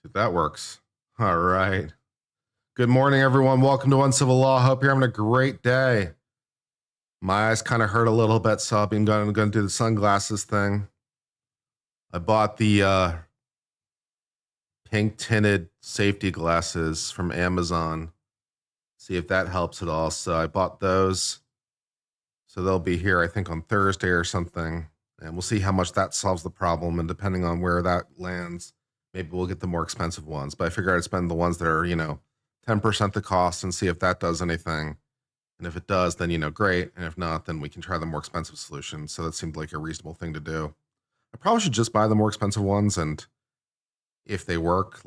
That works. All right. Good morning, everyone. Welcome to Uncivil Law. Hope you're having a great day. My eyes kind of hurt a little bit, so I'm going to do the sunglasses thing. I bought the pink tinted safety glasses from Amazon. See if that helps at all. So I bought those. So they'll be here, I think, on Thursday or something. And we'll see how much that solves the problem. And depending on where that lands, maybe we'll get the more expensive ones. But I figured I'd spend the ones that are, 10% the cost and see if that does anything. And if it does, then, great. And if not, then we can try the more expensive solution. So that seemed like a reasonable thing to do. I probably should just buy the more expensive ones. And if they work,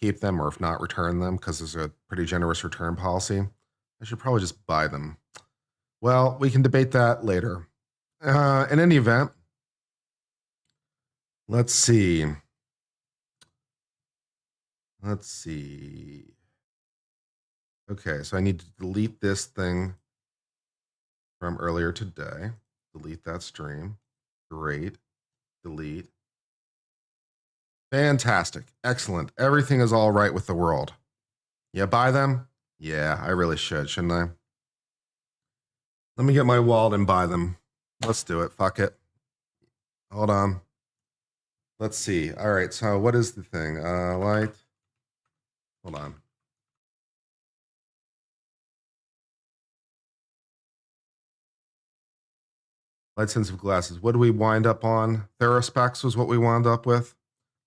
keep them, or if not, return them, because there's a pretty generous return policy. I should probably just buy them. Well, we can debate that later. In any event, let's see. Okay, so I need to delete this thing from earlier today. Delete that stream. Great. Delete. Fantastic. Excellent. Everything is all right with the world. Yeah, buy them? Yeah, I really should, shouldn't I? Let me get my wallet and buy them. Let's do it. Fuck it. Hold on. Let's see. All right, so what is the thing? Light. Hold on. Light sensitive glasses. What do we wind up on? Therospecs was what we wound up with.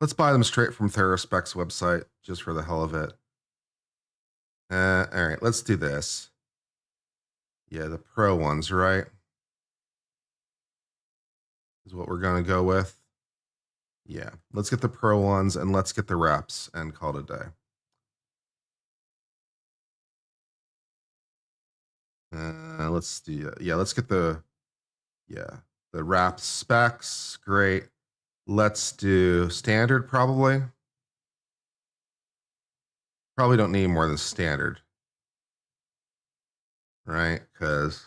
Let's buy them straight from Therospecs website, just for the hell of it. All right, let's do this. Yeah, the pro ones, right? Is what we're going to go with. Yeah, let's get the pro ones and let's get the reps and call it a day. Let's do, let's get the wrap specs. Great. Let's do standard, probably. Probably don't need more than standard, right? Because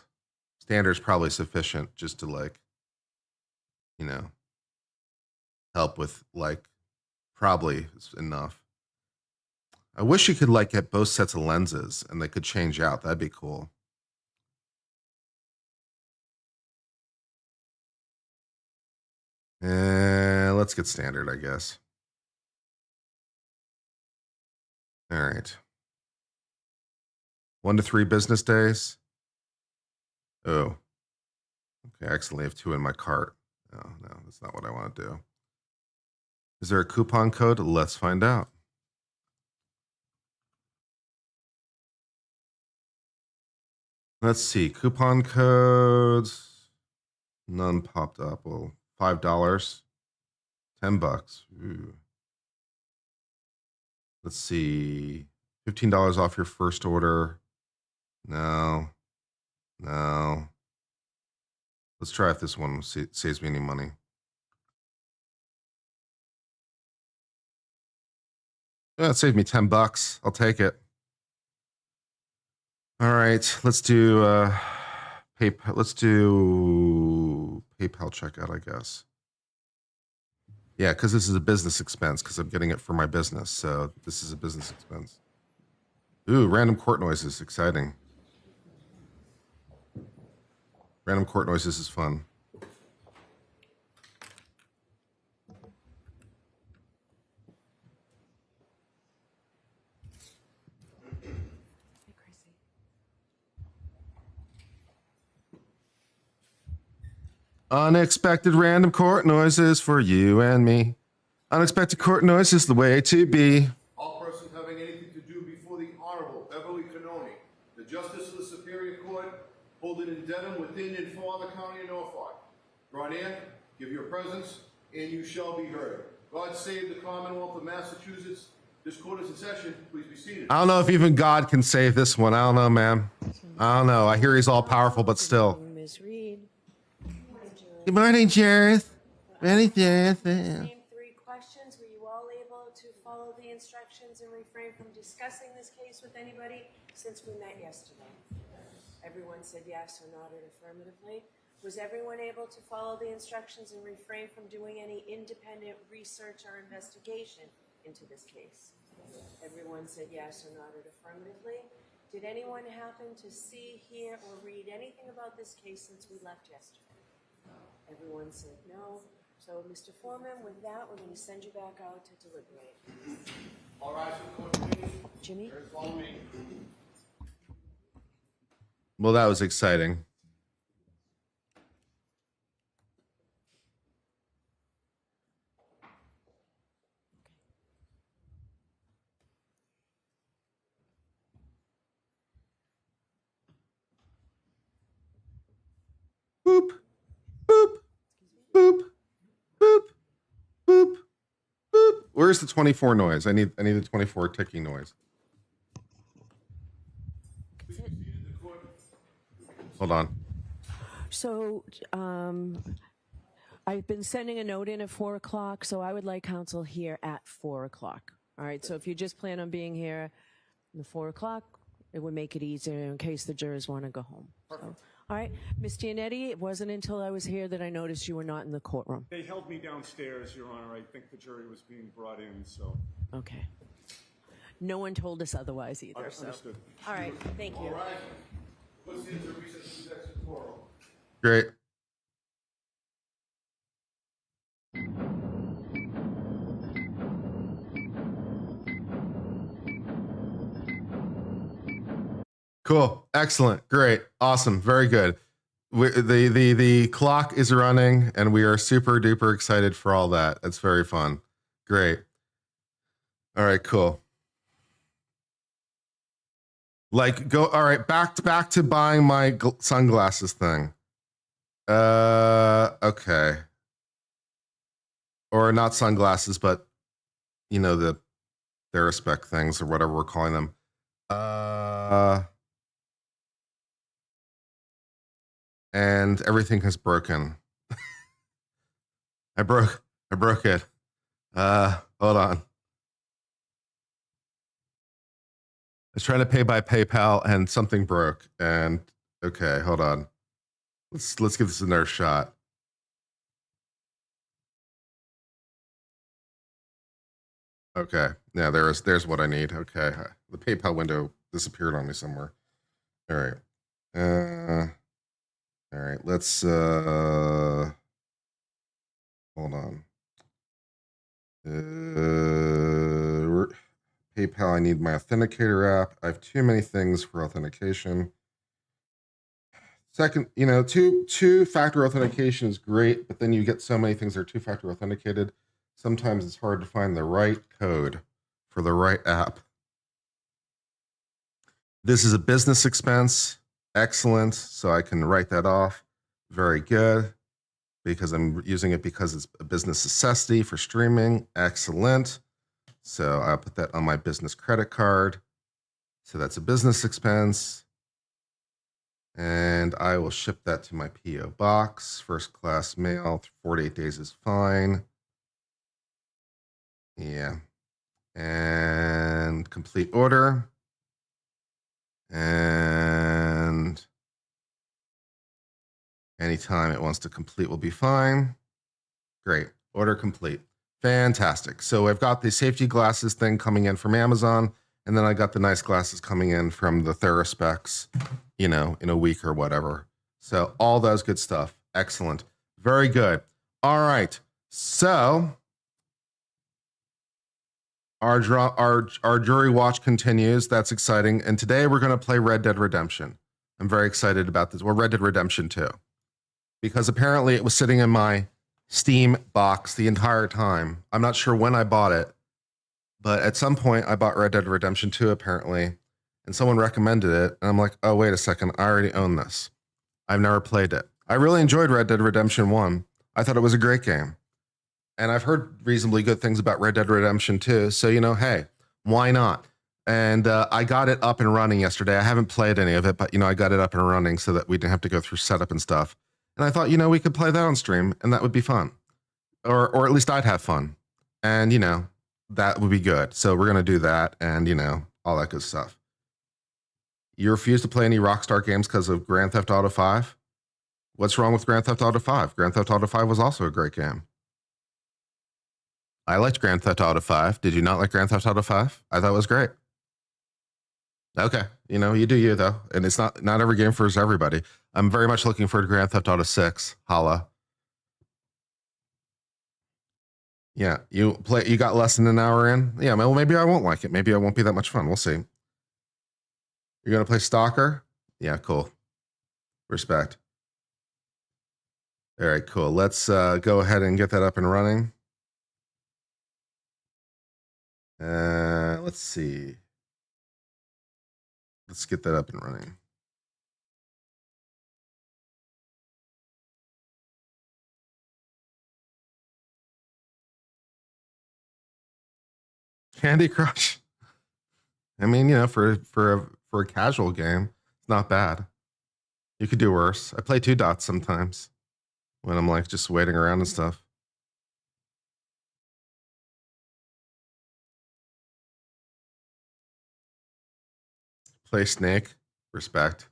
standard's probably sufficient just to help with probably enough. I wish you could get both sets of lenses and they could change out. That'd be cool. Let's get standard, I guess. All right. 1 to 3 business days. Oh. Okay, I accidentally have 2 in my cart. Oh, no, that's not what I want to do. Is there a coupon code? Let's find out. Let's see. Coupon codes. None popped up. Well, $5. $10. Ooh. Let's see. $15 off your first order. No. Let's try if this one saves me any money. Yeah, it saved me $10. I'll take it. All right, let's do PayPal. Let's do PayPal checkout, I guess. Yeah, because this is a business expense, because I'm getting it for my business. So this is a business expense. Ooh, random court noises. Exciting. Random court noises is fun. Unexpected random court noises for you and me. Unexpected court noises the way to be. All persons having anything to do before the Honorable Beverly Canoni, the Justice of the Superior Court, holding in Dedham within and for the County of Norfolk. Draw near, give your presence, and you shall be heard. God save the Commonwealth of Massachusetts. This court is in session. Please be seated. I don't know if even God can save this one. I don't know, man. I don't know. I hear he's all powerful, but still. Ms. Reed. Good morning, Jareth. Ready, Jareth? Same 3 questions. Were you all able to follow the instructions and refrain from discussing this case with anybody since we met yesterday? Everyone said yes or nodded affirmatively. Was everyone able to follow the instructions and refrain from doing any independent research or investigation into this case? Everyone said yes or nodded affirmatively. Did anyone happen to see, hear, or read anything about this case since we left yesterday? Everyone said no. So, Mr. Foreman, with that, we're going to send you back out to deliberate. All rise for the court, please. Jimmy? Follow me. Well, that was exciting. Boop, boop, boop, boop, boop, boop. Where's the 24 noise? I need the 24 ticking noise. Hold on. So, I've been sending a note in at 4 o'clock, so I would like counsel here at 4 o'clock. All right, so if you just plan on being here at 4 o'clock, it would make it easier in case the jurors want to go home. So, all right, Ms. Giannetti, it wasn't until I was here that I noticed you were not in the courtroom. They held me downstairs, Your Honor. I think the jury was being brought in, so. Okay. No one told us otherwise either, so. Understood. All right, thank you. All right. Let's enter recess to exit courtroom. Great. Cool. Excellent. Great. Awesome. Very good. The clock is running and we are super duper excited for all that. It's very fun. Great. All right, cool. Like go all right, back to buying my sunglasses thing. Okay. Or not sunglasses, but you know, the Theraspec things or whatever we're calling them. And everything has broken. I broke it. Hold on. I was trying to pay by PayPal and something broke. And okay, hold on. Let's give this another shot. Okay. Yeah, there's what I need. Okay. The PayPal window disappeared on me somewhere. All right. All right, let's hold on. PayPal, I need my authenticator app. I have too many things for authentication. Second, you know, two-factor authentication is great, but then you get so many things that are two-factor authenticated. Sometimes it's hard to find the right code for the right app. This is a business expense. Excellent. So I can write that off. Very good. Because I'm using it because it's a business necessity for streaming. Excellent. So I'll put that on my business credit card. So that's a business expense. And I will ship that to my P.O. box. First class mail. 48 days is fine. Yeah. And complete order. And anytime it wants to complete will be fine. Great. Order complete. Fantastic. So I've got the safety glasses thing coming in from Amazon, and then I got the nice glasses coming in from the Theraspecs, you know, in a week or whatever. So all those good stuff. Excellent. Very good. All right. So our jury watch continues. That's exciting. And today we're going to play Red Dead Redemption. I'm very excited about this. Well, Red Dead Redemption 2. Because apparently it was sitting in my Steam box the entire time. I'm not sure when I bought it, but at some point I bought Red Dead Redemption 2 apparently, and someone recommended it. And I'm like, oh, wait a second. I already own this. I've never played it. I really enjoyed Red Dead Redemption 1. I thought it was a great game. And I've heard reasonably good things about Red Dead Redemption 2. So, you know, hey, why not? And I got it up and running yesterday. I haven't played any of it, but, you know, I got it up and running so that we didn't have to go through setup and stuff. And I thought, you know, we could play that on stream and that would be fun. Or at least I'd have fun. And, you know, that would be good. So we're going to do that and, you know, all that good stuff. You refuse to play any Rockstar games because of Grand Theft Auto 5? What's wrong with Grand Theft Auto 5? Grand Theft Auto 5 was also a great game. I liked Grand Theft Auto 5. Did you not like Grand Theft Auto 5? I thought it was great. Okay. You know, you do you though. And it's not every game for everybody. I'm very much looking forward to Grand Theft Auto 6. Holla. Yeah, you got less than an hour in? Yeah, well, maybe I won't like it. Maybe it won't be that much fun. We'll see. You're going to play Stalker? Yeah, cool. Respect. All right, cool. Let's go ahead and get that up and running. Let's see. Let's get that up and running. Candy Crush. I mean, you know, for a casual game, it's not bad. You could do worse. I play 2 dots sometimes when I'm like just waiting around and stuff. Play Snake. Respect.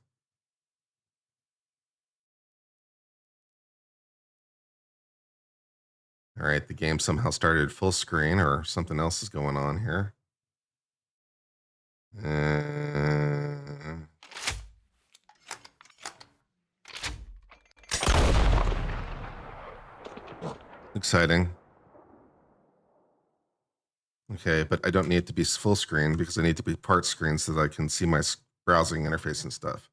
All right, the game somehow started full screen or something else is going on here. Exciting. Okay, but I don't need it to be full screen because I need to be part screen so that I can see my browsing interface and stuff.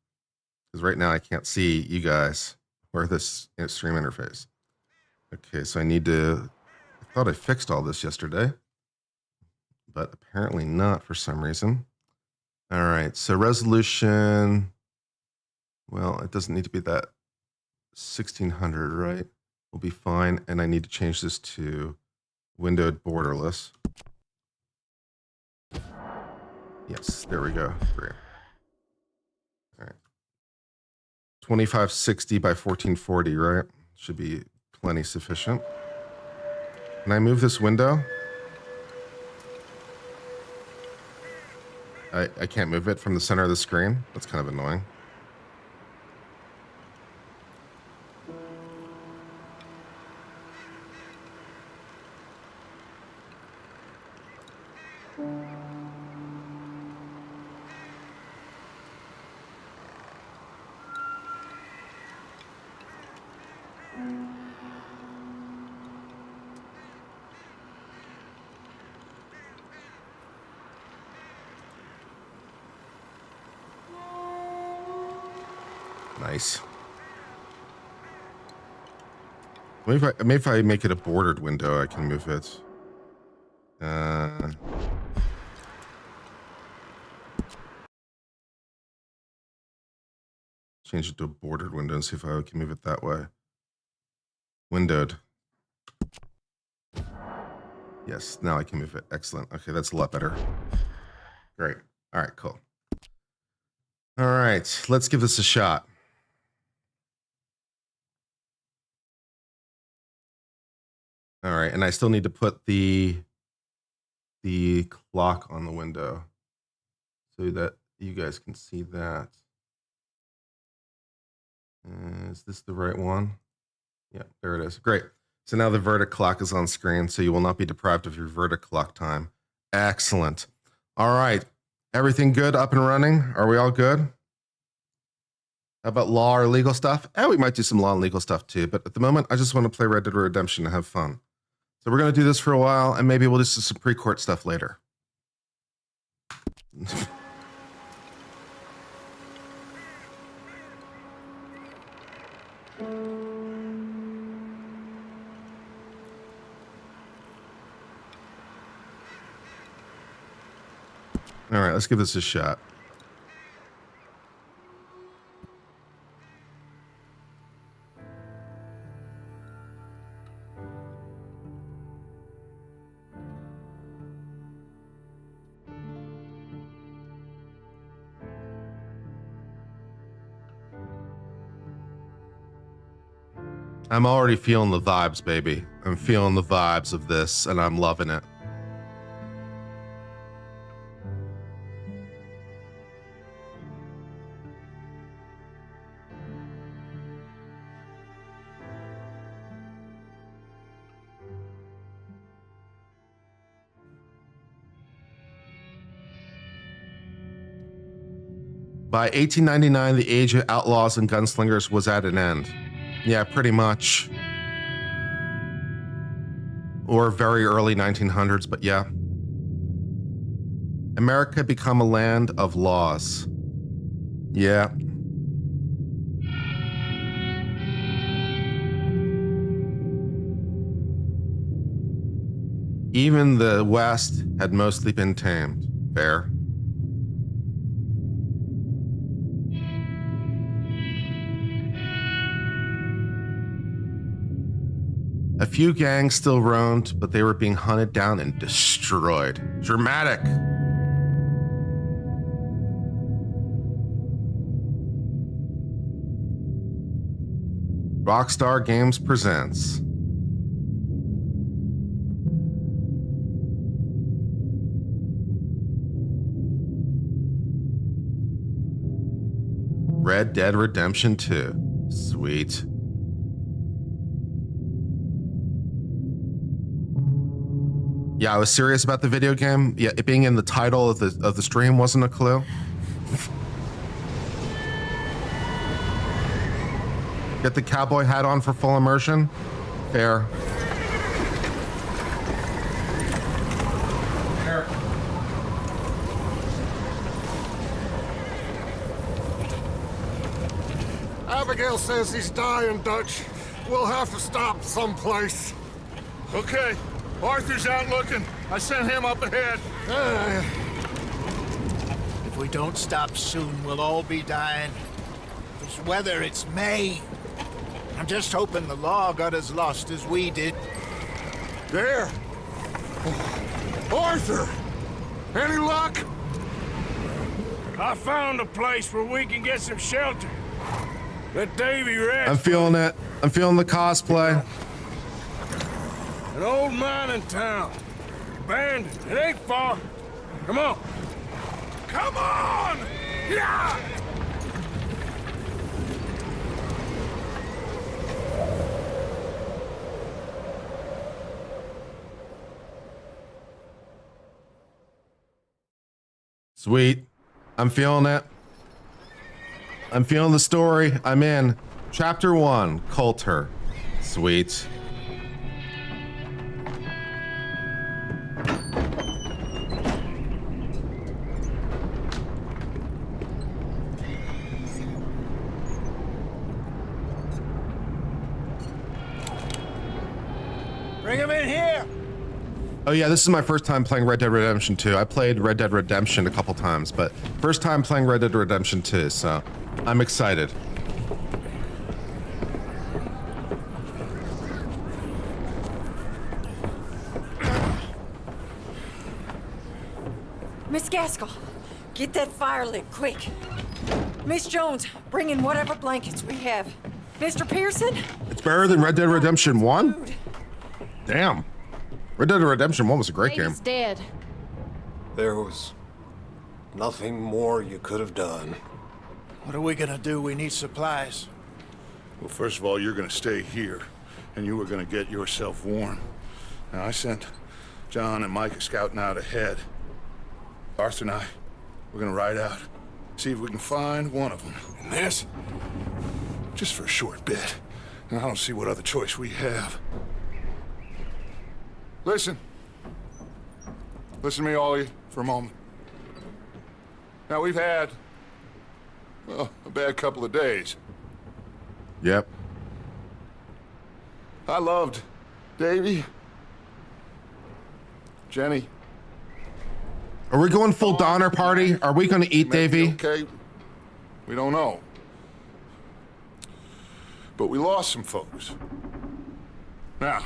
Because right now I can't see you guys or this stream interface. Okay, so I need to, I thought I fixed all this yesterday, but apparently not for some reason. All right, so resolution, well, it doesn't need to be that 1600, right? We'll be fine. And I need to change this to windowed borderless. Yes, there we go. Great. All right. 2560 by 1440, right? Should be plenty sufficient. Can I move this window? I can't move it from the center of the screen. That's kind of annoying. Nice. Maybe if I make it a bordered window, I can move it. Change it to a bordered window and see if I can move it that way. Windowed. Yes, now I can move it. Excellent. Okay, that's a lot better. Great. All right, cool. All right, let's give this a shot. All right, and I still need to put the clock on the window so that you guys can see that. Is this the right one? Yeah, there it is. Great. So now the verdict clock is on screen, so you will not be deprived of your verdict clock time. Excellent. All right. Everything good, up and running? Are we all good? How about law or legal stuff? We might do some law and legal stuff too, but at the moment, I just want to play Red Dead Redemption and have fun. So we're going to do this for a while, and maybe we'll do some pre-court stuff later. All right, let's give this a shot. I'm already feeling the vibes, baby. I'm feeling the vibes of this, and I'm loving it. By 1899, the age of outlaws and gunslingers was at an end. Yeah, pretty much. Or very early 1900s, but yeah. America had become a land of laws. Yeah. Even the West had mostly been tamed. Fair. A few gangs still roamed, but they were being hunted down and destroyed. Dramatic. Rockstar Games presents Red Dead Redemption 2. Sweet. Yeah, I was serious about the video game. Yeah, it being in the title of the stream wasn't a clue. Get the cowboy hat on for full immersion. Fair. Fair. Abigail says he's dying, Dutch. We'll have to stop someplace. Okay, Arthur's out looking. I sent him up ahead. If we don't stop soon, we'll all be dying. This weather, it's May. I'm just hoping the law got as lost as we did. There. Arthur! Any luck? I found a place where we can get some shelter. Let Davy rest. I'm feeling it. I'm feeling the cosplay. An old mining town. Abandoned. It ain't far. Come on. Come on! Yeah! Sweet. I'm feeling it. I'm feeling the story. I'm in. Chapter 1, Colter. Sweet. Bring him in here! Oh yeah, this is my first time playing Red Dead Redemption 2. I played Red Dead Redemption a couple times, but first time playing Red Dead Redemption 2, so I'm excited. Miss Gaskell, get that fire lit, quick. Miss Jones, bring in whatever blankets we have. Mr. Pearson? It's better than Red Dead Redemption 1? Food. Damn. Red Dead Redemption 1 was a great game. Lady's dead. There was nothing more you could have done. What are we gonna do? We need supplies. Well, first of all, you're gonna stay here, and you were gonna get yourself warm. Now, I sent John and Micah scouting out ahead. Arthur and I, we're gonna ride out, see if we can find one of them. And this? Just for a short bit. And I don't see what other choice we have. Listen. Listen to me, all of you, for a moment. Now, we've had, well, a bad couple of days. Yep. I loved Davy, Jenny. Are we going full Donner Party? Are we going to eat Davy? Okay, we don't know. But we lost some folks. Now,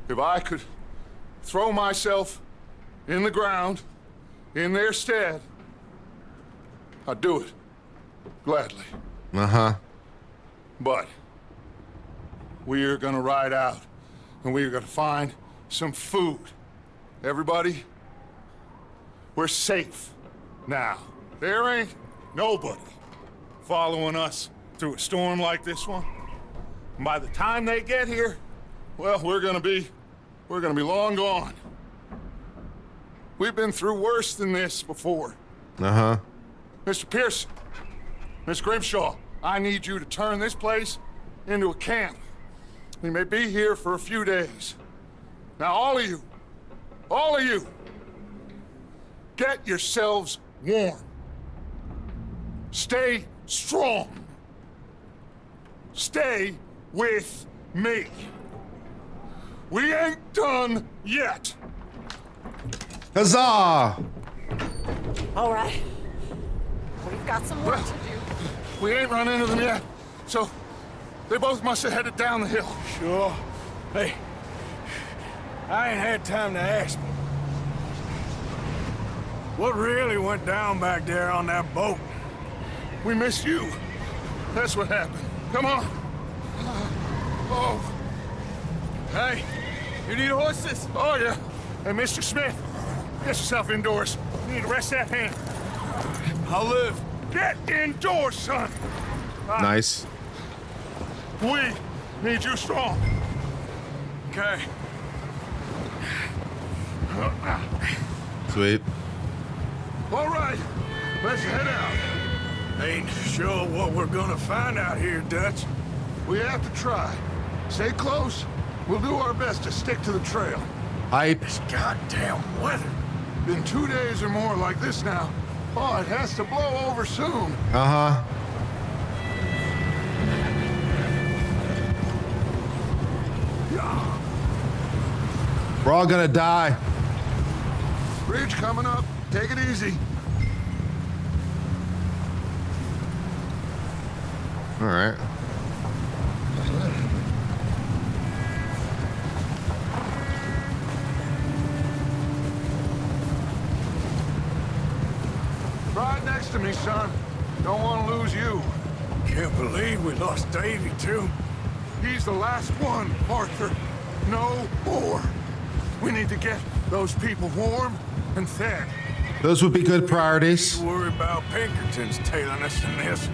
if I could throw myself in the ground in their stead, I'd do it gladly. Uh-huh. But we are gonna ride out and we are gonna find some food. Everybody, we're safe now. There ain't nobody following us through a storm like this one. And by the time they get here, well, we're gonna be long gone. We've been through worse than this before. Uh-huh. Mr. Pearson, Miss Grimshaw, I need you to turn this place into a camp. We may be here for a few days. Now, all of you, get yourselves warm. Stay strong. Stay with me. We ain't done yet. Huzzah! All right. We've got some work to do. We ain't run into them yet, so they both must have headed down the hill. Sure. Hey, I ain't had time to ask. What really went down back there on that boat? We missed you. That's what happened. Come on. Oh. Hey, you need horses? Oh, yeah. Hey, Mr. Smith, get yourself indoors. You need to rest that hand. I'll live. Get indoors, son. Nice. We need you strong. Okay. Sweet. All right, let's head out. Ain't sure what we're gonna find out here, Dutch. We have to try. Stay close. We'll do our best to stick to the trail. Hype. This goddamn weather. Been 2 days or more like this now. Oh, it has to blow over soon. Uh-huh. We're all gonna die. Bridge coming up. Take it easy. All right. Right next to me, son. Don't want to lose you. Can't believe we lost Davy, too. He's the last one, Arthur. No more. We need to get those people warm and fed. Those would be good priorities. Worry about Pinkertons tailing us in this.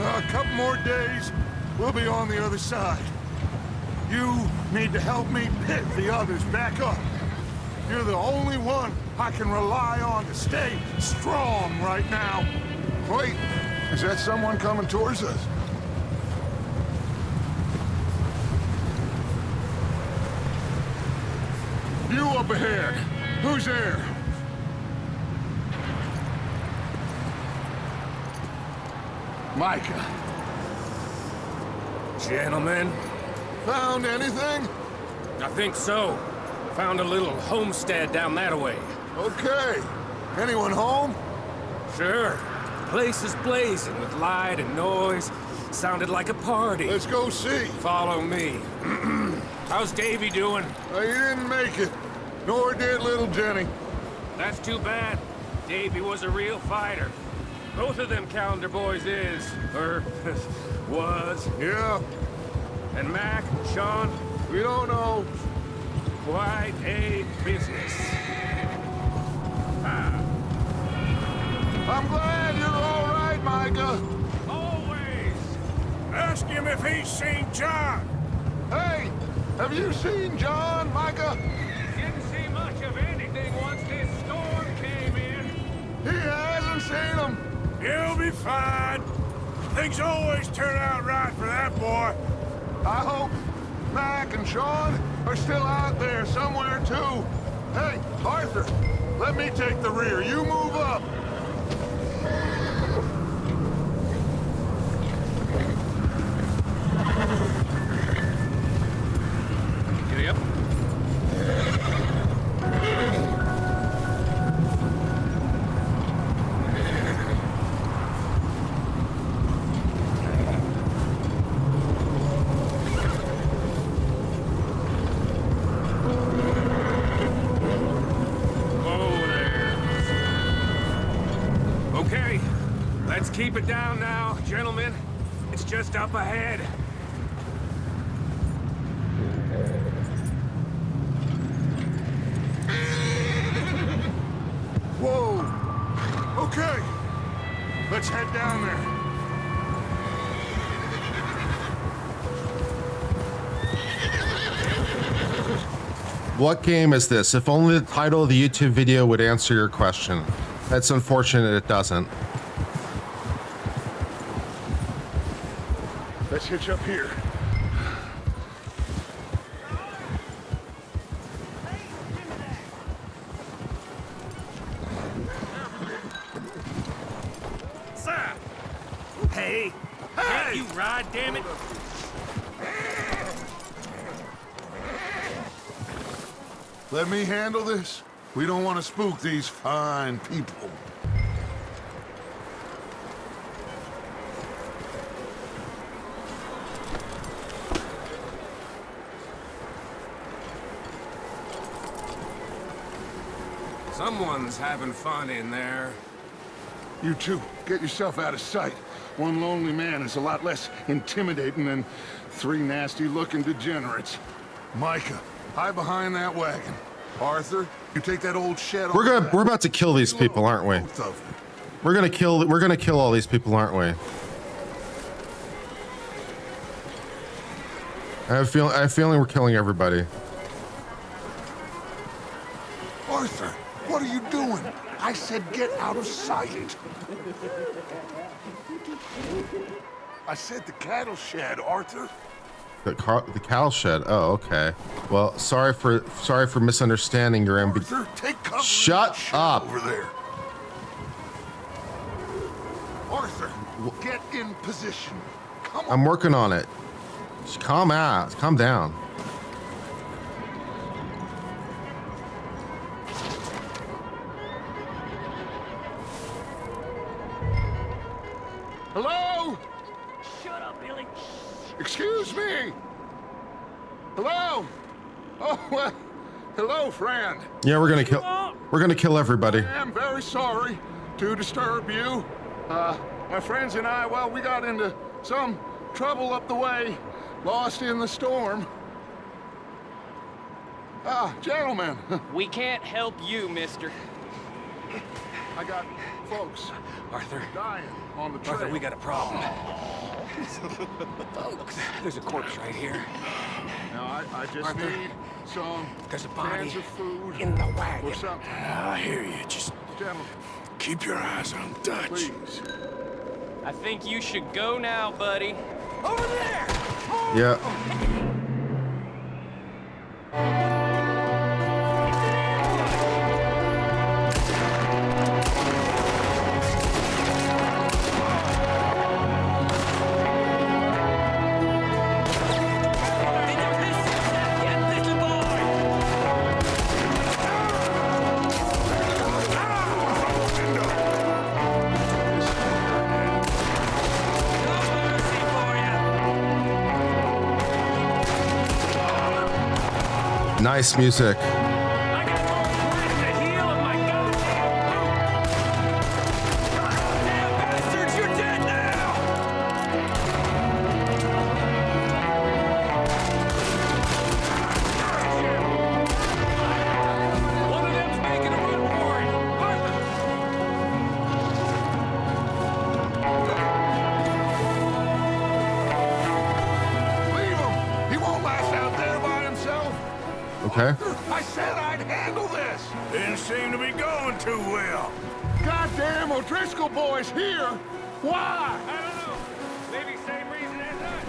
A couple more days, we'll be on the other side. You need to help me pick the others back up. You're the only one I can rely on to stay strong right now. Wait, is that someone coming towards us? You up ahead. Who's there? Micah. Gentlemen, Found anything? I think so. Found a little homestead down that way. Okay. Anyone home? Sure. Place is blazing with light and noise. Sounded like a party. Let's go see. Follow me. How's Davy doing? He didn't make it. Nor did little Jenny. That's too bad. Davy was a real fighter. Both of them calendar boys is, or was. Yeah, And Mac, Sean, we don't know. quite a business. I'm glad you're all right, Micah. Always. Ask him if he's seen John. Hey, have you seen John, Micah? Didn't see much of anything once this storm came in. He hasn't seen him. He'll be fine. Things always turn out right for that boy. I hope Mac and Sean are still out there somewhere, too. Hey, Arthur, let me take the rear. You move up. Giddy up. Okay, let's keep it down now, gentlemen. It's just up ahead. Whoa. Okay. Let's head down there. What game is this? If only the title of the YouTube video would answer your question. That's unfortunate it doesn't. Let's hitch up here. Sir! Hey! Can't you ride, damn it? Let me handle this. We don't want to spook these fine people. Someone's having fun in there. You two, get yourself out of sight. One lonely man is a lot less intimidating than three nasty-looking degenerates. Micah, hide behind that wagon. Arthur, you take that old shed. We're about to kill these people, aren't we? Both of them. We're gonna kill all these people, aren't we? I have a feeling we're killing everybody. Arthur, what are you doing? I said get out of sight. I said the cattle shed, Arthur. The cattle shed. Oh, okay. Well, sorry for misunderstanding your Arthur, take cover. Shut up. Over there. Arthur, get in position. Come on. I'm working on it. Just calm down. Hello? Shut up, Billy. Excuse me. Hello? Oh, well, hello, friend. Yeah, we're gonna kill everybody. I am very sorry to disturb you. My friends and I, well, we got into some trouble up the way, lost in the storm. Gentlemen, We can't help you, mister. I got folks Arthur. dying on the trail. Arthur, we got a problem. Folks, there's a corpse right here. Now, I just Arthur, need some there's a body cans of food in the wagon. or something. I hear you. Just Gentlemen, keep your eyes on Dutch. please. I think you should go now, buddy. Over there! Yeah. Nice music. I got more blood in the heel of my goddamn boot! Goddamn bastards, you're dead now! One of them's making a run for it! Leave him! He won't last out there by himself! Okay. I said I'd handle this! Didn't seem to be going too well. Goddamn O'Driscoll boys here! Why? I don't know. Maybe same reason as us.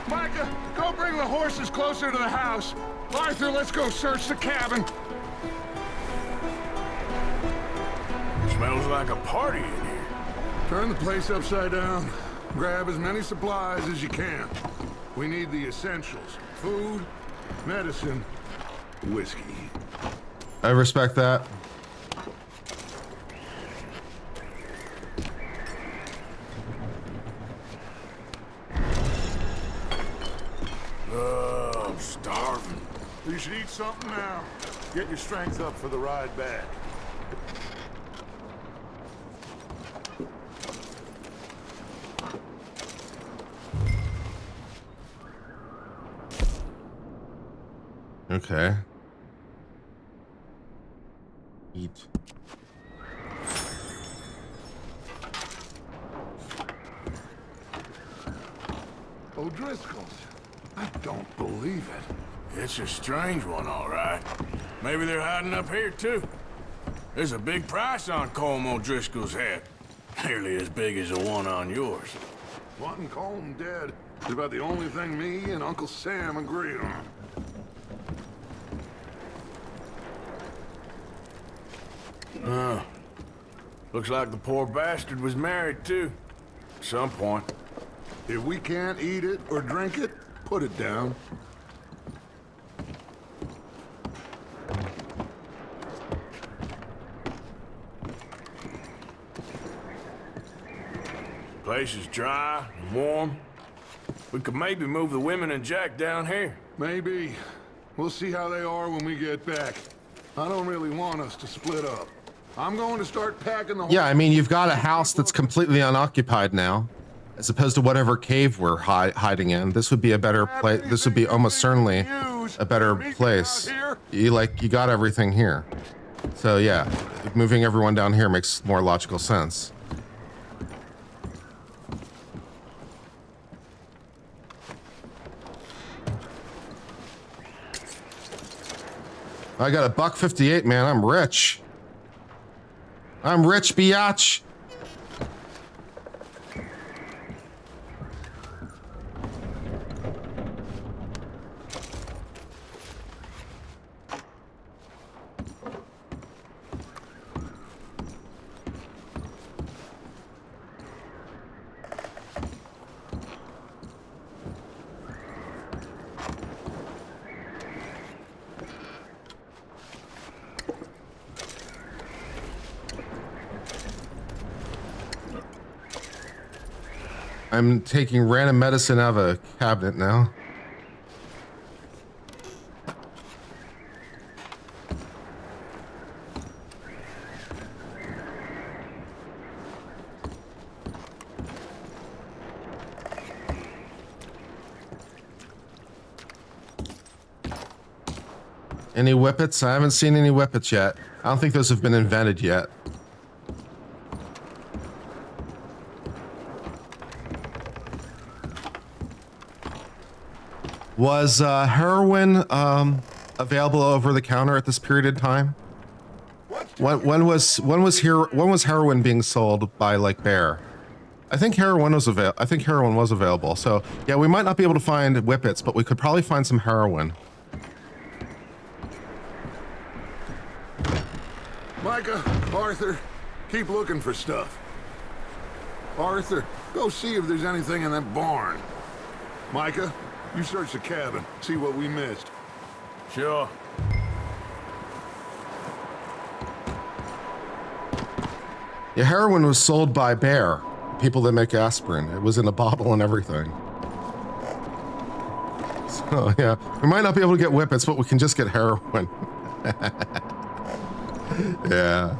Micah, go bring the horses closer to the house. Arthur, let's go search the cabin. Smells like a party in here. Turn the place upside down. Grab as many supplies as you can. We need the essentials. Food, medicine, whiskey. I respect that. I'm starving. You should eat something now. Get your strength up for the ride back. Okay. Eat. O'Driscoll's. I don't believe it. It's a strange one, all right. Maybe they're hiding up here, too. There's a big price on Colm O'Driscoll's head. Nearly as big as the one on yours. Wanting Colm dead. It's about the only thing me and Uncle Sam agree on. Looks like the poor bastard was married, too. At some point. If we can't eat it or drink it, put it down. Place is dry and warm. We could maybe move the women and Jack down here. Maybe. We'll see how they are when we get back. I don't really want us to split up. I'm going to start packing the... Yeah, I mean, you've got a house that's completely unoccupied now, as opposed to whatever cave we're hiding in. This would be a better place. This would be almost certainly a better place. You got everything here. So yeah, moving everyone down here makes more logical sense. I got a $1.58, man. I'm rich. I'm rich, biatch. I'm taking random medicine out of a cabinet now. Any whippets? I haven't seen any whippets yet. I don't think those have been invented yet. Was heroin available over the counter at this period of time? When was heroin being sold by like Bear? I think heroin was available. So yeah, we might not be able to find whippets, but we could probably find some heroin. Micah, Arthur, keep looking for stuff. Arthur, go see if there's anything in that barn. Micah, you search the cabin, see what we missed. Sure. Yeah, heroin was sold by Bear, people that make aspirin. It was in a bottle and everything. So yeah, we might not be able to get whippets, but we can just get heroin. Yeah,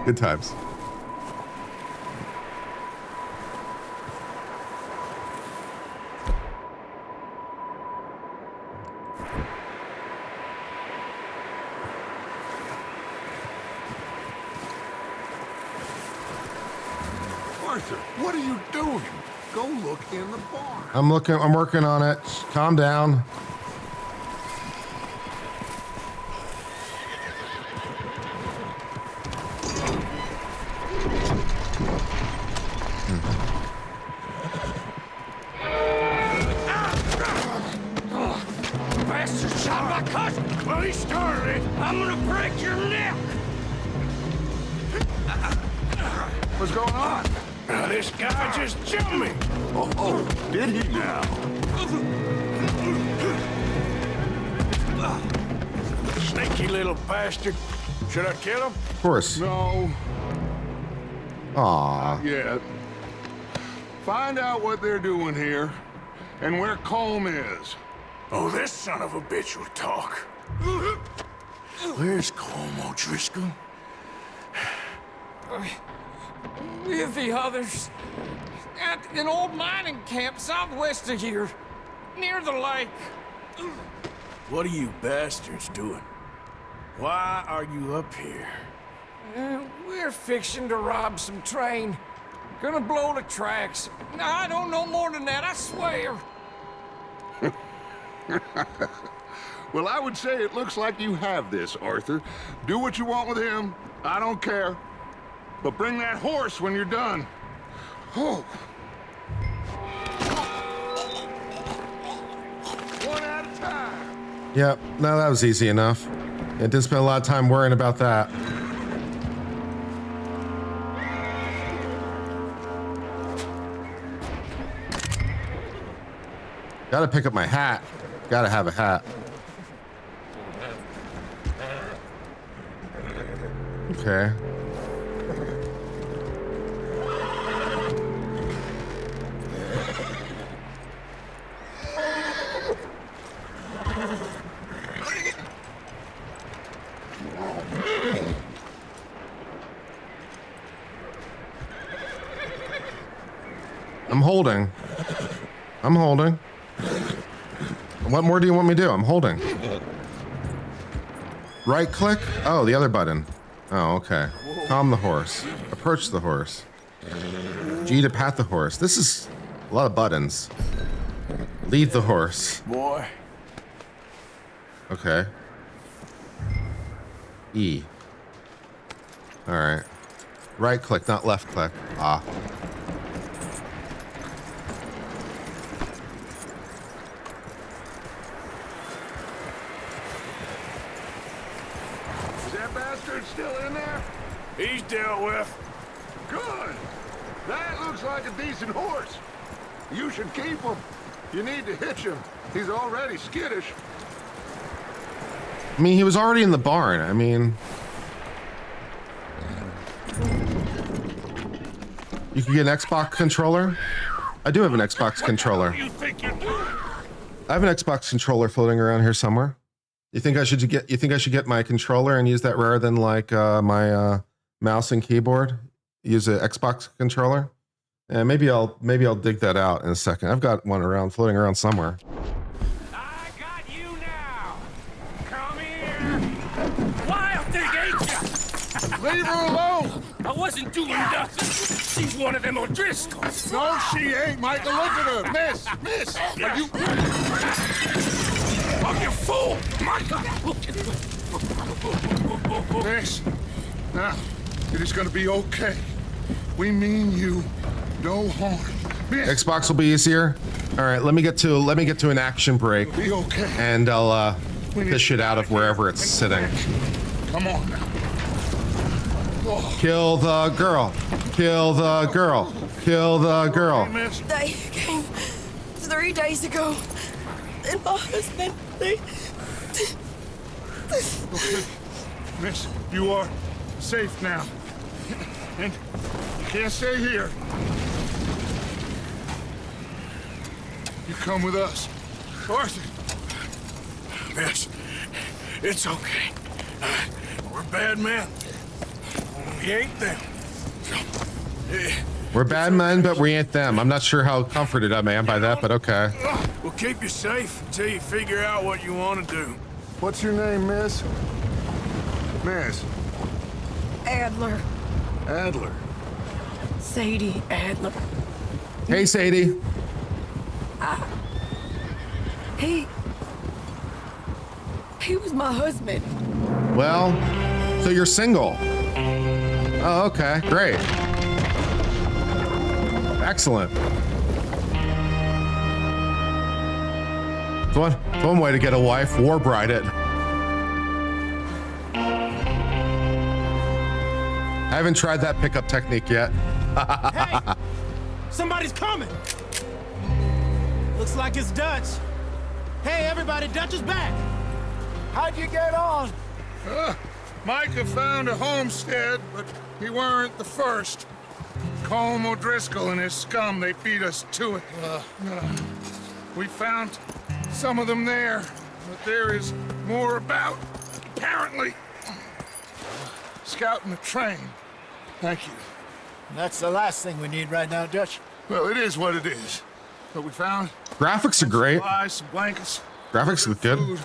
good times. Arthur, what are you doing? Go look in the barn. I'm working on it. Calm down. Bastard shot my cousin! Well, he started it. I'm gonna break your neck! What's going on? This guy just jumped me. Oh, did he now? Sneaky little bastard. Should I kill him? Of course. No. Aww. Yeah. Find out what they're doing here and where Colm is. Oh, this son of a bitch will talk. Where's Colm O'Driscoll? With the others. At an old mining camp southwest of here. Near the lake. What are you bastards doing? Why are you up here? We're fixing to rob some train. Gonna blow the tracks. I don't know more than that, I swear. Well, I would say it looks like you have this, Arthur. Do what you want with him. I don't care. But bring that horse when you're done. Oh. Yep, no, that was easy enough. It didn't spend a lot of time worrying about that. Gotta pick up my hat. Gotta have a hat. Okay. I'm holding. I'm holding. What more do you want me to do? I'm holding. Right click? Oh, the other button. Oh, okay. Calm the horse. Approach the horse. G to pat the horse. This is a lot of buttons. Lead the horse. Boy. Okay. E. All right. Right click, not left click. Ah. Is that bastard still in there? He's dealt with. Good. That looks like a decent horse. You should keep him. You need to hitch him. He's already skittish. I mean, he was already in the barn. I mean, you can get an Xbox controller. I do have an Xbox controller. You think you're doing? I have an Xbox controller floating around here somewhere. You think I should get? You think I should get my controller and use that rather than like my mouse and keyboard? Use an Xbox controller, and maybe I'll dig that out in a second. I've got one around floating around somewhere. I got you now. Come here. Wild thing, ain't ya? Leave her alone. I wasn't doing nothing. She's one of them O'Driscolls. No, she ain't, Michael. Look at her. Miss. Are you... Oh, you fool! Miss. Now, it is gonna be okay. We mean you no harm. Miss. Xbox will be easier. All right, let me get to an action break, It'll be okay. and I'll fish it out of wherever it's sitting. Come on now. Oh. Kill the girl. Kill the girl. Kill the girl. Hey, miss. They came 3 days ago. And my husband, they... Okay. Miss, you are safe now. And you can't stay here. You come with us. Arthur. Miss, it's okay. We're bad men. We ain't them. We're bad men, but we ain't them. I'm not sure how comforted I am by that, but okay. We'll keep you safe until you figure out what you want to do. What's your name, miss? Miss. Adler. Adler. Sadie Adler. Hey, Sadie. He was my husband. Well, so you're single. Oh, okay, great. Excellent. It's one way to get a wife, war bride it. I haven't tried that pickup technique yet. Hey! Somebody's coming! Looks like it's Dutch. Hey, everybody, Dutch is back! How'd you get on? Micah found a homestead, but he weren't the first. Colm O'Driscoll and his scum, they beat us to it. We found some of them there, but there is more about, apparently. Scouting the train. Thank you. That's the last thing we need right now, Dutch. Well, it is what it is. But we found Graphics are great. supplies, some blankets, Graphics look good. food,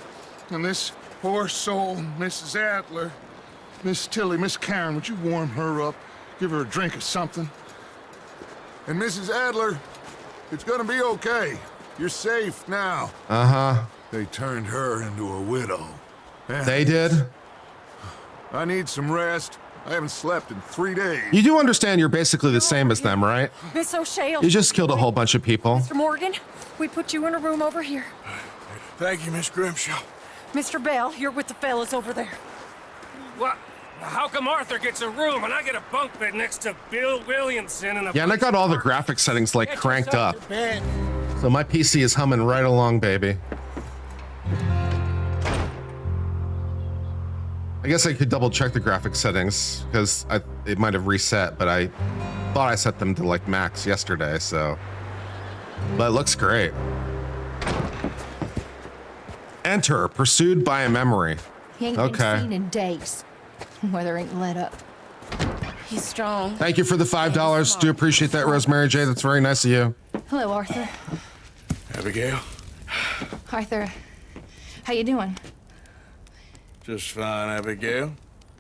and this poor soul, Mrs. Adler, Miss Tilly, Miss Karen, would you warm her up? Give her a drink or something? And Mrs. Adler, it's gonna be okay. You're safe now. Uh-huh. They turned her into a widow. They did? I need some rest. I haven't slept in 3 days. You do understand you're basically the same as them, right? Miss O'Shea. You just killed a whole bunch of people. Mr. Morgan, we put you in a room over here. Thank you, Miss Grimshaw. Mr. Bell, you're with the fellas over there. What? How come Arthur gets a room and I get a bunk bed next to Bill Williamson and a... Yeah, and I got all the graphic settings like Get cranked yourself up. to bed. So my PC is humming right along, baby. I guess I could double check the graphic settings because it might have reset, but I thought I set them to like max yesterday, so. But it looks great. Enter, pursued by a memory. He ain't been seen in days. Weather ain't let up. He's strong. Thank you for the $5. Do appreciate that, Rosemary J. That's very nice of you. Hello, Arthur. Abigail? Arthur, how you doing? Just fine, Abigail.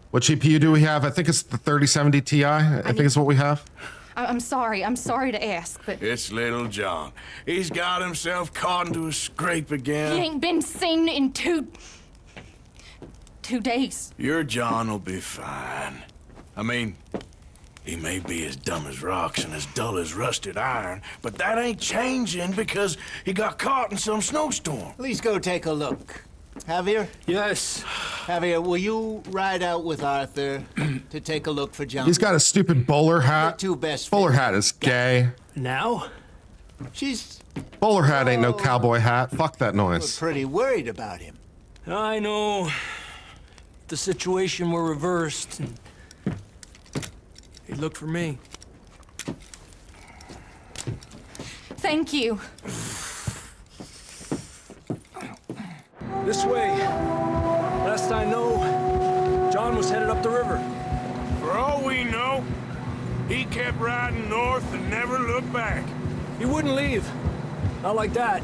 What GPU do we have? I think it's the 3070 Ti. I think it's what we have. I'm sorry to ask, but... It's little John. He's got himself caught into a scrape again. He ain't been seen in two days. Your John will be fine. I mean, he may be as dumb as rocks and as dull as rusted iron, but that ain't changing because he got caught in some snowstorm. Please go take a look. Javier? Yes. Javier, will you ride out with Arthur to take a look for John? He's got a stupid bowler hat. Two best Bowler friends. hat is gay. Now? She's Bowler hat ain't no cowboy hat. Fuck that noise. pretty worried about him. I know. The situation were reversed. He looked for me. Thank you. This way. Last I know, John was headed up the river. For all we know, he kept riding north and never looked back. He wouldn't leave. Not like that.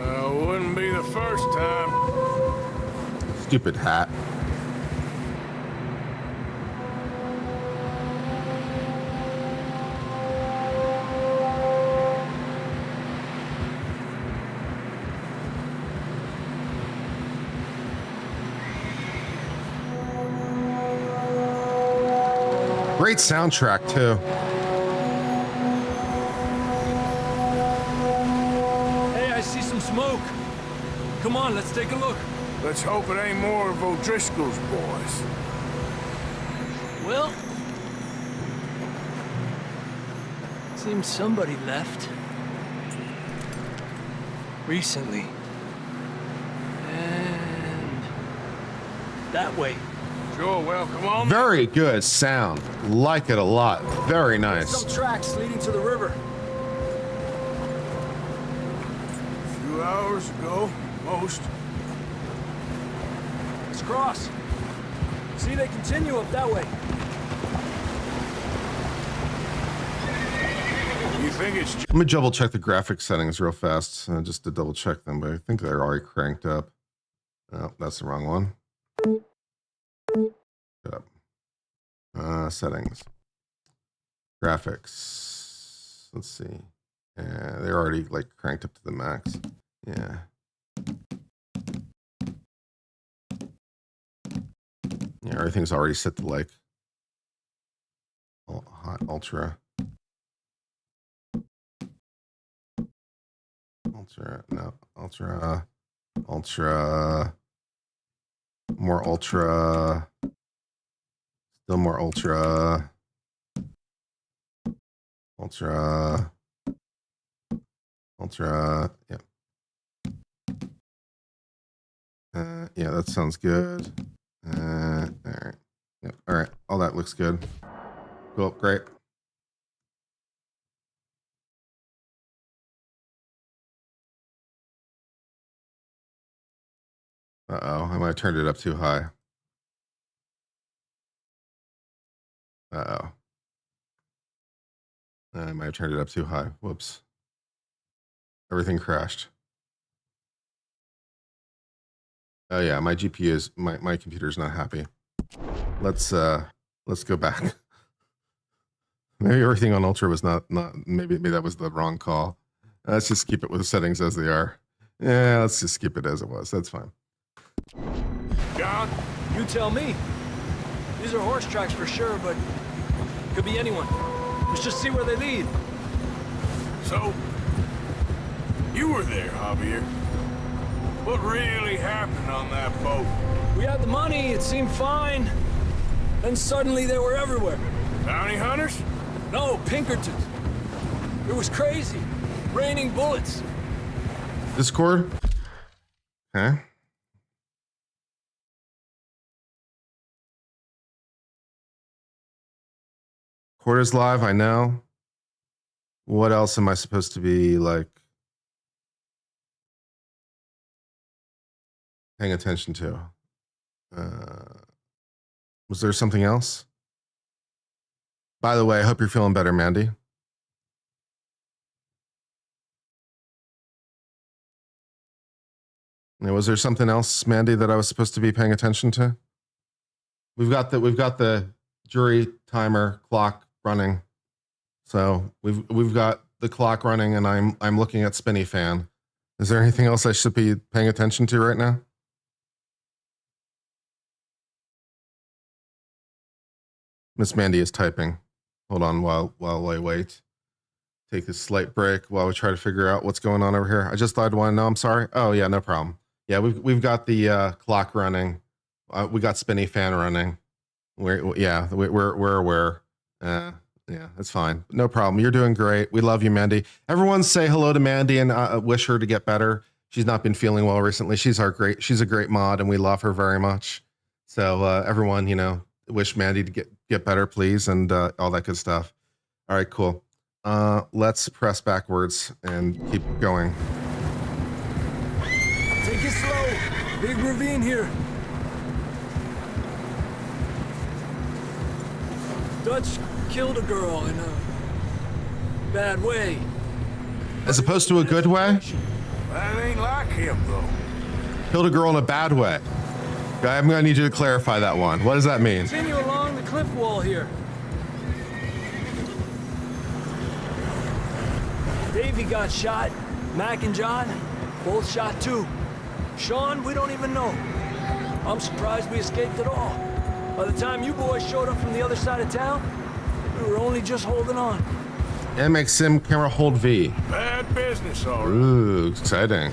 Wouldn't be the first time. Stupid hat. Great soundtrack too. Hey, I see some smoke. Come on, let's take a look. Let's hope it ain't more of O'Driscoll's boys. Well, seems somebody left. Recently. And that way. Sure, well, come on. Very good sound. Like it a lot. Very nice. Some tracks leading to the river. A few hours ago, most. Let's cross. See, they continue up that way. You think it's Let me double check the graphic settings real fast, just to double check them, but I think they're already cranked up. Oh, that's the wrong one. Shut up. Settings. Graphics. Let's see. Yeah, they're already like cranked up to the max. Yeah. Yeah, everything's already set to like hot ultra. Ultra, more ultra, still more ultra, yeah. Yeah, that sounds good. All right. Yep. All right. All that looks good. Cool. Great. Uh-oh, I might have turned it up too high. Uh-oh. I might have turned it up too high. Whoops. Everything crashed. Oh yeah, my GPU is my computer's not happy. Let's go back. Maybe everything on Ultra was not maybe that was the wrong call. Let's just keep it with the settings as they are. Yeah, let's just keep it as it was. That's fine. John, you tell me. These are horse tracks for sure, but could be anyone. Let's just see where they lead. So, you were there, Javier. What really happened on that boat? We had the money, it seemed fine. Then suddenly they were everywhere. Bounty hunters? No, Pinkertons. It was crazy. Raining bullets. Discord? Okay. Court is live, I know. What else am I supposed to be, like, paying attention to? Was there something else? By the way, I hope you're feeling better, Mandy. Now, was there something else, Mandy, that I was supposed to be paying attention to? We've got the jury timer clock running. So we've got the clock running, and I'm looking at Spinny Fan. Is there anything else I should be paying attention to right now? Miss Mandy is typing. Hold on while I wait. Take a slight break while we try to figure out what's going on over here. I just thought I'd want to know. I'm sorry. Oh yeah, no problem. Yeah, we've got the clock running. We got Spinny Fan running. We're aware. Yeah, it's fine. No problem. You're doing great. We love you, Mandy. Everyone say hello to Mandy and wish her to get better. She's not been feeling well recently. She's a great mod, and we love her very much. So everyone, wish Mandy to get better, please, and all that good stuff. All right, cool. Let's press backwards and keep going. Take it slow. Big ravine here. Dutch killed a girl in a bad way. As opposed to a good way? That ain't like him, though. Killed a girl in a bad way. I'm gonna need you to clarify that one. What does that mean? Continue along the cliff wall here. Davey got shot. Mac and John, both shot too. Sean, we don't even know. I'm surprised we escaped at all. By the time you boys showed up from the other side of town, we were only just holding on. MX Sim camera hold V. Bad business, all right. Ooh, exciting.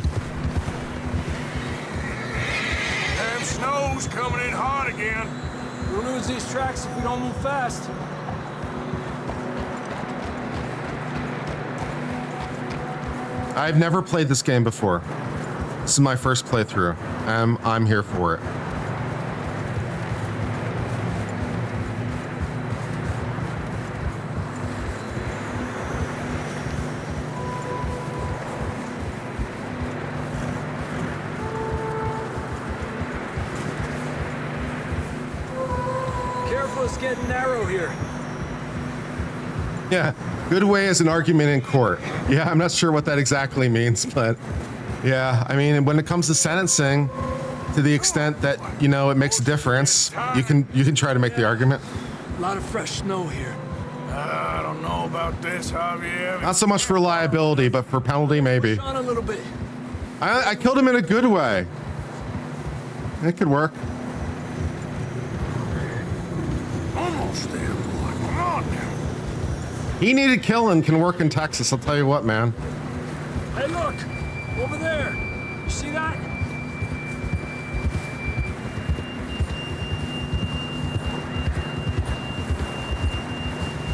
Damn snow's coming in hard again. We'll lose these tracks if we don't move fast. I've never played this game before. This is my first playthrough. I'm here for it. Careful, it's getting narrow here. Yeah, good way is an argument in court. Yeah, I'm not sure what that exactly means, but yeah, I mean, when it comes to sentencing, to the extent that, it makes a difference, you can try to make the argument. A lot of fresh snow here. I don't know about this, Javier. Not so much for liability, but for penalty, maybe. On a little bit. I killed him in a good way. It could work. Almost there, boy. Come on now. He needed killing can work in Texas, I'll tell you what, man. Hey, look! Over there! You see that?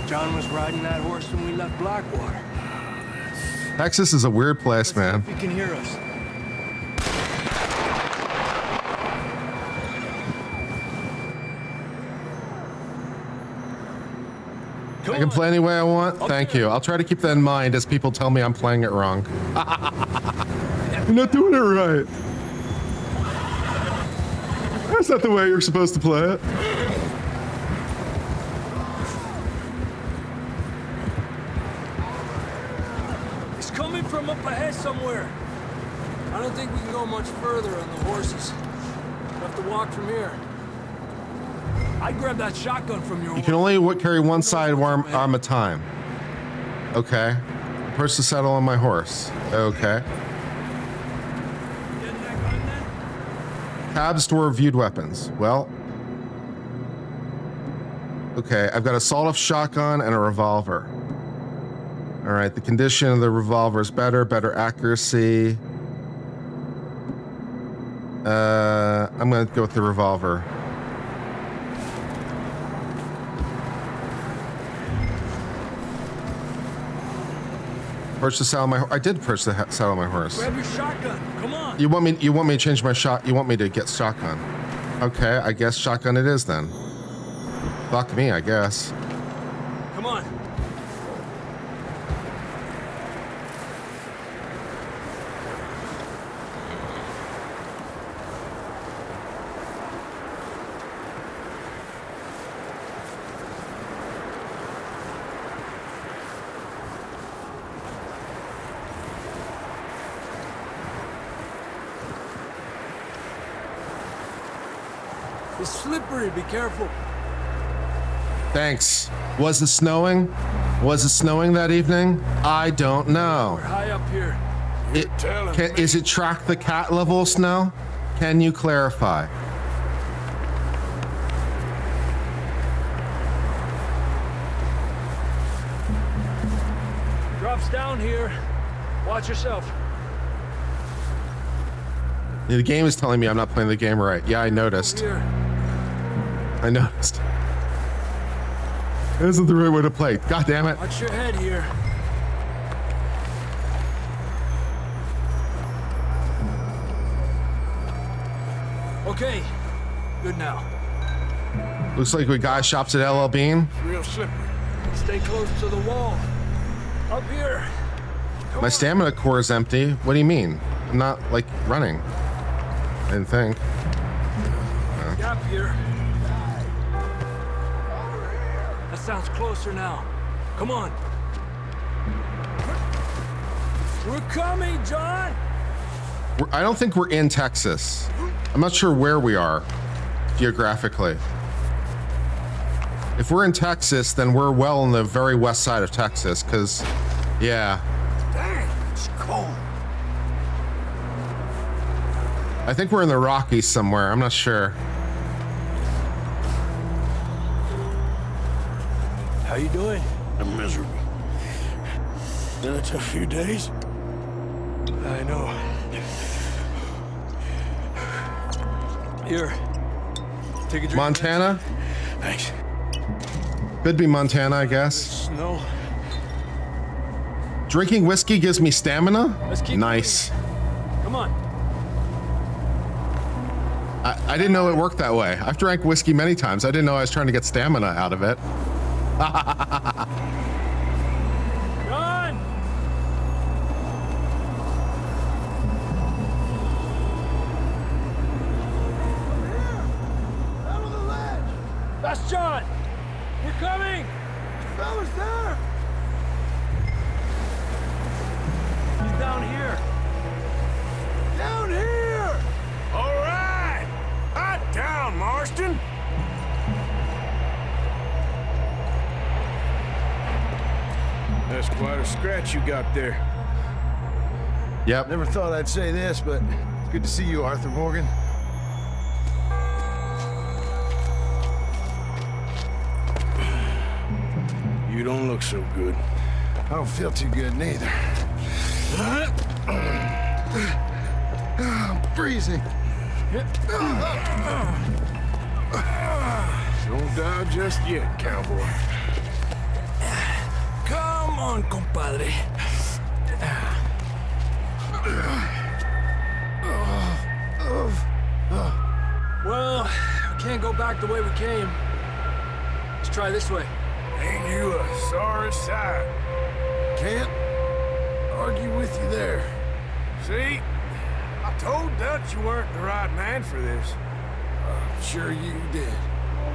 John was riding that horse when we left Blackwater. Texas is a weird place, man. If he can hear us. I can play any way I want. Thank you. I'll try to keep that in mind as people tell me I'm playing it wrong. You're not doing it right. That's not the way you're supposed to play it. It's coming from up ahead somewhere. I don't think we can go much further on the horses. We'll have to walk from here. I grabbed that shotgun from your You can only carry one sidearm at a time. Okay. First to settle on my horse. Okay. Tab store viewed weapons. Well. Okay, I've got a sawed-off shotgun and a revolver. All right, the condition of the revolver is better accuracy. I'm gonna go with the revolver. Perch the saddle on my. I did perch the saddle on my horse. Grab your shotgun. Come on. You want me to change my shot? You want me to get shotgun? Okay, I guess shotgun it is then. Fuck me, I guess. Come on. It's slippery, be careful. Thanks. Was it snowing? Was it snowing that evening? I don't know. We're high up here. Is it track the cat level snow? Can you clarify? Drops down here. Watch yourself. The game is telling me I'm not playing the game right. Yeah, I noticed. Here. I noticed. This isn't the right way to play. God damn it. Watch your head here. Okay, good now. Looks like we got shops at LL Bean. Real slippery. Stay close to the wall. Up here. My stamina core is empty. What do you mean? I'm not like running. I didn't think. Gap here. That sounds closer now. Come on. We're coming, John. I don't think we're in Texas. I'm not sure where we are geographically. If we're in Texas, then we're well on the very west side of Texas, because, yeah. Dang, it's cold. I think we're in the Rockies somewhere. I'm not sure. How you doing? I'm miserable. Been a tough few days. I know. Here. Take a drink. Montana? Thanks. Could be Montana, I guess. Snow. Drinking whiskey gives me stamina? Let's keep nice. moving. Come on. I didn't know it worked that way. I've drank whiskey many times. I didn't know I was trying to get stamina out of it. Run! Out on the ledge! That's John! We're coming! Fellas there! He's down here. Down here! All right. Hot down, Marston. That's quite a scratch you got there. Yep. Never thought I'd say this, but it's good to see you, Arthur Morgan. You don't look so good. I don't feel too good neither. I'm freezing. Don't die just yet, cowboy. Come on, compadre. Well, we can't go back the way we came. Let's try this way. Ain't you a sorry sight? Can't argue with you there. See? I told Dutch you weren't the right man for this. Sure you did.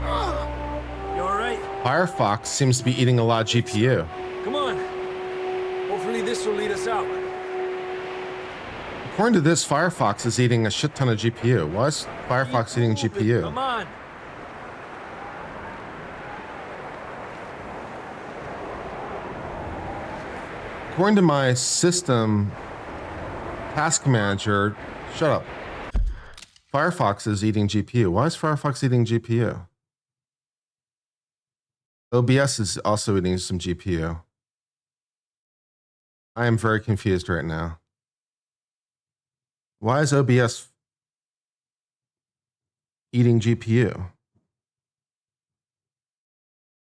You all right? Firefox seems to be eating a lot of GPU. Come on. Hopefully this will lead us out. According to this, Firefox is eating a shit ton of GPU. Why is Firefox eating GPU? Come on. According to my system task manager, shut up. Firefox is eating GPU. Why is Firefox eating GPU? OBS is also eating some GPU. I am very confused right now. Why is OBS eating GPU?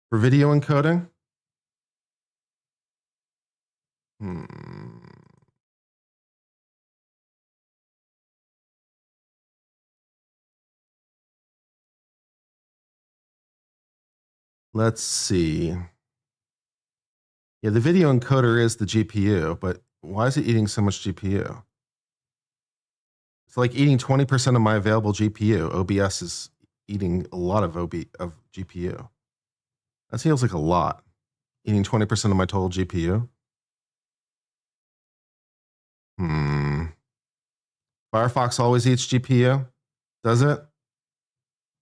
For video encoding? Let's see. Yeah, the video encoder is the GPU, but why is it eating so much GPU? It's like eating 20% of my available GPU. OBS is eating a lot of GPU. That feels like a lot. Eating 20% of my total GPU. Firefox always eats GPU? Does it?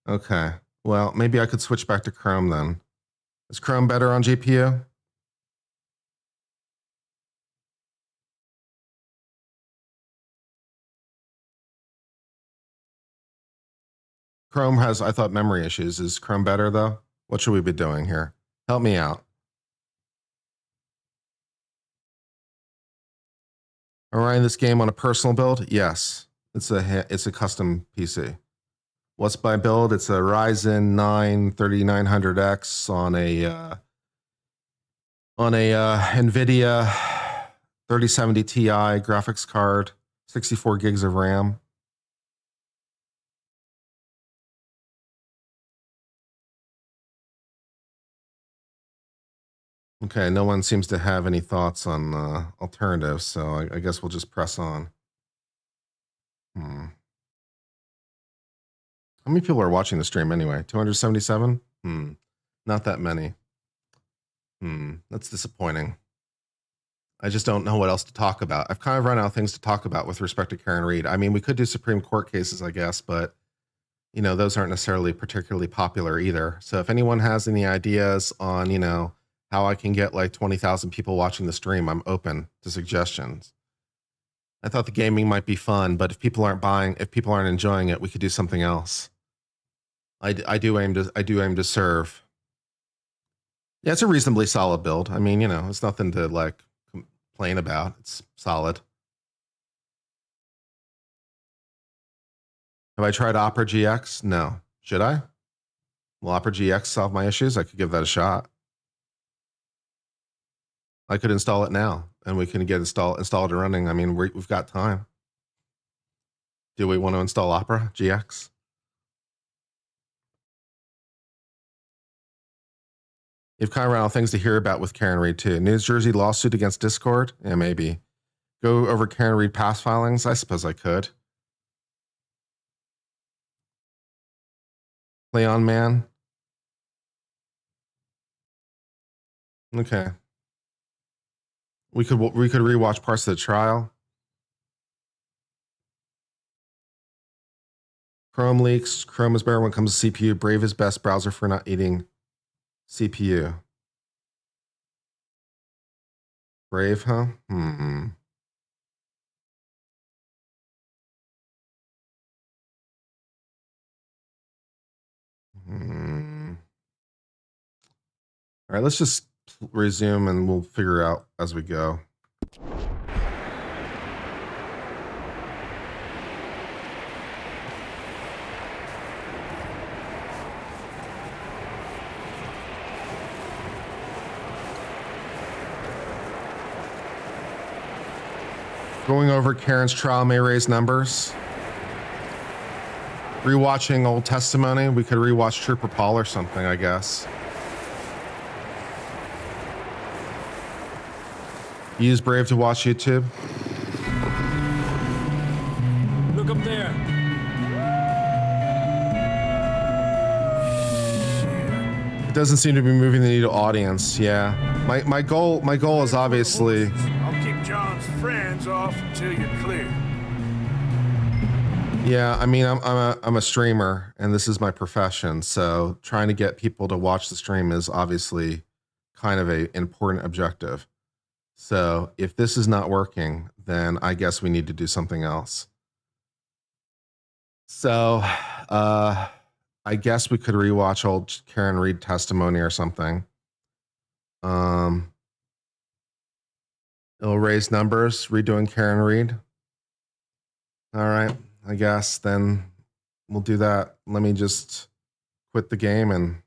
Okay. Well, maybe I could switch back to Chrome then. Is Chrome better on GPU? Chrome has, I thought, memory issues. Is Chrome better though? What should we be doing here? Help me out. Am I running this game on a personal build? Yes. It's a custom PC. What's my build? It's a Ryzen 9 3900X on a NVIDIA 3070 Ti graphics card, 64 gigs of RAM. Okay, no one seems to have any thoughts on alternatives, so I guess we'll just press on. How many people are watching the stream anyway? 277? Not that many. That's disappointing. I just don't know what else to talk about. I've kind of run out of things to talk about with respect to Karen Reed. I mean, we could do Supreme Court cases, I guess, but you know, those aren't necessarily particularly popular either. So if anyone has any ideas on, you know, how I can get like 20,000 people watching the stream, I'm open to suggestions. I thought the gaming might be fun, but if people aren't enjoying it, we could do something else. I do aim to serve. Yeah, it's a reasonably solid build. I mean, you know, it's nothing to like complain about. It's solid. Have I tried Opera GX? No. Should I? Will Opera GX solve my issues? I could give that a shot. I could install it now, and we can get installed and running. I mean, we've got time. Do we want to install Opera GX? You've kind of run out of things to hear about with Karen Reed too. New Jersey lawsuit against Discord? Yeah, maybe. Go over Karen Reed past filings? I suppose I could. Play on man? Okay. We could rewatch parts of the trial. Chrome leaks. Chrome is better when it comes to CPU. Brave is best browser for not eating CPU. Brave, huh? All right, let's just resume and we'll figure out as we go. Going over Karen's trial may raise numbers. Rewatching old testimony, we could rewatch Trooper Paul or something, I guess. Use Brave to watch YouTube. Look up there. It doesn't seem to be moving the needle audience. Yeah. My goal is obviously. I'll keep John's friends off until you're clear. Yeah, I mean, I'm a streamer and this is my profession, so trying to get people to watch the stream is obviously kind of an important objective. So if this is not working, then I guess we need to do something else. So I guess we could rewatch old Karen Reed testimony or something. It'll raise numbers, redoing Karen Reed. All right, I guess then we'll do that. Let me just quit the game and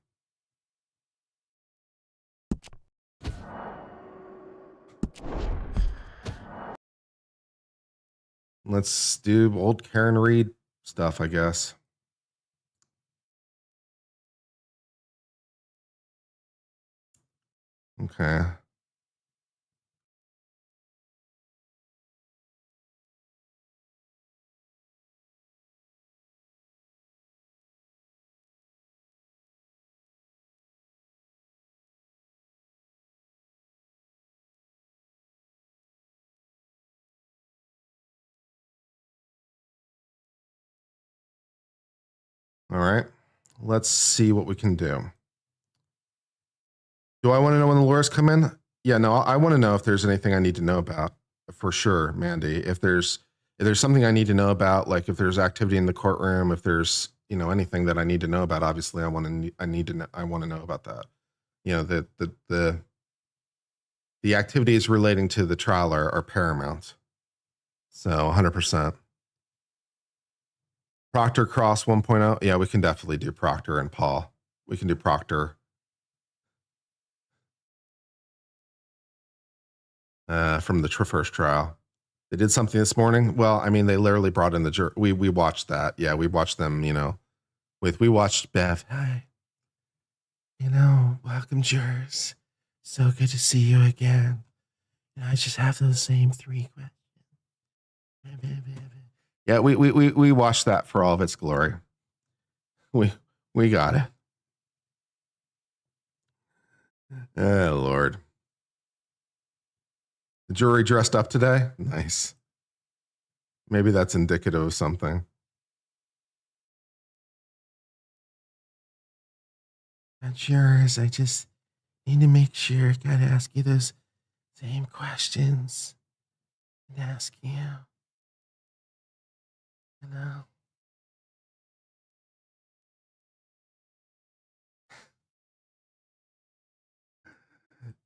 let's do old Karen Reed stuff, I guess. Okay. All right. Let's see what we can do. Do I want to know when the lawyers come in? Yeah, no, I want to know if there's anything I need to know about for sure, Mandy. If there's something I need to know about, like if there's activity in the courtroom, if there's, you know, anything that I need to know about, obviously I want to know about that. You know, the activities relating to the trial are paramount. So 100%. Proctor Cross 1.0. Yeah, we can definitely do Proctor and Paul. We can do Proctor. From the first trial. They did something this morning. Well, I mean, they literally brought in the jury. We watched that. Yeah, we watched them, you know, we watched Bev. Hi. You know, welcome jurors. So good to see you again. I just have those same 3 questions. Yeah, we watched that for all of its glory. We got it. Oh, Lord. The jury dressed up today? Nice. Maybe that's indicative of something. Jurors, I just need to make sure. Gotta ask you those same questions. And ask you. You know.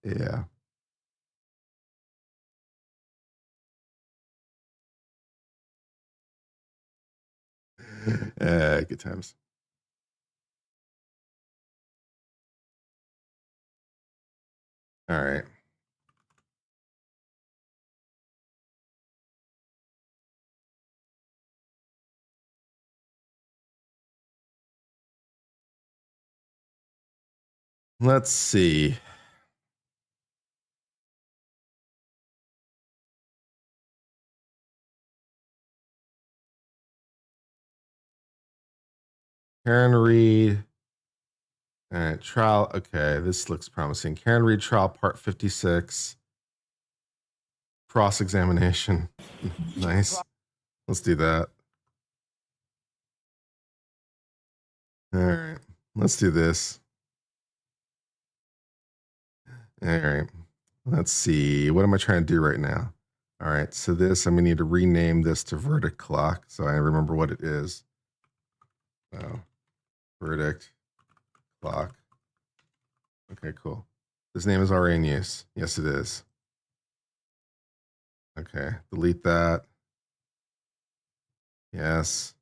Yeah. Good times. All right. Let's see. Karen Reed. All right, trial. Okay, this looks promising. Karen Reed trial, part 56. Cross-examination. Nice. Let's do that. All right, let's do this. All right, let's see. What am I trying to do right now? All right, so this, I'm gonna need to rename this to verdict clock so I remember what it is. Oh, verdict clock. Okay, cool. This name is already in use. Yes, it is. Okay, delete that. Yes.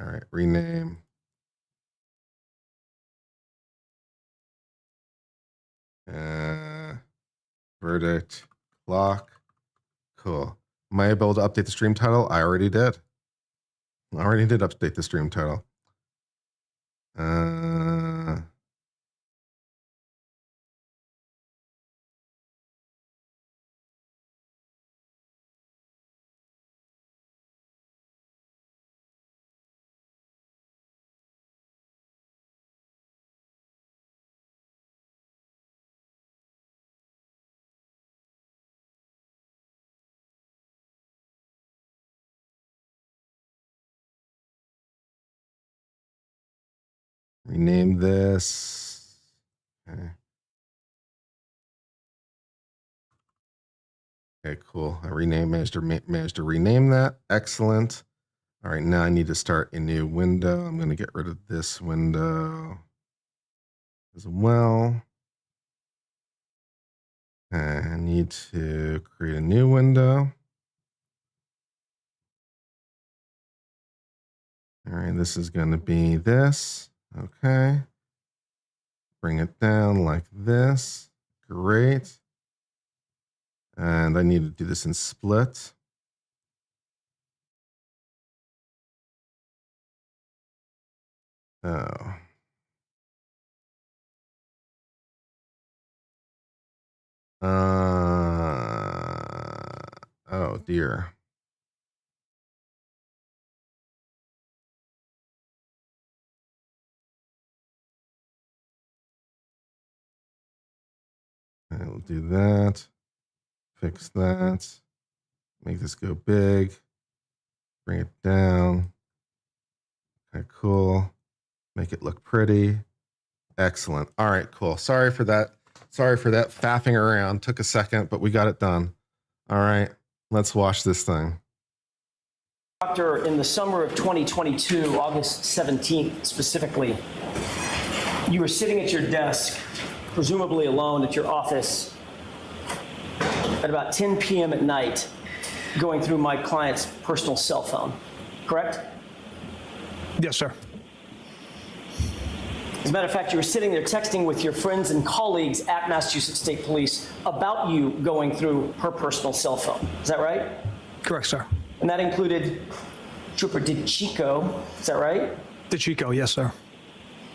All right, rename. Verdict clock. Cool. Am I able to update the stream title? I already did. Update the stream title. Rename this. Okay. Okay, cool. I managed to rename that. Excellent. All right, now I need to start a new window. I'm going to get rid of this window as well. I need to create a new window. All right, this is going to be this. Okay. Bring it down like this. Great. And I need to do this in split. Oh. Oh dear. Okay, we'll do that. Fix that. Make this go big. Bring it down. Okay, cool. Make it look pretty. Excellent. All right, cool. Sorry for that. Sorry for that faffing around. Took a second, but we got it done. All right, let's watch this thing. Proctor, in the summer of 2022, August 17th specifically, you were sitting at your desk, presumably alone at your office, at about 10 p.m. at night, going through my client's personal cell phone, correct? Yes, sir. As a matter of fact, you were sitting there texting with your friends and colleagues at Massachusetts State Police about you going through her personal cell phone. Is that right? Correct, sir. And that included Trooper DeChico, is that right? DeChico, yes, sir.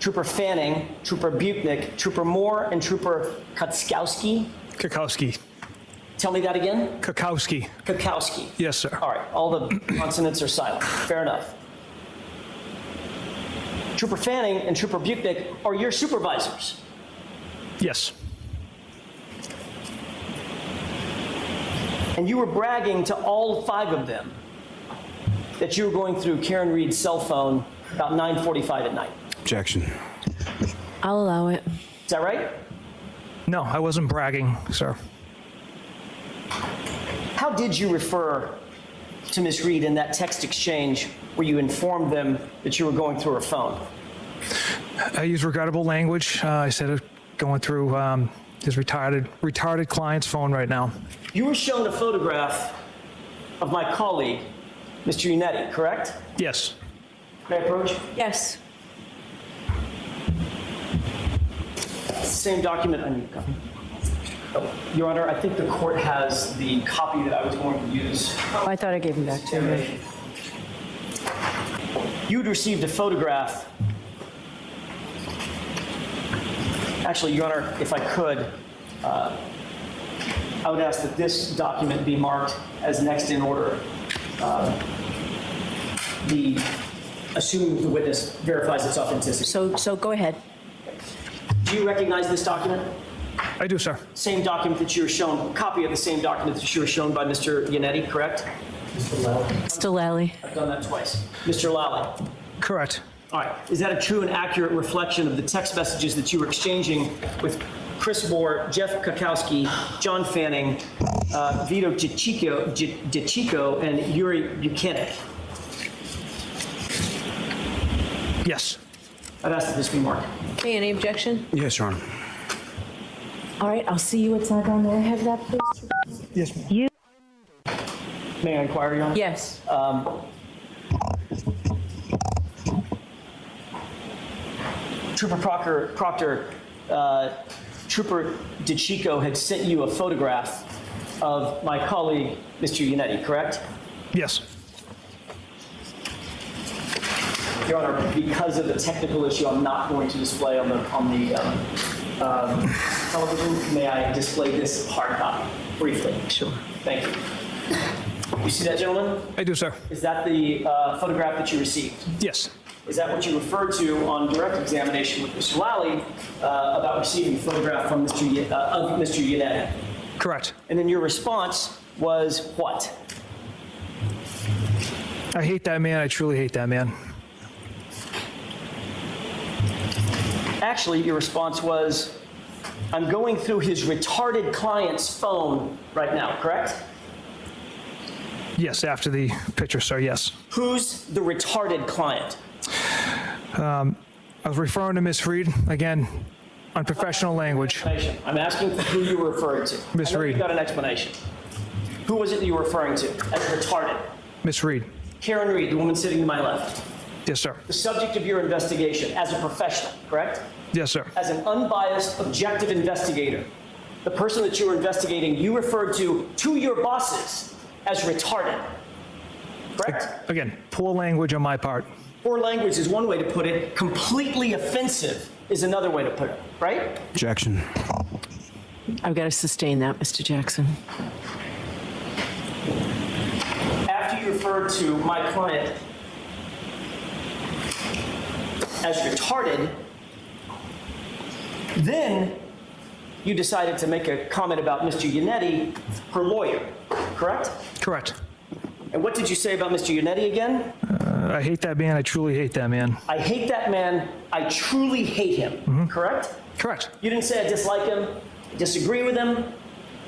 Trooper Fanning, Trooper Buchnick, Trooper Moore, and Trooper Kaczkowski. Kakowski. Tell me that again? Kakowski. Kakowski. Yes, sir. All right, all the consonants are silent. Fair enough. Trooper Fanning and Trooper Buchnick are your supervisors. Yes. And you were bragging to all 5 of them that you were going through Karen Reed's cell phone about 9:45 at night. Objection. I'll allow it. Is that right? No, I wasn't bragging, sir. How did you refer to Ms. Reed in that text exchange where you informed them that you were going through her phone? I used regrettable language. I said going through his retarded client's phone right now. You were shown a photograph of my colleague, Mr. Unetti, correct? Yes. May I approach? Yes. Same document I need a copy. Oh, Your Honor, I think the court has the copy that I was going to use. Oh, I thought I gave him back to him. You'd received a photograph. Actually, Your Honor, if I could, I would ask that this document be marked as next in order. Assuming the witness verifies its authenticity. So go ahead. Do you recognize this document? I do, sir. Same document that you were shown, copy of the same document that you were shown by Mr. Unetti, correct? Mr. Lally. Mr. Lally. I've done that twice. Mr. Lally. Correct. All right. Is that a true and accurate reflection of the text messages that you were exchanging with Chris Moore, Jeff Kakowski, John Fanning, Vito DeChico, and Yuri Buchanan? Yes. I'd ask that this be marked. Okay, any objection? Yes, Your Honor. All right, I'll see you outside down there. Have that, please. Yes, ma'am. May I inquire, Your Honor? Yes. Trooper Proctor, Trooper DeChico had sent you a photograph of my colleague, Mr. Unetti, correct? Yes. Your Honor, because of the technical issue, I'm not going to display on the television. May I display this hard copy briefly? Sure. Thank you. You see that, gentleman? I do, sir. Is that the photograph that you received? Yes. Is that what you referred to on direct examination with Mr. Lally about receiving a photograph from of Mr. Unetti? Correct. And then your response was what? I hate that man. I truly hate that man. Actually, your response was, I'm going through his retarded client's phone right now, correct? Yes, after the picture, sir, yes. Who's the retarded client? I was referring to Miss Reed, again, unprofessional language. I'm asking who you were referring to. Miss Reed. You got an explanation. Who was it that you were referring to as retarded? Miss Reed. Karen Reed, the woman sitting to my left. Yes, sir. The subject of your investigation as a professional, correct? Yes, sir. As an unbiased, objective investigator, the person that you were investigating, you referred to your bosses as retarded, correct? Again, poor language on my part. Poor language is one way to put it. Completely offensive is another way to put it, right? Objection. I've got to sustain that, Mr. Jackson. After you referred to my client as retarded, then you decided to make a comment about Mr. Yannetti, her lawyer, correct? Correct. And what did you say about Mr. Yannetti again? I hate that man. I truly hate that man. I hate that man. I truly hate him, correct? Correct. You didn't say I dislike him, I disagree with him.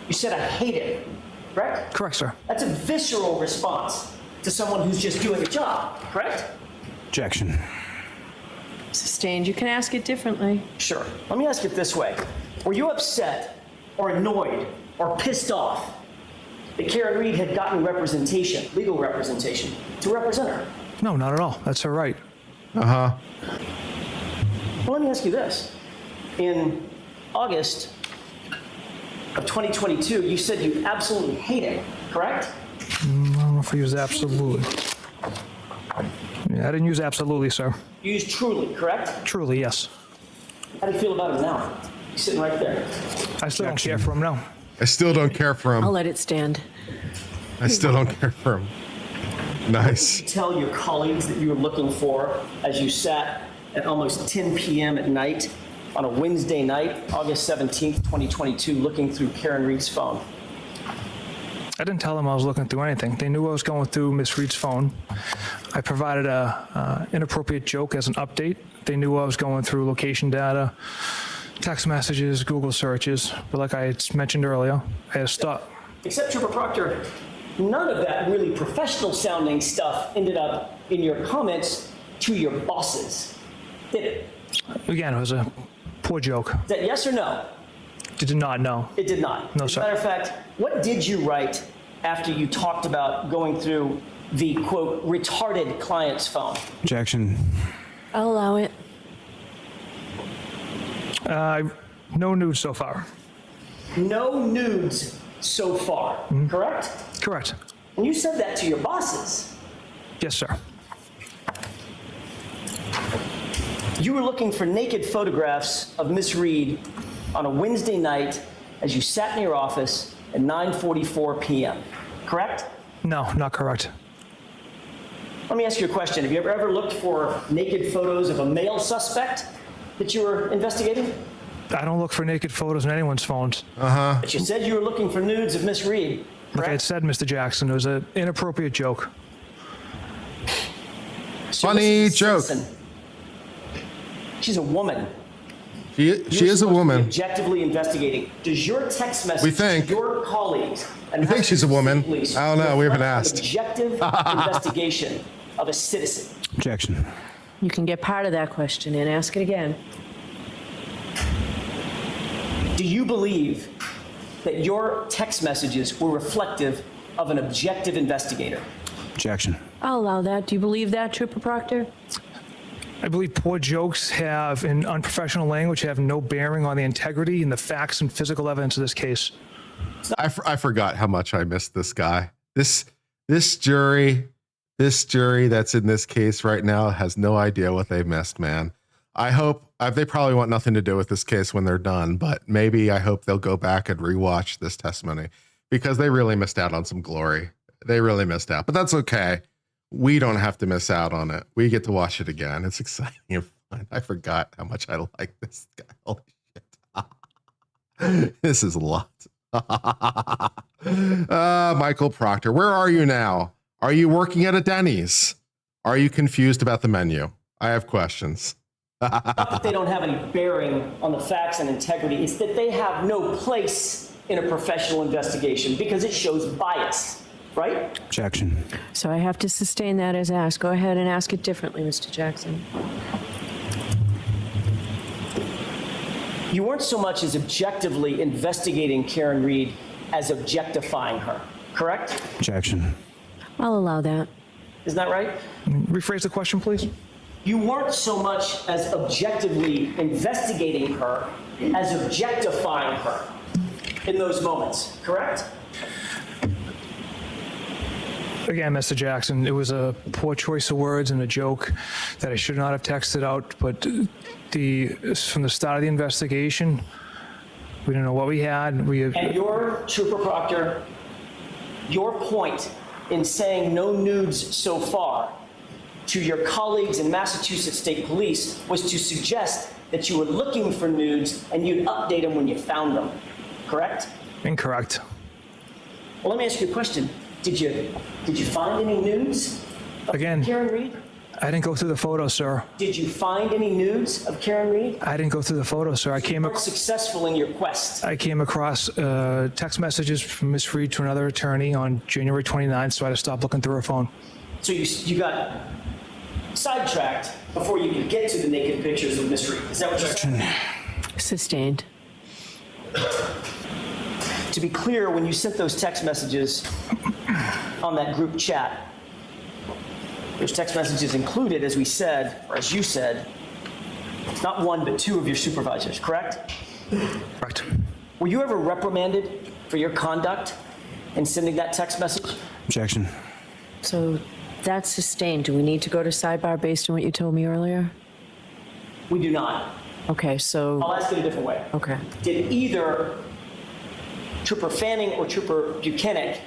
You said I hate him, correct? Correct, sir. That's a visceral response to someone who's just doing a job, correct? Objection. Sustained. You can ask it differently. Sure. Let me ask it this way. Were you upset or annoyed or pissed off that Karen Reed had gotten representation, legal representation, to represent her? No, not at all. That's her right. Uh-huh. Well, let me ask you this. In August of 2022, you said you absolutely hate it, correct? I don't know if I use absolutely. Yeah, I didn't use absolutely, sir. You used truly, correct? Truly, yes. How do you feel about him now? He's sitting right there. I still don't care for him now. I still don't care for him. I'll let it stand. I still don't care for him. Nice. What did you tell your colleagues that you were looking for as you sat at almost 10 p.m. at night on a Wednesday night, August 17th, 2022, looking through Karen Reed's phone? I didn't tell them I was looking through anything. They knew I was going through Miss Reed's phone. I provided a inappropriate joke as an update. They knew I was going through location data, text messages, Google searches. But like I had mentioned earlier, I had to stop. Except Trooper Proctor, none of that really professional sounding stuff ended up in your comments to your bosses, did it? Again, it was a poor joke. Is that yes or no? It did not, no. It did not. No, As a sir. matter of fact, what did you write after you talked about going through the, quote, retarded client's phone? Objection. I'll allow it. No nudes so far. No nudes so far, correct? Correct. And you said that to your bosses. Yes, sir. You were looking for naked photographs of Miss Reed on a Wednesday night as you sat in your office at 9:44 p.m., correct? No, not correct. Let me ask you a question. Have you ever looked for naked photos of a male suspect that you were investigating? I don't look for naked photos on anyone's phones. Uh-huh. But you said you were looking for nudes of Miss Reed, correct? Like I had said, Mr. Jackson, it was an inappropriate joke. Funny joke. Citizen. She's a woman. She is a woman. Objectively investigating. Does your text message We think. to your colleagues and We think she's a woman. police I don't know. We haven't reflect asked. an objective investigation of a citizen? Objection. You can get part of that question and ask it again. Do you believe that your text messages were reflective of an objective investigator? Objection. I'll allow that. Do you believe that, Trooper Proctor? I believe poor jokes have, in unprofessional language, have no bearing on the integrity and the facts and physical evidence of this case. I forgot how much I missed this guy. This jury that's in this case right now has no idea what they missed, man. I hope they probably want nothing to do with this case when they're done, but maybe I hope they'll go back and rewatch this testimony because they really missed out on some glory. They really missed out, but that's okay. We don't have to miss out on it. We get to watch it again. It's exciting and fun. I forgot how much I like this guy. Holy shit. This is a lot. Michael Proctor, where are you now? Are you working at a Denny's? Are you confused about the menu? I have questions. Not that they don't have any bearing on the facts and integrity. It's that they have no place in a professional investigation because it shows bias, right? Objection. So I have to sustain that as asked. Go ahead and ask it differently, Mr. Jackson. You weren't so much as objectively investigating Karen Reed as objectifying her, correct? Objection. I'll allow that. Isn't that right? Rephrase the question, please. You weren't so much as objectively investigating her as objectifying her in those moments, correct? Again, Mr. Jackson, it was a poor choice of words and a joke that I should not have texted out, but from the start of the investigation, we didn't know what we had. And your, Trooper Proctor, your point in saying no nudes so far to your colleagues in Massachusetts State Police was to suggest that you were looking for nudes and you'd update them when you found them, correct? Incorrect. Well, let me ask you a question. Did you find any nudes of Again, Karen Reed? I didn't go through the photos, sir. Did you find any nudes of Karen Reed? I didn't go through the photos, sir. You weren't successful in your quest. I came across text messages from Miss Reed to another attorney on January 29th, so I had to stop looking through her phone. So you got sidetracked before you could get to the naked pictures of Miss Reed. Is that what you're saying? Sustained. To be clear, when you sent those text messages on that group chat, those text messages included, as we said, or as you said, not one but two of your supervisors, correct? Correct. Were you ever reprimanded for your conduct in sending that text message? Objection. So that's sustained. Do we need to go to sidebar based on what you told me earlier? We do not. Okay, so. I'll ask it a different way. Okay. Did either Trooper Fanning or Trooper Buchanan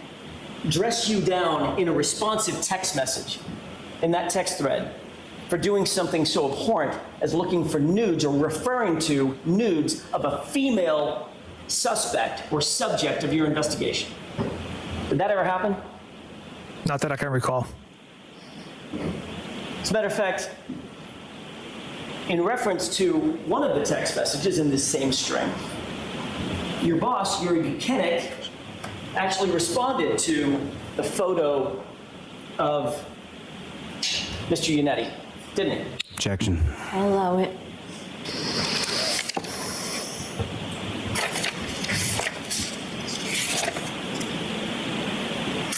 dress you down in a responsive text message in that text thread for doing something so abhorrent as looking for nudes or referring to nudes of a female suspect or subject of your investigation? Did that ever happen? Not that I can recall. As a matter of fact, in reference to one of the text messages in this same string, your boss, Yuri Buchanan, actually responded to the photo of Mr. Yannetti, didn't he? Objection. I'll allow it.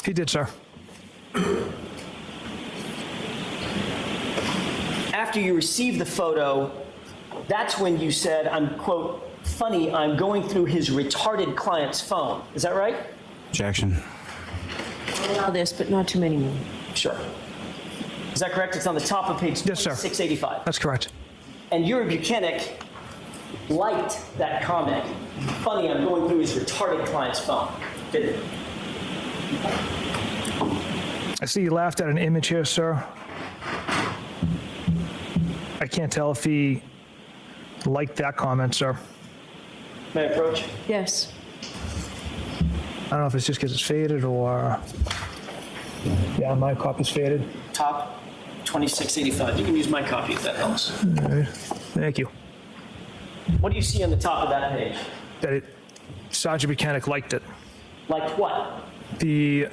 He did, sir. After you received the photo, that's when you said, I'm, quote, funny, I'm going through his retarded client's phone. Is that right? Objection. I'll allow this, but not too many more. Sure. Is that correct? It's on the top of page 685. That's correct. And Yuri Buchanan liked that comment. Funny, I'm going through his retarded client's phone. Didn't he? I see you laughed at an image here, sir. I can't tell if he liked that comment, sir. May I approach? Yes. I don't know if it's just because it's faded or... Yeah, my copy's faded. Top 2685. You can use my copy if that helps. All right. Thank you. What do you see on the top of that page? That Sergeant Buchanan liked it. Liked what? The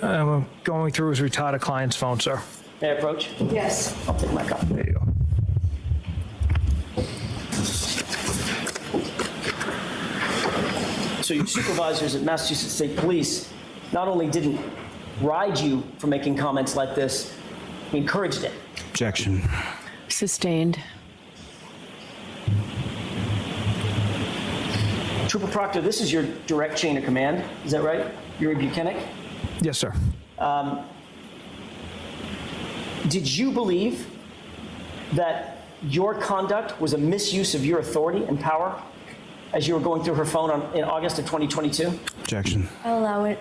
going through his retarded client's phone, sir. May I approach? Yes. I'll take my copy. There you go. So your supervisors at Massachusetts State Police not only didn't ride you for making comments like this, we encouraged it. Objection. Sustained. Trooper Proctor, this is your direct chain of command. Is that right? Yuri Buchanan? Yes, sir. Did you believe that your conduct was a misuse of your authority and power as you were going through her phone in August of 2022? Objection. I'll allow it.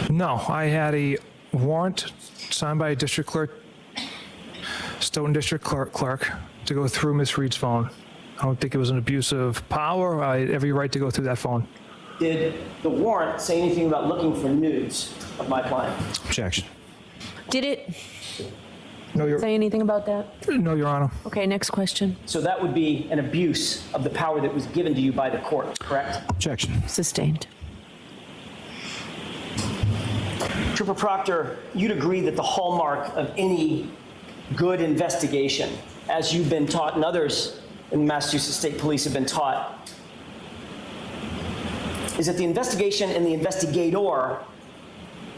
No, I had a warrant signed by a district clerk, Stoughton District Clerk, to go through Miss Reed's phone. I don't think it was an abuse of power. I had every right to go through that phone. Did the warrant say anything about looking for nudes of my client? Objection. Did it No, say anything about that? No, Your Honor. Okay, next question. So that would be an abuse of the power that was given to you by the court, correct? Objection. Sustained. Trooper Proctor, you'd agree that the hallmark of any good investigation, as you've been taught and others in the Massachusetts State Police have been taught, is that the investigation and the investigator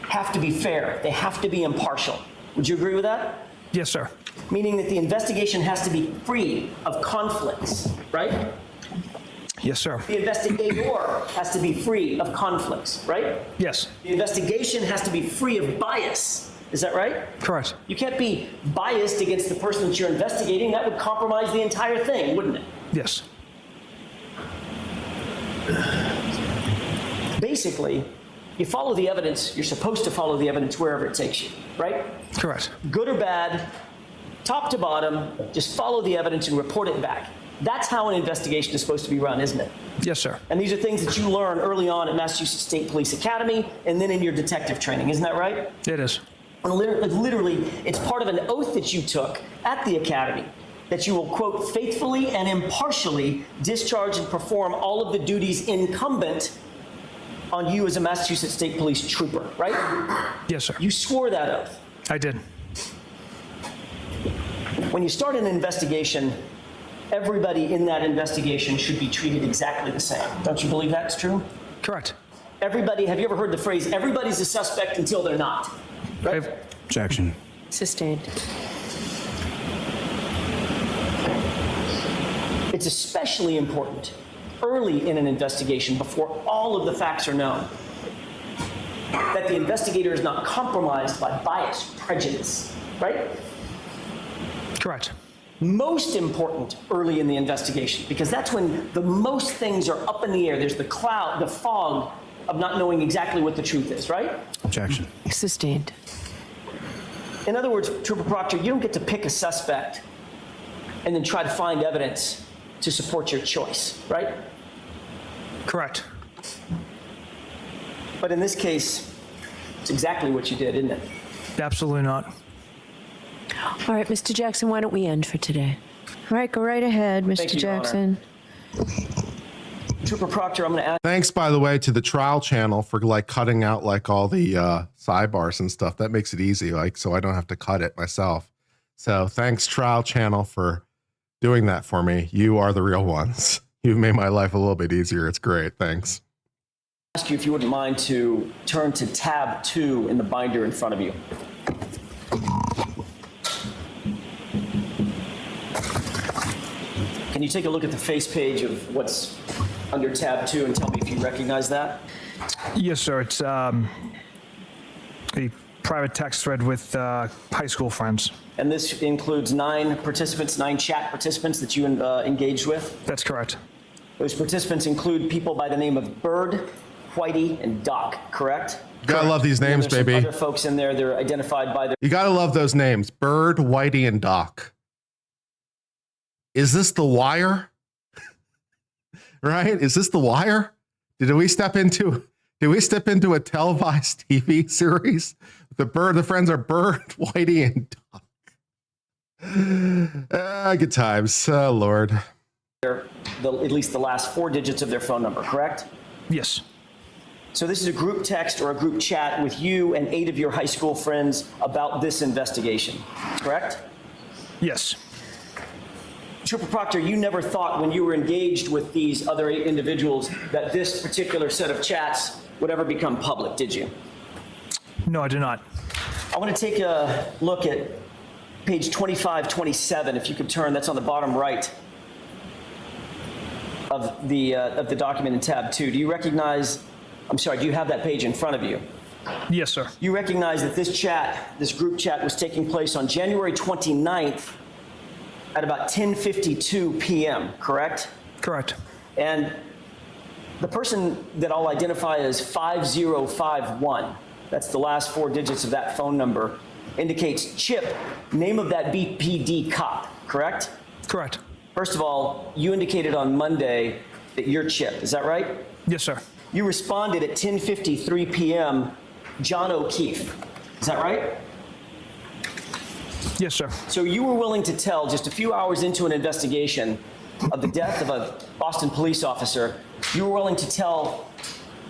have to be fair. They have to be impartial. Would you agree with that? Yes, sir. Meaning that the investigation has to be free of conflicts, right? Yes, sir. The investigator has to be free of conflicts, right? Yes. The investigation has to be free of bias. Is that right? Correct. You can't be biased against the person that you're investigating. That would compromise the entire thing, wouldn't it? Yes. Basically, you follow the evidence. You're supposed to follow the evidence wherever it takes you, right? Correct. Good or bad, top to bottom, just follow the evidence and report it back. That's how an investigation is supposed to be run, isn't it? Yes, sir. And these are things that you learn early on at Massachusetts State Police Academy and then in your detective training. Isn't that right? It is. And literally, it's part of an oath that you took at the academy that you will, quote, faithfully and impartially discharge and perform all of the duties incumbent on you as a Massachusetts State Police trooper, right? Yes, sir. You swore that oath. I did. When you start an investigation, everybody in that investigation should be treated exactly the same. Don't you believe that's true? Correct. Everybody, have you ever heard the phrase, everybody's a suspect until they're not? Right? Objection. Sustained. It's especially important early in an investigation, before all of the facts are known, that the investigator is not compromised by bias, prejudice, right? Correct. Most important early in the investigation, because that's when the most things are up in the air. There's the cloud, the fog of not knowing exactly what the truth is, right? Objection. Sustained. In other words, Trooper Proctor, you don't get to pick a suspect and then try to find evidence to support your choice, right? Correct. But in this case, it's exactly what you did, isn't it? Absolutely not. All right, Mr. Jackson, why don't we end for today? All right, go right ahead, Mr. Thank you, Your Honor. Jackson. Trooper Proctor, I'm going to ask. Thanks, by the way, to the trial channel for like cutting out like all the sidebars and stuff. That makes it easy, like so I don't have to cut it myself. So thanks, trial channel, for doing that for me. You are the real ones. You've made my life a little bit easier. It's great. Thanks. Ask you if you wouldn't mind to turn to tab 2 in the binder in front of you. Can you take a look at the face page of what's under tab 2 and tell me if you recognize that? Yes, sir. It's a private text thread with high school friends. And this includes 9 participants, 9 chat participants that you engaged with? That's correct. Those participants include people by the name of Bird, Whitey, and Doc, correct? You gotta love these names, There's baby. some other folks in there, they're identified by their... You gotta love those names. Bird, Whitey, and Doc. Is this The Wire? Right? Is this The Wire? Did we step into a televised TV series? The friends are Bird, Whitey, and Doc. Good times. Oh, Lord. At least the last 4 digits of their phone number, correct? Yes. So this is a group text or a group chat with you and 8 of your high school friends about this investigation, correct? Yes. Trooper Proctor, you never thought when you were engaged with these other 8 individuals that this particular set of chats would ever become public, did you? No, I do not. I want to take a look at page 2527, if you could turn, that's on the bottom right of the document in tab 2. Do you recognize, I'm sorry, do you have that page in front of you? Yes, sir. You recognize that this group chat was taking place on January 29th at about 10:52 p.m., correct? Correct. And the person that I'll identify as 5051, that's the last 4 digits of that phone number, indicates Chip, name of that BPD cop, correct? Correct. First of all, you indicated on Monday that you're Chip, is that right? Yes, sir. You responded at 10:53 p.m., John O'Keefe, is that right? Yes, sir. So you were willing to tell, just a few hours into an investigation of the death of a Boston police officer, you were willing to tell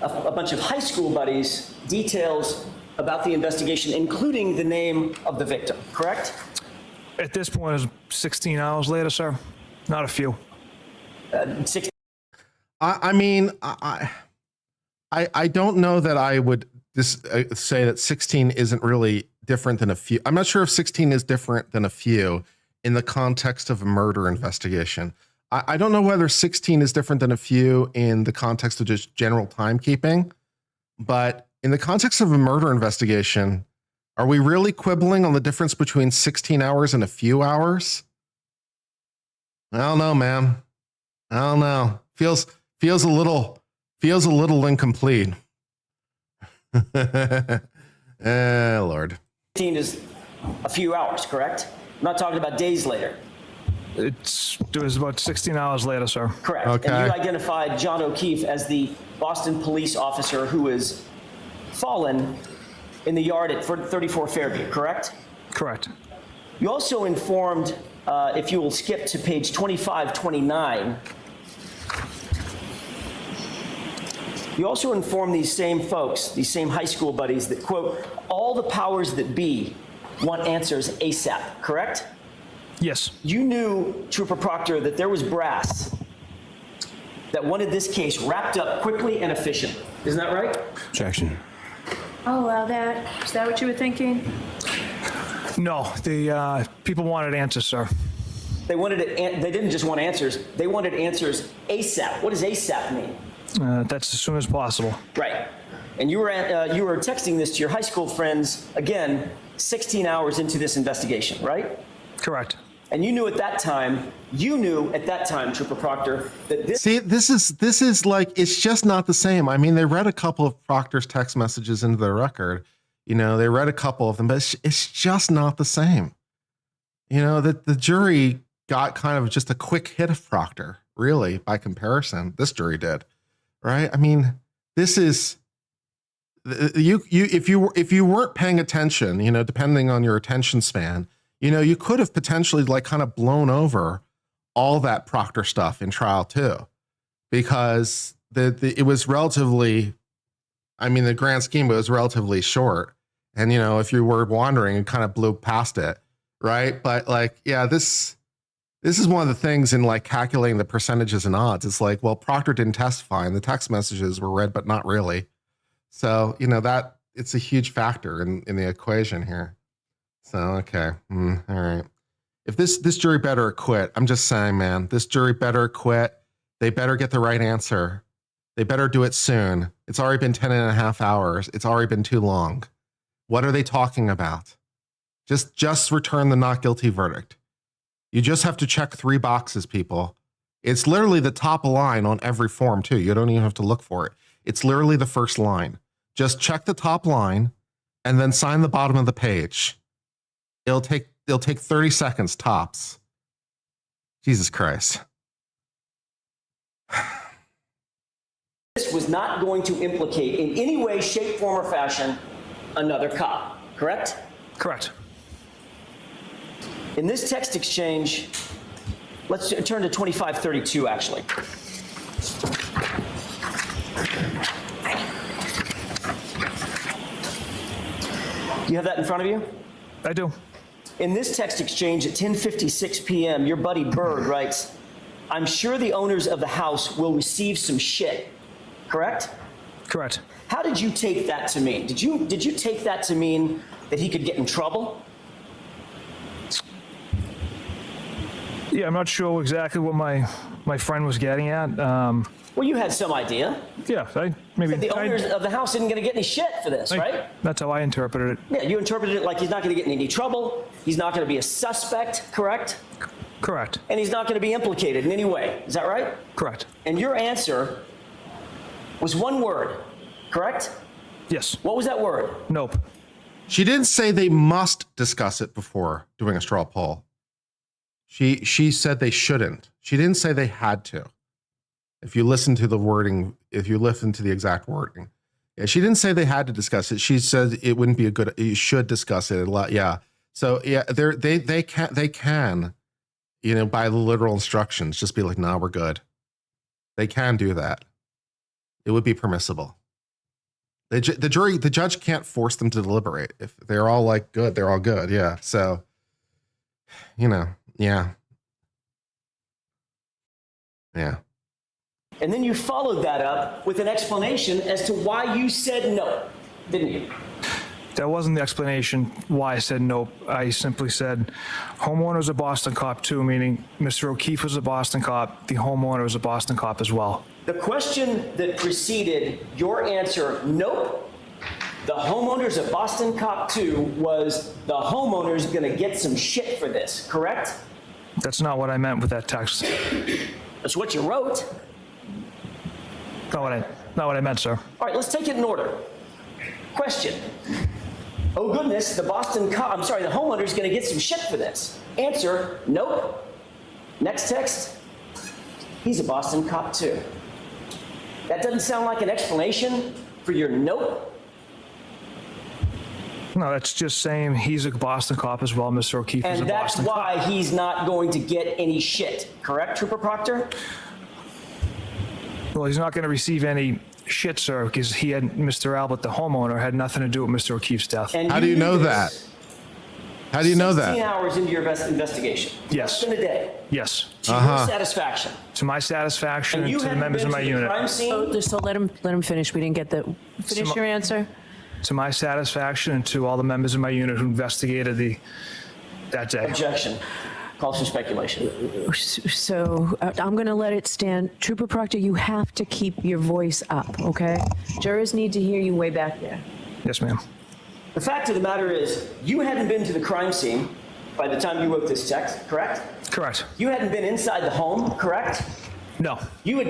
a bunch of high school buddies details about the investigation, including the name of the victim, correct? At this point, it's 16 hours later, sir. Not a few. 16. I mean, I don't know that I would say that 16 isn't really different than a few. I'm not sure if 16 is different than a few in the context of a murder investigation. I don't know whether 16 is different than a few in the context of just general timekeeping, but in the context of a murder investigation, are we really quibbling on the difference between 16 hours and a few hours? I don't know, man. I don't know. Feels a little incomplete. Lord. 16 is a few hours, correct? I'm not talking about days later. It was about 16 hours later, sir. Correct. Okay. And you identified John O'Keefe as the Boston police officer who was fallen in the yard at 34 Fairview, correct? Correct. You also informed, if you will skip to page 2529, you also informed these same folks, these same high school buddies, that, quote, all the powers that be want answers ASAP, correct? Yes. You knew, Trooper Proctor, that there was brass that wanted this case wrapped up quickly and efficiently. Isn't that right? Objection. Oh, well, is that what you were thinking? No, the people wanted answers, sir. They wanted it. They didn't just want answers. They wanted answers ASAP. What does ASAP mean? That's as soon as possible. Right. And you were texting this to your high school friends, again, 16 hours into this investigation, right? Correct. And you knew at that time, Trooper Proctor, that this... See, this is like, it's just not the same. I mean, they read a couple of Proctor's text messages into their record. You know, they read a couple of them, but it's just not the same. You know, that the jury got kind of just a quick hit of Proctor, really, by comparison. This jury did, right? I mean, this is... if you weren't paying attention, you know, depending on your attention span, you know, you could have potentially like kind of blown over all that Proctor stuff in trial too, because it was relatively, I mean, the grand scheme was relatively short, and you know, if you were wandering, it kind of blew past it, right? But like, yeah, this is one of the things in like calculating the percentages and odds. It's like, well, Proctor didn't testify, and the text messages were read, but not really. So, you know, that it's a huge factor in the equation here. So, okay. All right. If this jury better acquit, I'm just saying, man, this jury better acquit. They better get the right answer. They better do it soon. It's already been 10 and a half hours. It's already been too long. What are they talking about? Just return the not guilty verdict. You just have to check 3 boxes, people. It's literally the top line on every form too. You don't even have to look for it. It's literally the first line. Just check the top line and then sign the bottom of the page. It'll take 30 seconds tops. Jesus Christ. This was not going to implicate in any way, shape, form, or fashion another cop, correct? Correct. In this text exchange, let's turn to 2532, actually. Do you have that in front of you? I do. In this text exchange at 10:56 p.m., your buddy Bird writes, "I'm sure the owners of the house will receive some shit." Correct? Correct. How did you take that to mean? Did you take that to mean that he could get in trouble? Yeah, I'm not sure exactly what my friend was getting at. Well, you had some idea. Yeah, The owners of the house isn't going to get any shit for this, right? That's how I interpreted it. Yeah, you interpreted it like he's not going to get in any trouble. He's not going to be a suspect, correct? Correct. And he's not going to be implicated in any way. Is that right? Correct. And your answer was one word, correct? Yes. What was that word? Nope. She didn't say they must discuss it before doing a straw poll. She said they shouldn't. She didn't say they had to. If you listen to the wording, if you listen to the exact wording, yeah, she didn't say they had to discuss it. She said it wouldn't be a good. You should discuss it a lot. Yeah. So yeah, they can, you know, by the literal instructions, just be like, nah, we're good. They can do that. It would be permissible. The judge can't force them to deliberate. If they're all like good, they're all good. Yeah. So, you know, yeah. Yeah. And then you followed that up with an explanation as to why you said no. didn't you? That wasn't the explanation why I said nope. I simply said homeowner's a Boston cop too, meaning Mr. O'Keefe was a Boston cop. The homeowner was a Boston cop as well. The question that preceded your answer, nope, the homeowner's a Boston cop too, was the homeowner's gonna get some shit for this, correct? That's not what I meant with that text. That's what you wrote. Not what I meant, sir. All right, let's take it in order. Question. Oh goodness, the homeowner's gonna get some shit for this. Answer, nope. Next text, he's a Boston cop too. That doesn't sound like an explanation for your nope. No, that's just saying he's a Boston cop as well. Mr. O'Keefe is a And that's Boston cop. why he's not going to get any shit, correct, Trooper Proctor? Well, he's not going to receive any shit, sir, because he had Mr. Albert, the homeowner, had nothing to do with Mr. O'Keefe's death. And How do you know knew that? this How do you know 16 that? hours into your investigation. Yes. Less than a day. Yes. To your satisfaction. To my satisfaction And and you to the hadn't members been of my to the unit. crime scene? So let him finish. We didn't get the, finish your answer? To my satisfaction and to all the members of my unit who investigated that day. Objection. Calls for speculation. So I'm going to let it stand. Trooper Proctor, you have to keep your voice up, okay? Jurors need to hear you way back there. Yes, ma'am. The fact of the matter is, you hadn't been to the crime scene by the time you wrote this text, correct? Correct. You hadn't been inside the home, correct? No. You had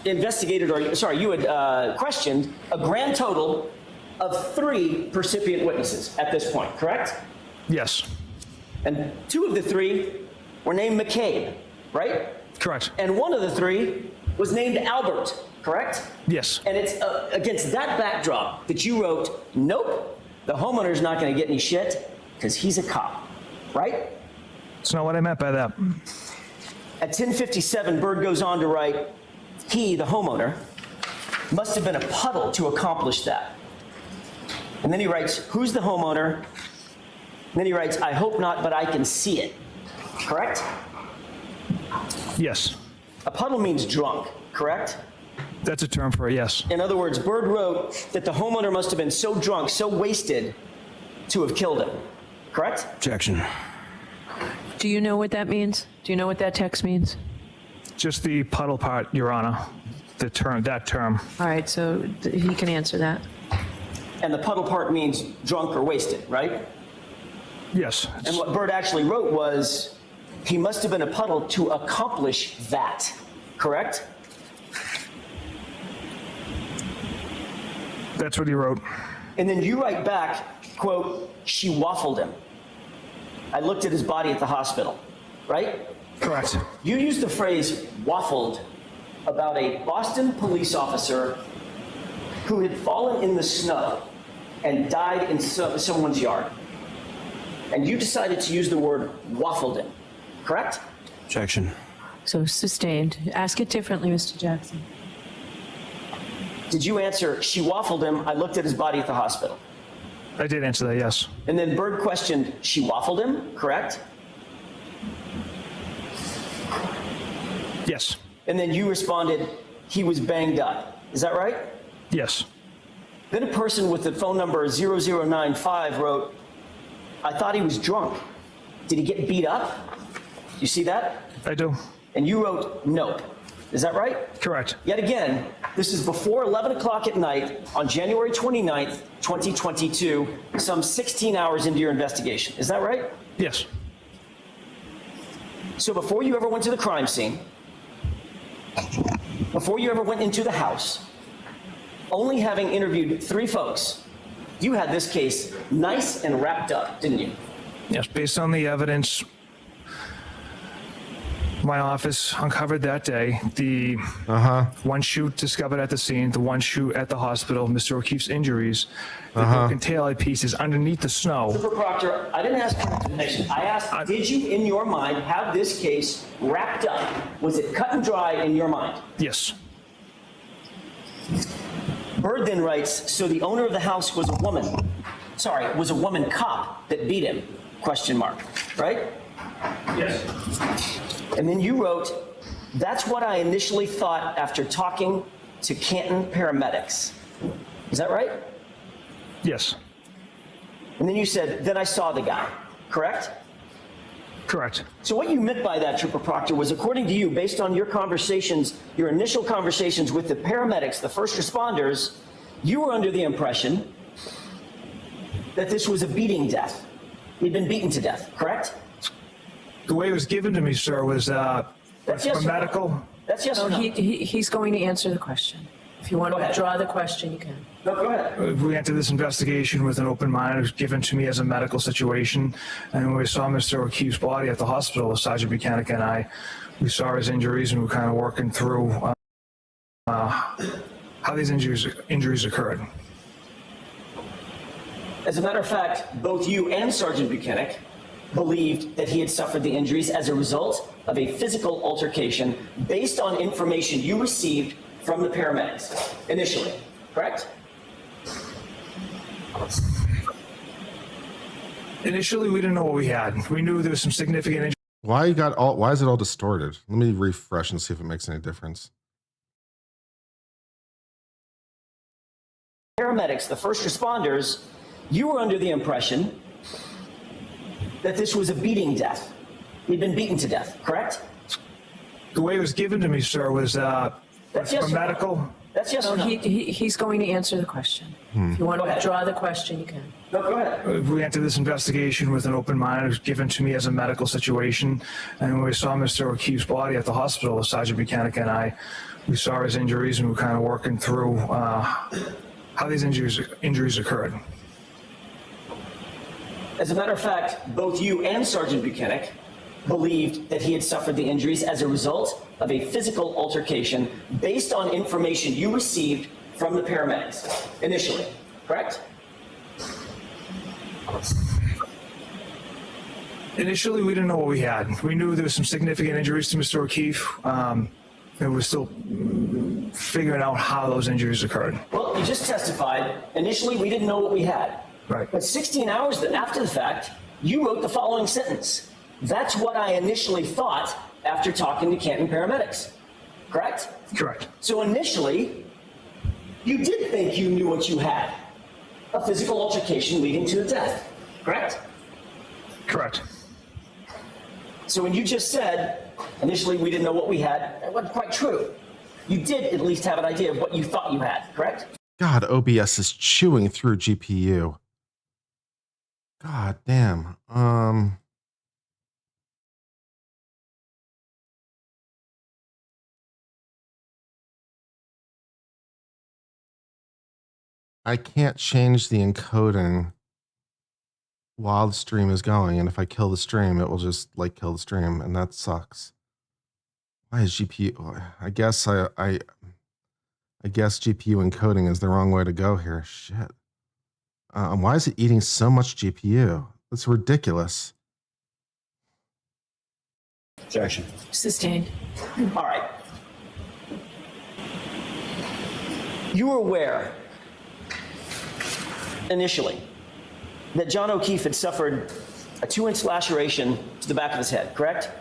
you had questioned a grand total of 3 percipient witnesses at this point, correct? Yes. And 2 of the 3 were named McCabe, right? Correct. And 1 of the 3 was named Albert, correct? Yes. And it's against that backdrop that you wrote, nope, the homeowner's not going to get any shit because he's a cop, right? That's not what I meant by that. At 10:57, Bird goes on to write, he, the homeowner, must have been a puddle to accomplish that. And then he writes, who's the homeowner? And then he writes, I hope not, but I can see it. Correct? Yes. A puddle means drunk, correct? That's a term for it, yes. In other words, Bird wrote that the homeowner must have been so drunk, so wasted to have killed him. Correct? Objection. Do you know what that means? Do you know what that text means? Just the puddle part, Your Honor. That term. All right, so he can answer that. And the puddle part means drunk or wasted, right? Yes. And what Bird actually wrote was, he must have been a puddle to accomplish that. Correct? That's what he wrote. And then you write back, quote, she waffled him. I looked at his body at the hospital, right? Correct. You used the phrase waffled about a Boston police officer who had fallen in the snow and died in someone's yard. And you decided to use the word waffled him, correct? Objection. So sustained. Ask it differently, Mr. Jackson. Did you answer, she waffled him, I looked at his body at the hospital? I did answer that, yes. And then Bird questioned, she waffled him, correct? Yes. And then you responded, he was banged up. Is that right? Yes. Then a person with the phone number 0095 wrote, I thought he was drunk. Did he get beat up? You see that? I do. And you wrote, nope. Is that right? Correct. Yet again, this is before 11 o'clock at night on January 29th, 2022, some 16 hours into your investigation. Is that right? Yes. So before you ever went to the crime scene, before you ever went into the house, only having interviewed 3 folks, you had this case nice and wrapped up, didn't you? Yes, based on the evidence my office uncovered that day, the one shoot discovered at the scene, the one shoot at the hospital, Mr. O'Keefe's injuries, the broken taillight pieces underneath the snow. Super Proctor, I didn't ask for explanation. I asked, did you, in your mind, have this case wrapped up? Was it cut and dry in your mind? Yes. Bird then writes, so the owner of the house was a woman cop that beat him, question mark, right? Yes. And then you wrote, that's what I initially thought after talking to Canton paramedics. Is that right? Yes. And then you said, then I saw the guy, correct? Correct. So what you meant by that, Trooper Proctor, was according to you, based on your conversations, your initial conversations with the paramedics, the first responders, you were under the impression that this was a beating death. He'd been beaten to death, correct? The way it was given to me, sir, was That's yes from or no? medical. That's yes or no? He's going to answer the question. If you want to withdraw the question, you can. No, go ahead. We entered this investigation with an open mind. It was given to me as a medical situation. And when we saw Mr. O'Keefe's body at the hospital, Sergeant Buchanan and I, we saw his injuries and we were kind of working through how these injuries occurred. As a matter of fact, both you and Sergeant Buchanan believed that he had suffered the injuries as a result of a physical altercation based on information you received from the paramedics initially, correct? Initially, we didn't know what we had. We knew there was some significant injuries. Why is it all distorted? Let me refresh and see if it makes any difference. Paramedics, the first responders, you were under the impression that this was a beating death. He'd been beaten to death, correct? The way it was given to me, sir, was That's yes from or no? medical. That's yes or no? He's going to answer the question. If you want to withdraw the question, you can. No, go ahead. We entered this investigation with an open mind. It was given to me as a medical situation. And when we saw Mr. O'Keefe's body at the hospital, Sergeant Buchanan and I, we saw his injuries and we were kind of working through how these injuries occurred. As a matter of fact, both you and Sergeant Buchanan believed that he had suffered the injuries as a result of a physical altercation based on information you received from the paramedics initially, correct? Initially, we didn't know what we had. We knew there was some significant injuries to Mr. O'Keefe. And we're still figuring out how those injuries occurred. Well, you just testified. Initially, we didn't know what we had. Right. But 16 hours after the fact, you wrote the following sentence. That's what I initially thought after talking to Canton paramedics, correct? Correct. So initially, you did think you knew what you had. A physical altercation leading to a death, correct? Correct. So when you just said, initially we didn't know what we had, that wasn't quite true. You did at least have an idea of what you thought you had, correct? God, OBS is chewing through GPU. God damn. I can't change the encoding while the stream is going, and if I kill the stream, it will just like kill the stream, and that sucks. Why is GPU? I guess GPU encoding is the wrong way to go here. Shit. Why is it eating so much GPU? That's ridiculous. Objection. Sustained. All right. You were aware, initially, that John O'Keefe had suffered a 2-inch laceration to the back of his head, correct?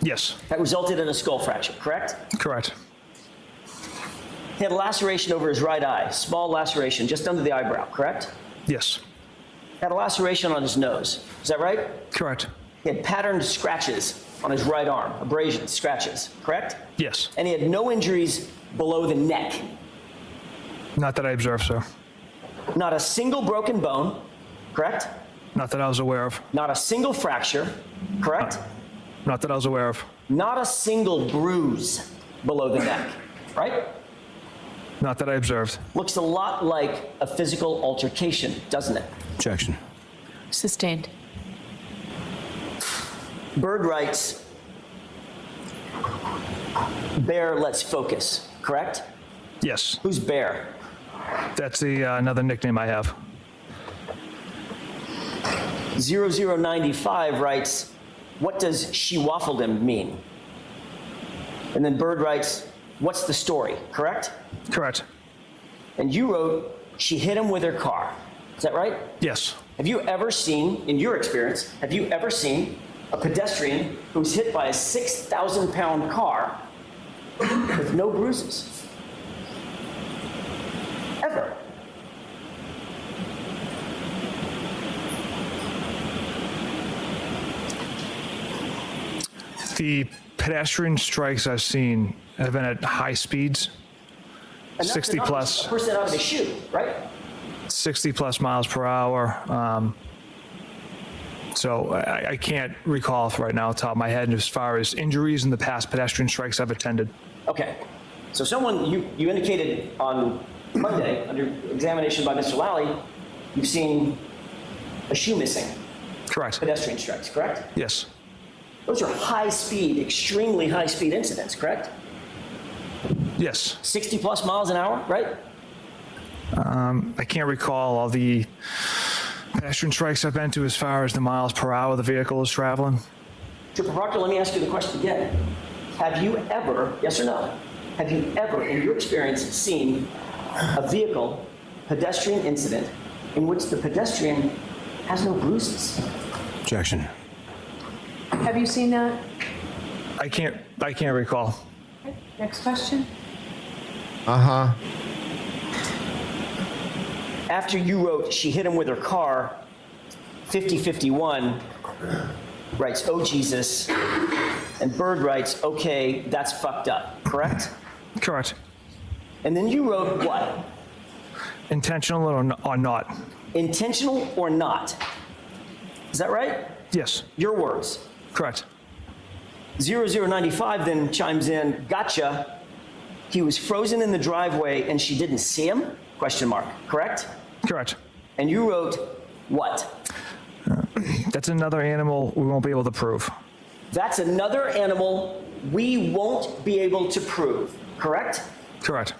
Yes. That resulted in a skull fracture, correct? Correct. He had a laceration over his right eye, small laceration just under the eyebrow, correct? Yes. Had a laceration on his nose, is that right? Correct. He had patterned scratches on his right arm, abrasions, scratches, correct? Yes. And he had no injuries below the neck. Not that I observed, sir. Not a single broken bone, correct? Not that I was aware of. Not a single fracture, correct? Not that I was aware of. Not a single bruise below the neck, right? Not that I observed. Looks a lot like a physical altercation, doesn't it? Objection. Sustained. Bird writes, Bear, let's focus, correct? Yes. Who's Bear? That's another nickname I have. 0095 writes, what does she waffled him mean? And then Bird writes, what's the story, correct? Correct. And you wrote, she hit him with her car. Is that right? Yes. Have you ever seen, in your experience, have you ever seen a pedestrian who was hit by a 6,000-pound car with no bruises? Ever? The pedestrian strikes I've seen have been at high speeds, And that's 60 enough plus. A person out of the shoe, right? 60 plus miles per hour. So I can't recall right now off the top of my head as far as injuries in the past pedestrian strikes I've attended. Okay. So someone, you indicated on Monday, under examination by Mr. Lally, you've seen a shoe missing. Correct. Pedestrian strikes, correct? Yes. Those are high speed, extremely high speed incidents, correct? Yes. 60 plus miles an hour, right? I can't recall all the pedestrian strikes I've been to as far as the miles per hour the vehicle is traveling. Trooper Proctor, let me ask you the question again. Have you ever, yes or no, have you ever, in your experience, seen a vehicle pedestrian incident in which the pedestrian has no bruises? Objection. Have you seen that? I can't recall. Okay, next question. Uh-huh. After you wrote, she hit him with her car, 5051 writes, oh Jesus, and Bird writes, okay, that's fucked up, correct? Correct. And then you wrote what? Intentional or not? Intentional or not? Is that right? Yes. Your words. Correct. 0095 then chimes in, gotcha. He was frozen in the driveway and she didn't see him? Question mark, correct? Correct. And you wrote what? That's another animal we won't be able to prove. That's another animal we won't be able to prove, correct? Correct.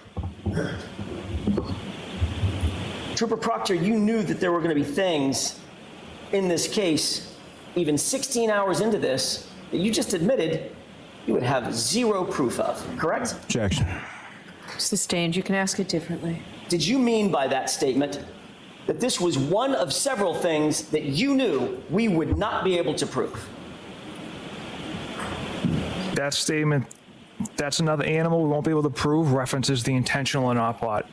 Trooper Proctor, you knew that there were going to be things in this case, even 16 hours into this, that you just admitted you would have zero proof of, correct? Objection. Sustained. You can ask it differently. Did you mean by that statement that this was one of several things that you knew we would not be able to prove? That statement, that's another animal we won't be able to prove, references the intentional or not part.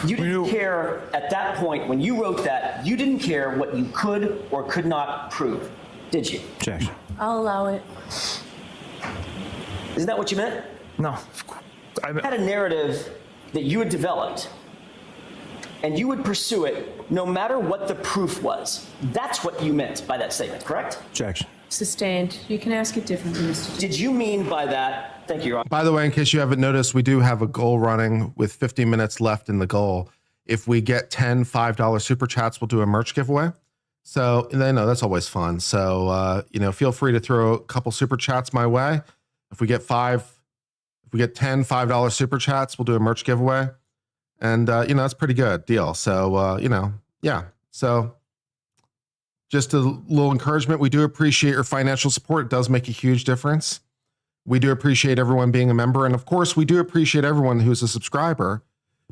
You didn't care at that point when you wrote that, you didn't care what you could or could not prove, did you? Objection. I'll allow it. Isn't that what you meant? No. You had a narrative that you had developed, and you would pursue it no matter what the proof was. That's what you meant by that statement, correct? Objection. Sustained. You can ask it differently, Mr. Did you mean by that, thank you, Your Honor. By the way, in case you haven't noticed, we do have a goal running with 50 minutes left in the goal. If we get 10 $5 super chats, we'll do a merch giveaway. So, and I know that's always fun. So, feel free to throw a couple super chats my way. If we get 10 $5 super chats, we'll do a merch giveaway. And, that's a pretty good deal. So, yeah. So just a little encouragement. We do appreciate your financial support. It does make a huge difference. We do appreciate everyone being a member. And of course, we do appreciate everyone who's a subscriber,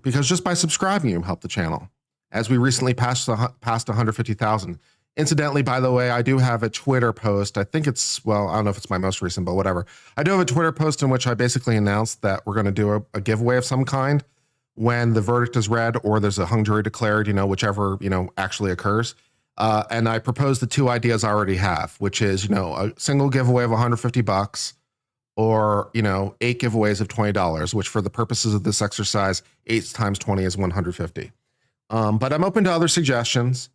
because just by subscribing, you help the channel. As we recently passed 150,000. Incidentally, by the way, I do have a Twitter post. I think it's, well, I don't know if it's my most recent, but whatever. I do have a Twitter post in which I basically announced that we're going to do a giveaway of some kind when the verdict is read or there's a hung jury declared, whichever, actually occurs. And I proposed the two ideas I already have, which is, a single giveaway of $150 or, 8 giveaways of $20, which for the purposes of this exercise, 8 times 20 is 150. But I'm open to other suggestions.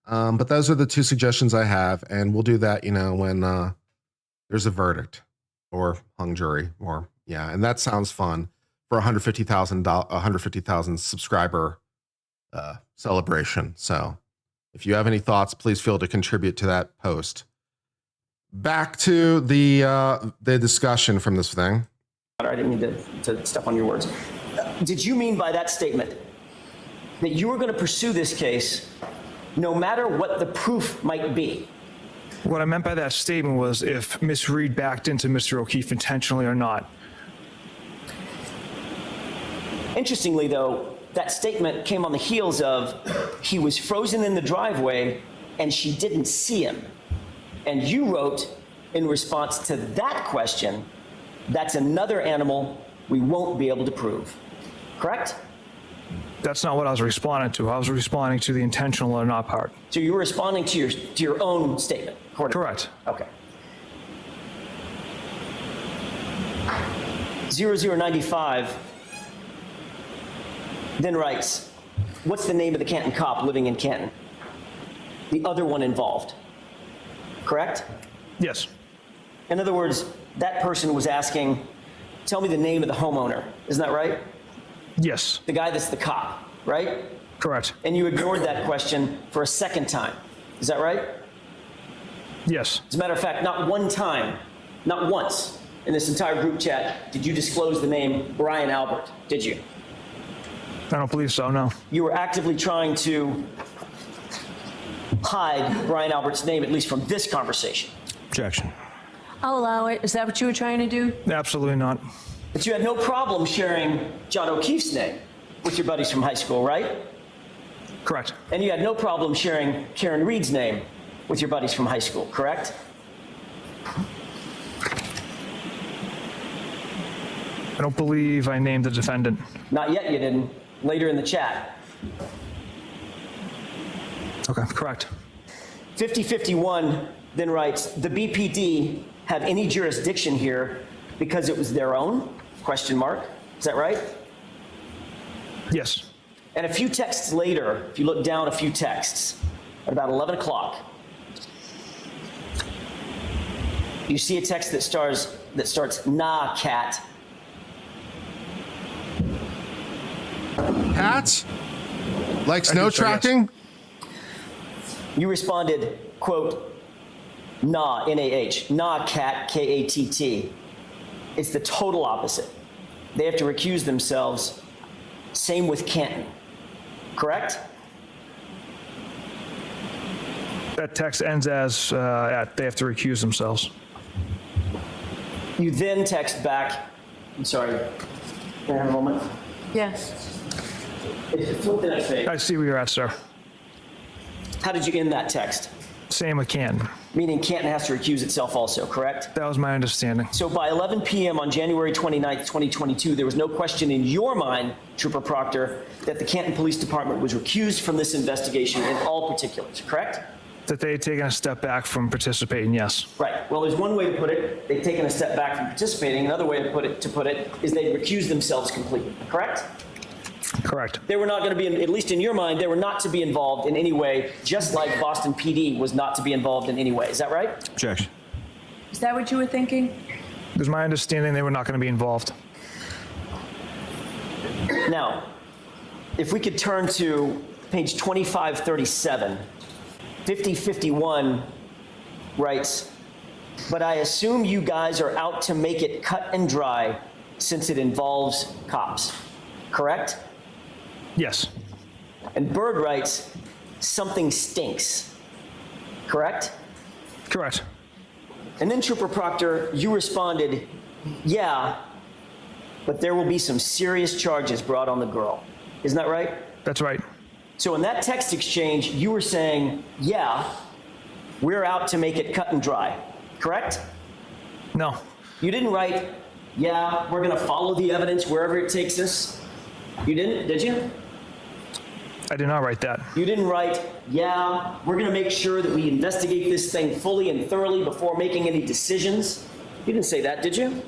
But those are the two suggestions I have. And we'll do that, when there's a verdict or hung jury and that sounds fun for 150,000 subscriber celebration. So if you have any thoughts, please feel to contribute to that post. Back to the discussion from this thing. I didn't mean to step on your words. Did you mean by that statement that you were going to pursue this case no matter what the proof might be? What I meant by that statement was if Miss Reed backed into Mr. O'Keefe intentionally or not. Interestingly, though, that statement came on the heels of he was frozen in the driveway and she didn't see him. And you wrote in response to that question, that's another animal we won't be able to prove. Correct? That's not what I was responding to. I was responding to the intentional or not part. So you were responding to your own statement? Correct. Okay. 0095 then writes, what's the name of the Canton cop living in Canton? The other one involved. Correct? Yes. In other words, that person was asking, tell me the name of the homeowner. Isn't that right? Yes. The guy that's the cop, right? Correct. And you ignored that question for a second time. Is that right? Yes. As a matter of fact, not one time, not once in this entire group chat did you disclose the name Brian Albert, did you? I don't believe so, no. You were actively trying to hide Brian Albert's name, at least from this conversation. Objection. I'll allow it. Is that what you were trying to do? Absolutely not. But you had no problem sharing John O'Keefe's name with your buddies from high school, right? Correct. And you had no problem sharing Karen Reed's name with your buddies from high school, correct? I don't believe I named the defendant. Not yet, you didn't. Later in the chat. Okay, correct. 5051 then writes, the BPD have any jurisdiction here because it was their own? Question mark. Is that right? Yes. And a few texts later, if you look down a few texts, at about 11 o'clock, you see a text that starts, nah, cat. Cats? Like snow tracking? You responded, quote, nah, N-A-H, nah, cat, K-A-T-T. It's the total opposite. They have to recuse themselves. Same with Canton. Correct? That text ends as they have to recuse themselves. You then text back, I'm sorry, can I have a moment? Yes. Flip the next page. I see where you're at, sir. How did you end that text? Same with Canton. Meaning Canton has to recuse itself also, correct? That was my understanding. So by 11 p.m. on January 29th, 2022, there was no question in your mind, Trooper Proctor, that the Canton Police Department was recused from this investigation in all particulars, correct? That they had taken a step back from participating, yes. Right. Well, there's one way to put it. They've taken a step back from participating. Another way to put it is they recused themselves completely, correct? Correct. They were not going to be, at least in your mind, they were not to be involved in any way, just like Boston PD was not to be involved in any way. Is that right? Objection. Is that what you were thinking? It was my understanding they were not going to be involved. Now, if we could turn to page 2537, 5051 writes, but I assume you guys are out to make it cut and dry since it involves cops, correct? Yes. And Bird writes, something stinks, correct? Correct. And then Trooper Proctor, you responded, yeah, but there will be some serious charges brought on the girl. Isn't that right? That's right. So in that text exchange, you were saying, yeah, we're out to make it cut and dry, correct? No. You didn't write, yeah, we're going to follow the evidence wherever it takes us. You didn't, did you? I did not write that. You didn't write, yeah, we're going to make sure that we investigate this thing fully and thoroughly before making any decisions. You didn't say that, did you?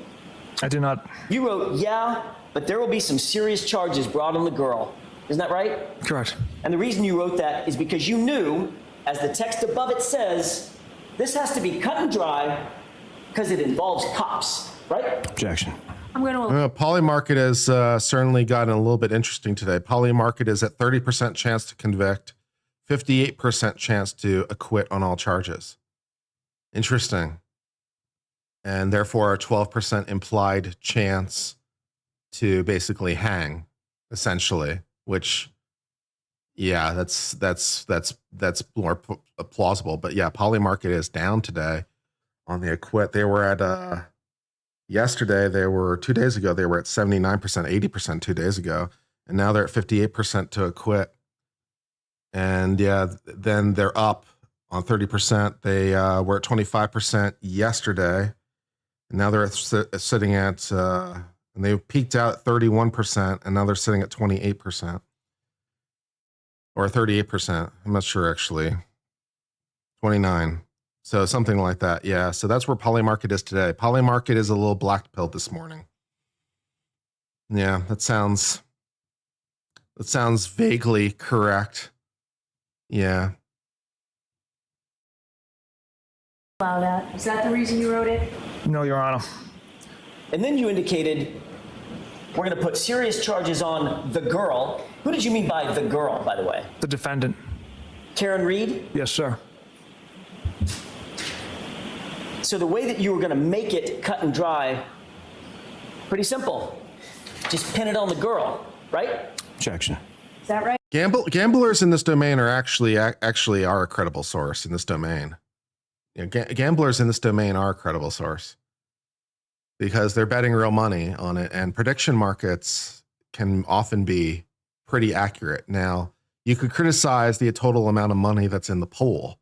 I did not. You wrote, yeah, but there will be some serious charges brought on the girl. Isn't that right? Correct. And the reason you wrote that is because you knew, as the text above it says, this has to be cut and dry because it involves cops, right? Objection. I'm going to... Polymarket has certainly gotten a little bit interesting today. Polymarket is at 30% chance to convict, 58% chance to acquit on all charges. Interesting. And therefore a 12% implied chance to basically hang, essentially, which, yeah, that's more plausible. But yeah, Polymarket is down today on the acquit. They were at yesterday, 2 days ago, they were at 79%, 80% 2 days ago. And now they're at 58% to acquit. And yeah, then they're up on 30%. They were at 25% yesterday. And now they're sitting at, and they peaked out at 31%. And now they're sitting at 28% or 38%. I'm not sure, actually. 29. So something like that. Yeah. So that's where Polymarket is today. Polymarket is a little black pilled this morning. Yeah, that sounds vaguely correct. Yeah. Allow that. Is that the reason you wrote it? No, Your Honor. And then you indicated we're going to put serious charges on the girl. Who did you mean by the girl, by the way? The defendant. Karen Reed? Yes, sir. So the way that you were going to make it cut and dry, pretty simple. Just pin it on the girl, right? Objection. Is that right? Gamblers in this domain are actually are a credible source in this domain. You know, gamblers in this domain are a credible source because they're betting real money on it, and prediction markets can often be pretty accurate. Now, you could criticize the total amount of money that's in the pool.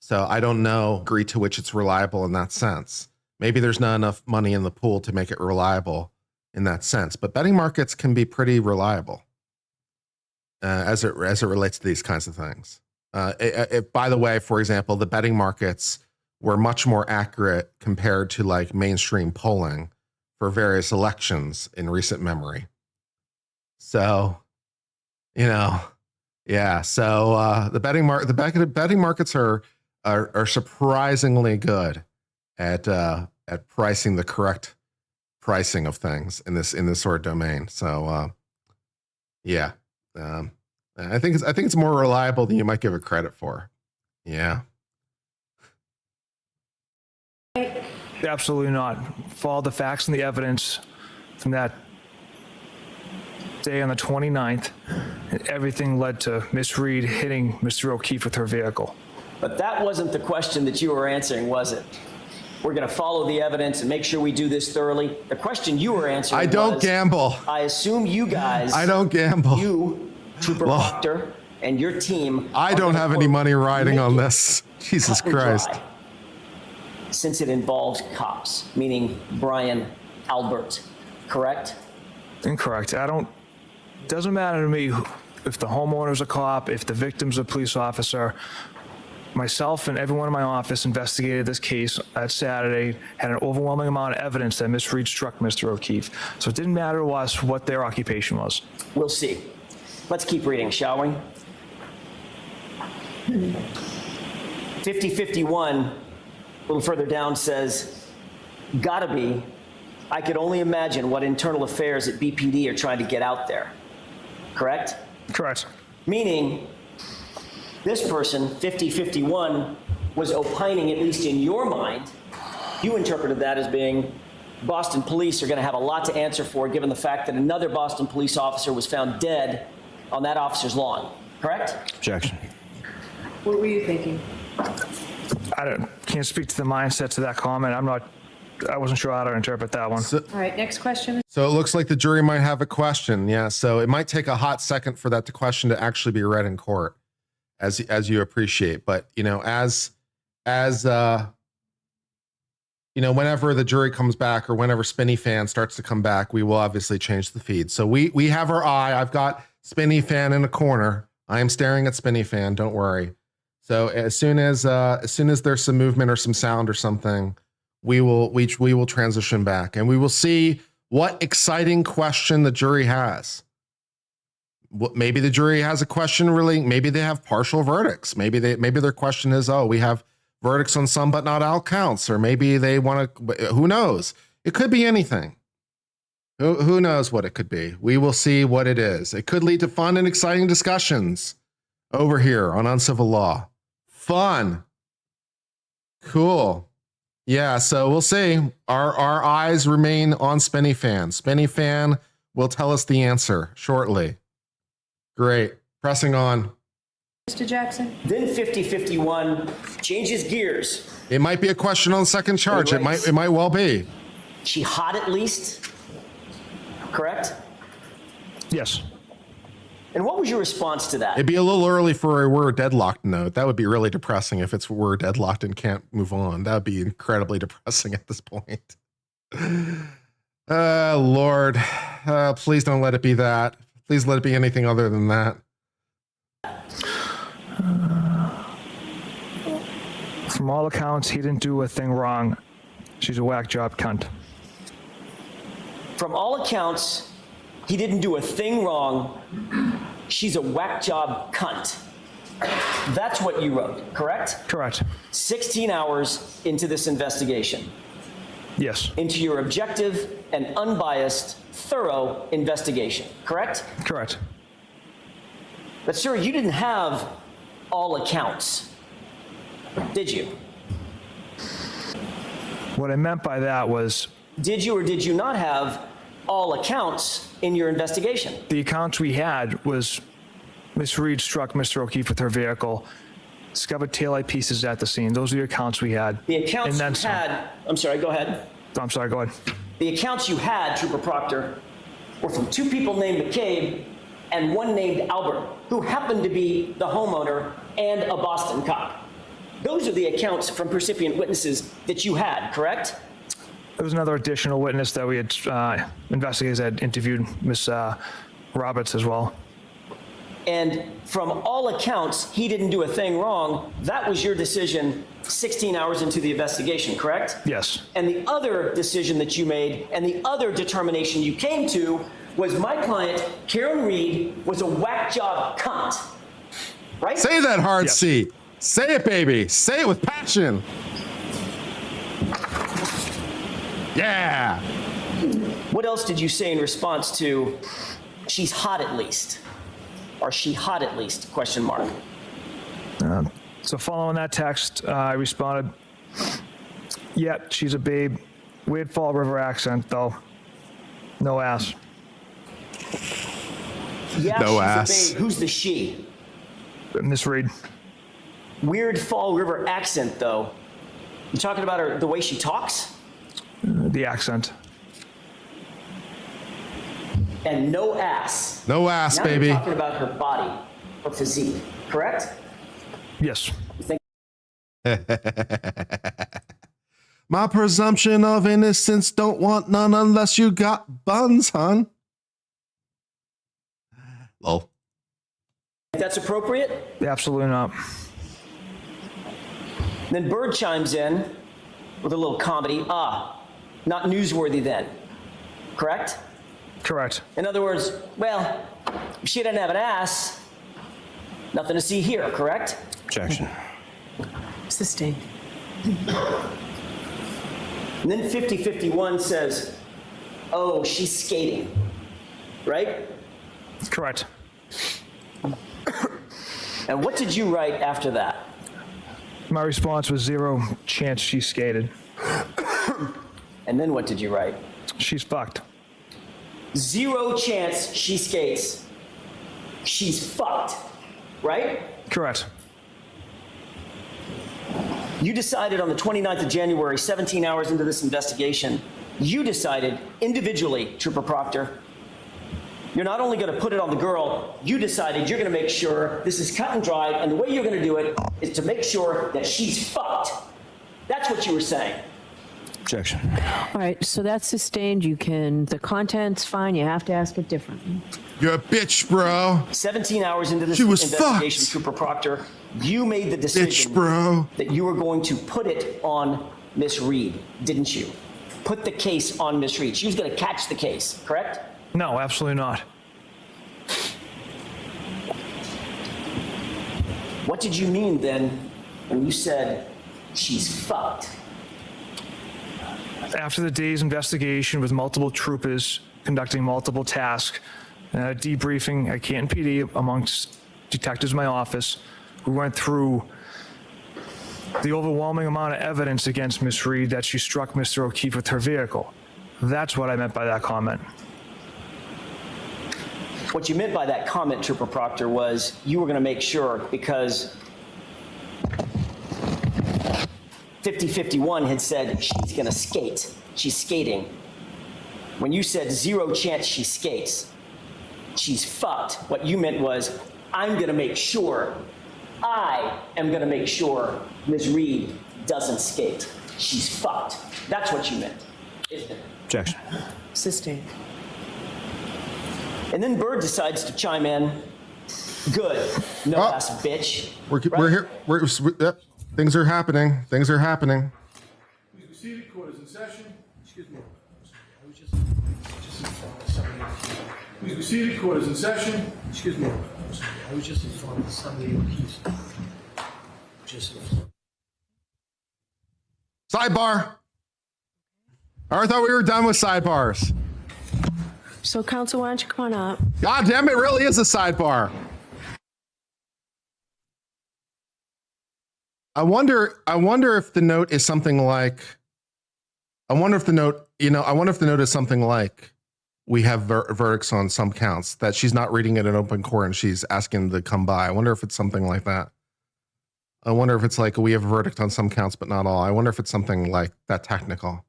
So I don't know degree to which it's reliable in that sense. Maybe there's not enough money in the pool to make it reliable in that sense, but betting markets can be pretty reliable as it relates to these kinds of things. By the way, for example, the betting markets were much more accurate compared to like mainstream polling for various elections in recent memory. So, you know, yeah. So the betting markets are surprisingly good at pricing the correct pricing of things in this sort of domain. So yeah, I think it's more reliable than you might give it credit for. Yeah. Absolutely not. Follow the facts and the evidence from that day on the 29th, and everything led to Miss Reed hitting Mr. O'Keefe with her vehicle. But that wasn't the question that you were answering, was it? We're going to follow the evidence and make sure we do this thoroughly. The question you were answering I don't was, gamble. I assume you guys... I don't gamble. You, Trooper Proctor, and your team... I don't have any money riding on this. Jesus Christ. Since it involved cops, meaning Brian Albert, correct? Incorrect. Doesn't matter to me if the homeowner's a cop, if the victim's a police officer. Myself and everyone in my office investigated this case that Saturday, had an overwhelming amount of evidence that Miss Reed struck Mr. O'Keefe. So it didn't matter to us what their occupation was. We'll see. Let's keep reading, shall we? 5051, a little further down, says, gotta be, I could only imagine what internal affairs at BPD are trying to get out there. Correct? Correct. Meaning, this person, 5051, was opining, at least in your mind, you interpreted that as being Boston police are going to have a lot to answer for, given the fact that another Boston police officer was found dead on that officer's lawn. Correct? Objection. What were you thinking? Can't speak to the mindset to that comment. I wasn't sure how to interpret that one. All right, next question. So it looks like the jury might have a question. Yeah. So it might take a hot second for that question to actually be read in court, as you appreciate. But, you know, as you know, whenever the jury comes back or whenever Spinny Fan starts to come back, we will obviously change the feed. So we have our eye. I've got Spinny Fan in a corner. I am staring at Spinny Fan. Don't worry. So as soon as there's some movement or some sound or something, we will transition back and we will see what exciting question the jury has. Maybe the jury has a question really. Maybe they have partial verdicts. Maybe their question is, oh, we have verdicts on some but not all counts, or maybe they want to. Who knows? It could be anything. Who knows what it could be? We will see what it is. It could lead to fun and exciting discussions over here on Uncivil Law. Fun. Cool. Yeah, so we'll see. Our eyes remain on Spinny Fan. Spinny Fan will tell us the answer shortly. Great. Pressing on. Mr. Jackson? Then 5051 changes gears. It might be a question on second charge. It might well be. She hot at least, correct? Yes. And what was your response to that? It'd be a little early for a we're deadlocked note. That would be really depressing if we're deadlocked and can't move on. That would be incredibly depressing at this point. Lord, please don't let it be that. Please let it be anything other than that. From all accounts, he didn't do a thing wrong. She's a whack job cunt. From all accounts, He didn't do a thing wrong. She's a whack job cunt. That's what you wrote, correct? Correct. 16 hours into this investigation. Yes. Into your objective and unbiased, thorough investigation, correct? Correct. But sir, you didn't have all accounts, did you? What I meant by that was... Did you or did you not have all accounts in your investigation? The accounts we had was Miss Reed struck Mr. O'Keefe with her vehicle, discovered taillight pieces at the scene. Those are the accounts we had. The accounts and then you some. had, I'm sorry, go ahead. I'm sorry, go ahead. The accounts you had, Trooper Proctor, were from 2 people named McCabe and 1 named Albert, who happened to be the homeowner and a Boston cop. Those are the accounts from percipient witnesses that you had, correct? There was another additional witness that we had, investigators had interviewed, Miss Roberts as well. And from all accounts, he didn't do a thing wrong. That was your decision 16 hours into the investigation, correct? Yes. And the other decision that you made and the other determination you came to was my client, Karen Reed, was a whack job cunt, right? Say that, hard C. Say it, baby. Say it with passion. Yeah. What else did you say in response to, she's hot at least? Or she hot at least, question mark? So following that text, I responded, yeah, she's a babe. Weird Fall River accent, though. No ass. Yeah, No she's ass. a babe. Who's the she? Miss Reed. Weird Fall River accent, though. You talking about her, the way she talks? The accent. And no ass. No ass, now baby. You're talking about her body, her physique, correct? Yes. My presumption of innocence don't want none unless you got buns, hon. Lol. If that's appropriate? Absolutely not. Then Bird chimes in with a little comedy. Ah, not newsworthy then, correct? Correct. In other words, well, if she didn't have an ass, nothing to see here, correct? Objection. Sustained. And then 5051 says, oh, she's skating, right? Correct. And what did you write after that? My response was 0 chance she skated. And then what did you write? She's fucked. 0 chance she skates. She's fucked, right? Correct. You decided on the 29th of January, 17 hours into this investigation, you decided individually, Trooper Proctor, you're not only going to put it on the girl, you decided you're going to make sure this is cut and dried, and the way you're going to do it is to make sure that she's fucked. That's what you were saying. Objection. All right, so that's sustained. You can, the content's fine. You have to ask it differently. You're a bitch, bro. 17 hours into this She was investigation, fucked. Trooper Proctor, you made the decision Bitch, bro. that you were going to put it on Miss Reed, didn't you? Put the case on Miss Reed. She was going to catch the case, correct? No, absolutely not. What did you mean then when you said she's fucked? After the day's investigation with multiple troopers conducting multiple tasks, debriefing at Canton PD amongst detectives in my office, we went through the overwhelming amount of evidence against Miss Reed that she struck Mr. O'Keefe with her vehicle. That's what I meant by that comment. What you meant by that comment, Trooper Proctor, was you were going to make sure, because 5051 had said she's going to skate. She's skating. When you said 0 chance she skates, she's fucked, what you meant was, I'm going to make sure, I am going to make sure Ms. Reed doesn't skate. She's fucked. That's what you meant, isn't it? Objection. Sustained. And then Bird decides to chime in. Good. No ass bitch. We're here. Yep. Things are happening. Things are happening. Please be seated. Court is in session. Excuse me. Please be seated. Court is in session. Excuse me. I was just informed that somebody he's just Sidebar. I thought we were done with sidebars. So, counsel, why don't you come on up? God damn, it really is a sidebar. I wonder if the note is something like, I wonder if the note is something like, we have verdicts on some counts, that she's not reading it in open court and she's asking to come by. I wonder if it's something like that. I wonder if it's like, we have a verdict on some counts, but not all. I wonder if it's something like that technical.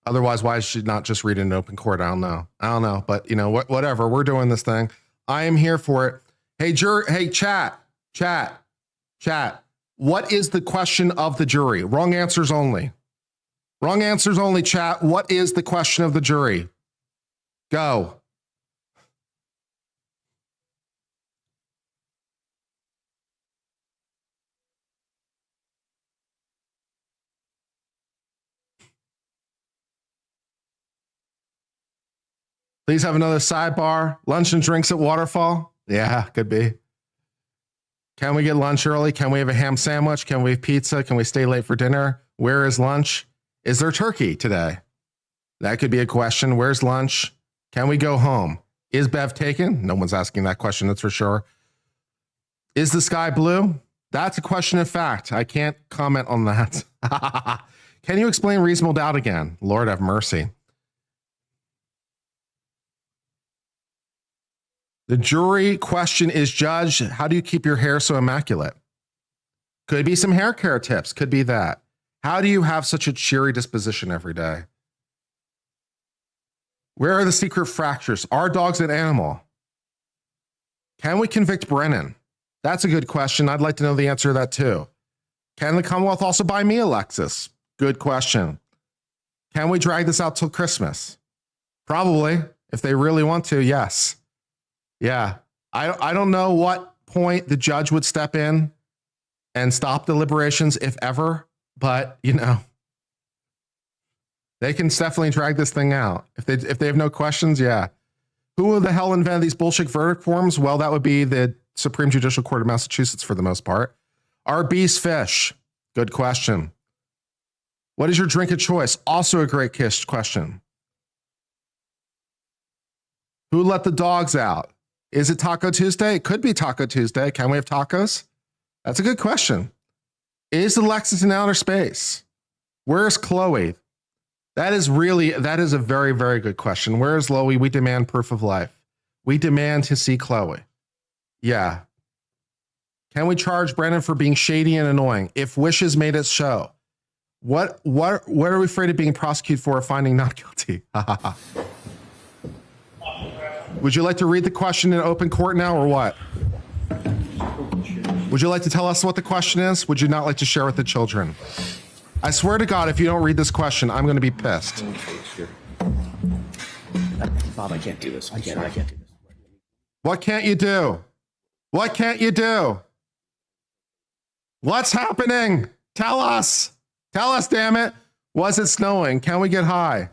Otherwise, why should she not just read it in open court? I don't know. But you know, whatever, we're doing this thing. I am here for it. Hey, chat. What is the question of the jury? Wrong answers only. Wrong answers only, chat. What is the question of the jury? Go. Please have another sidebar. Lunch and drinks at Waterfall? Yeah, could be. Can we get lunch early? Can we have a ham sandwich? Can we have pizza? Can we stay late for dinner? Where is lunch? Is there turkey today? That could be a question. Where's lunch? Can we go home? Is Bev taken? No one's asking that question, that's for sure. Is the sky blue? That's a question of fact. I can't comment on that. Can you explain reasonable doubt again? Lord have mercy. The jury question is, Judge, how do you keep your hair so immaculate? Could be some hair care tips. Could be that. How do you have such a cheery disposition every day? Where are the secret fractures? Are dogs an animal? Can we convict Brennan? That's a good question. I'd like to know the answer to that too. Can the Commonwealth also buy me a Lexus? Good question. Can we drag this out till Christmas? Probably. If they really want to, yes. Yeah. I don't know what point the judge would step in and stop deliberations, if ever, but you know, they can definitely drag this thing out. If they have no questions, yeah. Who the hell invented these bullshit verdict forms? Well, that would be the Supreme Judicial Court of Massachusetts for the most part. Are bees fish? Good question. What is your drink of choice? Also a great question. Who let the dogs out? Is it Taco Tuesday? It could be Taco Tuesday. Can we have tacos? That's a good question. Is the Lexus in outer space? Where's Chloe? That is a very, very good question. Where is Chloe? We demand proof of life. We demand to see Chloe. Yeah. Can we charge Brennan for being shady and annoying? If wishes made it show. What are we afraid of being prosecuted for finding not guilty? Would you like to read the question in open court now or what? Would you like to tell us what the question is? Would you not like to share with the children? I swear to God, if you don't read this question, I'm going to be pissed. Bob, I can't do this. I can't do this. What can't you do? What can't you do? What's happening? Tell us. Tell us, damn it. Was it snowing? Can we get high?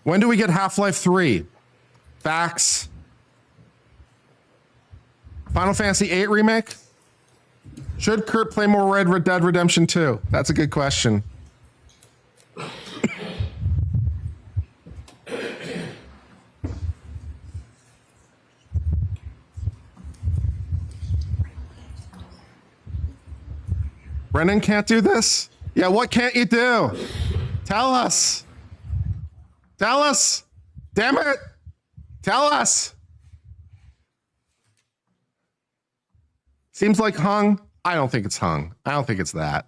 When do we get Half-Life 3? Facts. Final Fantasy VIII Remake? Should Kurt play more Red Dead Redemption 2? That's a good question. Brennan can't do this? Yeah, what can't you do? Tell us. Tell us. Damn it. Tell us. Seems like hung. I don't think it's hung. I don't think it's that.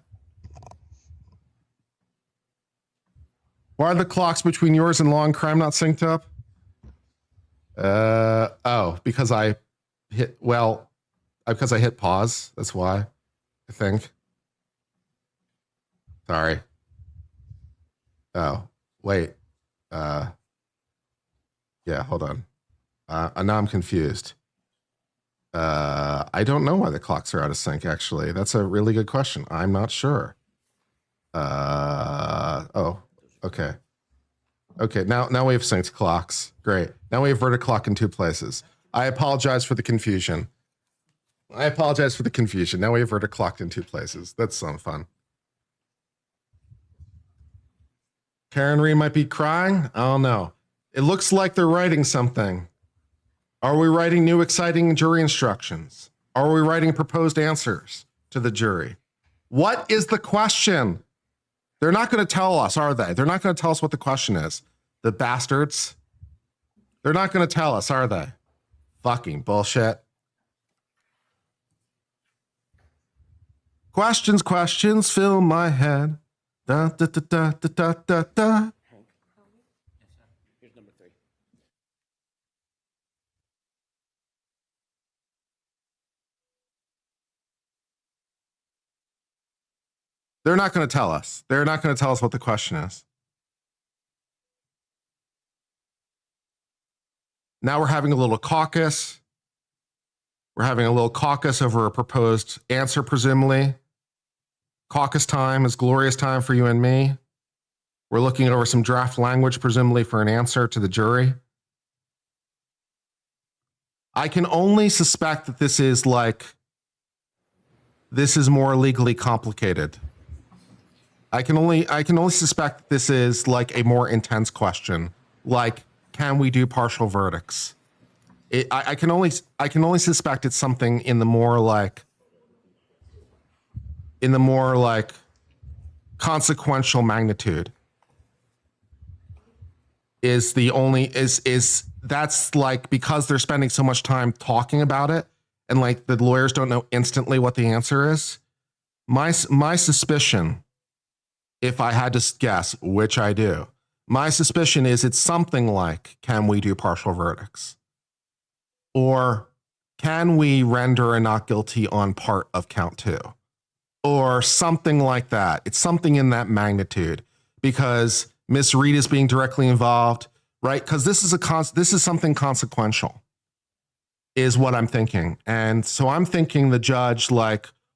Why are the clocks between yours and Law and Crime not synced up? Oh, because I hit pause. That's why, I think. Sorry. Oh, wait. Yeah, hold on. Now I'm confused. I don't know why the clocks are out of sync, actually. That's a really good question. I'm not sure. Oh, okay. Okay, now we have synced clocks. Great. Now we have vertical clock in 2 places. I apologize for the confusion. Now we have vertical clocked in 2 places. That's some fun. Karen Reed might be crying. I don't know. It looks like they're writing something. Are we writing new exciting jury instructions? Are we writing proposed answers to the jury? What is the question? They're not going to tell us, are they? They're not going to tell us what the question is. The bastards. They're not going to tell us, are they? Fucking bullshit. Questions fill my head. Da, da, da, da, da, da, da. Here's number 3. They're not going to tell us. They're not going to tell us what the question is. Now we're having a little caucus. We're having a little caucus over a proposed answer, presumably. Caucus time is glorious time for you and me. We're looking over some draft language, presumably for an answer to the jury. I can only suspect that this is more legally complicated. I can only suspect that this is like a more intense question, like, can we do partial verdicts? I can only suspect it's something in the more consequential magnitude. That's like, because they're spending so much time talking about it and like the lawyers don't know instantly what the answer is. My suspicion, if I had to guess, which I do, my suspicion is it's something like, can we do partial verdicts? Or can we render a not guilty on part of count 2? Or something like that. It's something in that magnitude because Miss Reed is being directly involved, right? Because this is something consequential, is what I'm thinking. And so I'm thinking the judge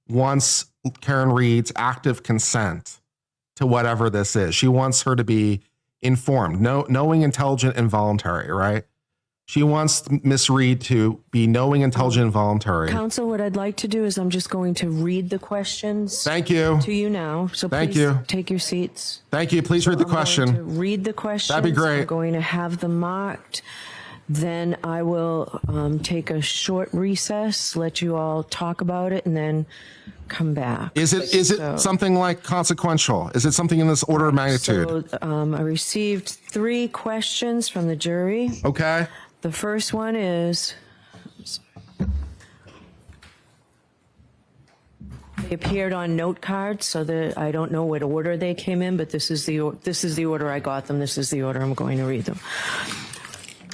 wants Karen Reed's active consent to whatever this is. She wants her to be informed, knowing, intelligent, and voluntary, right? She wants Miss Reed to be knowing, intelligent, and voluntary. Counsel, what I'd like to do is I'm just going to read the questions. Thank you. To you now. So Thank please you. Take your seats. Thank you. Please read the question. I'm going to read the questions. That'd be great. I'm going to have them marked. Then I will take a short recess, let you all talk about it, and then come back. Is it something like consequential? Is it something in this order of magnitude? So I received 3 questions from the jury. Okay. The first one is, they appeared on note cards, so that I don't know what order they came in, but this is the order I got them. This is the order I'm going to read them.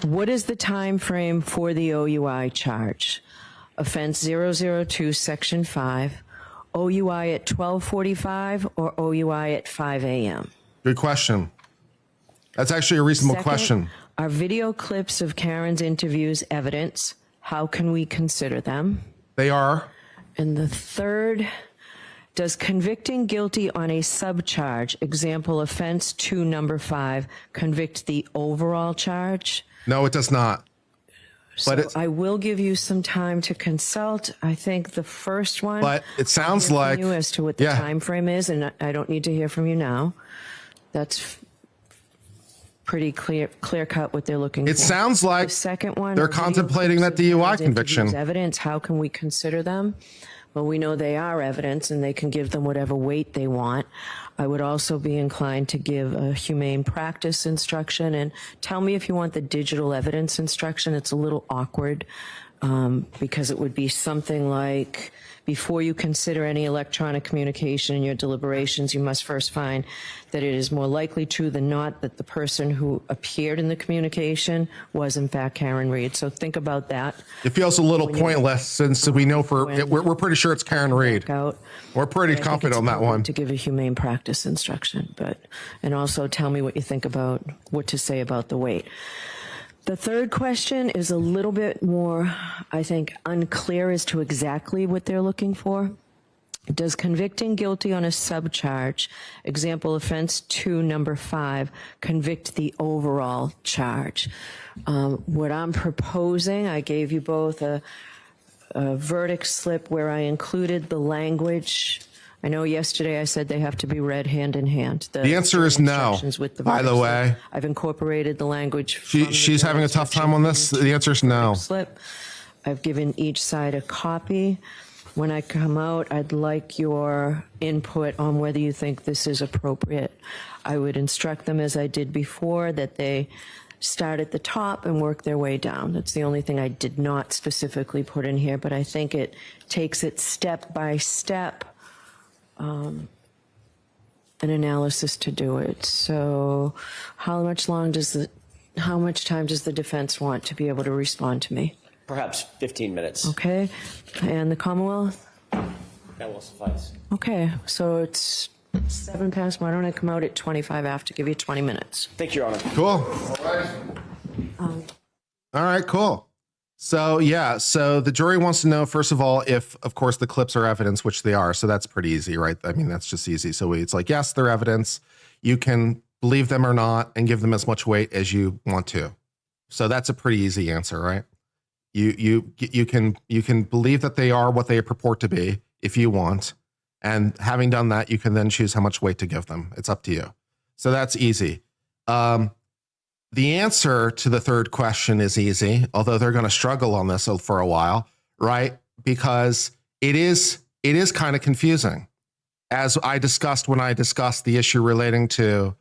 What is the time frame for the OUI charge? Offense 002, Section 5, OUI at 12:45 or OUI at 5 a.m.? Good question. That's actually a reasonable question. Are video clips of Karen's interviews evidence? How can we consider them? They are. And the third, does convicting guilty on a subcharge, example offense 2 number 5, convict the overall charge? No, it does not. So I will give you some time to consult. I think the first one. But it sounds like you as to what the time frame is, and I don't need to hear from you now. That's pretty clear cut what they're looking for. It sounds like the second one, they're contemplating that DUI conviction. Evidence. How can we consider them? Well, we know they are evidence, and they can give them whatever weight they want. I would also be inclined to give a humane practice instruction, and tell me if you want the digital evidence instruction. It's a little awkward because it would be something like, before you consider any electronic communication in your deliberations, you must first find that it is more likely true than not that the person who appeared in the communication was in fact Karen Reed. So think about that. It feels a little pointless since we know we're pretty sure it's Karen Reed. We're pretty confident on that one. To give a humane practice instruction, and also tell me what you think about what to say about the weight. The third question is a little bit more, I think, unclear as to exactly what they're looking for. Does convicting guilty on a subcharge, example offense 2, number 5, convict the overall charge? What I'm proposing, I gave you both a verdict slip where I included the language. I know yesterday I said they have to be read hand in hand. The answer is no, with the by the verdict way. slip. I've incorporated the language. From She's having a tough time on this. The answer is no. Slip. I've given each side a copy. When I come out, I'd like your input on whether you think this is appropriate. I would instruct them, as I did before, that they start at the top and work their way down. That's the only thing I did not specifically put in here, but I think it takes it step by step, an analysis to do it. So how much time does the defense want to be able to respond to me? Perhaps 15 minutes. Okay, and the Commonwealth? That will suffice. Okay, so it's 7 past. Why don't I come out at 25 after, give you 20 minutes? Thank you, Your Honor. Cool. All right, cool. So, yeah, so the jury wants to know, first of all, if, of course, the clips are evidence, which they are. So that's pretty easy, right? I mean, that's just easy. So it's like, yes, they're evidence. You can believe them or not and give them as much weight as you want to. So that's a pretty easy answer, right? You can believe that they are what they purport to be if you want, and having done that, you can then choose how much weight to give them. It's up to you. So that's easy. The answer to the third question is easy, although they're going to struggle on this for a while, right? Because it is kind of confusing, as I discussed when I discussed the issue relating to,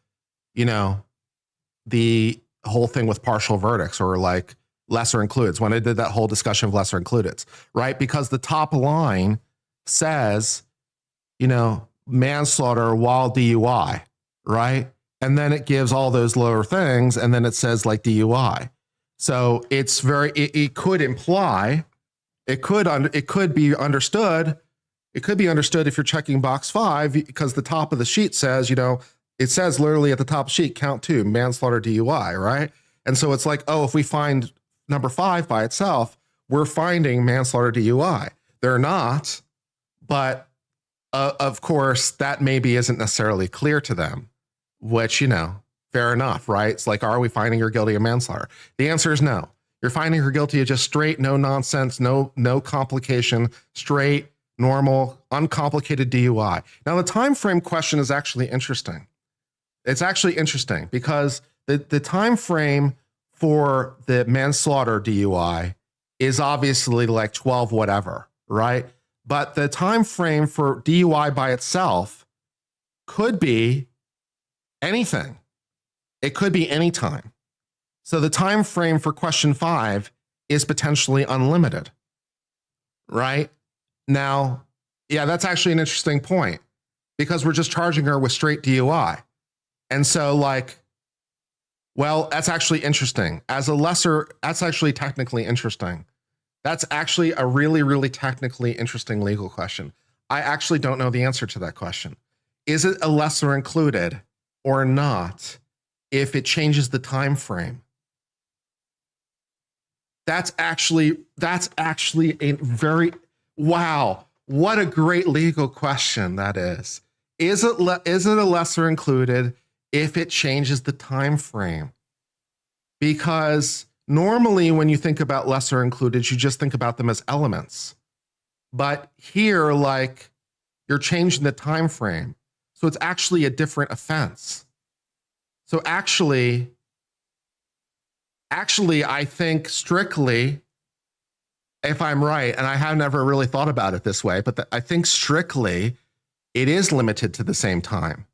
the whole thing with partial verdicts, or like lesser includes, when I did that whole discussion of lesser includeds, right? Because the top line says, manslaughter while DUI, right? And then it gives all those lower things, and then it says like DUI. So it's it could imply, it could be understood. It could be understood if you're checking box 5, because the top of the sheet says, it says literally at the top sheet, count 2, manslaughter DUI, right? And so it's like, oh, if we find number 5 by itself, we're finding manslaughter DUI. They're not, but of course, that maybe isn't necessarily clear to them, which, fair enough, right? It's like, are we finding her guilty of manslaughter? The answer is no. You're finding her guilty of just straight, no nonsense, no complication, straight, normal, uncomplicated DUI. Now, the time frame question is actually interesting. It's actually interesting because the time frame for the manslaughter DUI is obviously like 12 whatever, right? But the time frame for DUI by itself could be anything. It could be any time. So the time frame for question 5 is potentially unlimited, right? Now, yeah, that's actually an interesting point, because we're just charging her with straight DUI. And so well, that's actually interesting. As a lesser, that's actually technically interesting. That's actually a really, really technically interesting legal question. I actually don't know the answer to that question. Is it a lesser included or not if it changes the time frame? That's actually a very, wow, what a great legal question that is. Is it a lesser included if it changes the time frame? Because normally when you think about lesser included, you just think about them as elements. But here, you're changing the time frame. So it's actually a different offense. So actually, I think strictly, if I'm right, and I have never really thought about it this way, but I think strictly it is limited to the same time.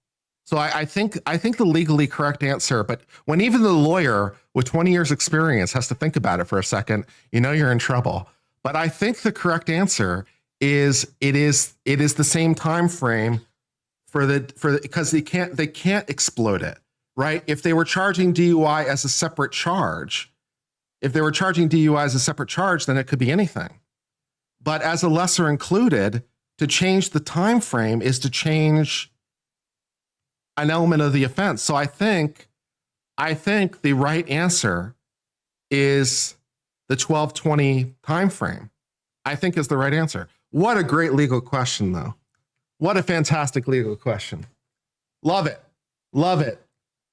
So I think the legally correct answer, but when even the lawyer with 20 years experience has to think about it for a second, you're in trouble. But I think the correct answer is it is the same time frame because they can't explode it, right? If they were charging DUI as a separate charge, then it could be anything. But as a lesser included, to change the time frame is to change an element of the offense. So I think the right answer is the 12/20 time frame. I think is the right answer. What a great legal question, though. What a fantastic legal question. Love it. Love it.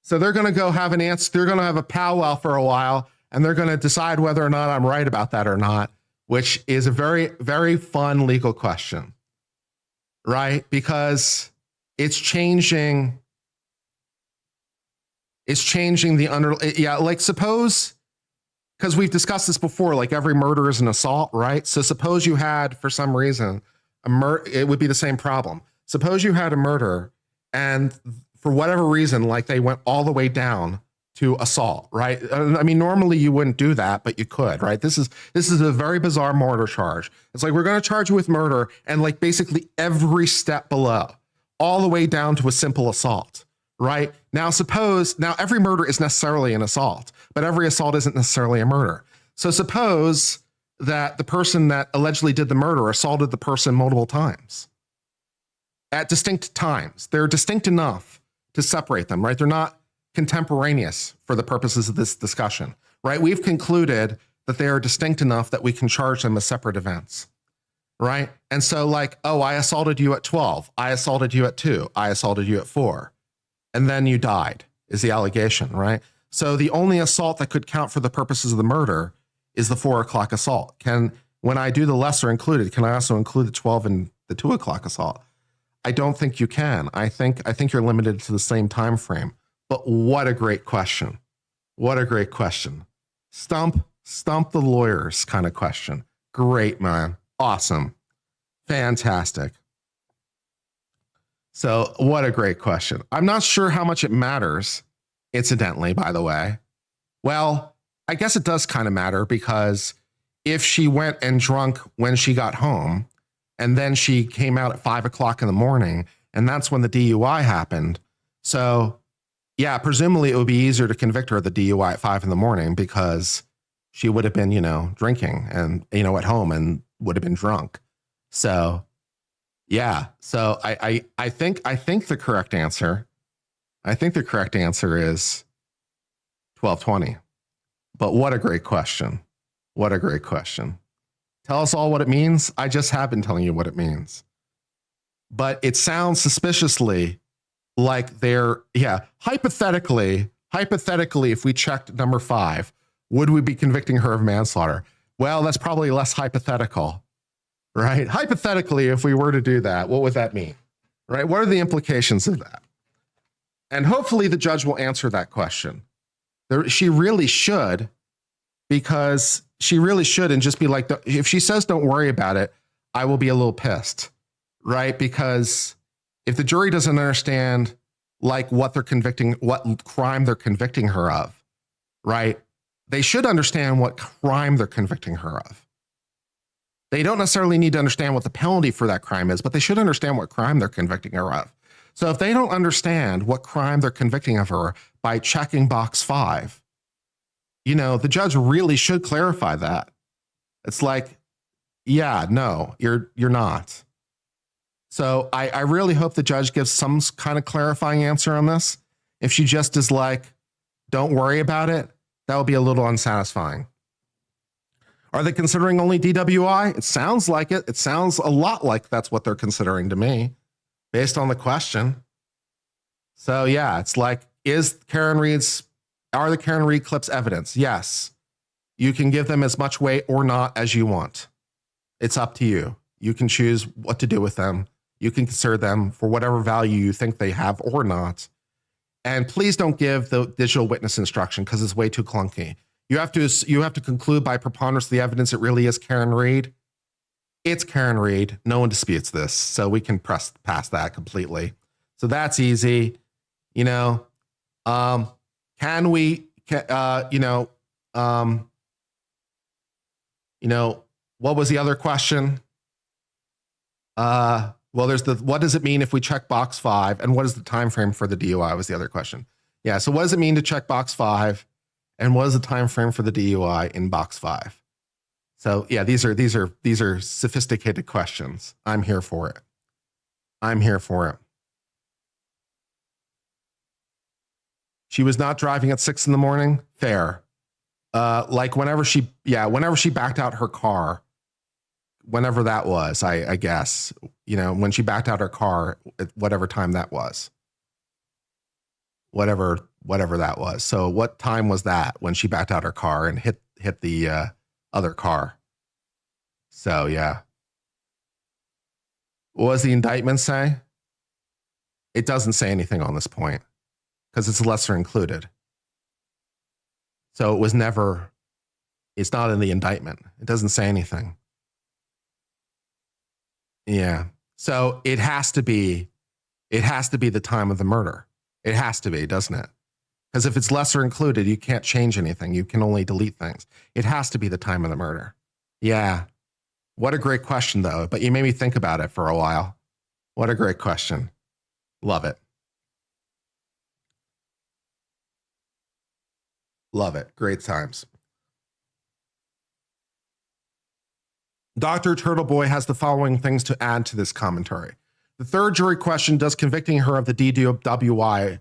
So they're going to go have an answer. They're going to have a powwow for a while, and they're going to decide whether or not I'm right about that or not, which is a very, very fun legal question, right? Because it's changing like suppose, because we've discussed this before, like every murder is an assault, right? So suppose you had, for some reason, it would be the same problem. Suppose you had a murder and for whatever reason, like they went all the way down to assault, right? I mean, normally you wouldn't do that, but you could, right? This is a very bizarre murder charge. It's like, we're going to charge you with murder and like basically every step below, all the way down to a simple assault, right? Now every murder is necessarily an assault, but every assault isn't necessarily a murder. So suppose that the person that allegedly did the murder assaulted the person multiple times at distinct times. They're distinct enough to separate them, right? They're not contemporaneous for the purposes of this discussion, right? We've concluded that they are distinct enough that we can charge them as separate events, right? And so like, oh, I assaulted you at 12. I assaulted you at 2. I assaulted you at 4. And then you died is the allegation, right? So the only assault that could count for the purposes of the murder is the 4 o'clock assault. When I do the lesser included, can I also include the 12 and the 2 o'clock assault? I don't think you can. I think you're limited to the same time frame. But what a great question. What a great question. Stump the lawyers kind of question. Great, man. Awesome. Fantastic. So what a great question. I'm not sure how much it matters, incidentally, by the way. Well, I guess it does kind of matter, because if she went and drunk when she got home and then she came out at 5 o'clock in the morning, and that's when the DUI happened. So yeah, presumably it would be easier to convict her of the DUI at 5 in the morning, because she would have been, drinking and, at home and would have been drunk. So yeah. So I think the correct answer is 1220. But what a great question. What a great question. Tell us all what it means. I just have been telling you what it means. But it sounds suspiciously like hypothetically, if we checked number 5, would we be convicting her of manslaughter? Well, that's probably less hypothetical, right? Hypothetically, if we were to do that, what would that mean, right? What are the implications of that? And hopefully the judge will answer that question. She really should, because she really should, and just be like, if she says don't worry about it, I will be a little pissed, right? Because if the jury doesn't understand like what crime they're convicting her of, right? They should understand what crime they're convicting her of. They don't necessarily need to understand what the penalty for that crime is, but they should understand what crime they're convicting her of. So if they don't understand what crime they're convicting of her by checking box 5, the judge really should clarify that. It's like, yeah, no, you're not. So I really hope the judge gives some kind of clarifying answer on this. If she just is like, don't worry about it, that would be a little unsatisfying. Are they considering only DWI? It sounds like it. It sounds a lot like that's what they're considering to me, based on the question. So yeah, it's like, are the Karen Reed clips evidence? Yes. You can give them as much weight or not as you want. It's up to you. You can choose what to do with them. You can consider them for whatever value you think they have or not. And please don't give the digital witness instruction, because it's way too clunky. You have to conclude by preponderance of the evidence it really is Karen Reed. It's Karen Reed. No one disputes this, so we can press past that completely. So that's easy. What was the other question? Well, there's what does it mean if we check box 5, and what is the time frame for the DUI was the other question. Yeah, so what does it mean to check box 5, and what is the time frame for the DUI in box 5? So yeah, these are sophisticated questions. I'm here for it. She was not driving at 6 in the morning. Fair. Like whenever she backed out her car, whenever that was, I guess, when she backed out her car, at whatever time that was, whatever that was. So what time was that when she backed out her car and hit the other car? So yeah. What does the indictment say? It doesn't say anything on this point because it's lesser included. So it was never, it's not in the indictment. It doesn't say anything. Yeah. So it has to be the time of the murder. It has to be, doesn't it? Because if it's lesser included, you can't change anything. You can only delete things. It has to be the time of the murder. Yeah. What a great question, though. But you made me think about it for a while. What a great question. Love it. Love it. Great times. Dr. Turtleboy has the following things to add to this commentary. The third jury question, does convicting her of the DWI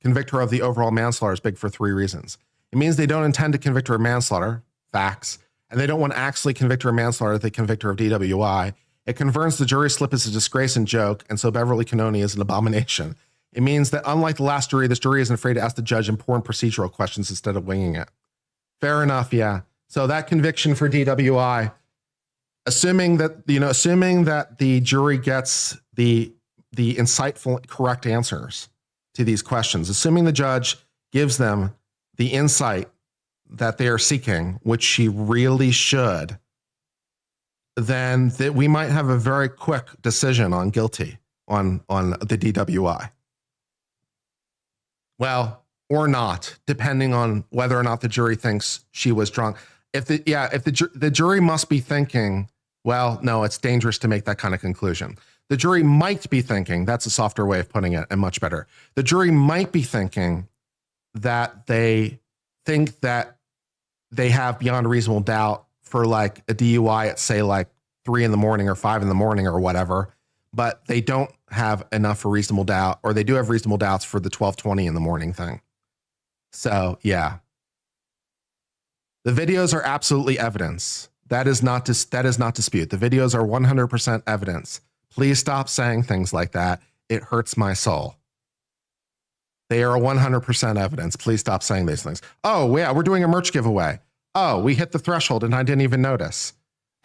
convict her of the overall manslaughter, is big for 3 reasons. It means they don't intend to convict her of manslaughter, facts, and they don't want to actually convict her of manslaughter if they convict her of DWI. It confirms the jury slip is a disgrace and joke, and so Beverly Cannoni is an abomination. It means that unlike the last jury, this jury isn't afraid to ask the judge important procedural questions instead of winging it. Fair enough, yeah. So that conviction for DWI, assuming that the jury gets the insightful, correct answers to these questions, assuming the judge gives them the insight that they are seeking, which she really should, then that we might have a very quick decision on guilty on the DWI. Well, or not, depending on whether or not the jury thinks she was drunk. If the jury must be thinking, well, no, it's dangerous to make that kind of conclusion. The jury might be thinking, that's a softer way of putting it and much better. The jury might be thinking that they think that they have beyond reasonable doubt for like a DUI at say like 3 a.m. or 5 a.m. or whatever, but they don't have enough for reasonable doubt, or they do have reasonable doubts for the 12:20 in the morning thing. So yeah, the videos are absolutely evidence. That is not dispute. The videos are 100% evidence. Please stop saying things like that. It hurts my soul. They are 100% evidence. Please stop saying these things. Oh yeah, we're doing a merch giveaway. Oh, we hit the threshold and I didn't even notice.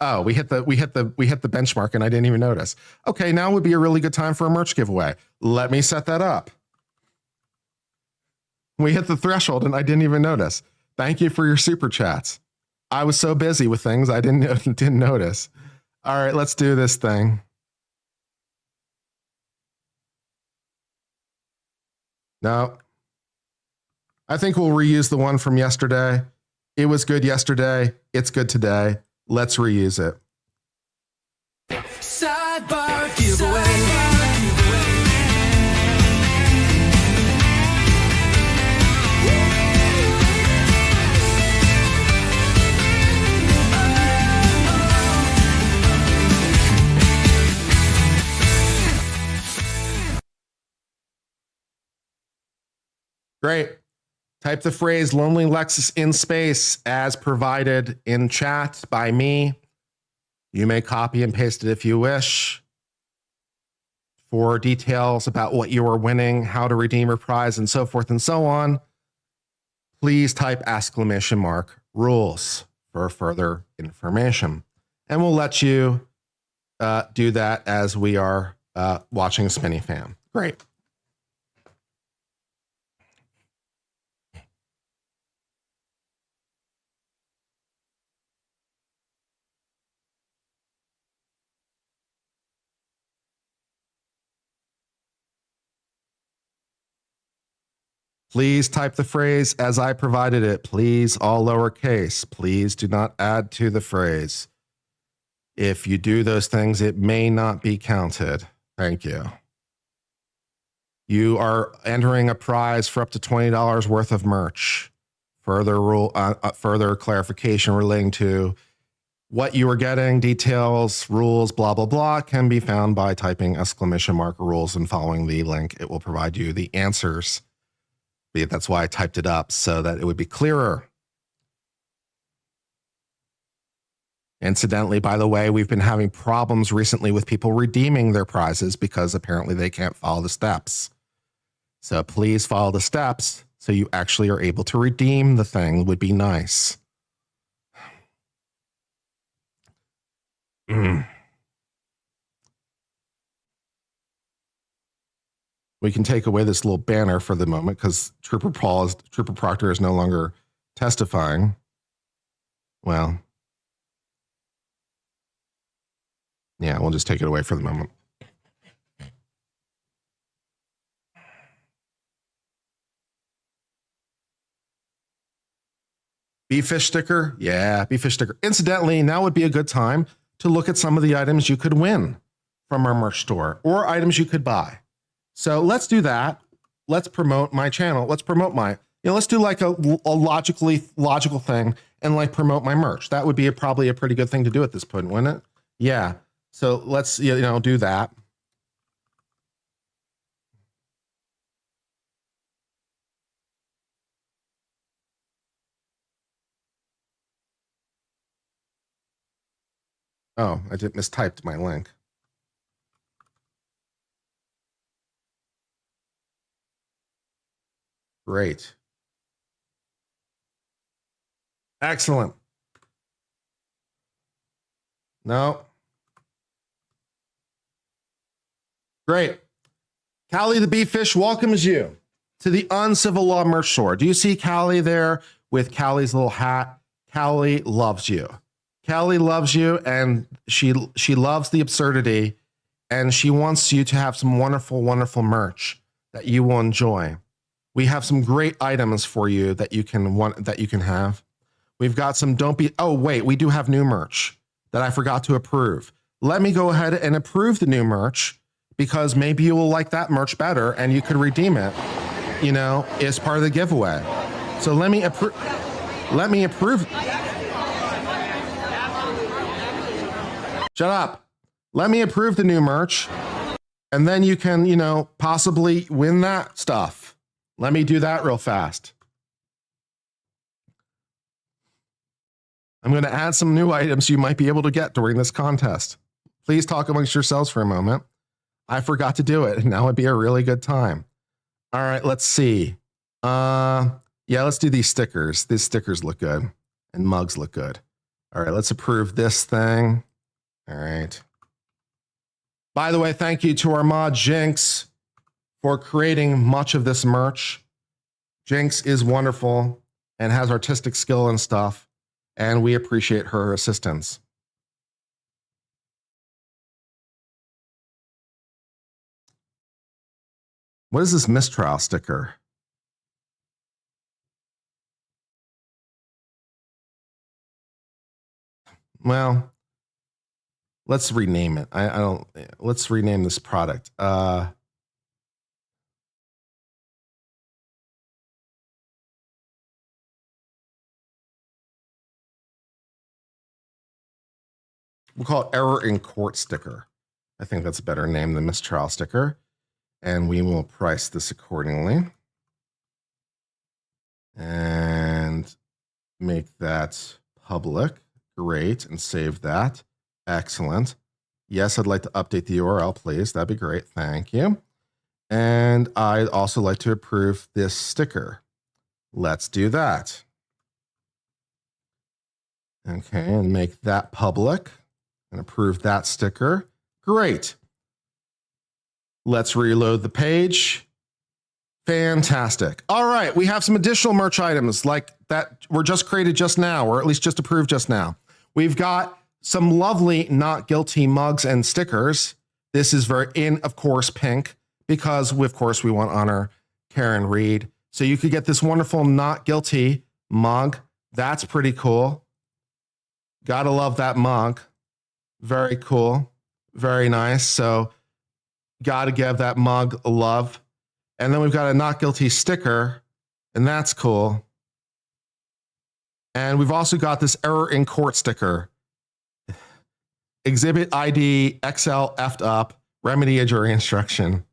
Oh, we hit the benchmark and I didn't even notice. Okay, now would be a really good time for a merch giveaway. Let me set that up. We hit the threshold and I didn't even notice. Thank you for your super chats. I was so busy with things I didn't notice. All right, let's do this thing. No. I think we'll reuse the one from yesterday. It was good yesterday. It's good today. Let's reuse it. Sidebar giveaway. Great. Type the phrase Lonely Lexus in space as provided in chat by me. You may copy and paste it if you wish. For details about what you are winning, how to redeem your prize, and so forth and so on, please type !rules for further information. And we'll let you do that as we are watching Spinny Fam. Great. Please type the phrase as I provided it. Please, all lowercase. Please do not add to the phrase. If you do those things, it may not be counted. Thank you. You are entering a prize for up to $20 worth of merch. Further clarification relating to what you are getting, details, rules, blah, blah, blah, can be found by typing !rules and following the link. It will provide you the answers. That's why I typed it up, so that it would be clearer. Incidentally, by the way, we've been having problems recently with people redeeming their prizes because apparently they can't follow the steps. So please follow the steps so you actually are able to redeem the thing. Would be nice. We can take away this little banner for the moment because Trooper Proctor is no longer testifying. Well, yeah, we'll just take it away for the moment. Beef-fish sticker? Yeah, beef-fish sticker. Incidentally, now would be a good time to look at some of the items you could win from our merch store or items you could buy. So let's do that. Let's promote my channel. Let's promote let's do like a logical thing and like promote my merch. That would be probably a pretty good thing to do at this point, wouldn't it? Yeah. So let's, do that. Oh, I just mistyped my link. Great. Excellent. No. Great. Callie the Beef-fish welcomes you to the Uncivil Law merch store. Do you see Callie there with Callie's little hat? Callie loves you. Callie loves you, and she loves the absurdity, and she wants you to have some wonderful, wonderful merch that you will enjoy. We have some great items for you that you can have. We've got some we do have new merch that I forgot to approve. Let me go ahead and approve the new merch because maybe you will like that merch better and you could redeem it, as part of the giveaway. So let me approve. Shut up. Let me approve the new merch and then you can, possibly win that stuff. Let me do that real fast. I'm going to add some new items you might be able to get during this contest. Please talk amongst yourselves for a moment. I forgot to do it, and now would be a really good time. All right, let's see. Let's do these stickers. These stickers look good, and mugs look good. All right, let's approve this thing. All right. By the way, thank you to our mod Jinx for creating much of this merch. Jinx is wonderful and has artistic skill and stuff, and we appreciate her assistance. What is this mistrial sticker? Well, let's rename it. Let's rename this product. We'll call it error in court sticker. I think that's a better name than mistrial sticker. And we will price this accordingly. And make that public. Great. And save that. Excellent. Yes, I'd like to update the URL, please. That'd be great. Thank you. And I'd also like to approve this sticker. Let's do that. Okay, and make that public. And approve that sticker. Great. Let's reload the page. Fantastic. All right, we have some additional merch items like that were just created just now, or at least just approved just now. We've got some lovely not guilty mugs and stickers. This is of course, pink, because of course we want to honor Karen Reed. So you could get this wonderful not guilty mug. That's pretty cool. Gotta love that mug. Very cool. Very nice. So gotta give that mug a love. And then we've got a not guilty sticker, and that's cool. And we've also got this error in court sticker. Exhibit ID XL effed up, remedy a jury instruction.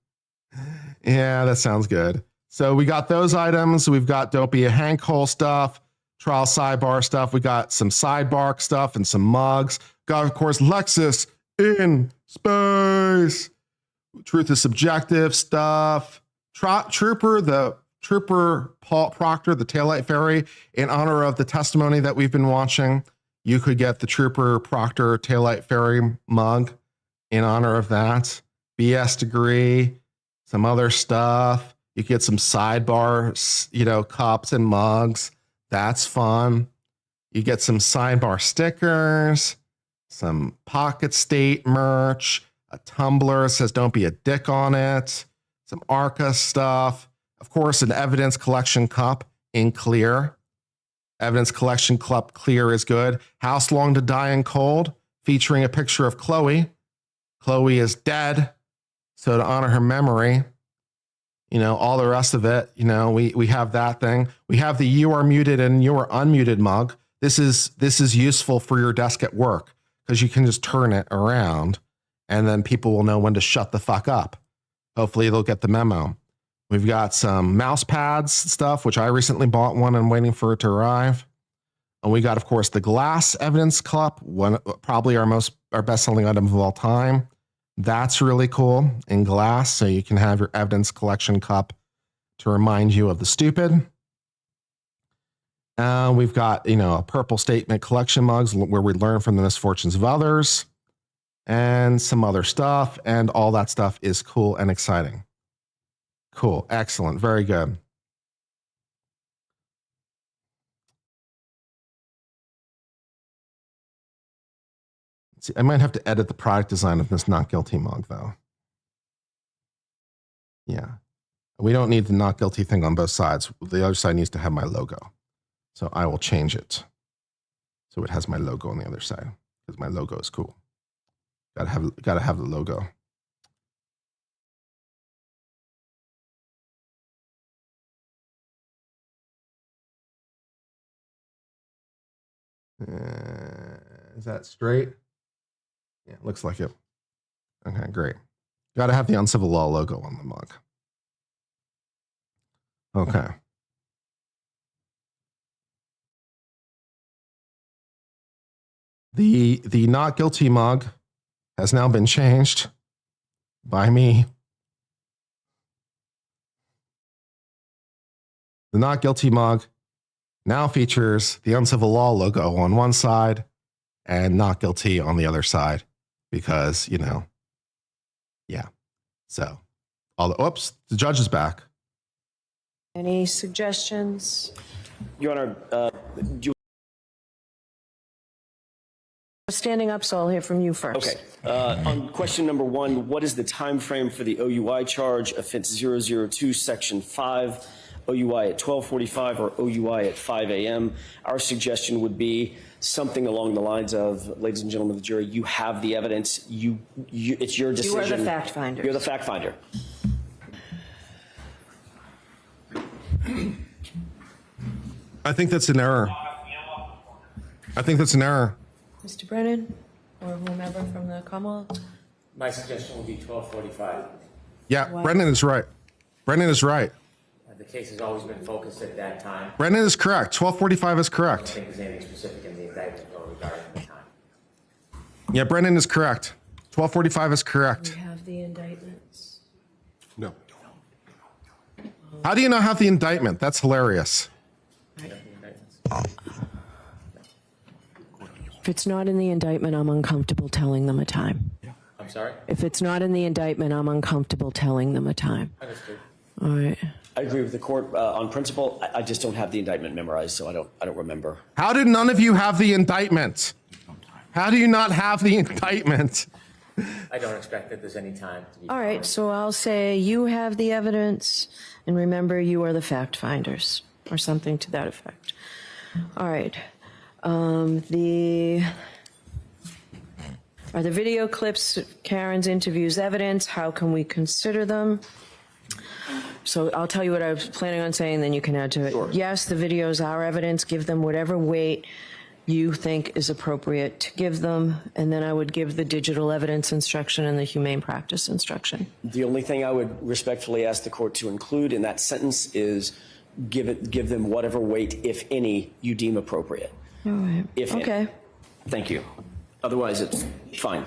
Yeah, that sounds good. So we got those items. We've got don't be a hank hole stuff. trial sidebar stuff. We got some sidebar stuff and some mugs. Got, of course, Lexus in space. Truth is subjective stuff. Trooper Paul Proctor, the taillight fairy, in honor of the testimony that we've been watching. You could get the Trooper Proctor taillight fairy mug in honor of that. BS degree, some other stuff. You get some sidebar, cups and mugs. That's fun. You get some sidebar stickers, some pocket state merch, a tumbler says don't be a dick on it, some ARCA stuff. Of course, an evidence collection cup in clear. Evidence collection cup clear is good. House Long to Die in Cold, featuring a picture of Chloe. Chloe is dead, so to honor her memory, all the rest of it, we have that thing. We have the You Are Muted and You Are Unmuted mug. This is useful for your desk at work because you can just turn it around and then people will know when to shut the fuck up. Hopefully they'll get the memo. We've got some mouse pads stuff, which I recently bought one and waiting for it to arrive. And we got, of course, the glass evidence cup, probably our best-selling item of all time. That's really cool in glass, so you can have your evidence collection cup to remind you of the stupid. We've got, a purple statement collection mugs where we learn from the misfortunes of others and some other stuff. And all that stuff is cool and exciting. Cool. Excellent. Very good. See, I might have to edit the product design of this Not Guilty mug, though. Yeah. We don't need the Not Guilty thing on both sides. The other side needs to have my logo. So I will change it so it has my logo on the other side because my logo is cool. Gotta have the logo. Is that straight? Yeah, looks like it. Okay, great. Got to have the uncivil law logo on the mug. Okay. The Not Guilty mug has now been changed by me. The Not Guilty mug now features the uncivil law logo on one side and Not Guilty on the other side because, yeah. So, the judge is back. Any suggestions? Your Honor, Standing up, so I'll hear from you first. Okay. On question number 1, what is the time frame for the OUI charge, offense 002, section 5, OUI at 12:45 or OUI at 5 a.m.? Our suggestion would be something along the lines of, ladies and gentlemen of the jury, you have the evidence. It's your decision. You are the fact finder. You're the fact finder. I think that's an error. Mr. Brennan, or whomever from the Commonwealth? My suggestion would be 12:45. Yeah, Brennan is right. The case has always been focused at that time. Brennan is correct. 12:45 is I correct. don't think there's anything specific in the indictment or regarding the time. Yeah, Brennan is correct. 12:45 is correct. We have the indictments. No. How do you not have the indictment? That's hilarious. If it's not in the indictment, I'm uncomfortable telling them a time. I'm sorry? If it's not in the indictment, I'm uncomfortable telling them a time. Understood. All right. I agree with the court on principle. I just don't have the indictment memorized, so I don't remember. How did none of you have the indictment? How do you not have the indictment? I don't expect that there's any time to be. All right, so I'll say you have the evidence, and remember, you are the fact finders, or something to that effect. All right. Are the video clips of Karen's interviews evidence? How can we consider them? So I'll tell you what I was planning on saying, then you can add to it. Sure. Yes, the videos are evidence. Give them whatever weight you think is appropriate to give them. And then I would give the digital evidence instruction and the humane practice instruction. The only thing I would respectfully ask the court to include in that sentence is give them whatever weight, if any, you deem appropriate. All right. If any. Okay. Thank you. Otherwise, it's fine.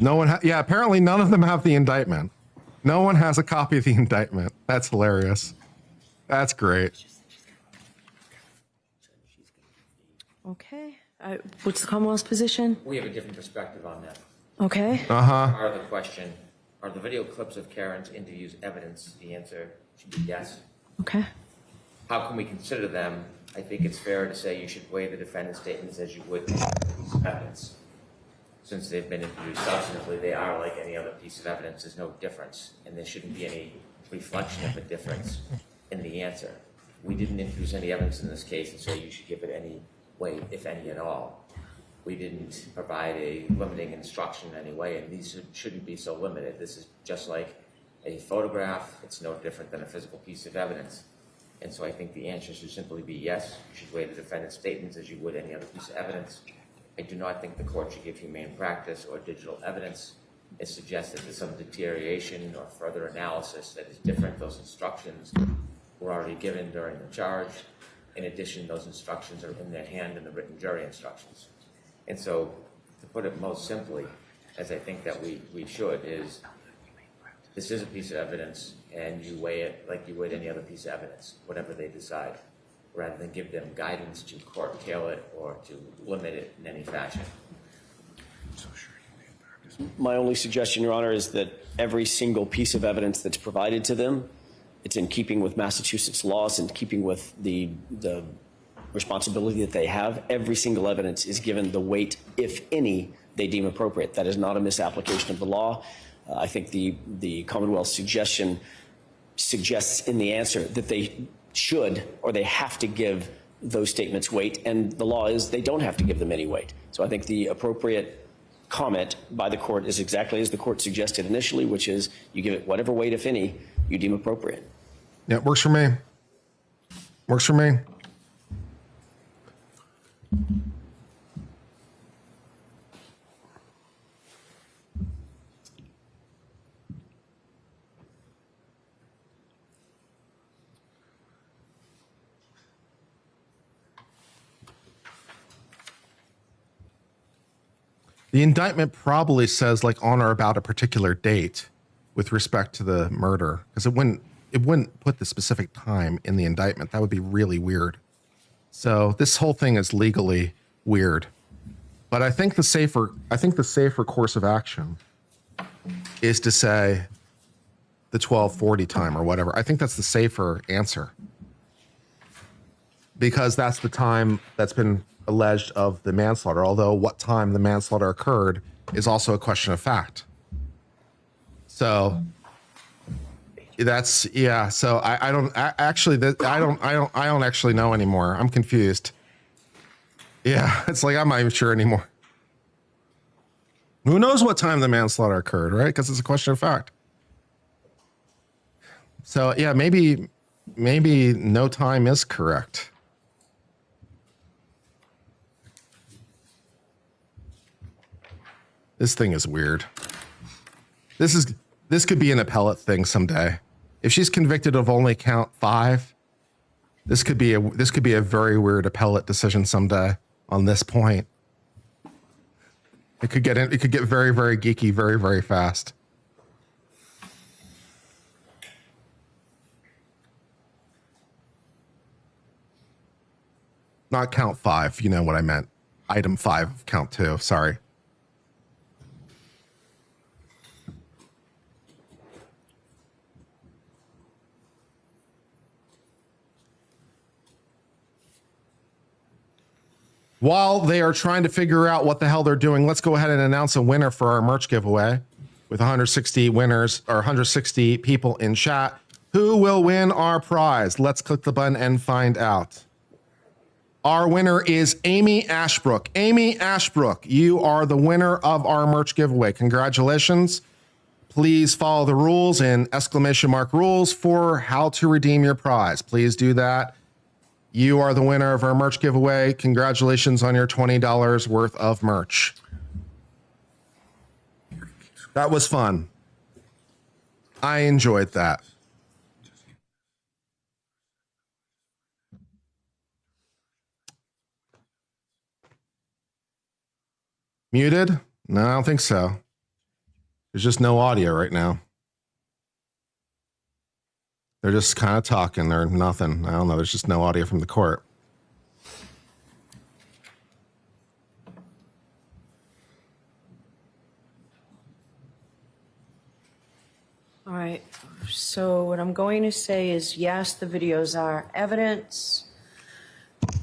No one, yeah, apparently none of them have the indictment. No one has a copy of the indictment. That's hilarious. That's great. Okay. What's the Commonwealth's position? We have a different perspective on that. Okay. Part of the question, are the video clips of Karen's interviews evidence? The answer should be yes. Okay. How can we consider them? I think it's fair to say you should weigh the defendant's statements as you would evidence. Since they've been introduced substantively, they are like any other piece of evidence. There's no difference, and there shouldn't be any reflection of a difference in the answer. We didn't introduce any evidence in this case, and so you should give it any weight, if any at all. We didn't provide a limiting instruction in any way, and these shouldn't be so limited. This is just like a photograph. It's no different than a physical piece of evidence. And so I think the answer should simply be yes. You should weigh the defendant's statements as you would any other piece of evidence. I do not think the court should give humane practice or digital evidence. It suggests that there's some deterioration or further analysis that is different. Those instructions were already given during the charge. In addition, those instructions are in their hand in the written jury instructions. And so, to put it most simply, as I think that we should, is this is a piece of evidence, and you weigh it like you would any other piece of evidence, whatever they decide, rather than give them guidance to curtail it or to limit it in any fashion. My only suggestion, Your Honor, is that every single piece of evidence that's provided to them, it's in keeping with Massachusetts laws, in keeping with the responsibility that they have. Every single evidence is given the weight, if any, they deem appropriate. That is not a misapplication of the law. I think the Commonwealth's suggestion suggests in the answer that they should or they have to give those statements weight, and the law is they don't have to give them any weight. So I think the appropriate comment by the court is exactly as the court suggested initially, which is you give it whatever weight, if any, you deem appropriate. Yeah, works for me. Works for me. The indictment probably says like on or about a particular date with respect to the murder, because it wouldn't put the specific time in the indictment. That would be really weird. So this whole thing is legally weird. But I think the safer course of action is to say the 12:40 time or whatever. I think that's the safer answer, because that's the time that's been alleged of the manslaughter, although what time the manslaughter occurred is also a question of fact. So that's, yeah. So I don't actually know anymore. I'm confused. Yeah. It's like, I'm not even sure anymore. Who knows what time the manslaughter occurred, right? Because it's a question of fact. So yeah, maybe no time is correct. This thing is weird. This could be an appellate thing someday. If she's convicted of only count 5, this could be a very weird appellate decision someday on this point. It could get very, very geeky very, very fast. Not count 5, you know what I meant. Item 5 of count 2, sorry. While they are trying to figure out what the hell they're doing, let's go ahead and announce a winner for our merch giveaway with 160 winners or 160 people in chat. Who will win our prize? Let's click the button and find out. Our winner is Amy Ashbrook. Amy Ashbrook, you are the winner of our merch giveaway. Congratulations. Please follow the rules in !rules for how to redeem your prize. Please do that. You are the winner of our merch giveaway. Congratulations on your $20 worth of merch. That was fun. I enjoyed that. Muted? No, I don't think so. There's just no audio right now. They're just kind of talking or nothing. I don't know. There's just no audio from the court. All right. So what I'm going to say is, yes, the videos are evidence.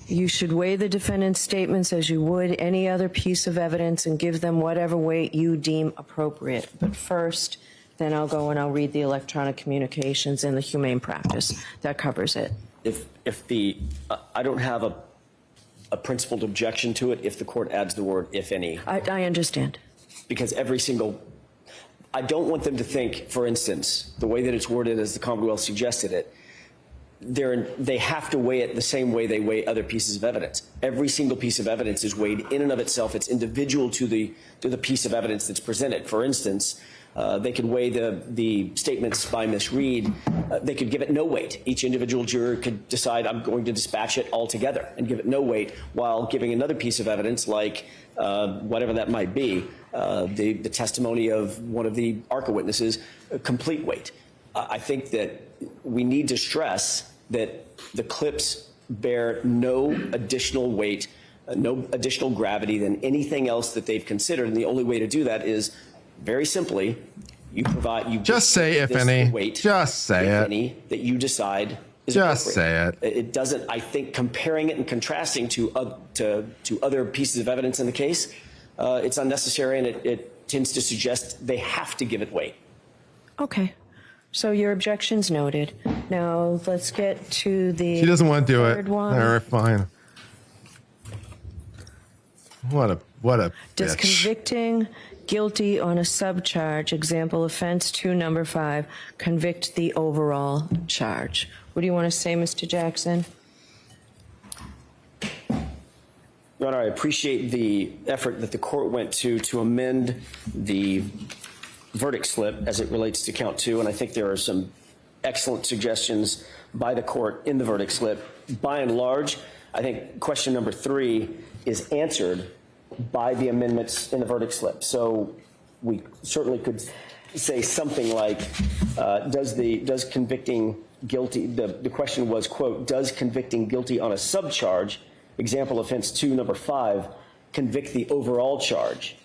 You should weigh the defendant's statements as you would any other piece of evidence and give them whatever weight you deem appropriate. But first, then I'll go and I'll read the electronic communications and the humane practice. That covers it. If the, I don't have a principled objection to it if the court adds the word "if any." I understand. Because every single, I don't want them to think, for instance, the way that it's worded as the Commonwealth suggested it, they have to weigh it the same way they weigh other pieces of evidence. Every single piece of evidence is weighed in and of itself. It's individual to the piece of evidence that's presented. For instance, they could weigh the statements by Ms. Reed. They could give it no weight. Each individual juror could decide, I'm going to dispatch it altogether and give it no weight, while giving another piece of evidence, like whatever that might be, the testimony of one of the ARCA witnesses, complete weight. I think that we need to stress that the clips bear no additional weight, no additional gravity than anything else that they've considered. And the only way to do that is, very simply, you just say if any. Weight, just say if it. Any that you decide is just appropriate. say it. It doesn't. I think comparing it and contrasting to other pieces of evidence in the case, it's unnecessary, and it tends to suggest they have to give it weight. Okay. So your objection's noted. Now let's get to the She doesn't want to do it. third one. All right, fine. What a Does bitch. convicting guilty on a subcharge, example offense 2, number 5, convict the overall charge? What do you want to say, Mr. Jackson? Your Honor, I appreciate the effort that the court went to amend the verdict slip as it relates to count 2, and I think there are some excellent suggestions by the court in the verdict slip. By and large, I think question number 3 is answered by the amendments in the verdict slip. So we certainly could say something like, does convicting guilty, the question was, quote, does convicting guilty on a subcharge, example offense 2, number 5, convict the overall charge?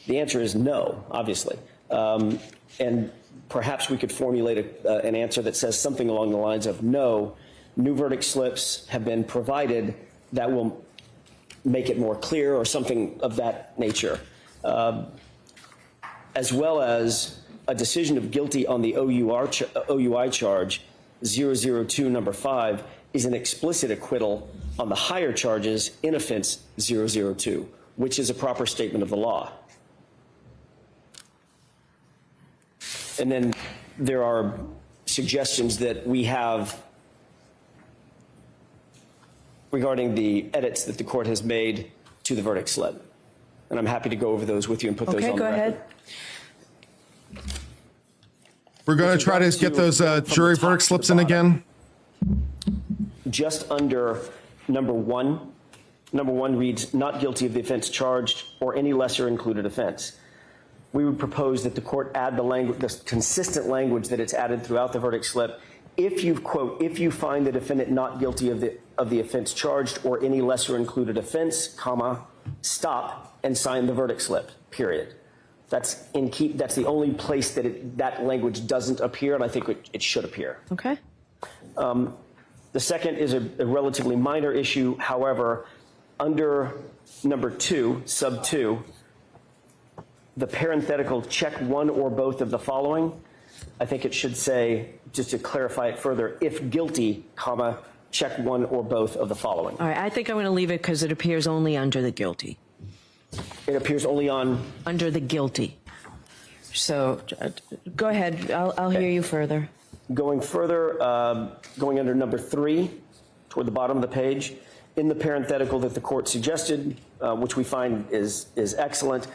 The answer is no, obviously. And perhaps we could formulate an answer that says something along the lines of, no, new verdict slips have been provided that will make it more clear, or something of that nature. As well as a decision of guilty on the OUI charge 002, number 5, is an explicit acquittal on the higher charges in offense 002, which is a proper statement of the law. And then there are suggestions that we have regarding the edits that the court has made to the verdict slip. And I'm happy to go over those with you and put those on the record. Okay, go ahead. We're going to try to get those jury verdict slips in again. Just under number 1. Number 1 reads, not guilty of the offense charged or any lesser included offense. We would propose that the court add the language, the consistent language that it's added throughout the verdict slip. If you, quote, if you find the defendant not guilty of the offense charged or any lesser included offense, comma, stop and sign the verdict slip, period. That's the only place that that language doesn't appear, and I think it should appear. Okay. The second is a relatively minor issue. However, under number 2, sub 2, the parenthetical check one or both of the following, I think it should say, just to clarify it further, if guilty, comma, check one or both of the following. All right, I think I'm going to leave it because it appears only under the guilty. It appears only on? Under the guilty. So go ahead, I'll hear you further. Going further, going under number 3, toward the bottom of the page, in the parenthetical that the court suggested, which we find is excellent,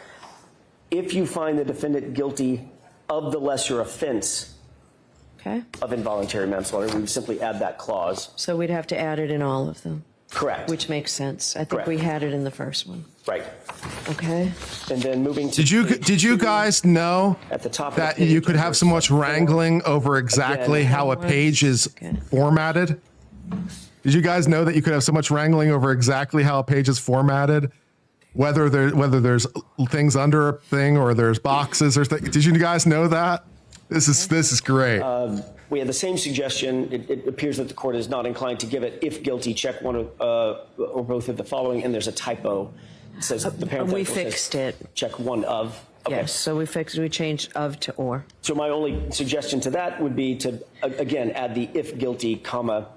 if you find the defendant guilty of the lesser offense of involuntary manslaughter, we would simply add that clause. So we'd have to add it in all of them. Correct. Which makes sense. I think Correct. we had it in the first one. Right. Okay. And then moving to Did you guys know at the top of that the page, you could have so much wrangling over exactly Again, how a page is formatted? Did you guys know that you could have so much wrangling over exactly how a page is formatted? Whether there's things under a thing or there's boxes or did you guys know that? This is great. We had the same suggestion. It appears that the court is not inclined to give it. If guilty, check one or both of the following. And there's a typo. It says the parenthetical We says fixed it. check one of. Okay. Yes, so we changed of to or. So my only suggestion to that would be to, again, add the if guilty, comma,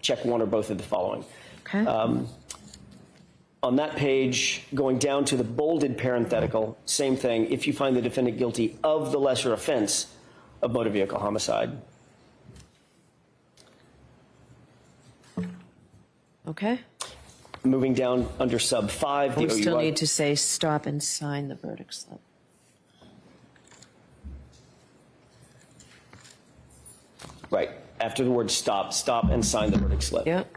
check one or both of the following. Okay. On that page, going down to the bolded parenthetical, same thing. If you find the defendant guilty of the lesser offense of motor vehicle homicide. Okay. Moving down under sub 5, the We still OUI need to say stop and sign the verdict slip. Right. After the word stop and sign the verdict slip. Yep.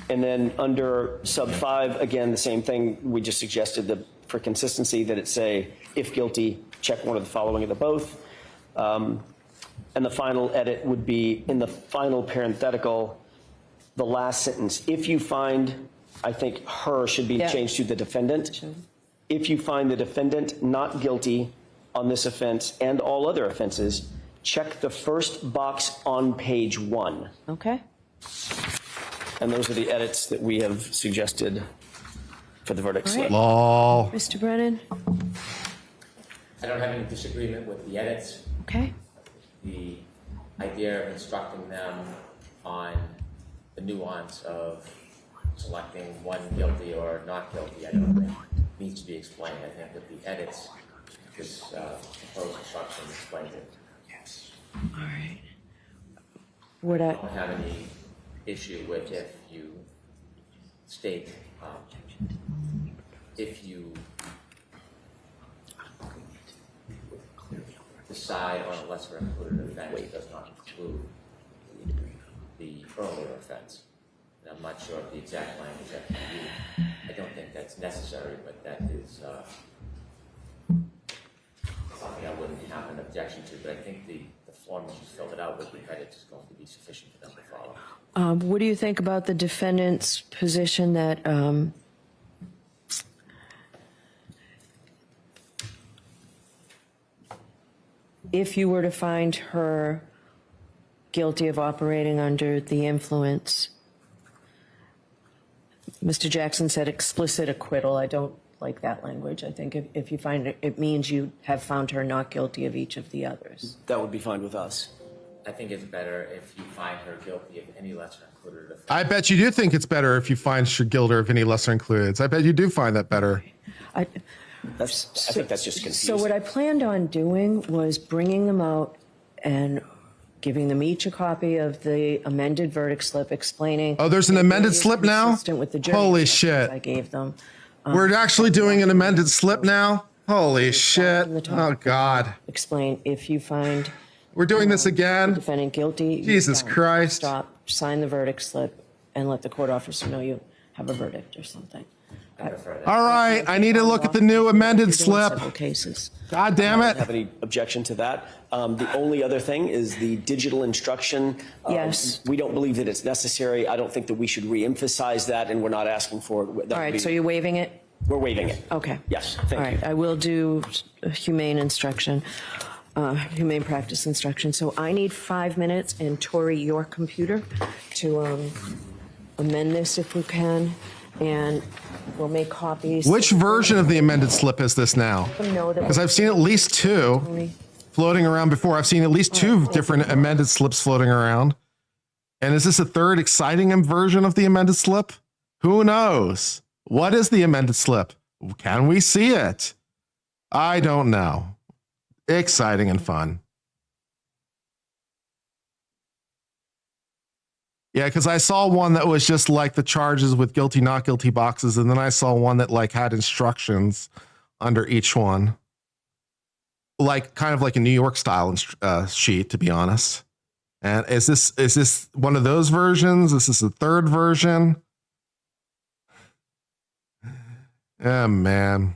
And then under sub 5, again, the same thing. We just suggested for consistency that it say, if guilty, check one of the following of the both. And the final edit would be in the final parenthetical, the last sentence. If you find, I think her should be changed to the defendant. If you find the defendant not guilty on this offense and all other offenses, check the first box on page 1. Okay. And those are the edits that we have suggested for the verdict slip. Lol. Mr. Brennan? I don't have any disagreement with the edits. Okay. The idea of instructing them on the nuance of selecting one guilty or not guilty, I don't think needs to be explained. I think with the edits, this proposed instruction explains it. Yes. All right. I don't have any issue with if you state if you decide on a lesser included offense, it does not include the earlier offense. And I'm not sure of the exact language that can be used. I don't think that's necessary, but that is something I wouldn't have an objection to. But I think the form that you filled it out with the edits is going to be sufficient for them to follow. What do you think about the defendant's position that if you were to find her guilty of operating under the influence, Mr. Jackson said explicit acquittal. I don't like that language. I think if you find it, it means you have found her not guilty of each of the others. That would be fine with us. I think it's better if you find her guilty of any lesser included offense. I bet you do think it's better if you find her guilty of any lesser included. I bet you do find that better. I think that's just confusing. So what I planned on doing was bringing them out and giving them each a copy of the amended verdict slip explaining. Oh, there's an amended slip now? Consistent with the jury Holy instructions shit. I gave them. We're actually doing an amended slip now? Holy shit. Oh, God. Explain if you find. We're doing this again? Defendant guilty. Jesus Christ. Stop, sign the verdict slip, and let the court officer know you have a verdict or something. All right, I need to look at the new amended slip. Several cases. God damn I it. don't have any objection to that. The only other thing is the digital instruction. Yes. We don't believe that it's necessary. I don't think that we should re-emphasize that, and we're not asking for it. All right, so you're waiving it? We're waiving it. Okay. Yes, All thank right, you. I will do humane instruction, humane practice instruction. So I need 5 minutes, and Tori, your computer, to amend this if we can, and we'll make copies. Which version of the amended slip is this now? Because I've seen at least 2 floating around before. I've seen at least 2 different amended slips floating around. And is this a third exciting version of the amended slip? Who knows? What is the amended slip? Can we see it? I don't know. Exciting and fun. Yeah, because I saw one that was just like the charges with guilty, not guilty boxes, and then I saw one that like had instructions under each one. like kind of like a New York style sheet, to be honest. And is this one of those versions? Is this the third version? Oh, man.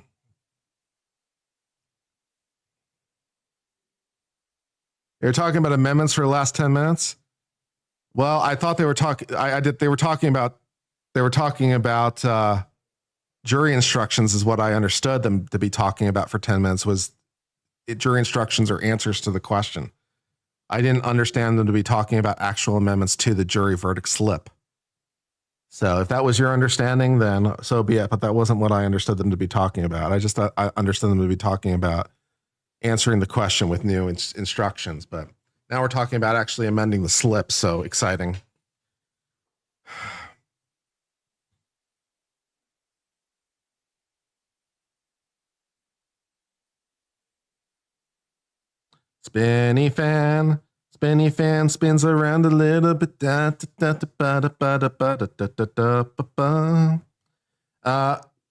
You're talking about amendments for the last 10 minutes? Well, I thought they were talking. They were talking about jury instructions, is what I understood them to be talking about for 10 minutes. Jury instructions or answers to the question. I didn't understand them to be talking about actual amendments to the jury verdict slip. So if that was your understanding, then so be it. But that wasn't what I understood them to be talking about. I understood them to be talking about answering the question with new instructions. But now we're talking about actually amending the slip. So exciting. Spinny fan spins around a little bit.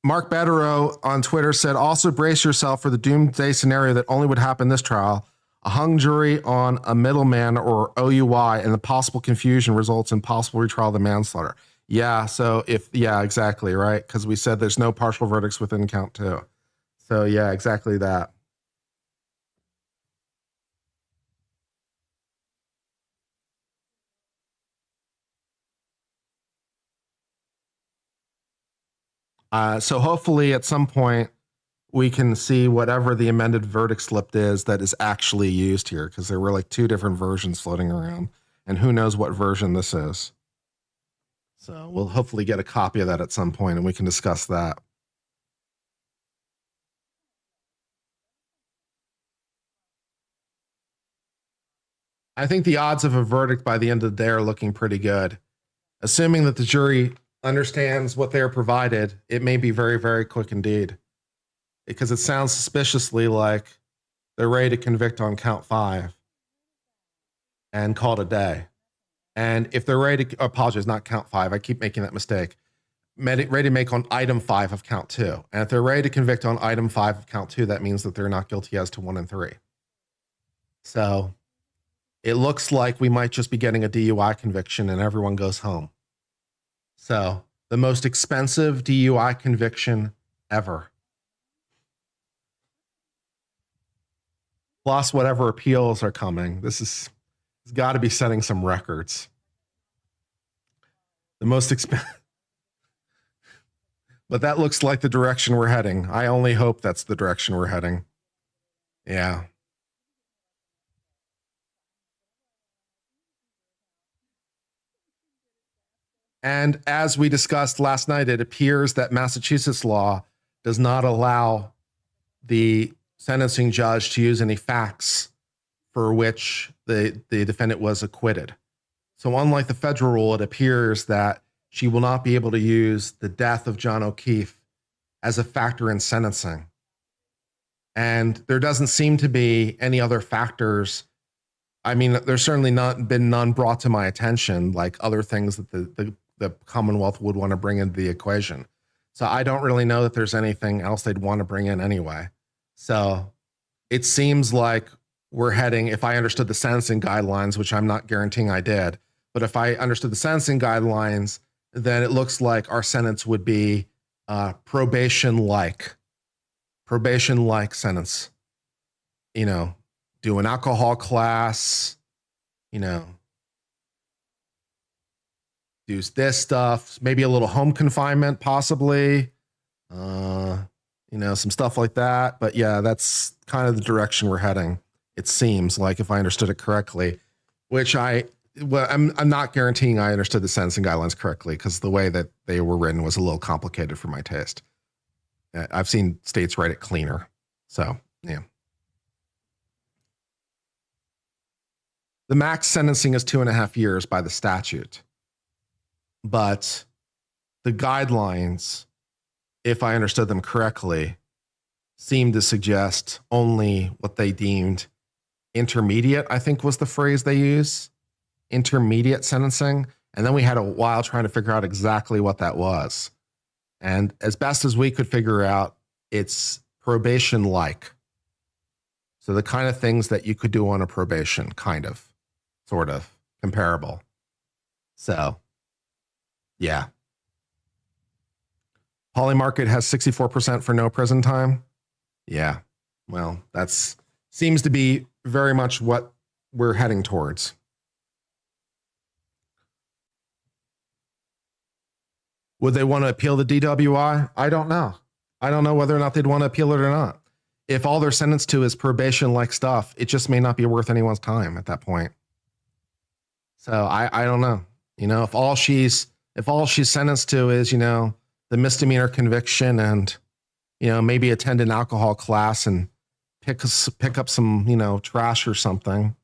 Mark Batterow on Twitter said, also brace yourself for the doomsday scenario that only would happen this trial. A hung jury on a middleman or OUI, and the possible confusion results in possible retrial of the manslaughter. Yeah, so exactly, right? Because we said there's no partial verdicts within count 2. So yeah, exactly that. So hopefully at some point we can see whatever the amended verdict slip is that is actually used here, because there were like 2 different versions floating around, and who knows what version this is. So we'll hopefully get a copy of that at some point and we can discuss that. I think the odds of a verdict by the end of the day are looking pretty good. Assuming that the jury understands what they're provided, it may be very, very quick indeed. Because it sounds suspiciously like they're ready to convict on count 5 and call it a day. And if they're ready to, apologize, not count 5, I keep making that mistake. Ready to make on item 5 of count 2. And if they're ready to convict on item 5 of count 2, that means that they're not guilty as to 1 and 3. So it looks like we might just be getting a DUI conviction and everyone goes home. So the most expensive DUI conviction ever. Plus whatever appeals are coming. It's got to be setting some records. The most expensive. But that looks like the direction we're heading. I only hope that's the direction we're heading. Yeah. And as we discussed last night, it appears that Massachusetts law does not allow the sentencing judge to use any facts for which the defendant was acquitted. So unlike the federal rule, it appears that she will not be able to use the death of John O'Keefe as a factor in sentencing. And there doesn't seem to be any other factors. I mean, there's certainly been none brought to my attention, like other things that the Commonwealth would want to bring into the equation. So I don't really know that there's anything else they'd want to bring in anyway. So it seems like we're heading, if I understood the sentencing guidelines, which I'm not guaranteeing I did, but if I understood the sentencing guidelines, then it looks like our sentence would be probation-like sentence. You know, do an alcohol class, you know, do this stuff, maybe a little home confinement, possibly, you know, some stuff like that. But yeah, that's kind of the direction we're heading. It seems like, if I understood it correctly, which I'm not guaranteeing I understood the sentencing guidelines correctly, because the way that they were written was a little complicated for my taste. I've seen states write it cleaner. So, yeah. The max sentencing is 2.5 years by the statute. But the guidelines, if I understood them correctly, seem to suggest only what they deemed intermediate, I think was the phrase they use, intermediate sentencing. And then we had a while trying to figure out exactly what that was. And as best as we could figure out, it's probation-like. So the kind of things that you could do on a probation, kind of, sort of, comparable. So, yeah. Polymarket has 64% for no prison time. Yeah. Well, that's seems to be very much what we're heading towards. Would they want to appeal the DWI? I don't know. I don't know whether or not they'd want to appeal it or not. If all they're sentenced to is probation-like stuff, it just may not be worth anyone's time at that point. So I don't know. You know, if all she's sentenced to is, you know, the misdemeanor conviction and, you know, maybe attend an alcohol class and pick up some, you know, trash or something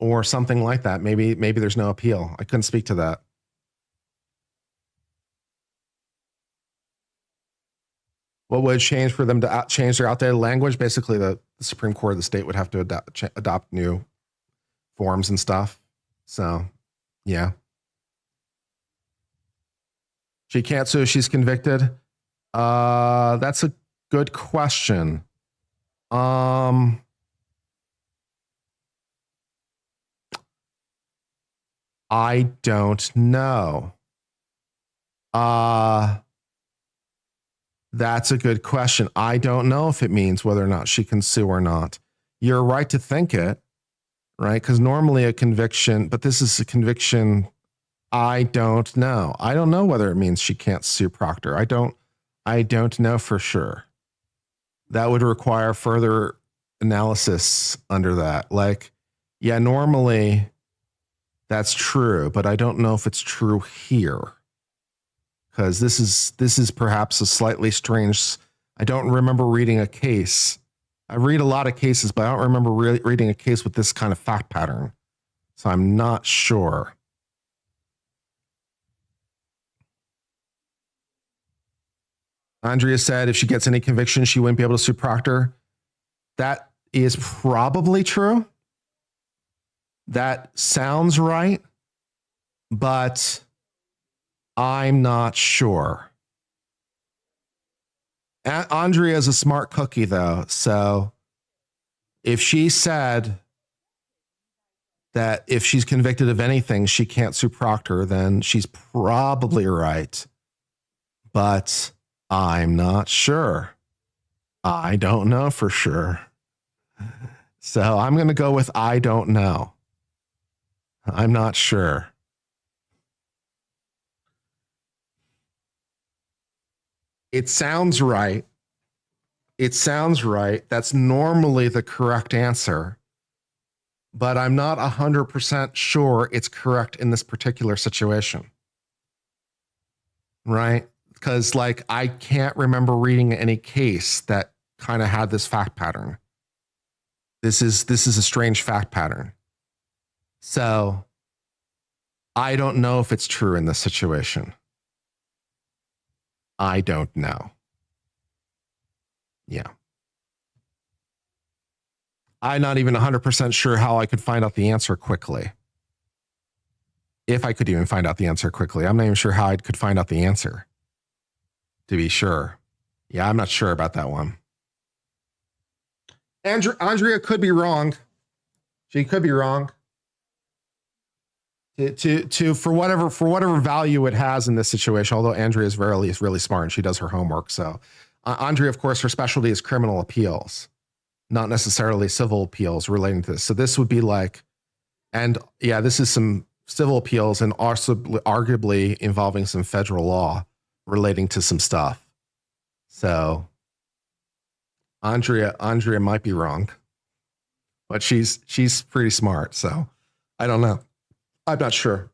like that. Maybe there's no appeal. I couldn't speak to that. What would change for them to change their outdated language? Basically, the Supreme Court of the state would have to adopt new forms and stuff. So, yeah. She can't sue if she's convicted. That's a good question. I don't know. That's a good question. I don't know if it means whether or not she can sue or not. You're right to think it, right? Because normally a conviction, but this is a conviction. I don't know. I don't know whether it means she can't sue Proctor. I don't know for sure. That would require further analysis under that. Like, yeah, normally that's true, but I don't know if it's true here. Because this is perhaps a slightly strange. I don't remember reading a case. I read a lot of cases, but I don't remember reading a case with this kind of fact pattern. So I'm not sure. Andrea said if she gets any conviction, she wouldn't be able to sue Proctor. That is probably true. That sounds right, but I'm not sure. Andrea is a smart cookie, though. So if she said that if she's convicted of anything, she can't sue Proctor, then she's probably right. But I'm not sure. I don't know for sure. So I'm going to go with I don't know. I'm not sure. It sounds right. It sounds right. That's normally the correct answer. But I'm not 100% sure it's correct in this particular situation. Right? Because, like, I can't remember reading any case that kind of had this fact pattern. This is a strange fact pattern. So I don't know if it's true in this situation. I don't know. Yeah. I'm not even 100% sure how I could find out the answer quickly. If I could even find out the answer quickly. I'm not even sure how I could find out the answer. To be sure. Yeah, I'm not sure about that one. Andrea could be wrong. She could be wrong. For whatever value it has in this situation, although Andrea is really smart and she does her homework. So Andrea, of course, her specialty is criminal appeals, not necessarily civil appeals relating to this. So this would be like, and yeah, this is some civil appeals and also arguably involving some federal law relating to some stuff. So Andrea might be wrong, but she's pretty smart. So I don't know. I'm not sure.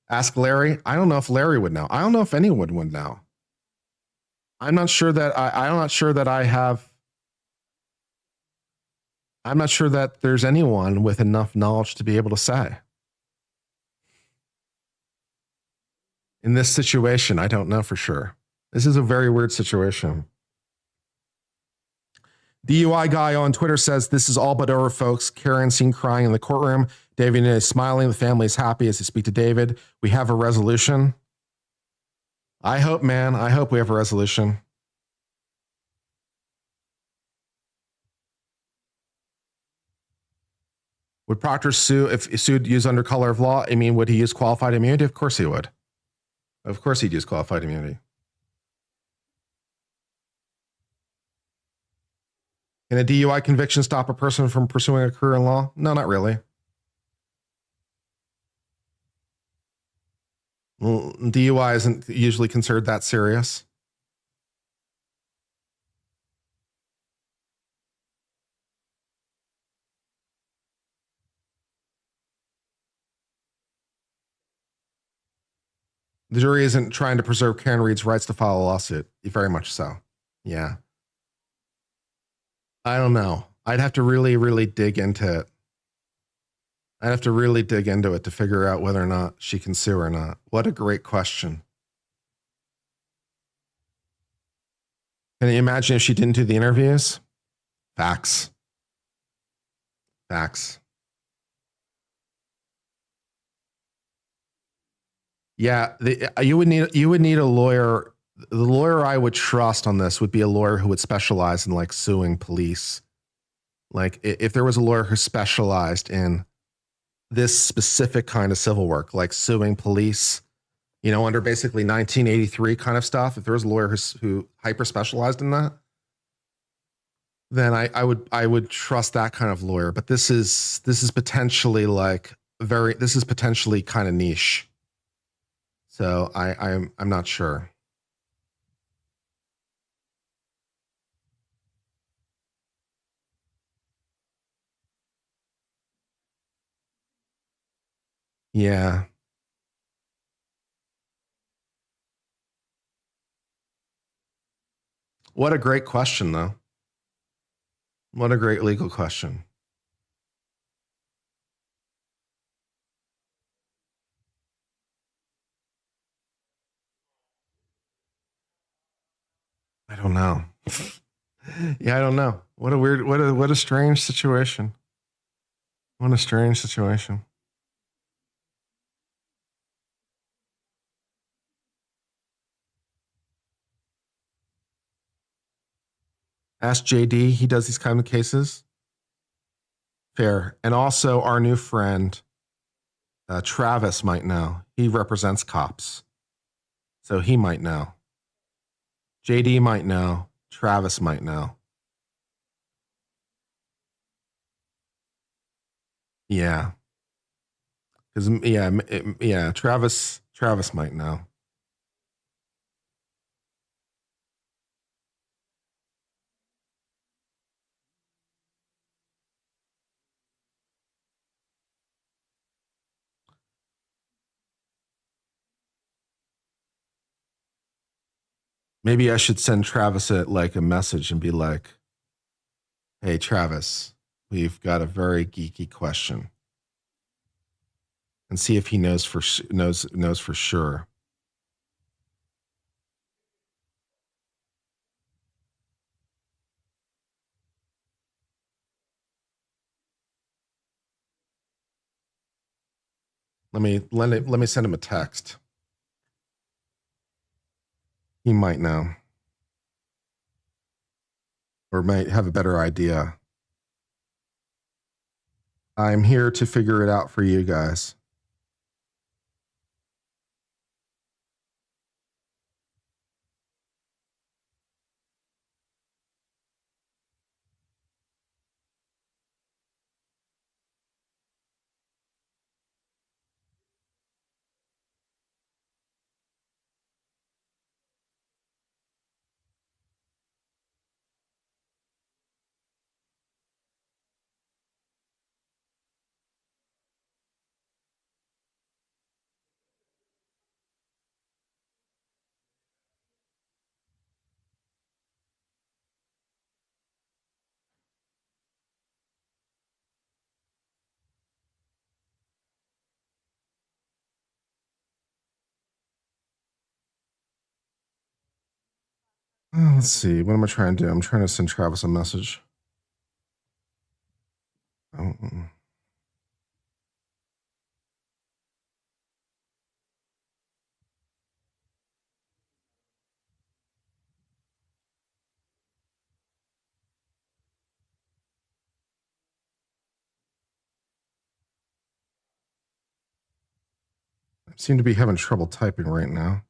Ask Larry. I don't know if Larry would know. I don't know if anyone would know. I'm not sure that I'm not sure that there's anyone with enough knowledge to be able to say. In this situation, I don't know for sure. This is a very weird situation. DUI guy on Twitter says, this is all but over, folks. Karen seen crying in the courtroom. David is smiling. The family is happy as they speak to David. We have a resolution. I hope, man. I hope we have a resolution. Would Proctor sue if sued use under color of law? I mean, would he use qualified immunity? Of course he would. Of course he'd use qualified immunity. Can a DUI conviction stop a person from pursuing a career in law? No, not really. Well, DUI isn't usually considered that serious. The jury isn't trying to preserve Karen Reed's rights to file a lawsuit. Very much so. Yeah. I don't know. I'd have to really, really dig into it. I'd have to really dig into it to figure out whether or not she can sue or not. What a great question. Can you imagine if she didn't do the interviews? Facts. Facts. Yeah, you would need a lawyer. The lawyer I would trust on this would be a lawyer who would specialize in like suing police. Like if there was a lawyer who specialized in this specific kind of civil work, like suing police, you know, under basically 1983 kind of stuff. If there was a lawyer who hyper specialized in that, then I would trust that kind of lawyer. But this is potentially like this is potentially kind of niche. So I'm not sure. Yeah. What a great question, though. What a great legal question. I don't know. Yeah, I don't know. What a strange situation. What a strange situation. Ask JD. He does these kind of cases. Fair. And also our new friend, Travis might know. He represents cops. So he might know. JD might know. Travis might know. Yeah. Because yeah, Travis might know. Maybe I should send Travis a message and be like, "Hey, Travis, we've got a very geeky question," and see if he knows for sure. Let me send him a text. He might know, or might have a better idea. I'm here to figure it out for you guys. Let's see. What am I trying to do? I'm trying to send Travis a message. Oh. I seem to be having trouble typing right now.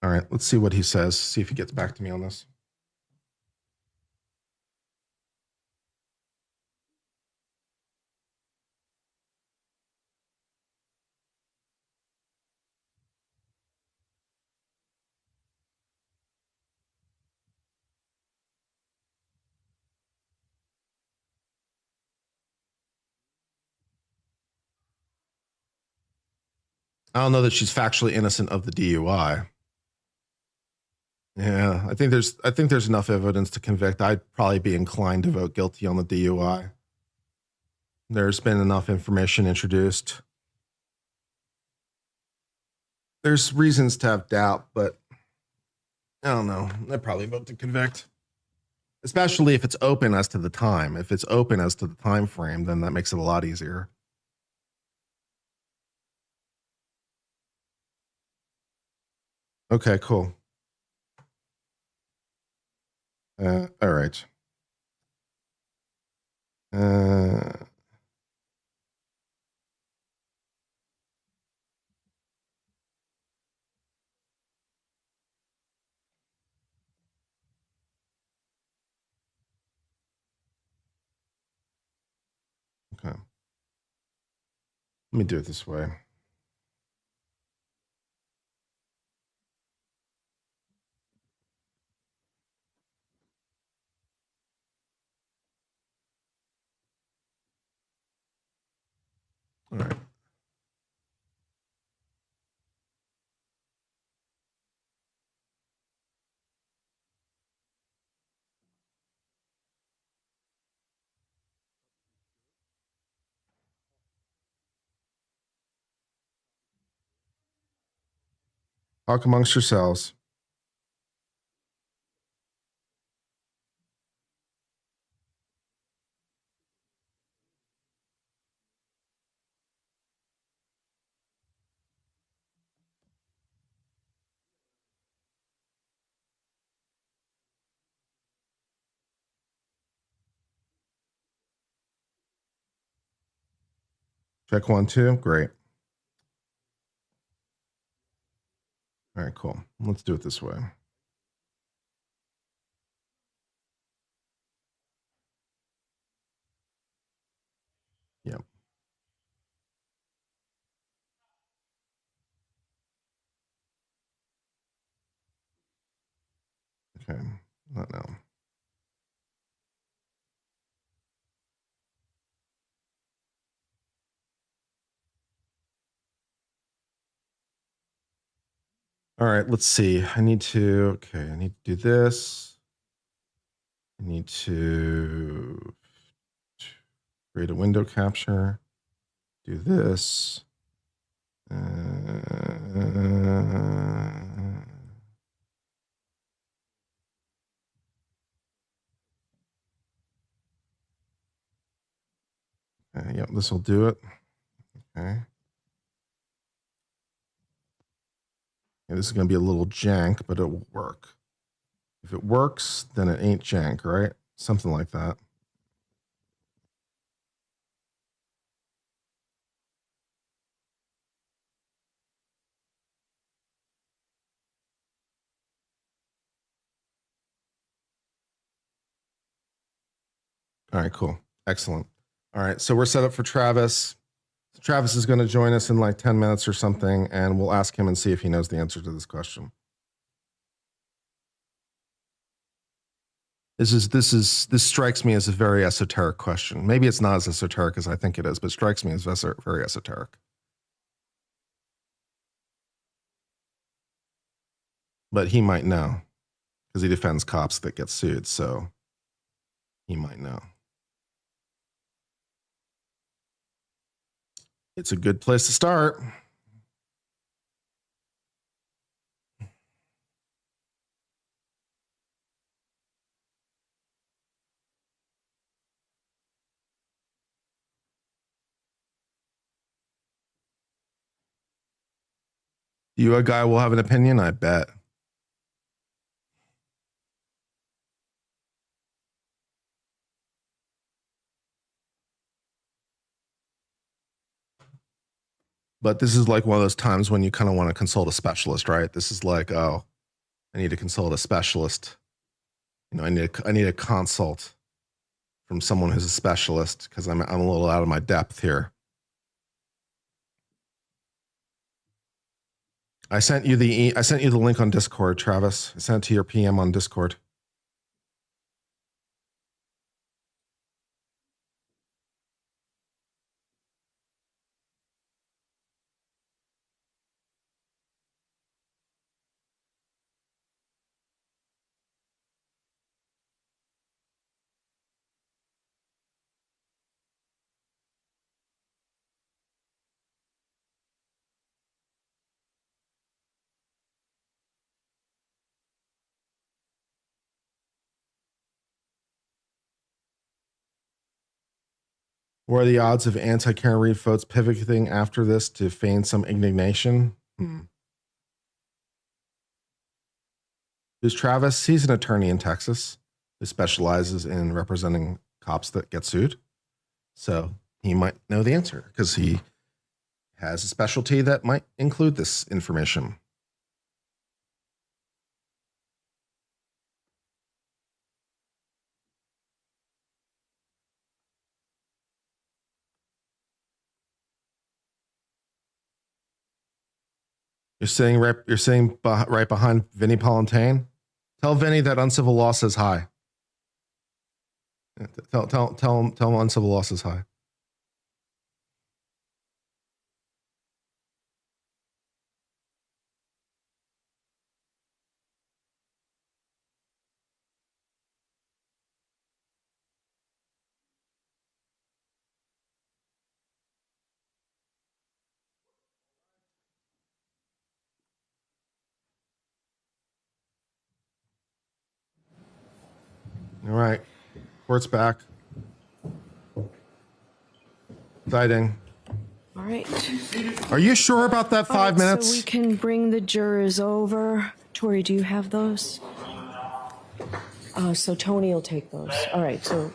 All right, let's see what he says. See if he gets back to me on this. I don't know that she's factually innocent of the DUI. Yeah, I think there's enough evidence to convict. I'd probably be inclined to vote guilty on the DUI. There's been enough information introduced. There's reasons to have doubt, but I don't know. I'd probably vote to convict. Especially if it's open as to the time. If it's open as to the time frame, then that makes it a lot easier. Okay, cool. All right. Okay. Let me do it this way. All right. Talk amongst yourselves. Check 1, 2. Great. All right, cool. Let's do it this way. Yep. Okay. Not now. All right, let's see. I need to do this. I need to create a window capture. Do this. Yep, this will do it. Okay. Yeah, this is going to be a little jank, but it will work. If it works, then it ain't jank, right? Something like that. All right, cool. Excellent. All right, so we're set up for Travis. Travis is going to join us in like 10 minutes or something, and we'll ask him and see if he knows the answer to this question. This strikes me as a very esoteric question. Maybe it's not as esoteric as I think it is, but strikes me as very esoteric. But he might know because he defends cops that get sued, so he might know. It's a good place to start. You a guy will have an opinion, I bet. But this is like one of those times when you kind of want to consult a specialist, right? This is like, oh, I need to consult a specialist. You know, I need a consult from someone who's a specialist because I'm a little out of my depth here. I sent you the link on Discord, Travis. I sent it to your PM on Discord. What are the odds of anti-Karen Reed votes pivoting after this to feign some indignation? Who's Travis? He's an attorney in Texas who specializes in representing cops that get sued. So he might know the answer because he has a specialty that might include this information. You're sitting right behind Vinny Palantain. Tell Vinny that uncivil law says hi. Tell him uncivil law says hi. All right. Court's back. Exciting. All right. Are you sure about that 5 minutes? So we can bring the jurors over. Tori, do you have those? So Tony will take those. All right, so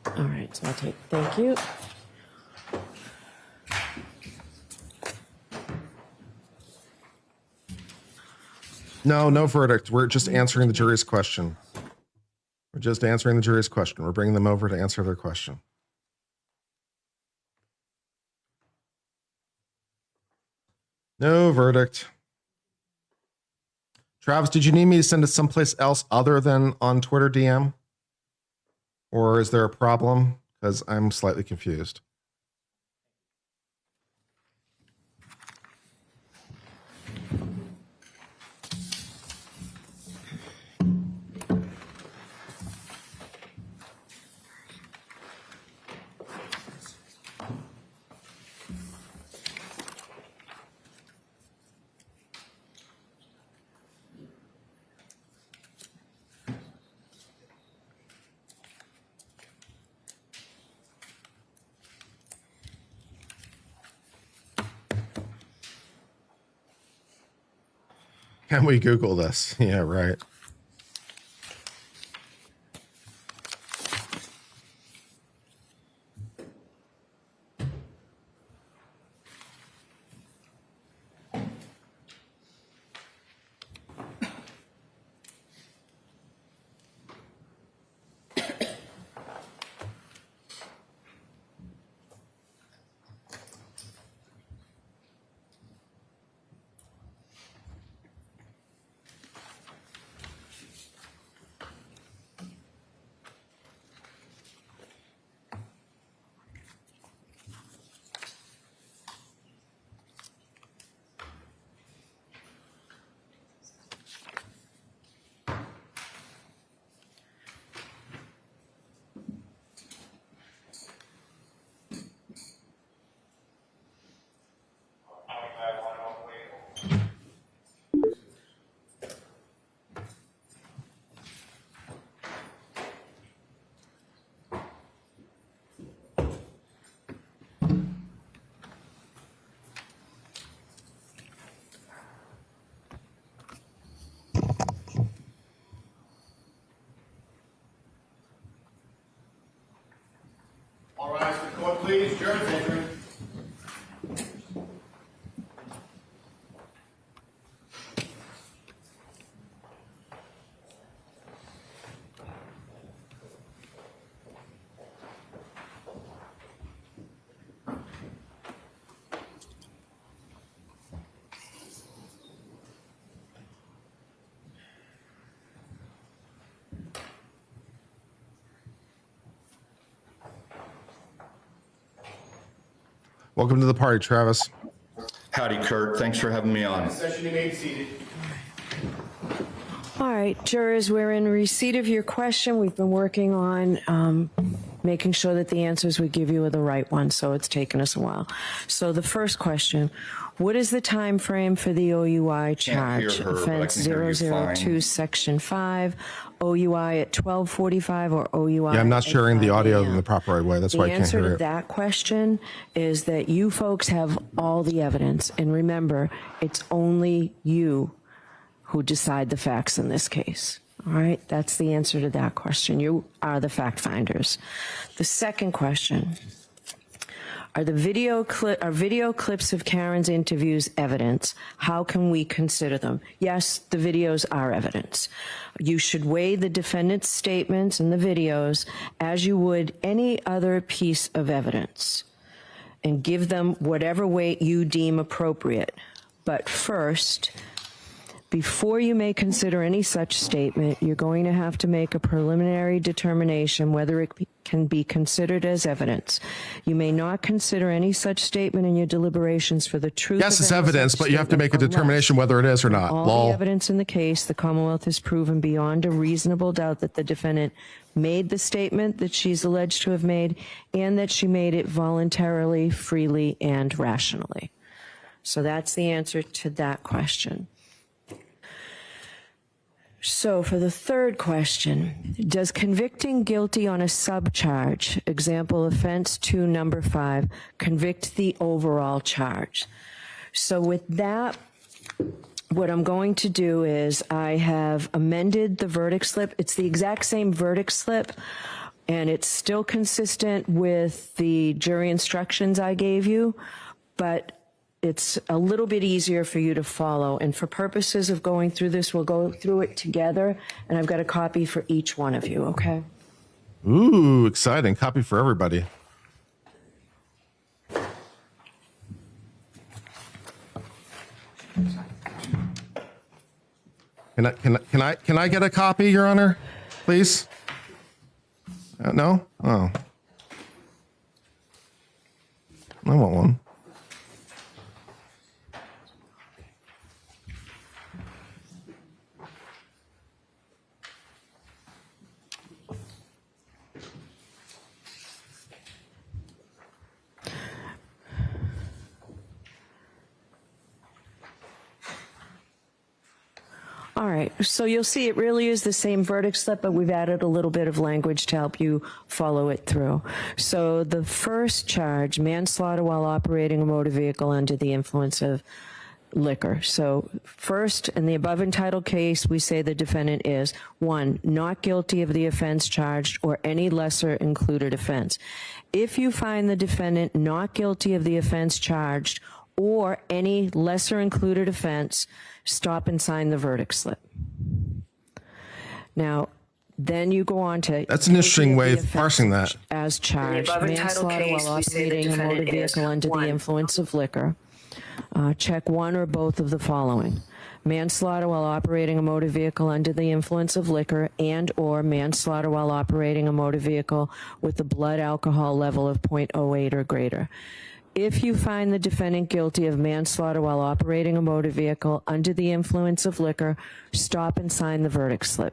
I'll take, thank you. No verdict. We're just answering the jury's question. We're bringing them over to answer their question. No verdict. Travis, did you need me to send it someplace else other than on Twitter DM? Or is there a problem? Because I'm slightly confused. Can we Google this? Yeah, right. please. Jury's entering. Welcome to the party, Travis. Howdy, Kurt. Thanks for having me on. Session, you may be seated. All right, jurors, we're in receipt of your question. We've been working on making sure that the answers we give you are the right ones, so it's taken us a while. So the first question, what is the time frame for the OUI charge? hear her, but I Offense can hear you 002, fine. Section 5, OUI at 12:45 or OUI Yeah, I'm not at sharing the 5 audio a.m.? in the proper right way. That's why I The can't answer hear to it. that question is that you folks have all the evidence. And remember, it's only you who decide the facts in this case. All right, that's the answer to that question. You are the fact finders. The second question, are video clips of Karen's interviews evidence? How can we consider them? Yes, the videos are evidence. You should weigh the defendant's statements in the videos as you would any other piece of evidence and give them whatever weight you deem appropriate. But first, before you may consider any such statement, you're going to have to make a preliminary determination whether it can be considered as evidence. You may not consider any such statement in your deliberations for the truth Yes, of it's any evidence, such but you have to make a statement determination whether it is or not. all Lol. the evidence in the case, the Commonwealth has proven beyond a reasonable doubt that the defendant made the statement that she's alleged to have made and that she made it voluntarily, freely, and rationally. So that's the answer to that question. So for the third question, does convicting guilty on a subcharge, example offense 2 number 5, convict the overall charge? So with that, what I'm going to do is I have amended the verdict slip. It's the exact same verdict slip, and it's still consistent with the jury instructions I gave you, but it's a little bit easier for you to follow. And for purposes of going through this, we'll go through it together, and I've got a copy for each one of you, okay? Ooh, exciting. Copy for everybody. Can I get a copy, Your Honor? Please? No? Oh. I want one. All right, so you'll see it really is the same verdict slip, but we've added a little bit of language to help you follow it through. So the first charge, manslaughter while operating a motor vehicle under the influence of liquor. So first, in the above entitled case, we say the defendant is, 1, not guilty of the offense charged or any lesser included offense. If you find the defendant not guilty of the offense charged or any lesser included offense, stop and sign the verdict slip. Now, then you go on to... That's an interesting way of parsing that. As charged, manslaughter while operating a motor vehicle under the influence of liquor. Check one or both of the following. Manslaughter while operating a motor vehicle under the influence of liquor and or manslaughter while operating a motor vehicle with a blood alcohol level of 0.08 or greater. If you find the defendant guilty of manslaughter while operating a motor vehicle under the influence of liquor, stop and sign the verdict slip.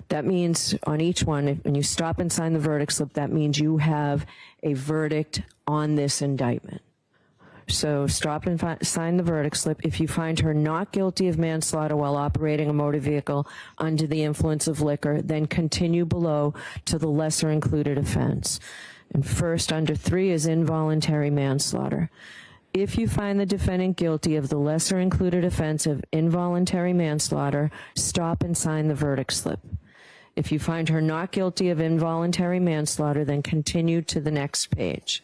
That means on each one, when you stop and sign the verdict slip, that means you have a verdict on this indictment. So stop and sign the verdict slip. If you find her not guilty of manslaughter while operating a motor vehicle under the influence of liquor, then continue below to the lesser included offense. And first, under 3 is involuntary manslaughter. If you find the defendant guilty of the lesser included offense of involuntary manslaughter, stop and sign the verdict slip. If you find her not guilty of involuntary manslaughter, then continue to the next page.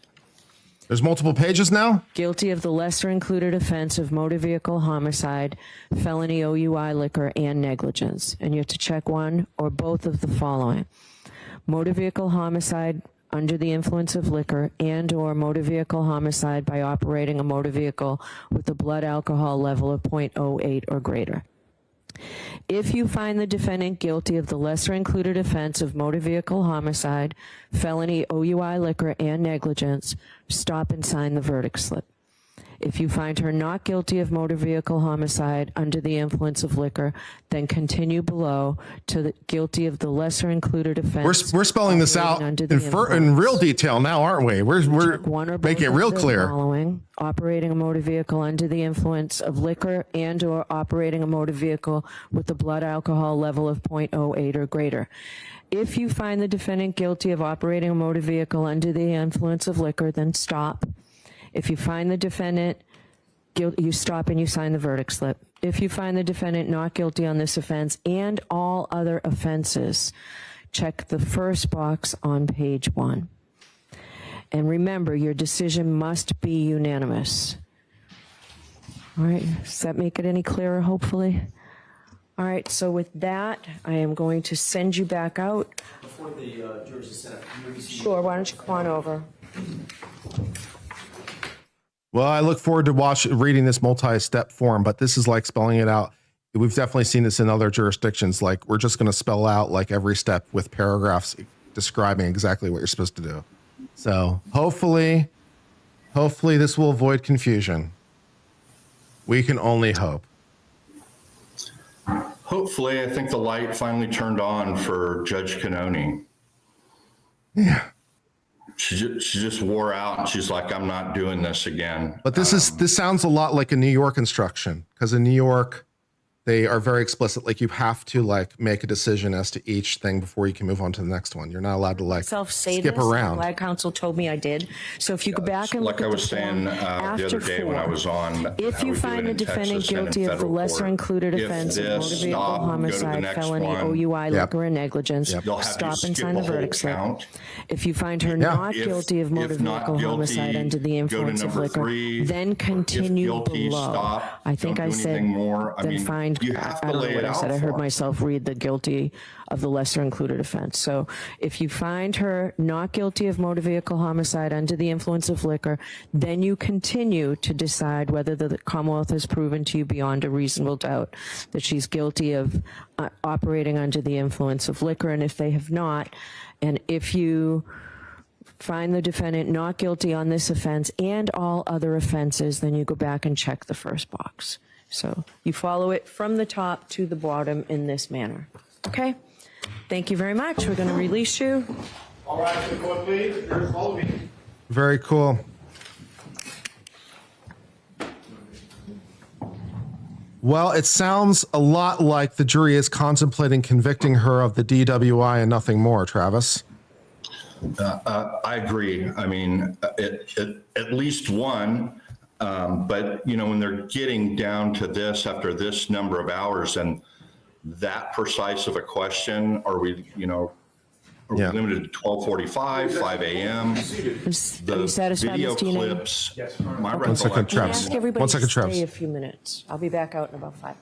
There's multiple pages now? Guilty of the lesser included offense of motor vehicle homicide, felony OUI liquor, and negligence. And you have to check one or both of the following. Motor vehicle homicide under the influence of liquor and or motor vehicle homicide by operating a motor vehicle with a blood alcohol level of 0.08 or greater. If you find the defendant guilty of the lesser included offense of motor vehicle homicide, felony OUI liquor, and negligence, stop and sign the verdict slip. If you find her not guilty of motor vehicle homicide under the influence of liquor, then continue below to the guilty of the lesser included offense. We're spelling this out in real detail now, aren't we? We're making it real clear. Following, operating a motor vehicle under the influence of liquor and or operating a motor vehicle with a blood alcohol level of 0.08 or greater. If you find the defendant guilty of operating a motor vehicle under the influence of liquor, then stop. If you find the defendant guilty, you stop and you sign the verdict slip. If you find the defendant not guilty on this offense and all other offenses, check the first box on page 1. And remember, your decision must be unanimous. All right, does that make it any clearer, hopefully? All right, so with that, I am going to send you back out. Before the jurors are set up, Sure, why don't you come on over? Well, I look forward to reading this multi-step form, but this is like spelling it out. We've definitely seen this in other jurisdictions. Like, we're just going to spell out like every step with paragraphs describing exactly what you're supposed to do. So hopefully this will avoid confusion. We can only hope. Hopefully, I think the light finally turned on for Judge Cannoni. Yeah. She just wore out, and she's like, I'm not doing this again. But this sounds a lot like a New York instruction, because in New York, they are very explicit. Like, you have to like make a decision as to each thing before you can move on to the next one. You're not allowed to like skip around. Glad counsel told me I did. So if you go back and look like at I was saying the other day when I was on, if you find the defendant guilty of the lesser included offense of motor vehicle homicide, felony OUI liquor, and negligence, stop and sign the verdict slip. If you find her not guilty of motor vehicle homicide under the influence of liquor, then continue below. I think I said then find. I don't know what I said. I heard myself read the guilty of the lesser included offense. So if you find her not guilty of motor vehicle homicide under the influence of liquor, then you continue to decide whether the Commonwealth has proven to you beyond a reasonable doubt that she's guilty of operating under the influence of liquor. And if they have not, and if you find the defendant not guilty on this offense and all other offenses, then you go back and check the first box. So you follow it from the top to the bottom in this manner. Okay? Thank you very much. We're going to release you. All right, the court, please. Jurors, follow me. Very cool. Well, it sounds a lot like the jury is contemplating convicting her of the DWI and nothing more, Travis. I agree. I mean, at least one. But, you know, when they're getting down to this after this number of hours and that precise of a question, are we, you know, are we limited to 12:45, 5 a.m.? The video clips. Yes. One second, Travis. One second, Travis. Stay a few minutes. I'll be back out in about 5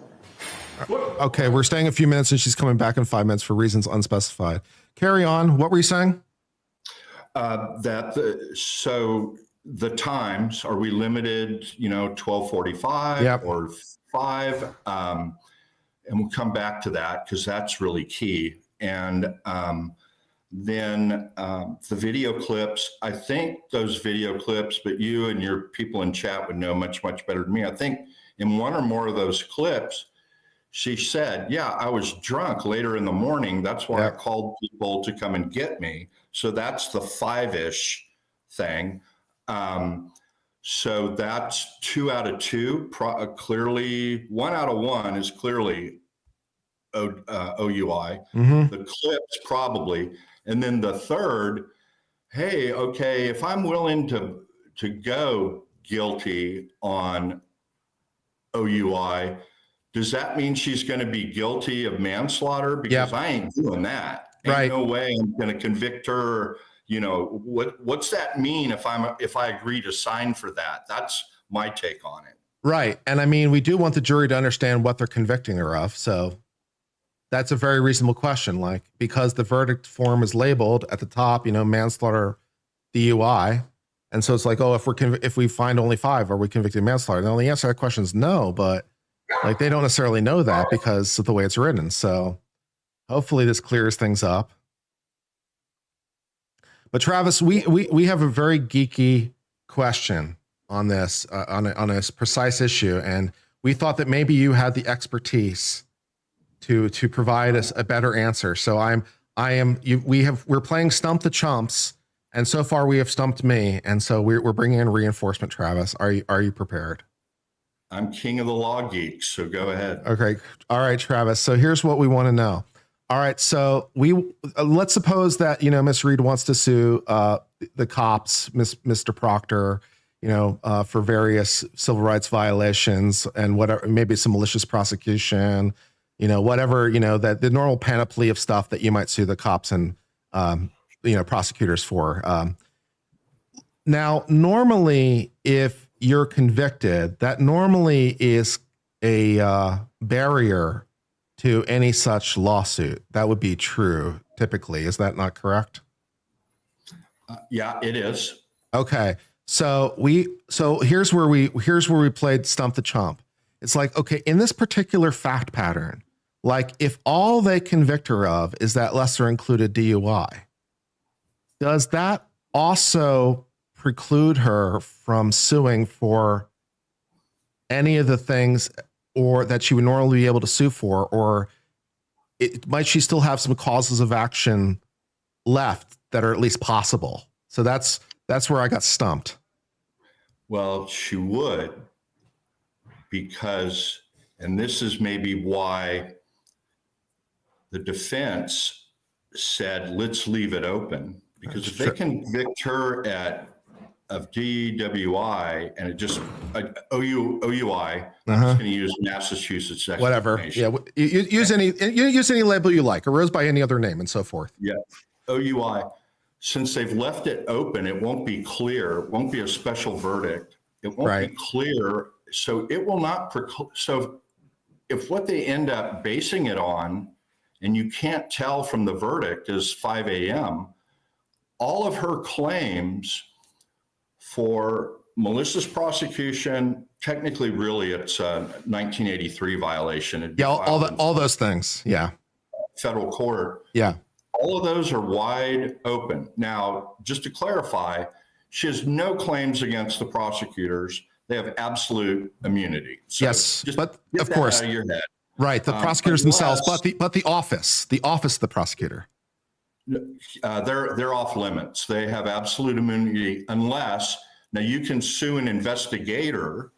minutes. Okay, we're staying a few minutes and she's coming back in 5 minutes for reasons unspecified. Carry on. What were you saying? So the times, are we limited, you know, 12:45 or 5? And we'll come back to that because that's really key. And then the video clips, I think those video clips, but you and your people in chat would know much, much better than me. I think in one or more of those clips, she said, yeah, I was drunk later in the morning. That's why I called people to come and get me. So that's the 5-ish thing. So that's 2 out of 2. Clearly, 1 out of 1 is clearly OUI. The clips probably. And then the third, hey, okay, if I'm willing to go guilty on OUI, does that mean she's going to be guilty of manslaughter? Because I ain't doing that. Ain't no way I'm going to convict her. What's that mean if I agree to sign for that? That's my take on it. Right. And I mean, we do want the jury to understand what they're convicting her of. So that's a very reasonable question. Like, because the verdict form is labeled at the top, manslaughter, DUI. And so it's like, oh, if we find only 5, are we convicted of manslaughter? Now the answer to that question is no, but like they don't necessarily know that because of the way it's written. So hopefully this clears things up. But Travis, we have a very geeky question on this, on a precise issue. And we thought that maybe you had the expertise to provide us a better answer. So we're playing Stump the Chumps. And so far we have stumped me. And so we're bringing in reinforcement, Travis. Are you prepared? I'm king of the law geeks, so go ahead. Okay. All right, Travis. So here's what we want to know. All right. So let's suppose that, Miss Reed wants to sue the cops, Mr. Proctor, for various civil rights violations and whatever, maybe some malicious prosecution, whatever, that the normal panoply of stuff that you might sue the cops and, prosecutors for. Now, normally, if you're convicted, that normally is a barrier to any such lawsuit. That would be true, typically. Is that not correct? Yeah, it is. Okay. So here's where we played Stump the Chump. It's like, okay, in this particular fact pattern, like if all they convict her of is that lesser included DUI, does that also preclude her from suing for any of the things or that she would normally be able to sue for, or might she still have some causes of action left that are at least possible? So that's where I got stumped. Well, she would, because, and this is maybe why the defense said, let's leave it open, because if they convict her of DWI and it just OUI, I'm just going to use Massachusetts. Whatever. Yeah. Use any label you like, or goes by any other name and so forth. Yeah. OUI. Since they've left it open, it won't be clear. It won't be a special verdict. It won't be clear. So it will not. So if what they end up basing it on, and you can't tell from the verdict, is 5 a.m., all of her claims for malicious prosecution, technically, really, it's a 1983 violation. Yeah, all those things. Yeah. Federal court. Yeah. All of those are wide open. Now, just to clarify, she has no claims against the prosecutors. They have absolute immunity. So yes, but of course, out of your head. Right, the prosecutors themselves, but the office of the prosecutor. They're off limits. They have absolute immunity unless, now you can sue an investigator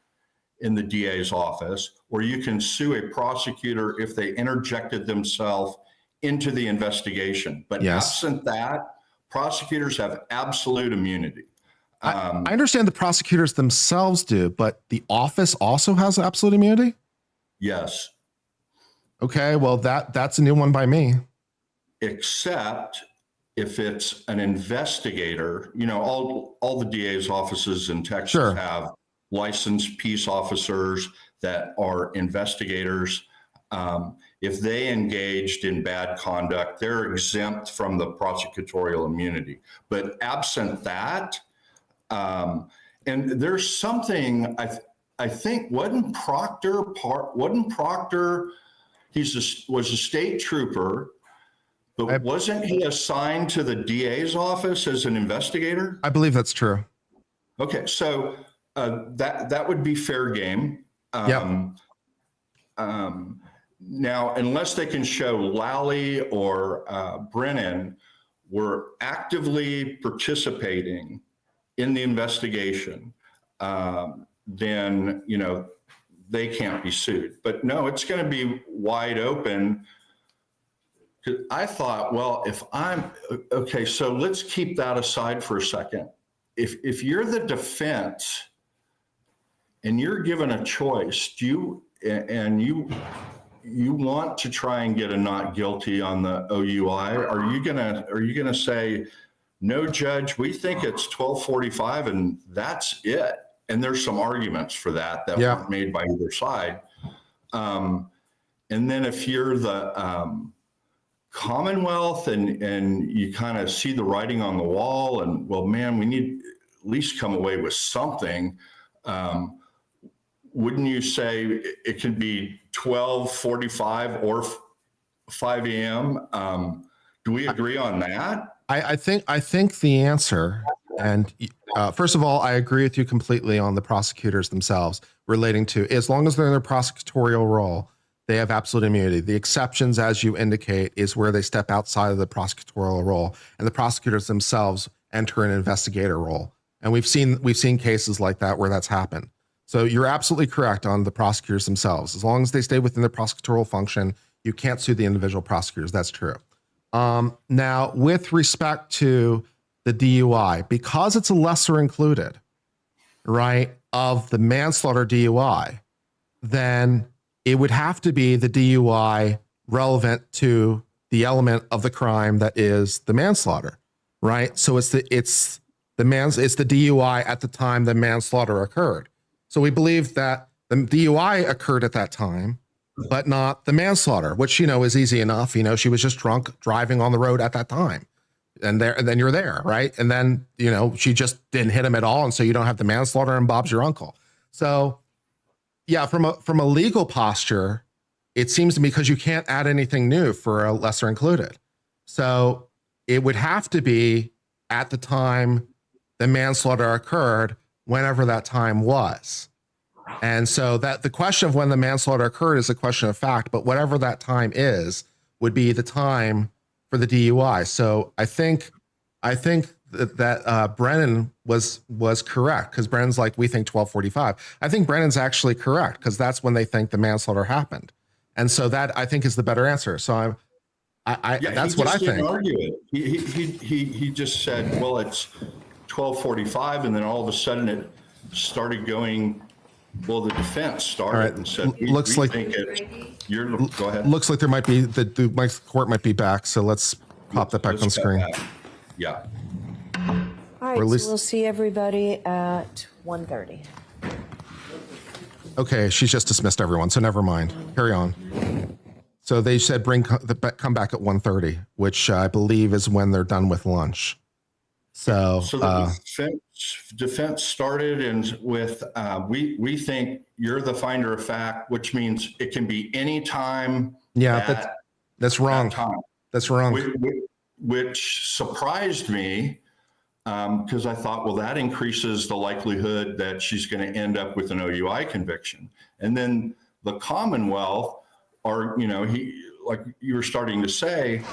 in the DA's office, or you can sue a prosecutor if they interjected themselves into the investigation. But absent that, prosecutors have absolute immunity. I understand the prosecutors themselves do, but the office also has absolute immunity? Yes. Okay, well, that's a new one by me. Except if it's an investigator, all the DA's offices in Texas have licensed peace officers that are investigators. If they engaged in bad conduct, they're exempt from the prosecutorial immunity. But absent that, and there's something I think wasn't Proctor, was a state trooper, but wasn't he assigned to the DA's office as an investigator? I believe that's true. Okay, so that would be fair game. Now, unless they can show Lally or Brennan were actively participating in the investigation, then, they can't be sued. But no, it's going to be wide open. I thought, well, okay, so let's keep that aside for a second. If you're the defense and you're given a choice, and you want to try and get a not guilty on the OUI, are you gonna say, no, judge, we think it's 1245 and that's it? And there's some arguments for that weren't made by either side. And then if you're the Commonwealth and you kind of see the writing on the wall and, well, man, we need at least come away with something. Wouldn't you say it could be 12:45 or 5 a.m.? Do we agree on that? I think the answer, and first of all, I agree with you completely on the prosecutors themselves relating to, as long as they're in their prosecutorial role, they have absolute immunity. The exceptions, as you indicate, is where they step outside of the prosecutorial role, and the prosecutors themselves enter an investigator role. And we've seen cases like that where that's happened. So you're absolutely correct on the prosecutors themselves. As long as they stay within their prosecutorial function, you can't sue the individual prosecutors. That's true. Now, with respect to the DUI, because it's a lesser included, right, of the manslaughter DUI, then it would have to be the DUI relevant to the element of the crime that is the manslaughter, right? So it's the DUI at the time the manslaughter occurred. So we believe that the DUI occurred at that time, but not the manslaughter, which, is easy enough. She was just drunk driving on the road at that time. And then you're there, right? And then, she just didn't hit him at all. And so you don't have the manslaughter and Bob's your uncle. So yeah, from a legal posture, it seems to me, because you can't add anything new for a lesser included. So it would have to be at the time the manslaughter occurred, whenever that time was. And so that the question of when the manslaughter occurred is a question of fact, but whatever that time is would be the time for the DUI. So I think that Brennan was correct, because Brennan's like, we think 1245. I think Brennan's actually correct, because that's when they think the manslaughter happened. And so that, I think, is the better answer. So that's what I think. Argue it. He just said, well, it's 1245, and then all of a sudden it started going. Well, the defense started and said, go ahead. Looks like there might be the court might be back. So let's pop that back on screen. Yeah. All right, so we'll see everybody at 1:30. Okay, she's just dismissed everyone, so never mind. Carry on. So they said come back at 1:30, which I believe is when they're done with lunch. So the defense started and with we think you're the finder of fact, which means it can be any time. Yeah, that's wrong. That's wrong. Which surprised me, because I thought, well, that increases the likelihood that she's going to end up with an OUI conviction. And then the Commonwealth, he, like you were starting to say,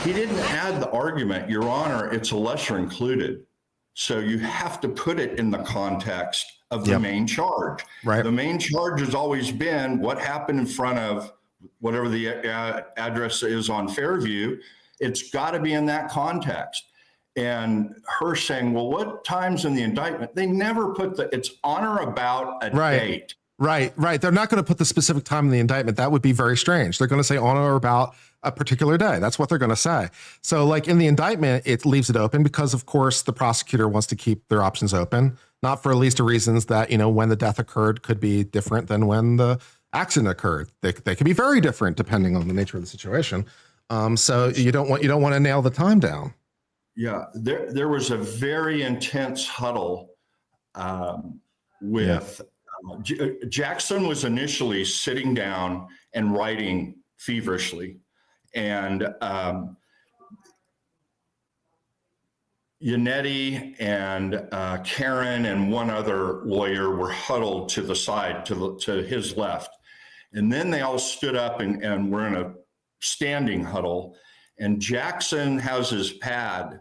he didn't add the argument, Your Honor, it's a lesser included. So you have to put it in the context of the main charge. Right. The main charge has always been what happened in front of whatever the address is on Fairview. It's got to be in that context. And her saying, well, what time's in the indictment? They never put it's on or about a date. Right. They're not going to put the specific time in the indictment. That would be very strange. They're going to say on or about a particular day. That's what they're going to say. So like in the indictment, it leaves it open because, of course, the prosecutor wants to keep their options open, not for at least the reasons that, when the death occurred could be different than when the accident occurred. They could be very different depending on the nature of the situation. So you don't want to nail the time down. Yeah, there was a very intense huddle with Jackson was initially sitting down and writing feverishly, and Yannetti and Karen and one other lawyer were huddled to the side, to his left. And then they all stood up and were in a standing huddle. And Jackson has his pad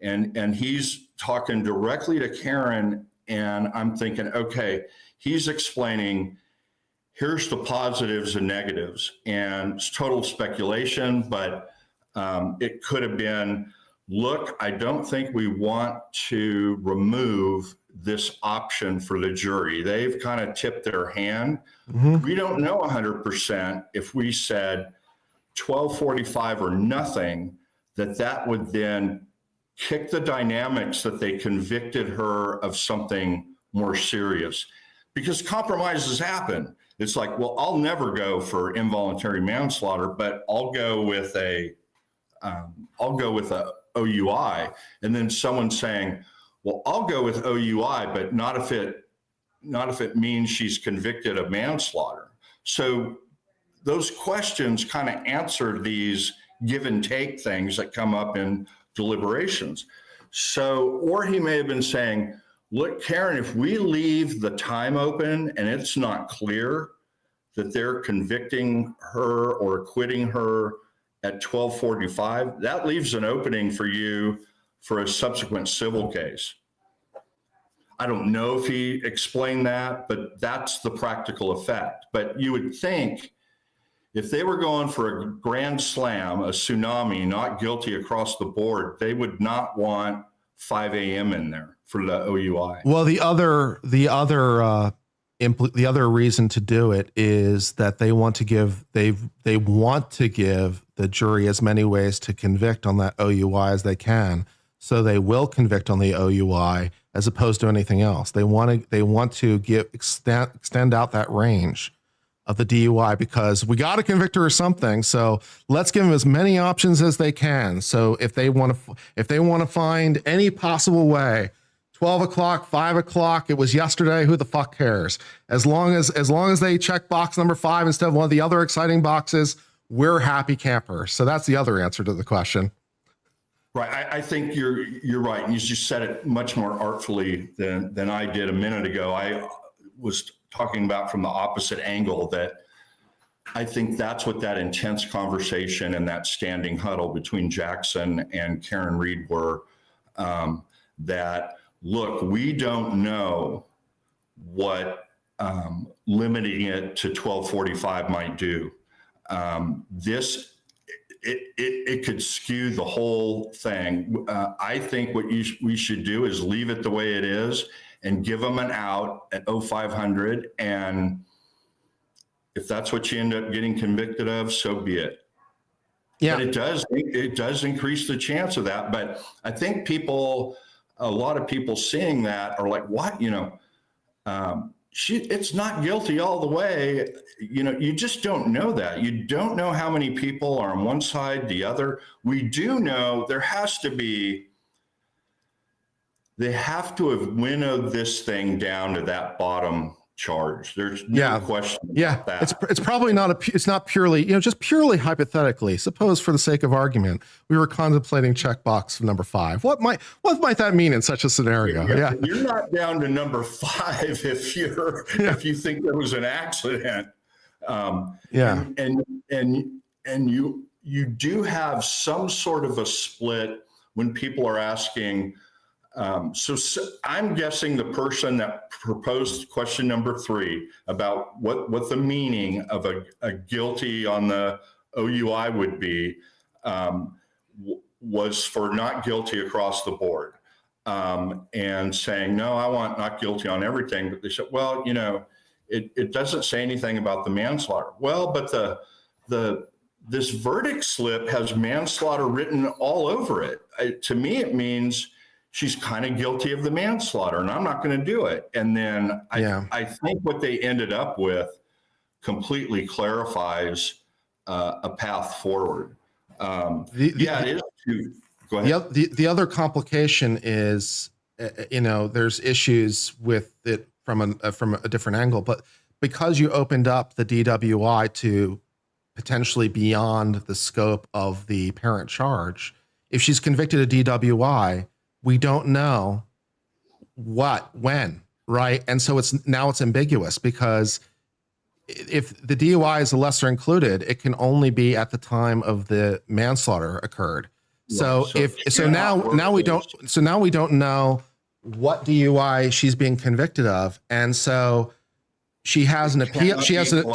and he's talking directly to Karen. And I'm thinking, okay, he's explaining, here's the positives and negatives. And it's total speculation, but it could have been, look, I don't think we want to remove this option for the jury. They've kind of tipped their hand. Mhm. We don't know 100% if we said 1245 or nothing, that would then kick the dynamics that they convicted her of something more serious. Because compromises happen. It's like, well, I'll never go for involuntary manslaughter, but I'll go with a OUI. And then someone saying, well, I'll go with OUI, but not if it means she's convicted of manslaughter. So those questions kind of answer these give and take things that come up in deliberations. So, or he may have been saying, look, Karen, if we leave the time open and it's not clear that they're convicting her or acquitting her at 1245, that leaves an opening for you for a subsequent civil case. I don't know if he explained that, but that's the practical effect. But you would think if they were going for a grand slam, a tsunami, not guilty across the board, they would not want 5 a.m. in there for the OUI. Well, the other reason to do it is that they want to give the jury as many ways to convict on that OUI as they can. So they will convict on the OUI as opposed to anything else. They want to extend out that range of the DUI because we got to convict her of something. So let's give them as many options as they can. So if they want to find any possible way, 12 o'clock, 5 o'clock, it was yesterday, who the fuck cares? As long as they check box number 5 instead of one of the other exciting boxes, we're happy campers. So that's the other answer to the question. Right. I think you're right. You just said it much more artfully than I did a minute ago. I was talking about from the opposite angle that I think that's what that intense conversation and that standing huddle between Jackson and Karen Reed were, that, look, we don't know what limiting it to 1245 might do. It could skew the whole thing. I think what we should do is leave it the way it is and give them an out at 0500. And if that's what you end up getting convicted of, so be it. Yeah, but it does increase the chance of that. But I think a lot of people seeing that are like, what, it's not guilty all the way. You just don't know that. You don't know how many people are on one side, the other. We do know they have to have winnowed this thing down to that bottom charge. There's no question about that. It's probably it's not purely, just purely hypothetically. Suppose for the sake of argument, we were contemplating checkbox number 5. What might that mean in such a scenario? Yeah. You're not down to number 5 if you think there was an accident. And you do have some sort of a split when people are asking. So I'm guessing the person that proposed question number 3 about what the meaning of a guilty on the OUI would be was for not guilty across the board, and saying, no, I want not guilty on everything. But they said, well, it doesn't say anything about the manslaughter. Well, but this verdict slip has manslaughter written all over it. To me, it means she's kind of guilty of the manslaughter, and I'm not going to do it. And then I think what they ended up with completely clarifies a path forward. It is too. Go ahead. The other complication is, there's issues with it from a different angle, but because you opened up the DWI to potentially beyond the scope of the parent charge, if she's convicted of DWI, we don't know when, right? And so it's ambiguous because if the DUI is a lesser included, it can only be at the time of the manslaughter occurred. So now we don't know what DUI she's being convicted of, and so she has an appeal. She's got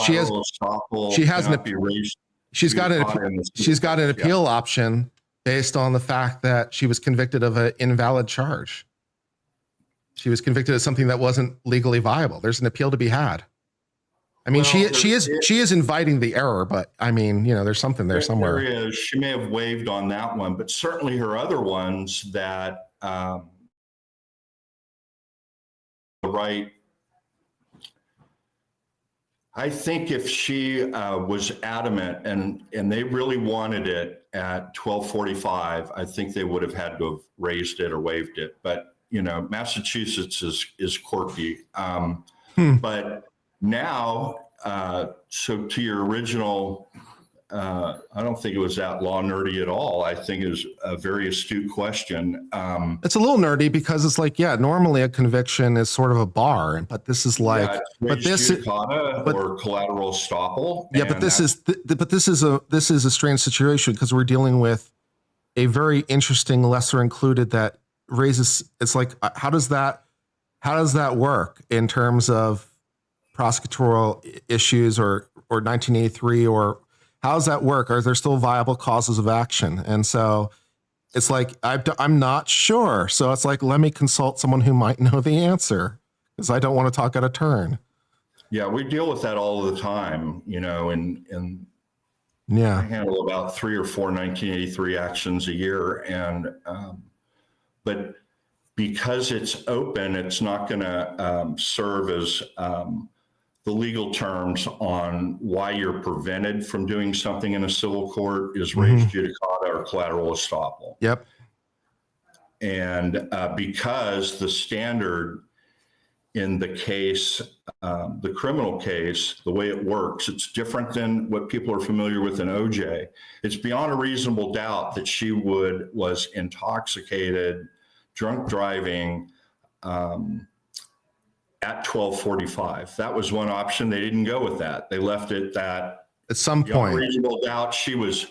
an appeal option based on the fact that she was convicted of an invalid charge. she was convicted of something that wasn't legally viable. There's an appeal to be had. I mean, Well, she is inviting the error, but I mean, there's something there somewhere. There is. She may have waived on that one, but certainly her other ones that the right. I think if she was adamant and they really wanted it at 12:45, I think they would have had to have raised it or waived it. But Massachusetts is quirky. But now, so to your original, I don't think it was that law nerdy at all. I think it was a very astute question. It's a little nerdy because it's like, normally a conviction is sort of a bar, but this is like, or collateral estoppel. Yeah, but this is a strange situation because we're dealing with a very interesting lesser included that raises. It's like, how does that work in terms of prosecutorial issues or 1983, or how does that work? Are there still viable causes of action? And so it's like, I'm not sure. So it's like, let me consult someone who might know the answer because I don't want to talk out of turn. Yeah, we deal with that all the time, and I handle about 3 or 4 1983 actions a year. And, but because it's open, it's not going to serve as the legal terms on why you're prevented from doing something in a civil court is res judicata or collateral estoppel. Yep. And because the standard in the case, the criminal case, the way it works, it's different than what people are familiar with in OJ. It's beyond a reasonable doubt that she was intoxicated, drunk driving, at 12:45. That was one option. They didn't go with that. They left it that at some point, reasonable doubt she was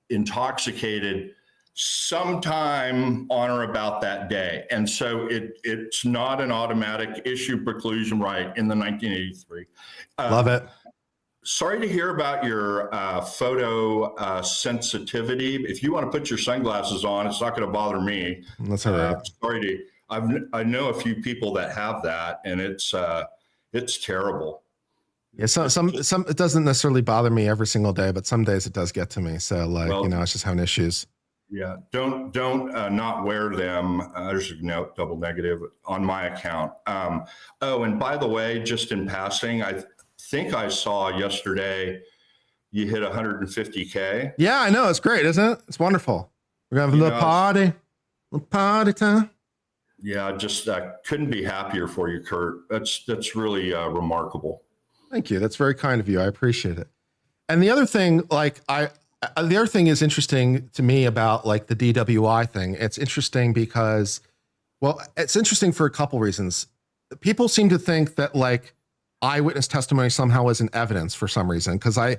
intoxicated sometime on or about that day. And so it's not an automatic issue preclusion right in the 1983. Love it. Sorry to hear about your photo sensitivity. If you want to put your sunglasses on, it's not going to bother me. That's all right. I know a few people that have that, and it's terrible. Yeah, some it doesn't necessarily bother me every single day, but some days it does get to me. So it's just having issues. Yeah, don't not wear them. There's a note, double negative on my account. And by the way, just in passing, I think I saw yesterday you hit 150K. Yeah, I know. It's great, isn't it? It's wonderful. We're gonna have a little party time. Yeah, just couldn't be happier for you, Kurt. That's really remarkable. Thank you. That's very kind of you. I appreciate it. And the other thing, the other thing is interesting to me about the DWI thing. It's interesting because, it's interesting for a couple reasons. People seem to think that eyewitness testimony somehow isn't evidence for some reason. Because I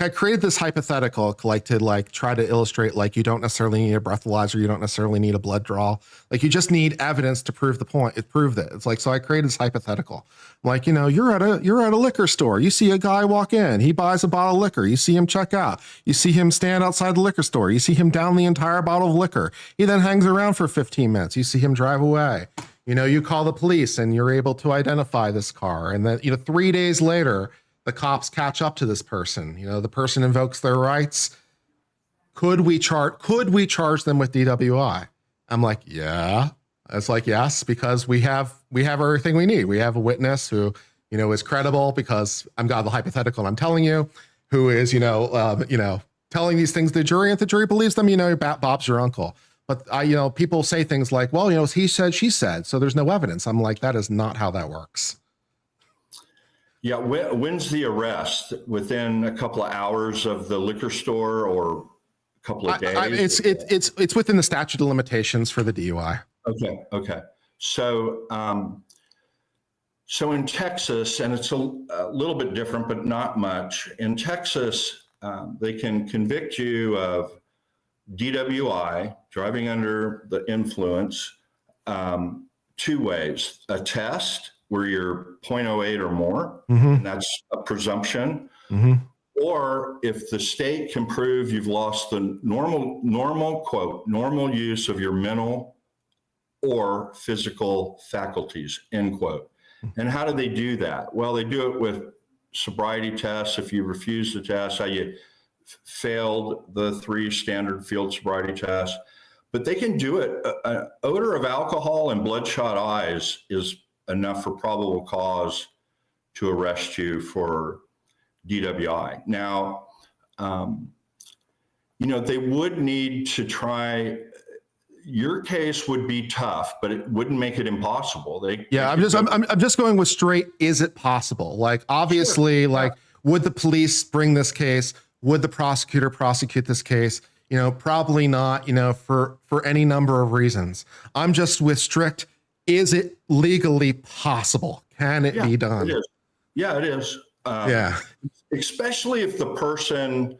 created this hypothetical to try to illustrate you don't necessarily need a breathalyzer, you don't necessarily need a blood draw. You just need evidence to prove the point. It proved it. It's so I created this hypothetical. You're at a liquor store. You see a guy walk in. He buys a bottle of liquor. You see him check out. You see him stand outside the liquor store. You see him down the entire bottle of liquor. He then hangs around for 15 minutes. You see him drive away. You call the police and you're able to identify this car. And then 3 days later, the cops catch up to this person. The person invokes their rights. Could we charge them with DWI? I'm like, yeah. It's yes, because we have everything we need. We have a witness who, is credible because I'm got the hypothetical and I'm telling you, who is, telling these things to the jury, and if the jury believes them, Bob's your uncle. But people say things like, well, he said, she said, so there's no evidence. I'm like, that is not how that works. Yeah, when's the arrest? Within a couple of hours of the liquor store, or a couple of days? It's within the statute of limitations for the DUI. Okay. So in Texas, and it's a little bit different, but not much. In Texas, they can convict you of DWI, driving under the influence, 2 ways: a test, where you're 0.08 or more, and that's a presumption. Or if the state can prove you've lost the normal use of your mental or physical faculties, end quote. And how do they do that? Well, they do it with sobriety tests. If you refuse the test, how you failed the 3 standard field sobriety tests, but they can do it. An odor of alcohol and bloodshot eyes is enough for probable cause to arrest you for DWI. Now, they would need to try. Your case would be tough, but it wouldn't make it impossible. I'm just going with straight. Is it possible? Like, obviously, sure. Would the police bring this case? Would the prosecutor prosecute this case? Probably not, for any number of reasons. I'm just with strict. Is it legally possible? Can it be done? It is. Yeah, it is. Especially if the person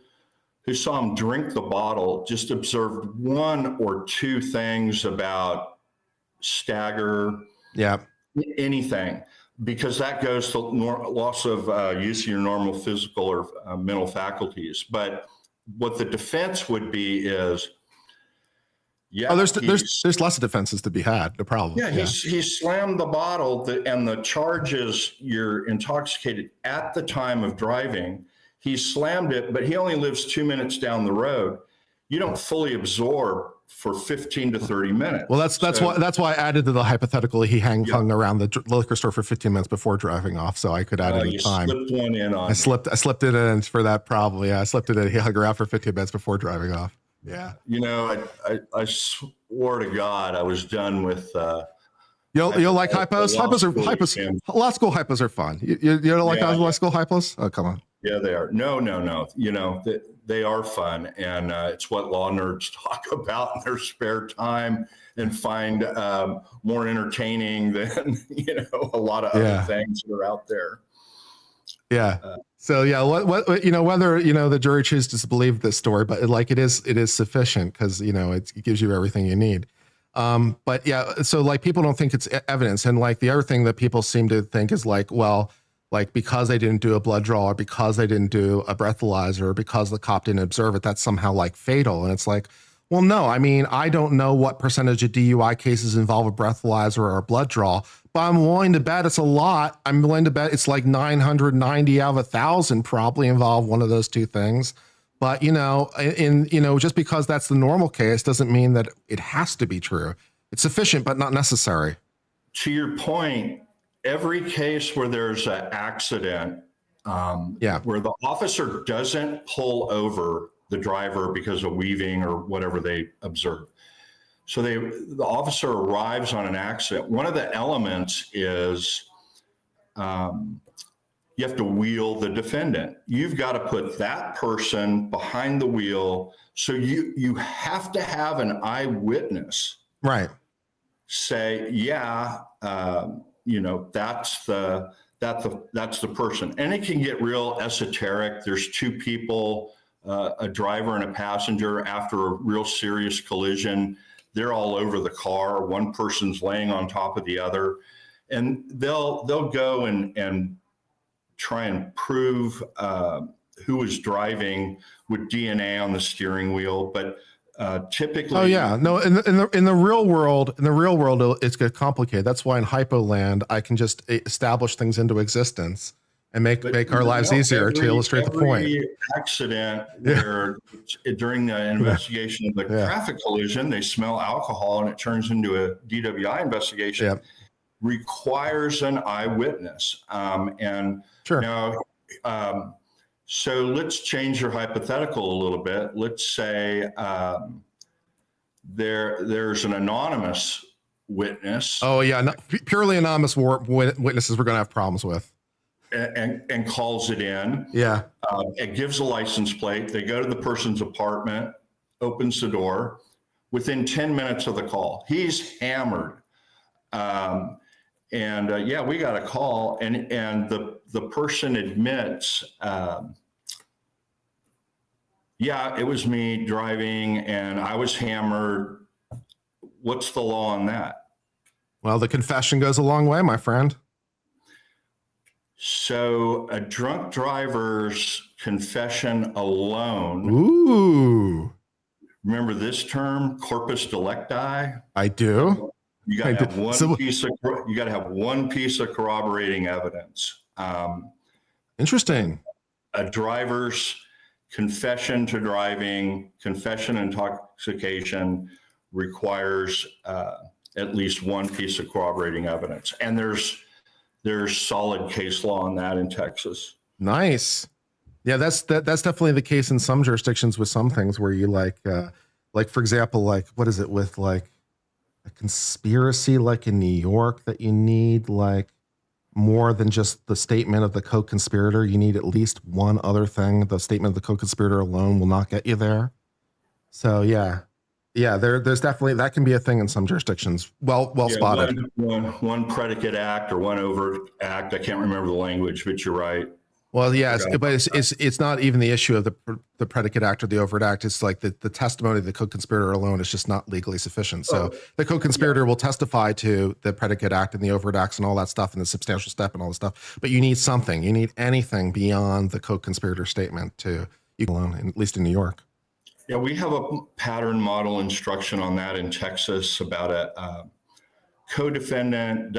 who saw him drink the bottle just observed 1 or 2 things about stagger, anything, because that goes to loss of use of your normal physical or mental faculties. But what the defense would be is, there's lots of defenses to be had. The problem. He slammed the bottle, and the charge is you're intoxicated at the time of driving. He slammed it, but he only lives 2 minutes down the road. You don't fully absorb for 15 to 30 minutes. Well, that's why I added to the hypothetical. He hung around the liquor store for 15 minutes before driving off, so I could add in the time. Slipped one in on. I slipped it in for that problem. Yeah, I slipped it in. He hung around for 15 minutes before driving off. Yeah. I swore to God I was done with. You'll like hypos? Hypos. Law school hypos are fun. You don't like law school hypos? Oh, come on. Yeah, they are. No. They are fun, and it's what law nerds talk about in their spare time and find more entertaining than a lot of other things that are out there. Yeah. So what whether the jury chooses to believe this story, but it is sufficient because it gives you everything you need. But so people don't think it's evidence, and the other thing that people seem to think is because they didn't do a blood draw, or because they didn't do a breathalyzer, or because the cop didn't observe it, that's somehow fatal. And it's well, no, I don't know what percentage of DUI cases involve a breathalyzer or a blood draw, but I'm willing to bet it's a lot. I'm willing to bet it's 990 out of 1,000 probably involve one of those 2 things. But, just because that's the normal case doesn't mean that it has to be true. It's sufficient, but not necessary. To your point, every case where there's an accident, where the officer doesn't pull over the driver because of weaving or whatever they observe. So the officer arrives on an accident. One of the elements is you have to wheel the defendant. You've got to put that person behind the wheel. So you have to have an eyewitness, right? Say, that's the person. And it can get real esoteric. There's 2 people, a driver and a passenger, after a real serious collision. They're all over the car. One person's laying on top of the other, and they'll go and try and prove who was driving with DNA on the steering wheel. But typically, in the real world, it's get complicated. That's why in hypoland, I can just establish things into existence and make our lives easier to illustrate the point. Every accident where during the investigation of the traffic collision, they smell alcohol and it turns into a DWI investigation, requires an eyewitness. So let's change your hypothetical a little bit. Let's say there's an anonymous witness. Oh yeah, purely anonymous witnesses we're going to have problems with. And calls it in. Yeah. It gives a license plate. They go to the person's apartment, opens the door. Within 10 minutes of the call, he's hammered. We got a call, and the person admits, it was me driving and I was hammered. What's the law on that? Well, the confession goes a long way, my friend. So a drunk driver's confession alone. Ooh. Remember this term, corpus delicti? I do. You got to have you got to have one piece of corroborating evidence. Interesting. A driver's confession to driving, confession intoxication requires at least one piece of corroborating evidence, and there's solid case law on that in Texas. Nice. Yeah, that's definitely the case in some jurisdictions with some things where you like for example, like what is it with like a conspiracy like in New York that you need like more than just the statement of the co-conspirator. You need at least one other thing. The statement of the co-conspirator alone will not get you there. So yeah, there's definitely that can be a thing in some jurisdictions. Well spotted. One predicate act or one overt act. I can't remember the language, but you're right. Well, yeah, but it's not even the issue of the predicate act or the overt act. It's like the testimony of the co-conspirator alone is just not legally sufficient. So the co-conspirator will testify to the predicate act and the overt acts and all that stuff and the substantial step and all this stuff. But you need something. You need anything beyond the co-conspirator statement to you alone, at least in New York. Yeah, we have a pattern model instruction on that in Texas about a co-defendant,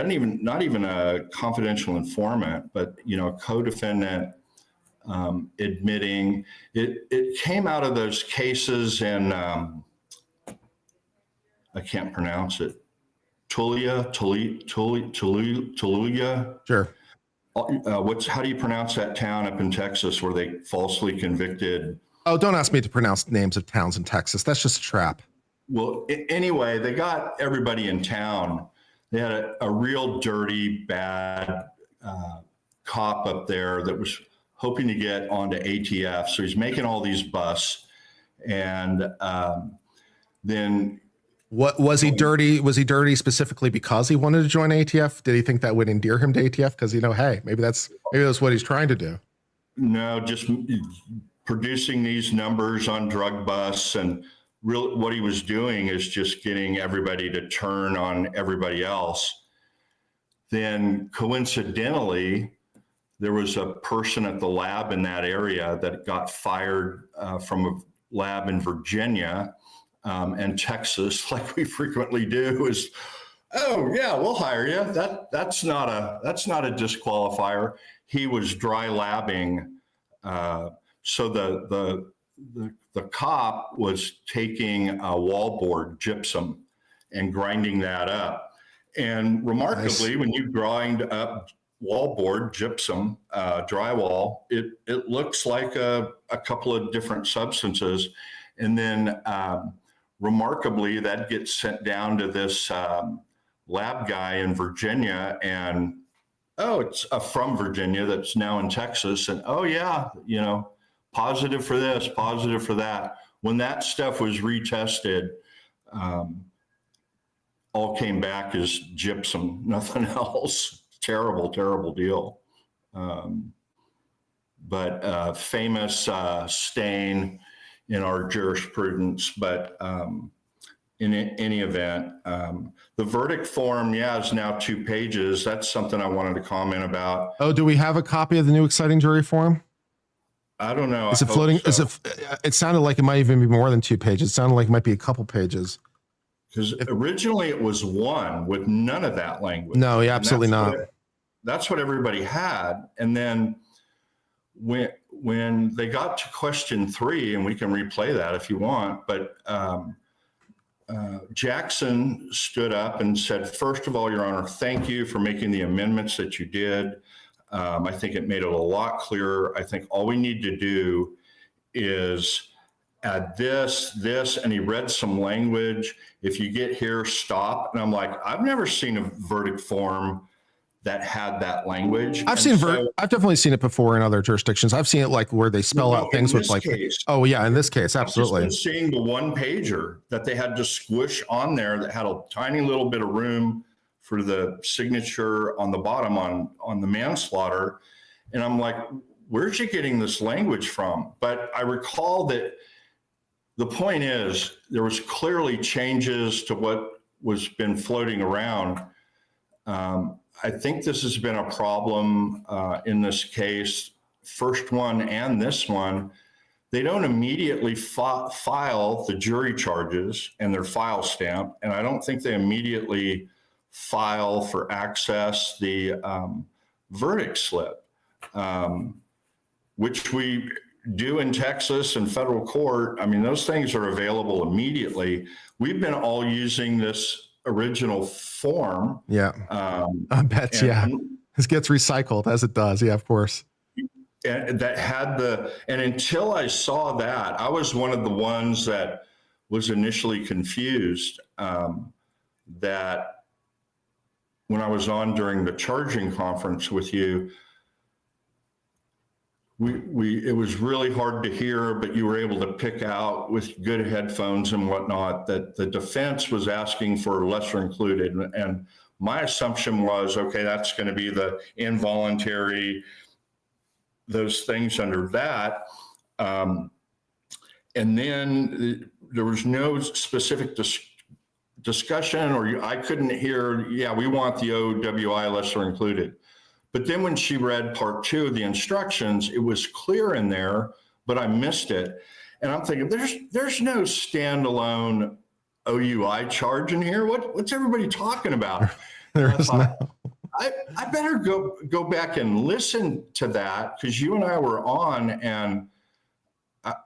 not even a confidential informant, but a co-defendant admitting. It came out of those cases in I can't pronounce it. Toluca. Sure. How do you pronounce that town up in Texas where they falsely convicted? Oh, don't ask me to pronounce names of towns in Texas. That's just a trap. Well, anyway, they got everybody in town. They had a real dirty, bad cop up there that was hoping to get onto ATF. So he's making all these busts. And then... What was he dirty? Was he dirty specifically because he wanted to join ATF? Did he think that would endear him to ATF? Because, hey, maybe that's what he's trying to do. No, just producing these numbers on drug busts, and really what he was doing is just getting everybody to turn on everybody else. Then coincidentally, there was a person at the lab in that area that got fired from a lab in Virginia, and Texas, like we frequently do, is, oh yeah, we'll hire you. That's not a disqualifier. He was dry labbing. So the cop was taking a wallboard gypsum and grinding that up. And remarkably, when you grind up wallboard gypsum, drywall, it looks like a couple of different substances. And then remarkably, that gets sent down to this lab guy in Virginia, and it's from Virginia that's now in Texas. And positive for this, positive for that. When that stuff was retested, all came back as gypsum, nothing else. Terrible, terrible deal. But famous stain in our jurisprudence. But in any event, the verdict form, is now 2 pages. That's something I wanted to comment about. Oh, do we have a copy of the new exciting jury form? I don't know. Is it floating? So. It sounded like it might even be more than 2 pages. It sounded like it might be a couple pages. Because originally it was 1 with none of that language. No, yeah, absolutely not. That's what everybody had. And then when they got to question 3, and we can replay that if you want, but Jackson stood up and said, first of all, Your Honor, thank you for making the amendments that you did. I think it made it a lot clearer. I think all we need to do is add this, and he read some language. If you get here, stop. And I'm like, I've never seen a verdict form that had that language. I've definitely seen it before in other jurisdictions. I've seen it like where they spell out things with like, oh yeah, in this case, absolutely. I've just been seeing the 1-pager that they had to squish on there that had a tiny little bit of room for the signature on the bottom on the manslaughter. And I'm like, where's you getting this language from? But I recall that the point is there was clearly changes to what was been floating around. I think this has been a problem in this case, first one and this one. They don't immediately file the jury charges and their file stamp. And I don't think they immediately file for access the verdict slip, which we do in Texas and federal court. I mean, those things are available immediately. We've been all using this original form. Yeah. I bet, yeah. This gets recycled as it does. Yeah, of course. And that had and until I saw that, I was one of the ones that was initially confused that when I was on during the charging conference with you, it was really hard to hear, but you were able to pick out with good headphones and whatnot that the defense was asking for lesser included. And my assumption was, okay, that's going to be the involuntary, those things under that. And then there was no specific discussion, or I couldn't hear, yeah, we want the OWI lesser included. But then when she read part 2 of the instructions, it was clear in there, but I missed it. And I'm thinking, there's no standalone OUI charge in here. What's everybody talking about? There is no. I better go back and listen to that, because you and I were on, and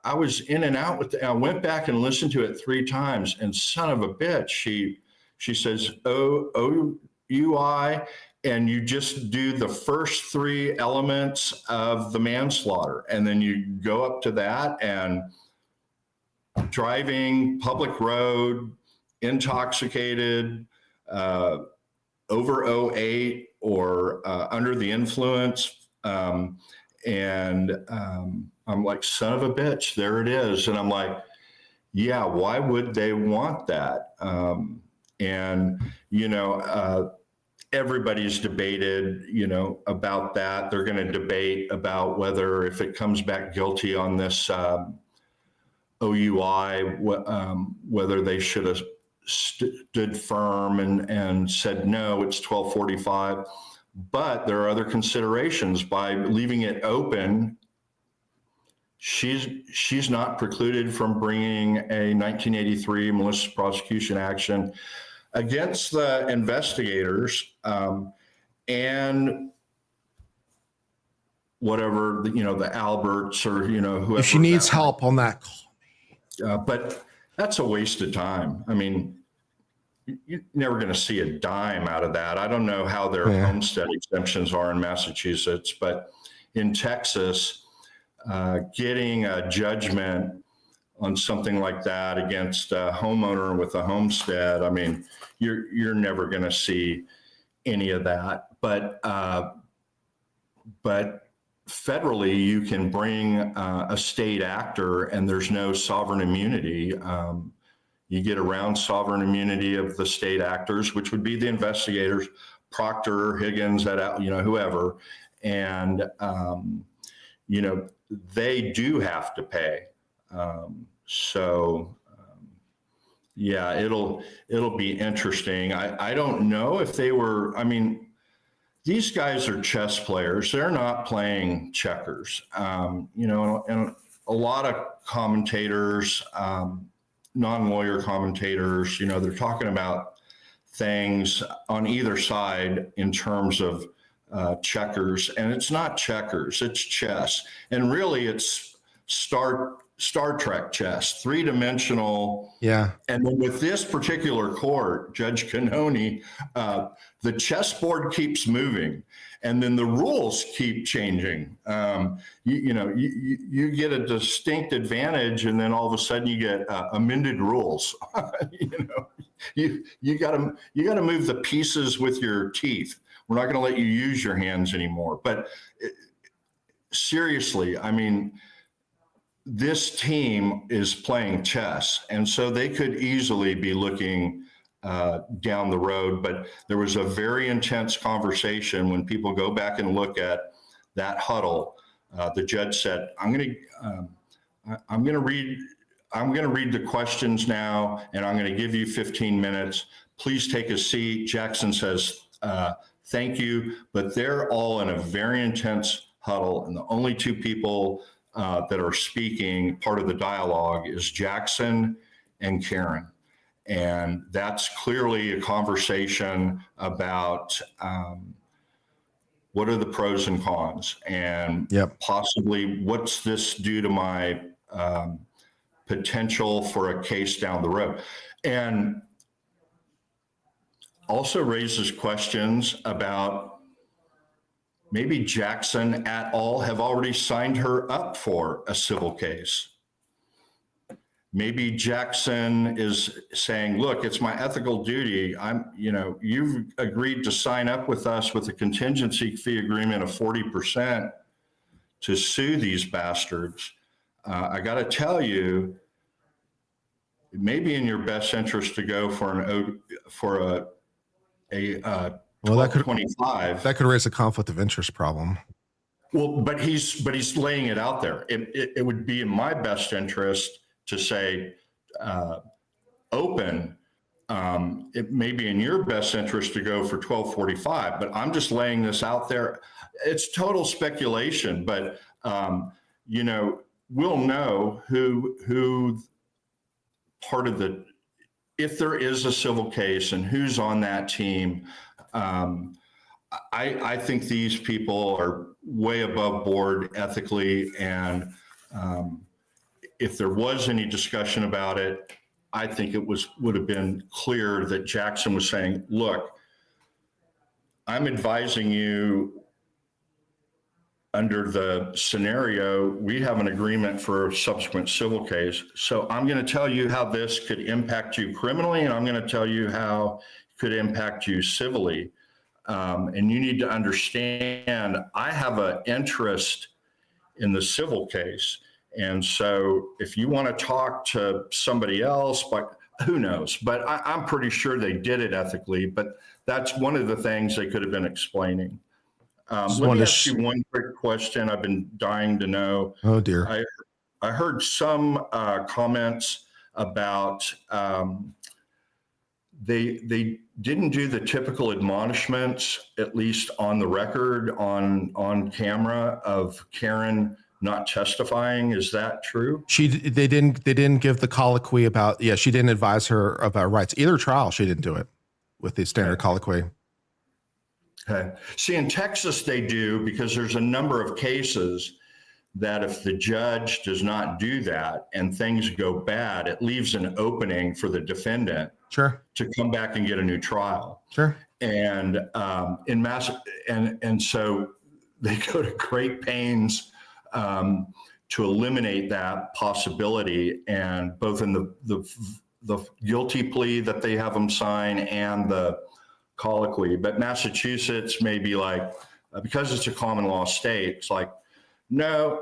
I was in and out with I went back and listened to it 3 times, and son of a bitch, she says OUI, and you just do the first 3 elements of the manslaughter, and then you go up to that, and driving, public road, intoxicated, over 08, or under the influence. I'm like, son of a bitch, there it is. And I'm like, yeah, why would they want that? Everybody's debated, about that. They're going to debate about whether, if it comes back guilty on this OUI, whether they should have stood firm and said, no, it's 1245. But there are other considerations. By leaving it open, she's not precluded from bringing a 1983 malicious prosecution action against the investigators, and whatever, the Alberts, or, whoever. If she needs help on that, call me. But that's a waste of time. I mean, you're never going to see a dime out of that. I don't know how their homestead exemptions are in Massachusetts, but in Texas, getting a judgment on something like that against a homeowner with a homestead, I mean, you're never going to see any of that. But federally, you can bring a state actor, and there's no sovereign immunity. You get around sovereign immunity of the state actors, which would be the investigators, Proctor, Higgins, whoever. And, they do have to pay. Yeah, it'll be interesting. I don't know if they were, I mean, these guys are chess players. They're not playing checkers. And a lot of commentators, non-lawyer commentators, they're talking about things on either side in terms of checkers, and it's not checkers, it's chess. And really it's Star Trek chess, 3-dimensional. Yeah. And then with this particular court, Judge Cannoni, the chessboard keeps moving, and then the rules keep changing. You get a distinct advantage, and then all of a sudden you get amended rules. You got to move the pieces with your teeth. We're not going to let you use your hands anymore. But seriously, I mean, this team is playing chess, and so they could easily be looking down the road. But there was a very intense conversation. When people go back and look at that huddle, the judge said, I'm going to read the questions now, and I'm going to give you 15 minutes. Please take a seat. Jackson says, thank you. But they're all in a very intense huddle, and the only 2 people that are speaking, part of the dialogue, is Jackson and Karen. And that's clearly a conversation about what are the pros and cons, and possibly what's this do to my potential for a case down the road. And also raises questions about maybe Jackson et al. Have already signed her up for a civil case. Maybe Jackson is saying, look, it's my ethical duty. You've agreed to sign up with us with a contingency fee agreement of 40% to sue these bastards. I got to tell you, it may be in your best interest to go for a 1225. That could raise a conflict of interest problem. Well, but he's laying it out there. It would be in my best interest to say open. It may be in your best interest to go for 1245, but I'm just laying this out there. It's total speculation, but we'll know who part of if there is a civil case and who's on that team. I think these people are way above board ethically, and if there was any discussion about it, I think it would have been clear that Jackson was saying, look, I'm advising you under the scenario, we have an agreement for a subsequent civil case. So I'm going to tell you how this could impact you criminally, and I'm going to tell you how it could impact you civilly. And you need to understand, I have an interest in the civil case. And so if you want to talk to somebody else, but who knows? But I'm pretty sure they did it ethically, but that's one of the things they could have been explaining. Let me ask you one quick question I've been dying to know. Oh, dear. I heard some comments about they didn't do the typical admonishments, at least on the record, on camera, of Karen not testifying. Is that true? They didn't give the colloquy about, she didn't advise her about rights. Either trial, she didn't do it with the standard colloquy. Okay. See, in Texas, they do, because there's a number of cases that if the judge does not do that and things go bad, it leaves an opening for the defendant to come back and get a new trial. Sure. And and so they go to great pains to eliminate that possibility, and both in the guilty plea that they have them sign and the colloquy. But Massachusetts may be like, because it's a common law state, it's like, no,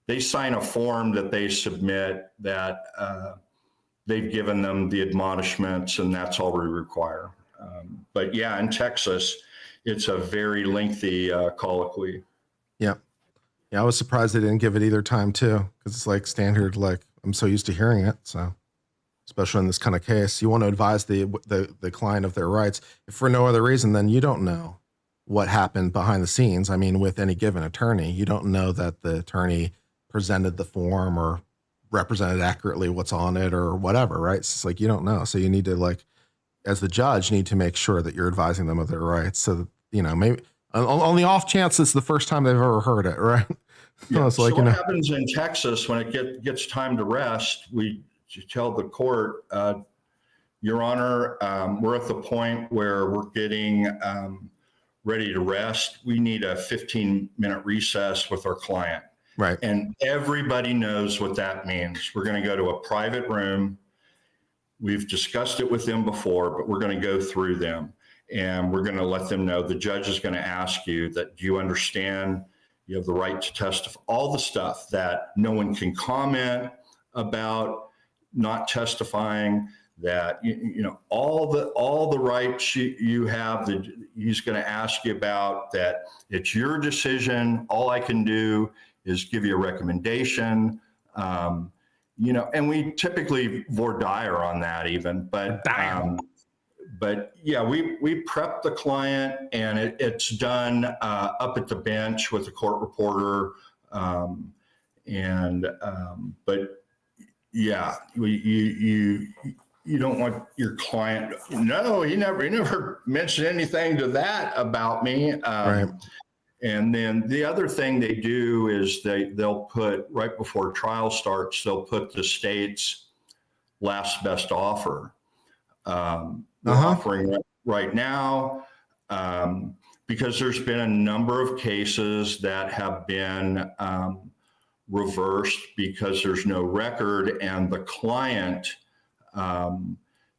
they sign a form that they submit that they've given them the admonishments, and that's all we require. But yeah, in Texas, it's a very lengthy colloquy. Yeah. Yeah, I was surprised they didn't give it either time too, because it's like standard, like I'm so used to hearing it. So especially in this kind of case, you want to advise the client of their rights. If for no other reason, then you don't know what happened behind the scenes. I mean, with any given attorney, you don't know that the attorney presented the form or represented accurately what's on it or whatever, right? It's like, you don't know. So you need to, like, as the judge, need to make sure that you're advising them of their rights. So, maybe on the off chance it's the first time they've ever heard it, right? Yeah. So what happens in Texas when it gets time to rest, we tell the court, Your Honor, we're at the point where we're getting ready to rest. We need a 15-minute recess with our client. Right. And everybody knows what that means. We're going to go to a private room. We've discussed it with them before, but we're going to go through them, and we're going to let them know the judge is going to ask you that, do you understand you have the right to testify? All the stuff that no one can comment about not testifying, that all the rights you have that he's going to ask you about, that it's your decision. All I can do is give you a recommendation, and we typically voir dire on that even, but yeah, we prep the client, and it's done up at the bench with the court reporter, but Yeah, you don't want your client. No, he never mentioned anything to that about me. Right. And then the other thing they do is they'll put, right before trial starts, they'll put the state's last best offer. We're offering right now, because there's been a number of cases that have been reversed because there's no record, and the client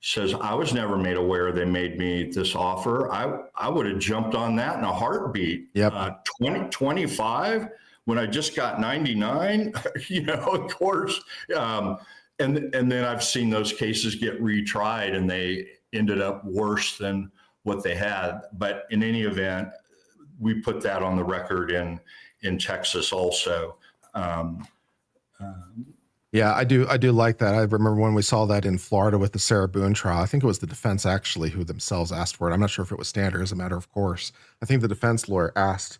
says, I was never made aware they made me this offer. I would have jumped on that in a heartbeat. Yep. 25 when I just got 99, of course. And then I've seen those cases get retried and they ended up worse than what they had. But in any event, we put that on the record in Texas also. Yeah, I do like that. I remember when we saw that in Florida with the Sarah Boone trial. I think it was the defense actually who themselves asked for it. I'm not sure if it was standard as a matter of course. I think the defense lawyer asked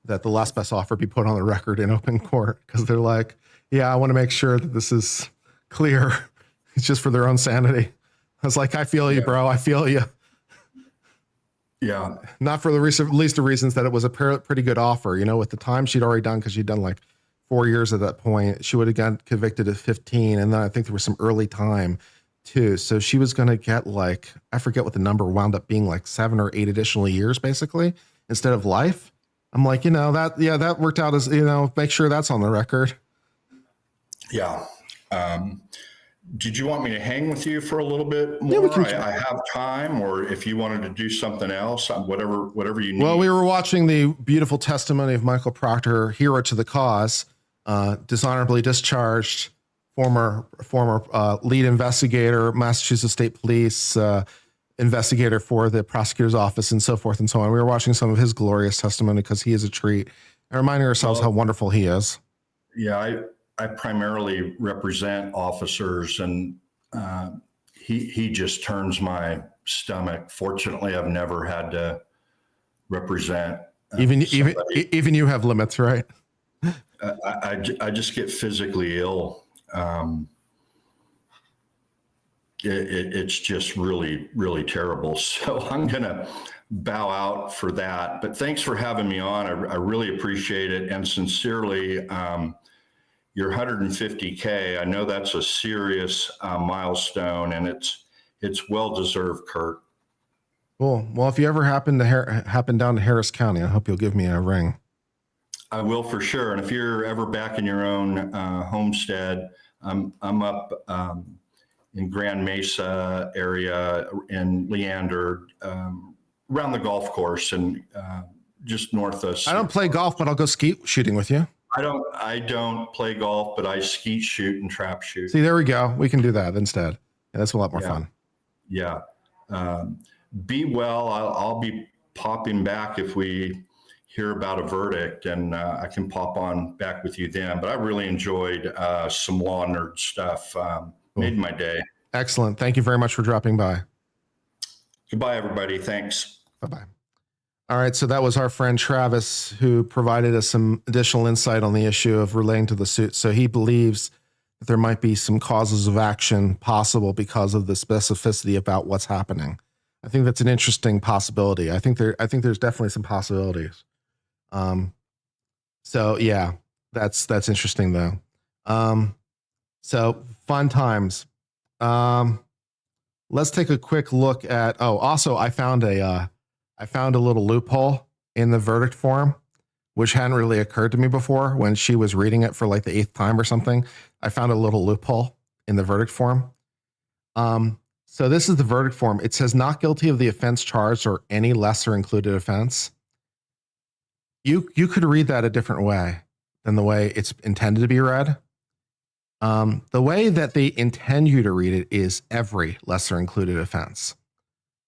that the last best offer be put on the record in open court because they're like, yeah, I want to make sure that this is clear. It's just for their own sanity. I was like, I feel you, bro. I feel you. Yeah. Not for the least of reasons that it was a pretty good offer. With the time she'd already done, because she'd done like 4 years at that point, she would have gotten convicted at 15. And then I think there was some early time too. So she was going to get like, I forget what the number wound up being, like 7 or 8 additional years basically, instead of life. I'm like, that worked out as, make sure that's on the record. Yeah. Did you want me to hang with you for a little bit more? Yeah, I have time, or if you wanted to do something else, whatever you need. Well, we were watching the beautiful testimony of Michael Proctor, hero to the cause, dishonorably discharged, former lead investigator, Massachusetts State Police, investigator for the prosecutor's office, and so forth and so on. We were watching some of his glorious testimony because he is a treat, and reminding ourselves how wonderful he is. Yeah, I primarily represent officers, and he just turns my stomach. Fortunately, I've never had to represent. Even you have limits, right? I just get physically ill. It's just really, really terrible. So I'm going to bow out for that. But thanks for having me on. I really appreciate it. And sincerely, your 150K, I know that's a serious milestone, and it's well-deserved, Kurt. Cool. Well, if you ever happen down to Harris County, I hope you'll give me a ring. I will for sure. And if you're ever back in your own homestead, I'm up in Grand Mesa area, in Leander, around the golf course, and just north of. I don't play golf, but I'll go skeet shooting with you. I don't play golf, but I skeet shoot and trap shoot. See, there we go. We can do that instead. Yeah, that's a lot more fun. Yeah. Be well. I'll be popping back if we hear about a verdict, and I can pop on back with you then. But I really enjoyed some law nerd stuff. Cool. Made my day. Excellent. Thank you very much for dropping by. Goodbye, everybody. Thanks. Bye-bye. All right, so that was our friend Travis, who provided us some additional insight on the issue of relating to the suit. So he believes that there might be some causes of action possible because of the specificity about what's happening. I think that's an interesting possibility. I think there's definitely some possibilities. So yeah, that's interesting though. So fun times. Let's take a quick look at. Oh, also I found a little loophole in the verdict form, which hadn't really occurred to me before when she was reading it for like the 8th time or something. I found a little loophole in the verdict form. So this is the verdict form. It says not guilty of the offense charged or any lesser included offense. You could read that a different way than the way it's intended to be read. The way that they intend you to read it is every lesser included offense.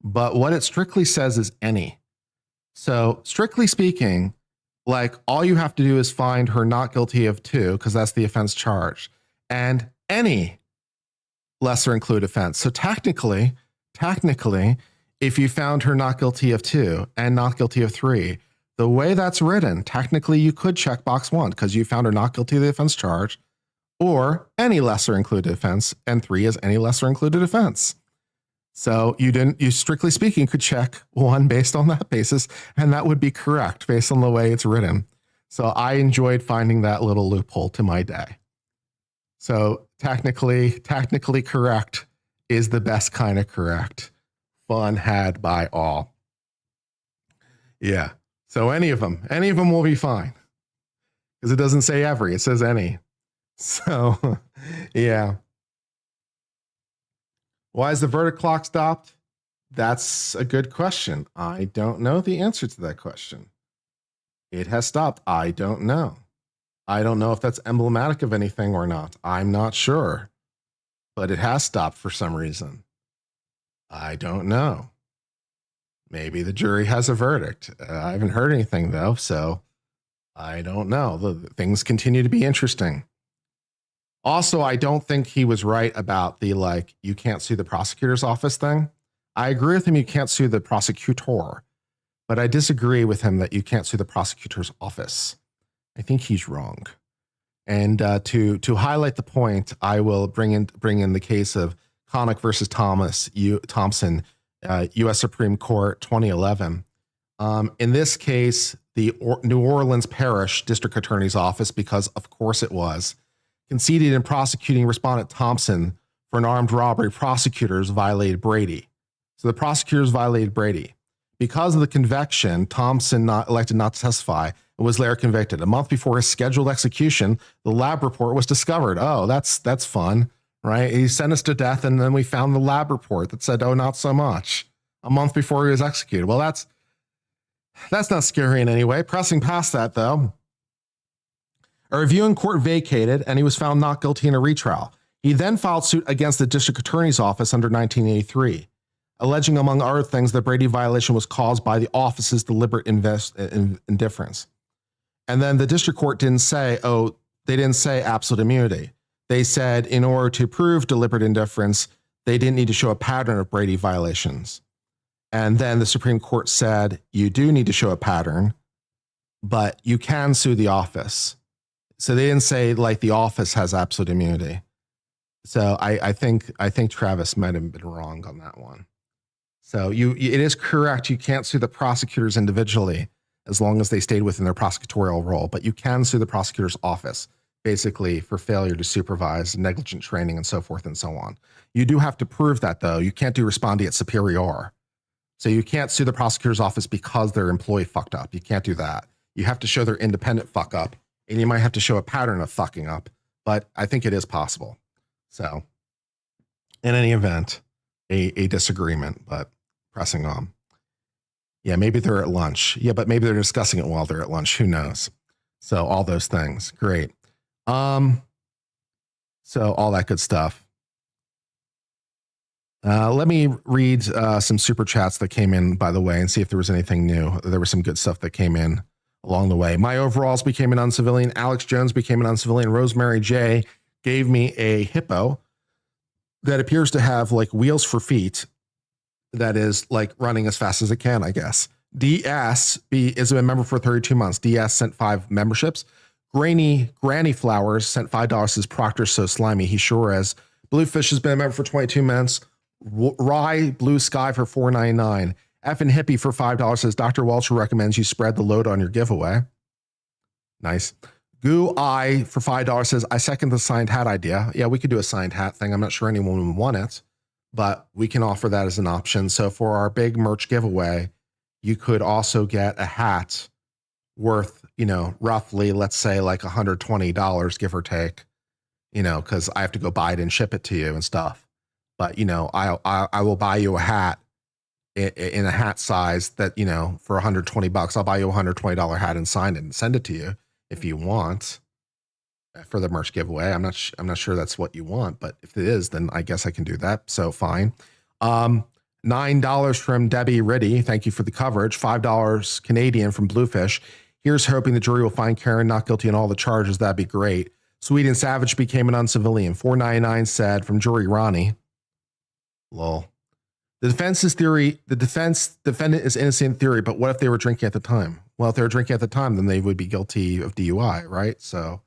But what it strictly says is any. So strictly speaking, like all you have to do is find her not guilty of 2, because that's the offense charged, and any lesser included offense. So technically, if you found her not guilty of 2 and not guilty of 3, the way that's written, technically you could check box 1 because you found her not guilty of the offense charged or any lesser included offense, and 3 is any lesser included offense. So you strictly speaking could check 1 based on that basis, and that would be correct based on the way it's written. So I enjoyed finding that little loophole to my day. So technically correct is the best kind of correct. Fun had by all. Yeah. So any of them will be fine. Because it doesn't say every, it says any. So, yeah. Why is the verdict clock stopped? That's a good question. I don't know the answer to that question. It has stopped. I don't know. I don't know if that's emblematic of anything or not. I'm not sure. But it has stopped for some reason. I don't know. Maybe the jury has a verdict. I haven't heard anything, though, so I don't know. The things continue to be interesting. Also, I don't think he was right about the, you can't sue the prosecutor's office thing. I agree with him, you can't sue the prosecutor, but I disagree with him that you can't sue the prosecutor's office. I think he's wrong. And to highlight the point, I will bring in the case of Connick versus Thompson, U.S. Supreme Court, 2011. In this case, the New Orleans Parish District Attorney's Office, because of course it was, conceded in prosecuting Respondent Thompson for an armed robbery. Prosecutors violated Brady. So the prosecutors violated Brady. Because of the conviction, Thompson elected not to testify and was later convicted. A month before his scheduled execution, the lab report was discovered. Oh, that's fun, right? He sentenced to death, and then we found the lab report that said, oh, not so much. A month before he was executed. Well, that's not scary in any way. Pressing past that, though, a review in court vacated, and he was found not guilty in a retrial. He then filed suit against the district attorney's office under 1983, alleging, among other things, that Brady violation was caused by the office's deliberate indifference. And then the district court didn't say absolute immunity. They said in order to prove deliberate indifference, they didn't need to show a pattern of Brady violations. And then the Supreme Court said, you do need to show a pattern, but you can sue the office. So they didn't say the office has absolute immunity. So I think Travis might have been wrong on that one. So it is correct. You can't sue the prosecutors individually as long as they stayed within their prosecutorial role, but you can sue the prosecutor's office basically for failure to supervise, negligent training, and so forth and so on. You do have to prove that, though. You can't do respondeat superior. So you can't sue the prosecutor's office because their employee fucked up. You can't do that. You have to show their independent fuck up. And you might have to show a pattern of fucking up, but I think it is possible. So in any event, a disagreement, but pressing on. Yeah, maybe they're at lunch. Yeah, but maybe they're discussing it while they're at lunch. Who knows? So all those things. Great. So all that good stuff. Let me read some super chats that came in, by the way, and see if there was anything new. There was some good stuff that came in along the way. My overalls became an uncivilian. Alex Jones became an uncivilian. Rosemary J gave me a hippo that appears to have wheels for feet. That is running as fast as it can, I guess. DS is a member for 32 months. DS sent 5 memberships. Granny Flowers sent $5. Says Proctor so slimy. He sure is. Bluefish has been a member for 22 months. Rye Blue Sky for $4.99. F and Hippie for $5 says Dr. Welcher recommends you spread the load on your giveaway. Nice. Goo Eye for $5 says I second the signed hat idea. Yeah, we could do a signed hat thing. I'm not sure anyone would want it, but we can offer that as an option. So for our big merch giveaway, you could also get a hat worth, roughly, let's say $120, give or take, because I have to go buy it and ship it to you and stuff. But, I will buy you a hat in a hat size that, for $120, I'll buy you a $120 hat and sign it and send it to you if you want for the merch giveaway. I'm not sure that's what you want, but if it is, then I guess I can do that. So fine. $9 from Debbie Riddy. Thank you for the coverage. $5 Canadian from Bluefish. Here's hoping the jury will find Karen not guilty on all the charges. That'd be great. Sweet and Savage became an uncivilian. $4.99 said from Jury Ronnie. Lol. The defendant is innocent in theory, but what if they were drinking at the time? Well, if they were drinking at the time, then they would be guilty of DUI, right? So,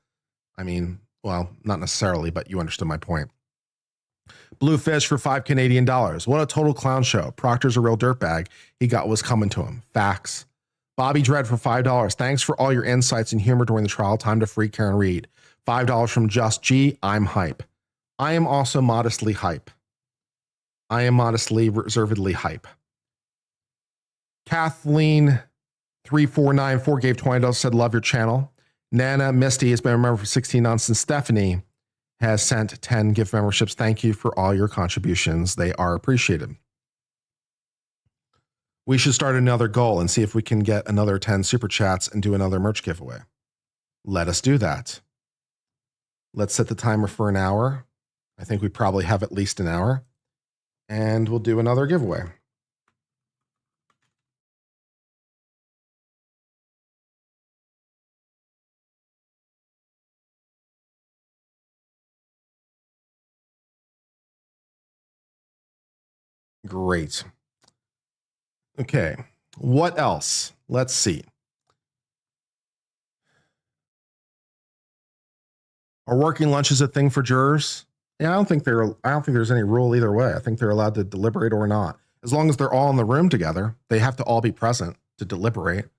Well, not necessarily, but you understood my point. Bluefish for $5 Canadian. What a total clown show. Proctor's a real dirtbag. He got what was coming to him. Facts. Bobby Dread for $5. Thanks for all your insights and humor during the trial. Time to free Karen Reed. $5 from Just G. I'm hype. I am also modestly hype. I am modestly, reservedly hype. Kathleen 3494 gave $20, said love your channel. Nana Misty has been a member for 16 months, and Stephanie has sent 10 gift memberships. Thank you for all your contributions. They are appreciated. We should start another goal and see if we can get another 10 super chats and do another merch giveaway. Let us do that. Let's set the timer for an hour. I think we probably have at least an hour. And we'll do another giveaway. Great. Okay. What else? Let's see. Are working lunches a thing for jurors? Yeah, I don't think there's any rule either way. I think they're allowed to deliberate or not. As long as they're all in the room together, they have to all be present to deliberate.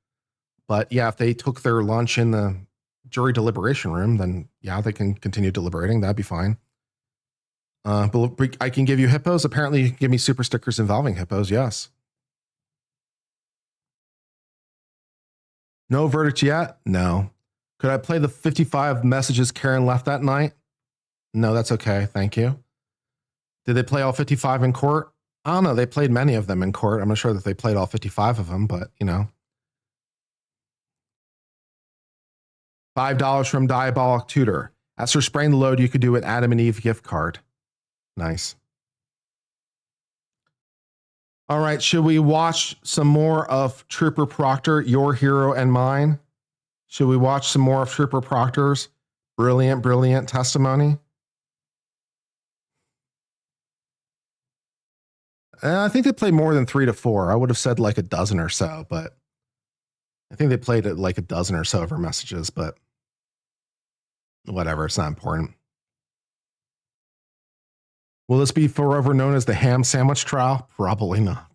But yeah, if they took their lunch in the jury deliberation room, then yeah, they can continue deliberating. That'd be fine. But I can give you hippos. Apparently, you can give me super stickers involving hippos. Yes. No verdict yet? No. Could I play the 55 messages Karen left that night? No, that's okay. Thank you. Did they play all 55 in court? I don't know. They played many of them in court. I'm not sure that they played all 55 of them, but you know. $5 from Diabolic Tutor. As for spraying the load, you could do an Adam and Eve gift card. Nice. All right. Should we watch some more of Trooper Proctor, your hero and mine? Should we watch some more of Trooper Proctor's brilliant, brilliant testimony? I think they played more than 3 to 4. I would have said like a dozen or so, but I think they played it like a dozen or so of her messages, but whatever. It's not important. Will this be forever known as the ham sandwich trial? Probably not.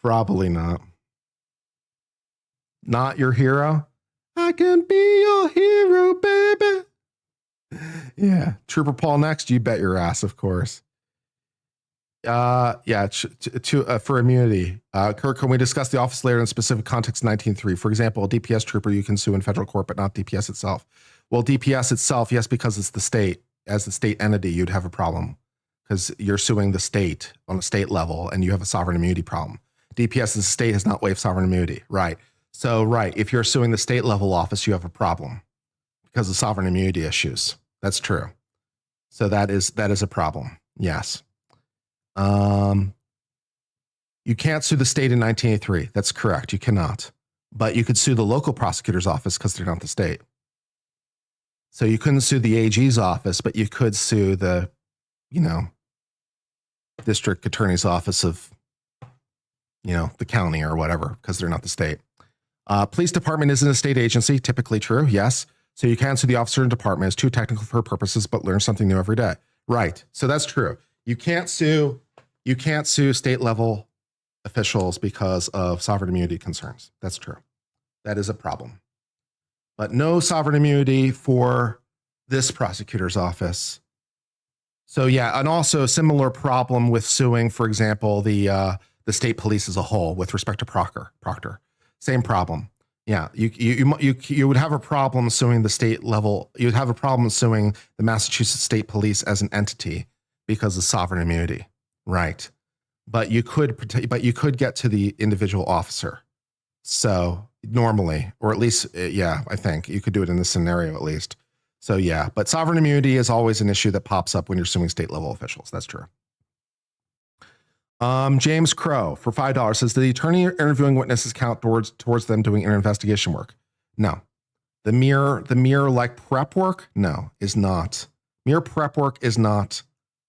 Probably not. Not your hero? I can be your hero, baby. Yeah. Trooper Paul next. You bet your ass, of course. Yeah, for immunity. Kirk, can we discuss the office layer in specific context 19.3? For example, a DPS trooper you can sue in federal court, but not DPS itself. Well, DPS itself, yes, because it's the state. As the state entity, you'd have a problem because you're suing the state on a state level and you have a sovereign immunity problem. DPS as a state has not waived sovereign immunity, right? So, right, if you're suing the state level office, you have a problem because of sovereign immunity issues. That's true. So that is a problem. Yes. You can't sue the state in 1983. That's correct. You cannot. But you could sue the local prosecutor's office because they're not the state. So you couldn't sue the AG's office, but you could sue the, district attorney's office of, the county or whatever, because they're not the state. Police department isn't a state agency. Typically true. Yes. So you can sue the officer and department. It's too technical for her purposes, but learn something new every day. Right. So that's true. You can't sue state level officials because of sovereign immunity concerns. That's true. That is a problem. But no sovereign immunity for this prosecutor's office. So yeah, and also a similar problem with suing, for example, the state police as a whole with respect to Proctor. Same problem. Yeah, you would have a problem suing the state level. You'd have a problem suing the Massachusetts State Police as an entity because of sovereign immunity, right? But you could get to the individual officer. So normally, or at least, yeah, I think you could do it in this scenario at least. So yeah, but sovereign immunity is always an issue that pops up when you're suing state level officials. That's true. James Crow for $5 says, the attorney interviewing witnesses count towards them doing inner investigation work? No. The mere like prep work? No, is not. Mere prep work is not.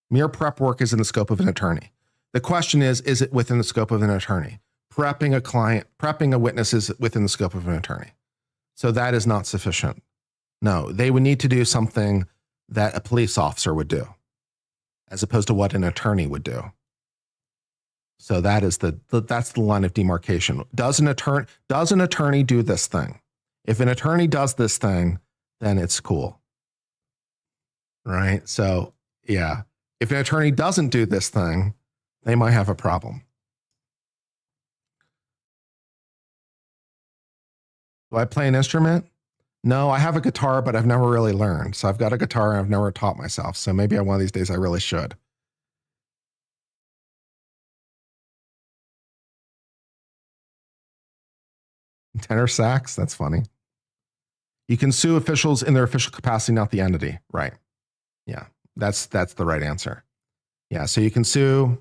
Mere prep work is in the scope of an attorney. The question is it within the scope of an attorney? Prepping a witness is within the scope of an attorney. So that is not sufficient. No, they would need to do something that a police officer would do, as opposed to what an attorney would do. So that is that's the line of demarcation. Does an attorney do this thing? If an attorney does this thing, then it's cool. Right? So, yeah. If an attorney doesn't do this thing, they might have a problem. Do I play an instrument? No, I have a guitar, but I've never really learned. So I've got a guitar and I've never taught myself. So maybe one of these days I really should. Tenor sax, that's funny. You can sue officials in their official capacity, not the entity. Right. Yeah, that's the right answer. Yeah, so you can sue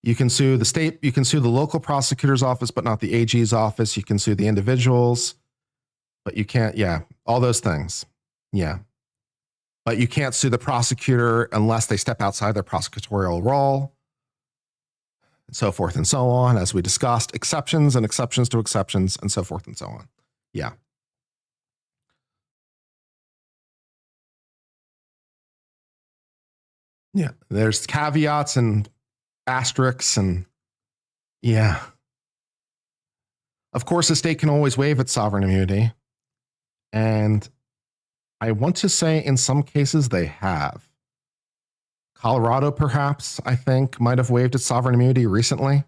the state, you can sue the local prosecutor's office, but not the AG's office. You can sue the individuals, but you can't, yeah, all those things. Yeah. But you can't sue the prosecutor unless they step outside their prosecutorial role, and so forth and so on, as we discussed, exceptions and exceptions to exceptions, and so forth and so on. Yeah. Yeah, there's caveats and asterisks and yeah. Of course, the state can always waive its sovereign immunity. And I want to say in some cases they have. Colorado, perhaps, I think, might have waived its sovereign immunity recently.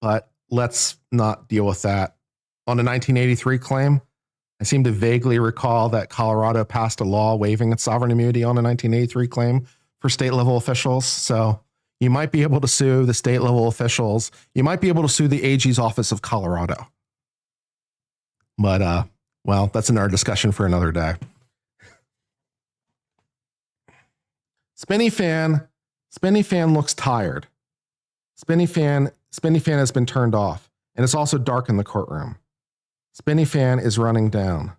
But let's not deal with that. On a 1983 claim, I seem to vaguely recall that Colorado passed a law waiving its sovereign immunity on a 1983 claim for state level officials. So you might be able to sue the state level officials. You might be able to sue the AG's office of Colorado. But, well, that's another discussion for another day. Spinny fan looks tired. Spinny fan has been turned off, and it's also dark in the courtroom. Spinny fan is running down.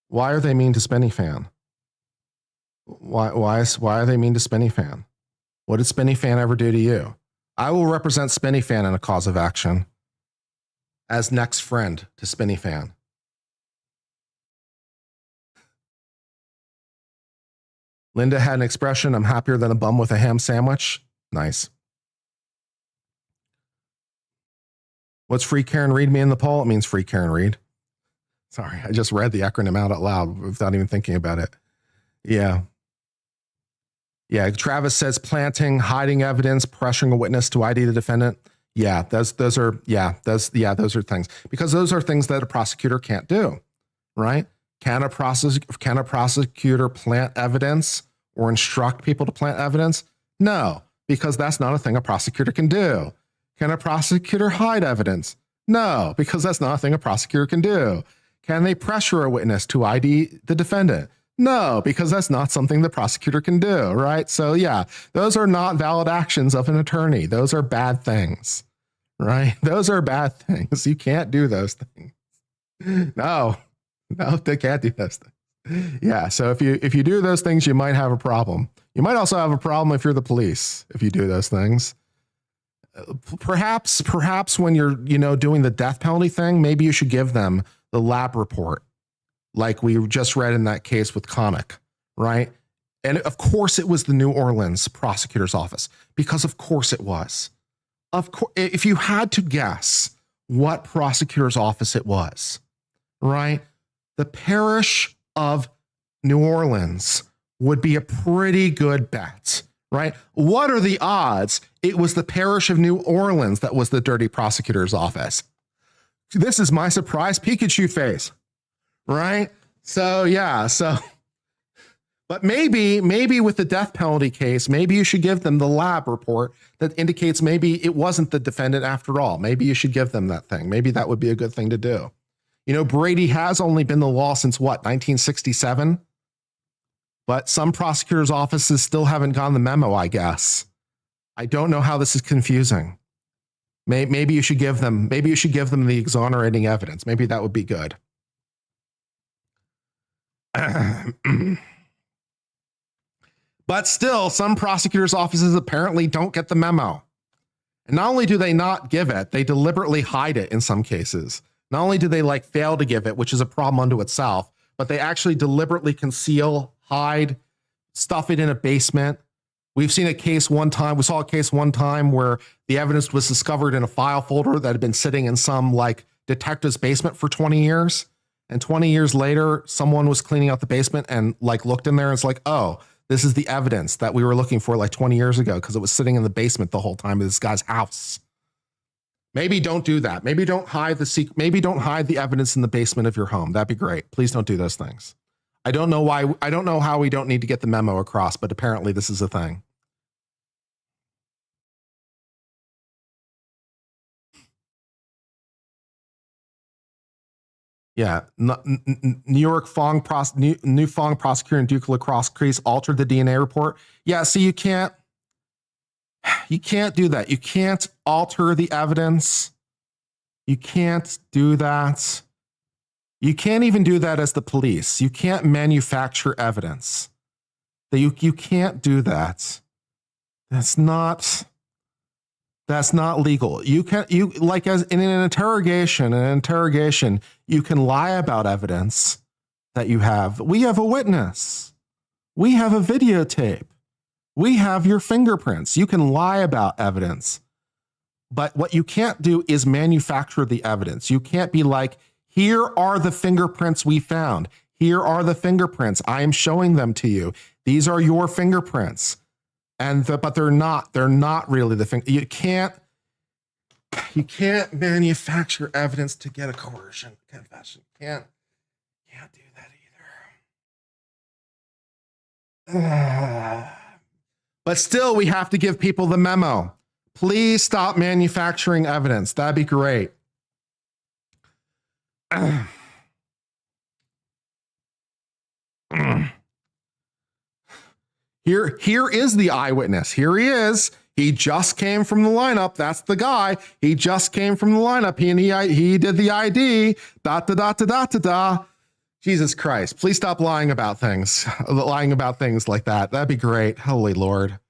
Why are they mean to Spinny fan? Why are they mean to Spinny fan? What did Spinny fan ever do to you? I will represent Spinny fan in a cause of action as next friend to Spinny fan. Linda had an expression, I'm happier than a bum with a ham sandwich. Nice. What's free Karen Read me in the poll? It means free Karen Read. Sorry, I just read the acronym out loud without even thinking about it. Yeah. Yeah, Travis says planting, hiding evidence, pressuring a witness to ID the defendant. Yeah, those are things, because those are things that a prosecutor can't do, right? Can a prosecutor plant evidence or instruct people to plant evidence? No, because that's not a thing a prosecutor can do. Can a prosecutor hide evidence? No, because that's not a thing a prosecutor can do. Can they pressure a witness to ID the defendant? No, because that's not something the prosecutor can do, right? So yeah, those are not valid actions of an attorney. Those are bad things, right? Those are bad things. You can't do those things. No, they can't do those things. Yeah, so if you do those things, you might have a problem. You might also have a problem if you're the police, if you do those things. Perhaps when you're, doing the death penalty thing, maybe you should give them the lab report, like we just read in that case with Connick, right? And of course it was the New Orleans prosecutor's office, because of course it was. Of course, if you had to guess what prosecutor's office it was, right? The parish of New Orleans would be a pretty good bet, right? What are the odds it was the parish of New Orleans that was the dirty prosecutor's office? This is my surprise Pikachu face. Right? So, yeah. But maybe with the death penalty case, maybe you should give them the lab report that indicates maybe it wasn't the defendant after all. Maybe you should give them that thing. Maybe that would be a good thing to do. Brady has only been the law since 1967? But some prosecutors' offices still haven't gotten the memo, I guess. I don't know how this is confusing. Maybe you should give them the exonerating evidence. Maybe that would be good. But still, some prosecutors' offices apparently don't get the memo. And not only do they not give it, they deliberately hide it in some cases. Not only do they fail to give it, which is a problem unto itself, but they actually deliberately conceal, hide, stuff it in a basement. We've seen a case one time. We saw a case one time where the evidence was discovered in a file folder that had been sitting in some like detective's basement for 20 years. And 20 years later, someone was cleaning out the basement and like looked in there and it's like, oh, this is the evidence that we were looking for like 20 years ago because it was sitting in the basement the whole time of this guy's house. Maybe don't do that. Maybe don't hide the secret. Maybe don't hide the evidence in the basement of your home. That'd be great. Please don't do those things. I don't know why. I don't know how we don't need to get the memo across, but apparently this is a thing. Yeah, New York new Fong prosecutor and Duke Lacrosse case altered the DNA report. Yeah, see, you can't do that. You can't alter the evidence. You can't do that. You can't even do that as the police. You can't manufacture evidence. You can't do that. That's not legal. You like as in an interrogation, you can lie about evidence that you have. We have a witness. We have a videotape. We have your fingerprints. You can lie about evidence. But what you can't do is manufacture the evidence. You can't be like, here are the fingerprints we found. Here are the fingerprints. I am showing them to you. These are your fingerprints. But they're not really the thing. You can't manufacture evidence to get a coercion confession. Can't do that either. But still, we have to give people the memo. Please stop manufacturing evidence. That'd be great. Here is the eyewitness. Here he is. He just came from the lineup. That's the guy. He just came from the lineup. He did the ID. Jesus Christ. Please stop lying about things. Lying about things like that. That'd be great. Holy Lord.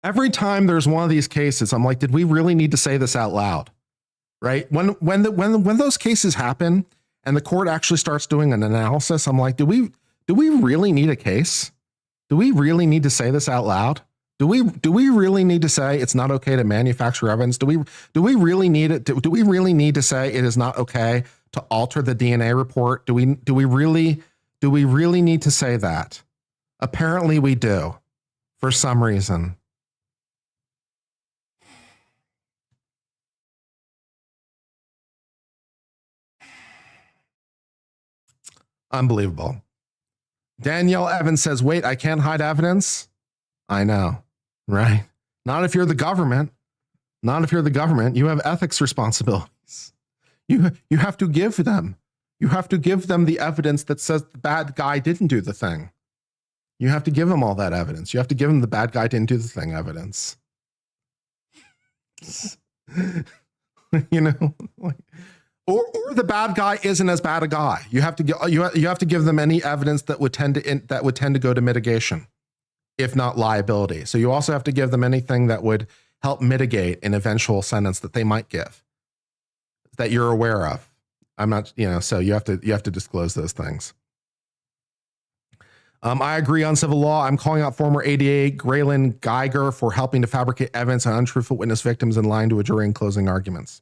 Every time there's one of these cases, I'm like, did we really need to say this out loud? Right? When those cases happen and the court actually starts doing an analysis, I'm like, do we really need a case? Do we really need to say this out loud? Do we really need to say it's not okay to manufacture evidence? Do we really need it? Do we really need to say it is not okay to alter the DNA report? Do we really need to say that? Apparently we do, for some reason. Unbelievable. Danielle Evans says, wait, I can't hide evidence? I know, right? Not if you're the government. Not if you're the government. You have ethics responsibilities. You have to give them. You have to give them the evidence that says the bad guy didn't do the thing. You have to give them all that evidence. You have to give them the bad guy didn't do the thing evidence. You know, like, or the bad guy isn't as bad a guy. You have to give them any evidence that would tend to go to mitigation, if not liability. So you also have to give them anything that would help mitigate an eventual sentence that they might give, that you're aware of. I'm not, so you have to disclose those things. I agree on civil law. I'm calling out former ADA Graylin Geiger for helping to fabricate evidence on untruthful witness victims and lying to a jury in closing arguments.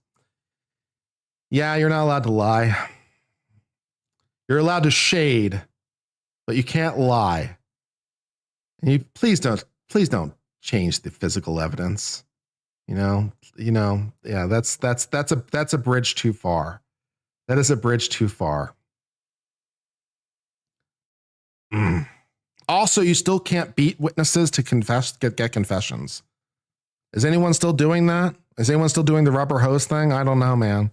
Yeah, you're not allowed to lie. You're allowed to shade, but you can't lie. And please don't change the physical evidence. Yeah, that's a bridge too far. That is a bridge too far. Also, you still can't beat witnesses to get confessions. Is anyone still doing that? Is anyone still doing the rubber hose thing? I don't know, man.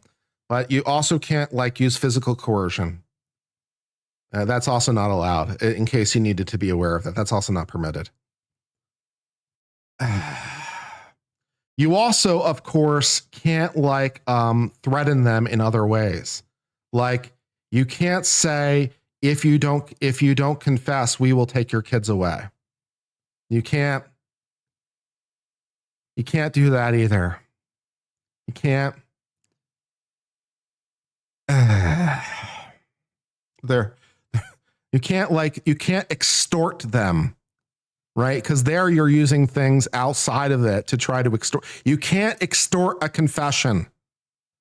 But you also can't use physical coercion. That's also not allowed, in case you needed to be aware of that. That's also not permitted. You also, of course, can't threaten them in other ways. Like, you can't say, if you don't confess, we will take your kids away. You can't. You can't do that either. You can't. You can't extort them, right? Because there you're using things outside of it to try to extort. You can't extort a confession.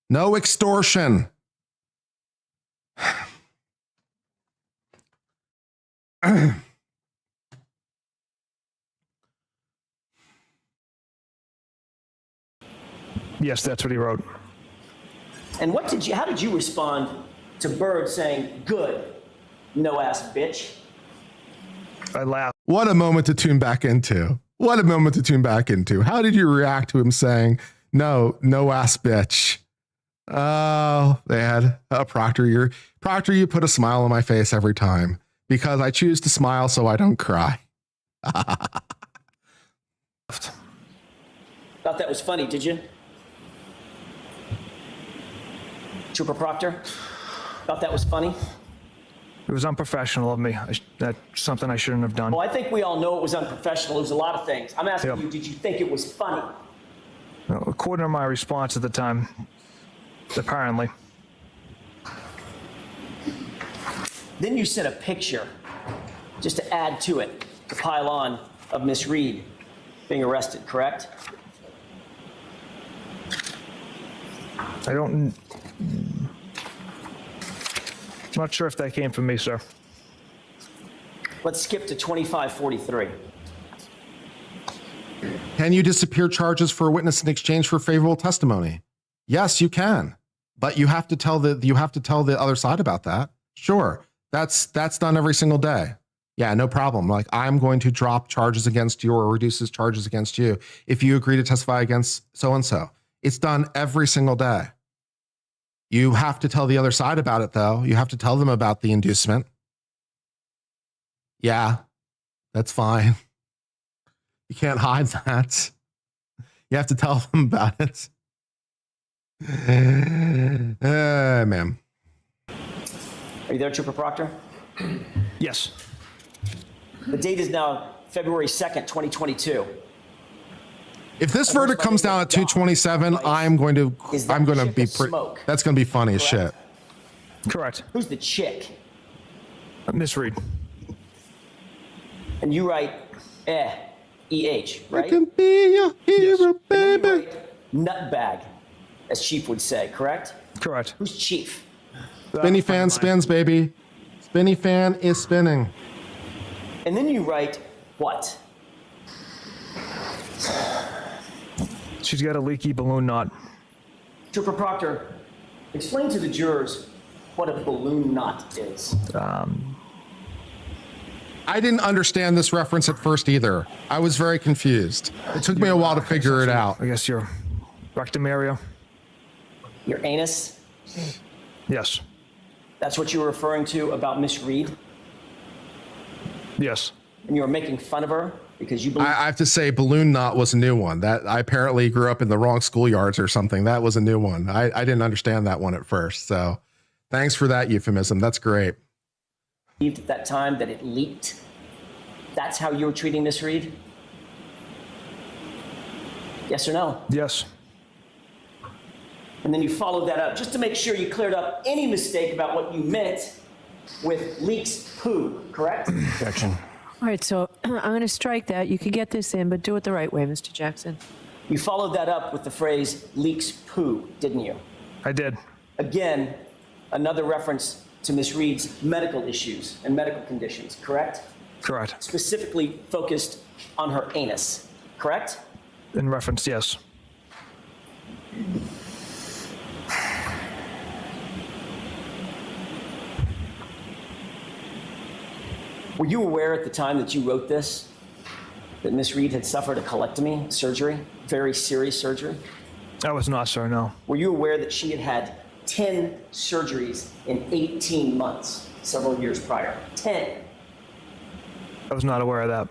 No extortion. Yes, that's what he wrote. And how did you respond to Bird saying, good, no ass bitch? I laughed. What a moment to tune back into. What a moment to tune back into. How did you react to him saying, no ass bitch? Oh, man. Proctor, you put a smile on my face every time because I choose to smile so I don't cry. Thought that was funny, did you? Trooper Proctor? Thought that was funny? It was unprofessional of me. That's something I shouldn't have done. Well, I think we all know it was unprofessional. It was a lot of things. I'm asking you, did you think it was funny? No, according to my response at the time, apparently. Then you sent a picture, just to add to it, to pile on, of Miss Reed being arrested, correct? I'm not sure if that came from me, sir. Let's skip to 2543. Can you disappear charges for a witness in exchange for favorable testimony? Yes, you can, but you have to tell the other side about that. Sure, that's done every single day. Yeah, no problem. Like, I'm going to drop charges against you or reduces charges against you if you agree to testify against so and so. It's done every single day. You have to tell the other side about it, though. You have to tell them about the inducement. Yeah, that's fine. You can't hide that. You have to tell them about it. Ma'am. Are you there, Trooper Proctor? Yes. The date is now February 2nd, 2022. If this verdict comes down at 227, I'm going to be that's going to be funny as shit. Correct. Who's the chick? Miss Reed. And you write E-H, right? I can be your hero, baby. Nutbag, as Chief would say, correct? Correct. Who's Chief? Spinny fan spins, baby. Spinny fan is spinning. And then you write what? She's got a leaky balloon knot. Trooper Proctor, explain to the jurors what a balloon knot is. I didn't understand this reference at first either. I was very confused. It took me a while to figure it out. I guess your rectum area. Your anus? Yes. That's what you were referring to about Miss Reed? Yes. And you were making fun of her because you believe... I have to say, balloon knot was a new one. That I apparently grew up in the wrong schoolyards or something. That was a new one. I didn't understand that one at first. So thanks for that euphemism. That's great. At that time that it leaked? That's how you were treating Miss Reed? Yes or no? Yes. And then you followed that up just to make sure you cleared up any mistake about what you meant with leaks poo, correct? Objection. All right, so I'm going to strike that. You could get this in, but do it the right way, Mr. Jackson. You followed that up with the phrase leaks poo, didn't you? I did. Again, another reference to Miss Reed's medical issues and medical conditions, correct? Correct. Specifically focused on her anus, correct? In reference, yes. Were you aware at the time that you wrote this that Miss Reed had suffered a colectomy surgery, very serious surgery? I was not, sir, no. Were you aware that she had had 10 surgeries in 18 months, several years prior? 10. I was not aware of that.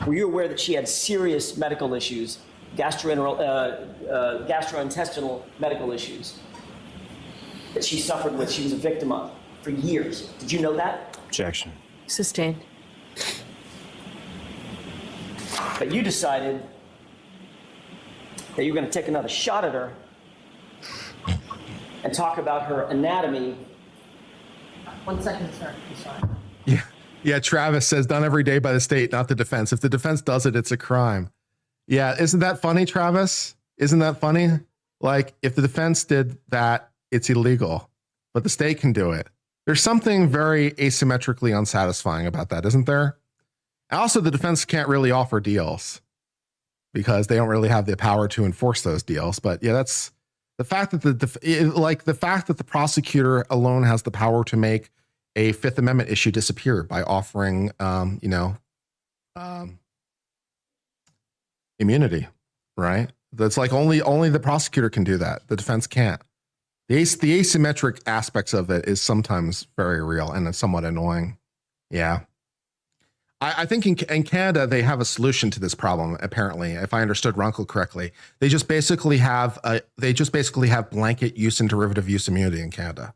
Were you aware that she had serious medical issues, gastrointestinal medical issues that she suffered with, she was a victim of for years? Did you know that? Objection. Sustained. But you decided that you're going to take another shot at her and talk about her anatomy. 1 second, sir. I'm sorry. Yeah, Travis says done every day by the state, not the defense. If the defense does it, it's a crime. Yeah, isn't that funny, Travis? Isn't that funny? Like, if the defense did that, it's illegal, but the state can do it. There's something very asymmetrically unsatisfying about that, isn't there? And also, the defense can't really offer deals because they don't really have the power to enforce those deals. But yeah, that's the fact that the fact that the prosecutor alone has the power to make a Fifth Amendment issue disappear by offering, immunity, right? That's like only the prosecutor can do that. The defense can't. The asymmetric aspects of it is sometimes very real and it's somewhat annoying. Yeah. I think in Canada, they have a solution to this problem, apparently, if I understood Runkle correctly. They just basically have blanket use and derivative use immunity in Canada.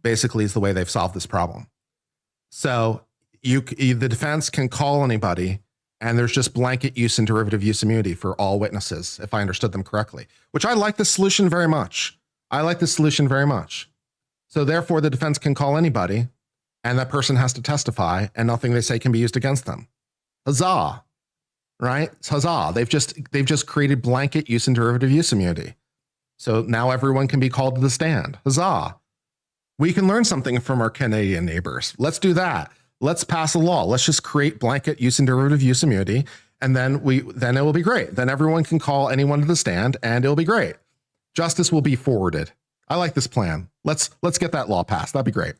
Basically is the way they've solved this problem. So the defense can call anybody and there's just blanket use and derivative use immunity for all witnesses, if I understood them correctly, which I like the solution very much. So therefore the defense can call anybody and that person has to testify and nothing they say can be used against them. Huzzah, right? Huzzah. They've just created blanket use and derivative use immunity. So now everyone can be called to the stand. Huzzah. We can learn something from our Canadian neighbors. Let's do that. Let's pass a law. Let's just create blanket use and derivative use immunity. And then it will be great. Then everyone can call anyone to the stand and it'll be great. Justice will be forwarded. I like this plan. Let's get that law passed. That'd be great.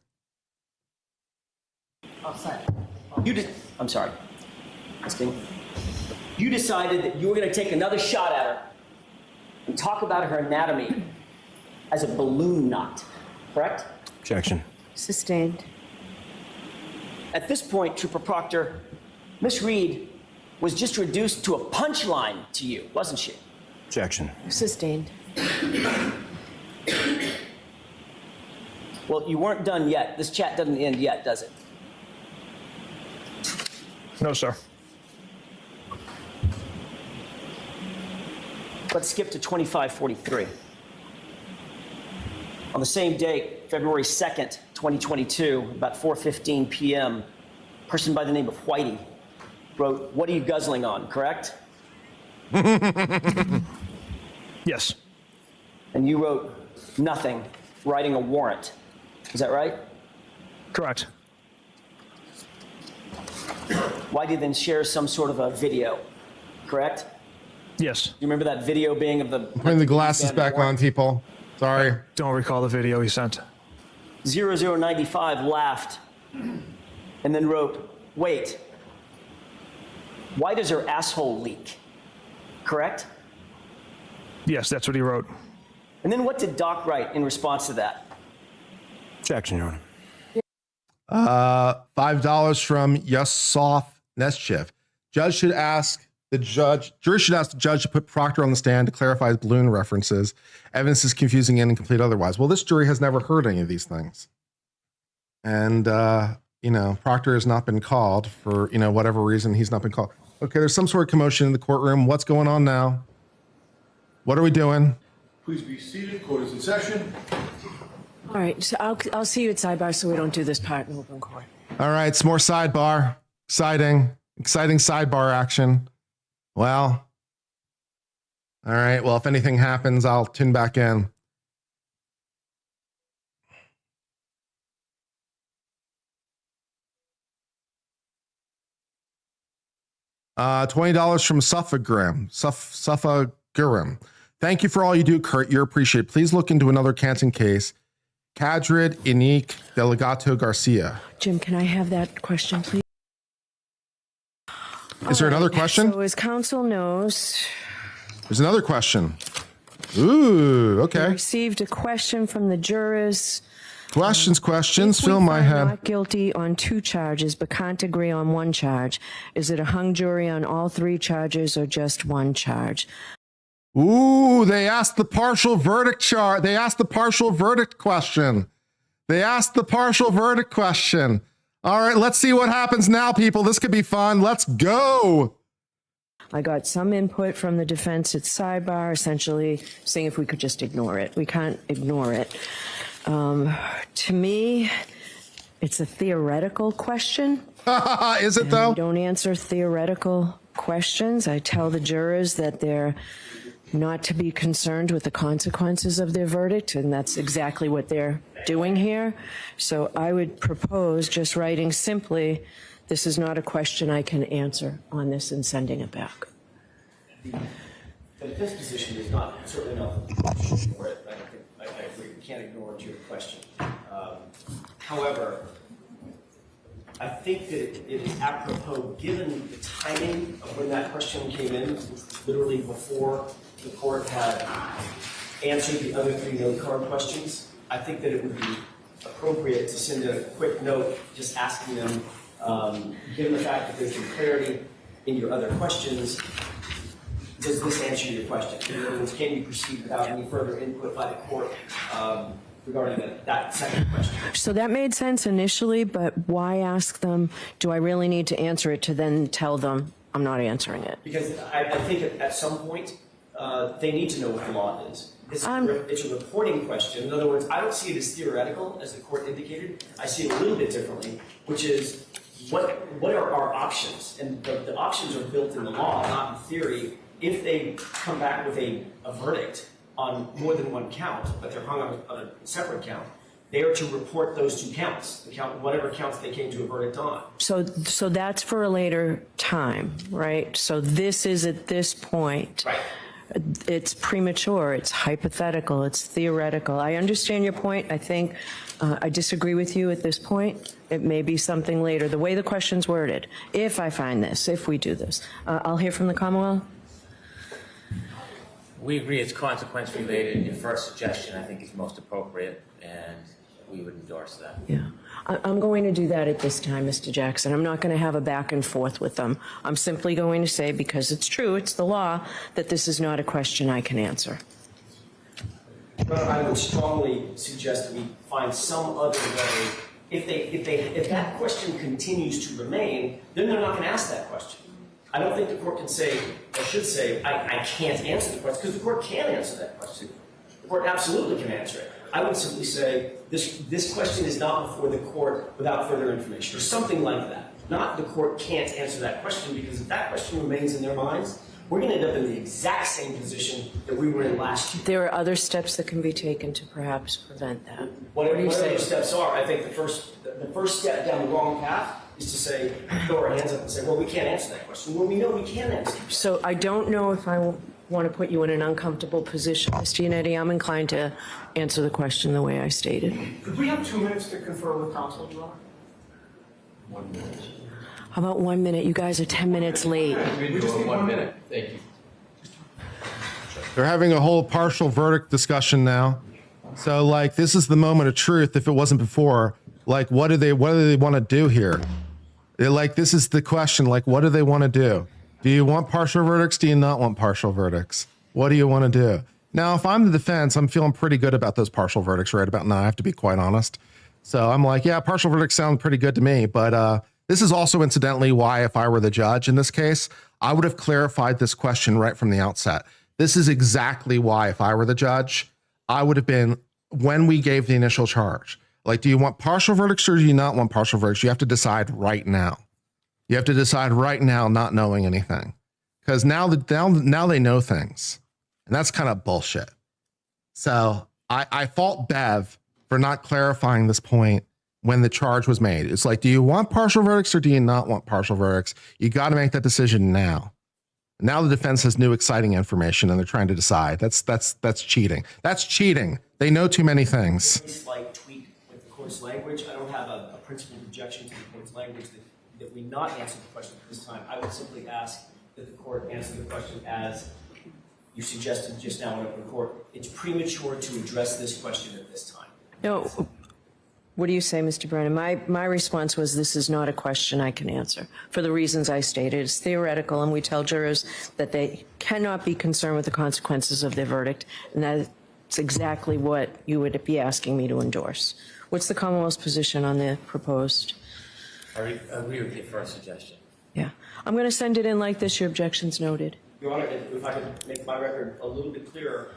I'm sorry. You decided that you were going to take another shot at her and talk about her anatomy as a balloon knot, correct? Objection. Sustained. At this point, Trooper Proctor, Miss Reed was just reduced to a punchline to you, wasn't she? Objection. Sustained. Well, you weren't done yet. This chat doesn't end yet, does it? No, sir. Let's skip to 2543. On the same date, February 2nd, 2022, about 4:15 p.m., a person by the name of Whitey wrote, "What are you guzzling on," correct? Yes. And you wrote, "Nothing," writing a warrant. Is that right? Correct. Whitey then shares some sort of a video, correct? Yes. You remember that video being of the... Putting the glasses back on, people. Sorry. Don't recall the video he sent. 0095 laughed and then wrote, "Wait, why does her asshole leak?" Correct? Yes, that's what he wrote. And then what did Doc write in response to that? Objection, Your Honor. $5 from Yusuf Neschiff. Jury should ask the judge to put Proctor on the stand to clarify his balloon references. Evidence is confusing and incomplete otherwise. Well, this jury has never heard any of these things. And, Proctor has not been called for, whatever reason he's not been called. Okay, there's some sort of commotion in the courtroom. What's going on now? What are we doing? Please be seated. Court is in session. All right, so I'll see you at sidebar so we don't do this part in open court. All right, it's more sidebar. Exciting sidebar action. Well, all right. Well, if anything happens, I'll tune back in. $20 from Suffagurum. Thank you for all you do, Kurt. You're appreciated. Please look into another Canton case. Cadred Inique Delegato Garcia. Jim, can I have that question, please? Is there another question? So as counsel knows... There's another question. Ooh, okay. We received a question from the jurors. Questions. Fill my head. Not guilty on 2 charges, but can't agree on 1 charge. Is it a hung jury on all 3 charges or just 1 charge? Ooh, they asked the partial verdict They asked the partial verdict question. All right, let's see what happens now, people. This could be fun. Let's go. I got some input from the defense at sidebar, essentially saying if we could just ignore it. We can't ignore it. To me, it's a theoretical question. Is it though? I don't answer theoretical questions. I tell the jurors that they're not to be concerned with the consequences of their verdict, and that's exactly what they're doing here. So I would propose just writing simply, this is not a question I can answer on this, and sending it back. The defense position is not, certainly not the question for it. I agree, we can't ignore your question. However, I think that it is apropos, given the timing of when that question came in, literally before the court had answered the other 3 note card questions. I think that it would be appropriate to send a quick note just asking them, given the fact that there's some clarity in your other questions, does this answer your question? In other words, can you proceed without any further input by the court regarding that second question? So that made sense initially, but why ask them, do I really need to answer it, to then tell them I'm not answering it? Because I think at some point, they need to know what the law is. It's a reporting question. In other words, I don't see it as theoretical, as the court indicated. I see it a little bit differently, which is what are our options? And the options are built in the law, not in theory. If they come back with a verdict on more than one count, but they're hung on a separate count, they are to report those 2 counts, whatever counts they came to a verdict on. So that's for a later time, right? So this is at this point. Right. It's premature, it's hypothetical, it's theoretical. I understand your point. I think I disagree with you at this point. It may be something later. The way the question's worded, if I find this, if we do this. I'll hear from the Commonwealth. We agree it's consequence related. Your first suggestion, I think, is most appropriate, and we would endorse that. Yeah, I'm going to do that at this time, Mr. Jackson. I'm not going to have a back and forth with them. I'm simply going to say, because it's true, it's the law, that this is not a question I can answer. Well, I would strongly suggest that we find some other way. If that question continues to remain, then they're not going to ask that question. I don't think the court can say, or should say, I can't answer the question, because the court can answer that question. The court absolutely can answer it. I would simply say, this question is not before the court without further information, or something like that. Not the court can't answer that question, because if that question remains in their minds, we're going to end up in the exact same position that we were in last year. There are other steps that can be taken to perhaps prevent that. Whatever those steps are, I think the first step down the wrong path is to say, throw our hands up and say, well, we can't answer that question. Well, we know we can answer it. So I don't know if I want to put you in an uncomfortable position, Mr. Yannetti. I'm inclined to answer the question the way I stated. Could we have 2 minutes to confer with counsel, Your Honor? 1 minute. How about 1 minute? You guys are 10 minutes late. We just need 1 minute. Thank you. They're having a whole partial verdict discussion now. So, like, this is the moment of truth. If it wasn't before, like, what do they want to do here? Like, this is the question. Like, what do they want to do? Do you want partial verdicts? Do you not want partial verdicts? What do you want to do? Now, if I'm the defense, I'm feeling pretty good about those partial verdicts right about now. I have to be quite honest. So I'm like, yeah, partial verdicts sound pretty good to me. But this is also incidentally why, if I were the judge in this case, I would have clarified this question right from the outset. This is exactly why, if I were the judge, I would have been, when we gave the initial charge, like, do you want partial verdicts or do you not want partial verdicts? You have to decide right now. You have to decide right now, not knowing anything, because now they know things, and that's kind of bullshit. So I fault Bev for not clarifying this point when the charge was made. It's like, do you want partial verdicts or do you not want partial verdicts? You got to make that decision now. Now the defense has new exciting information and they're trying to decide. That's cheating. That's cheating. They know too many things. A slight tweak with the court's language. I don't have a principled objection to the court's language that we not answer the question at this time. I would simply ask that the court answer the question as you suggested just now in open court. It's premature to address this question at this time. No. What do you say, Mr. Brennan? My response was, this is not a question I can answer for the reasons I stated. It's theoretical, and we tell jurors that they cannot be concerned with the consequences of their verdict, and that's exactly what you would be asking me to endorse. What's the Commonwealth's position on the proposed? I agree with your first suggestion. Yeah. I'm going to send it in like this. Your objection's noted. Your Honor, if I could make my record a little bit clearer,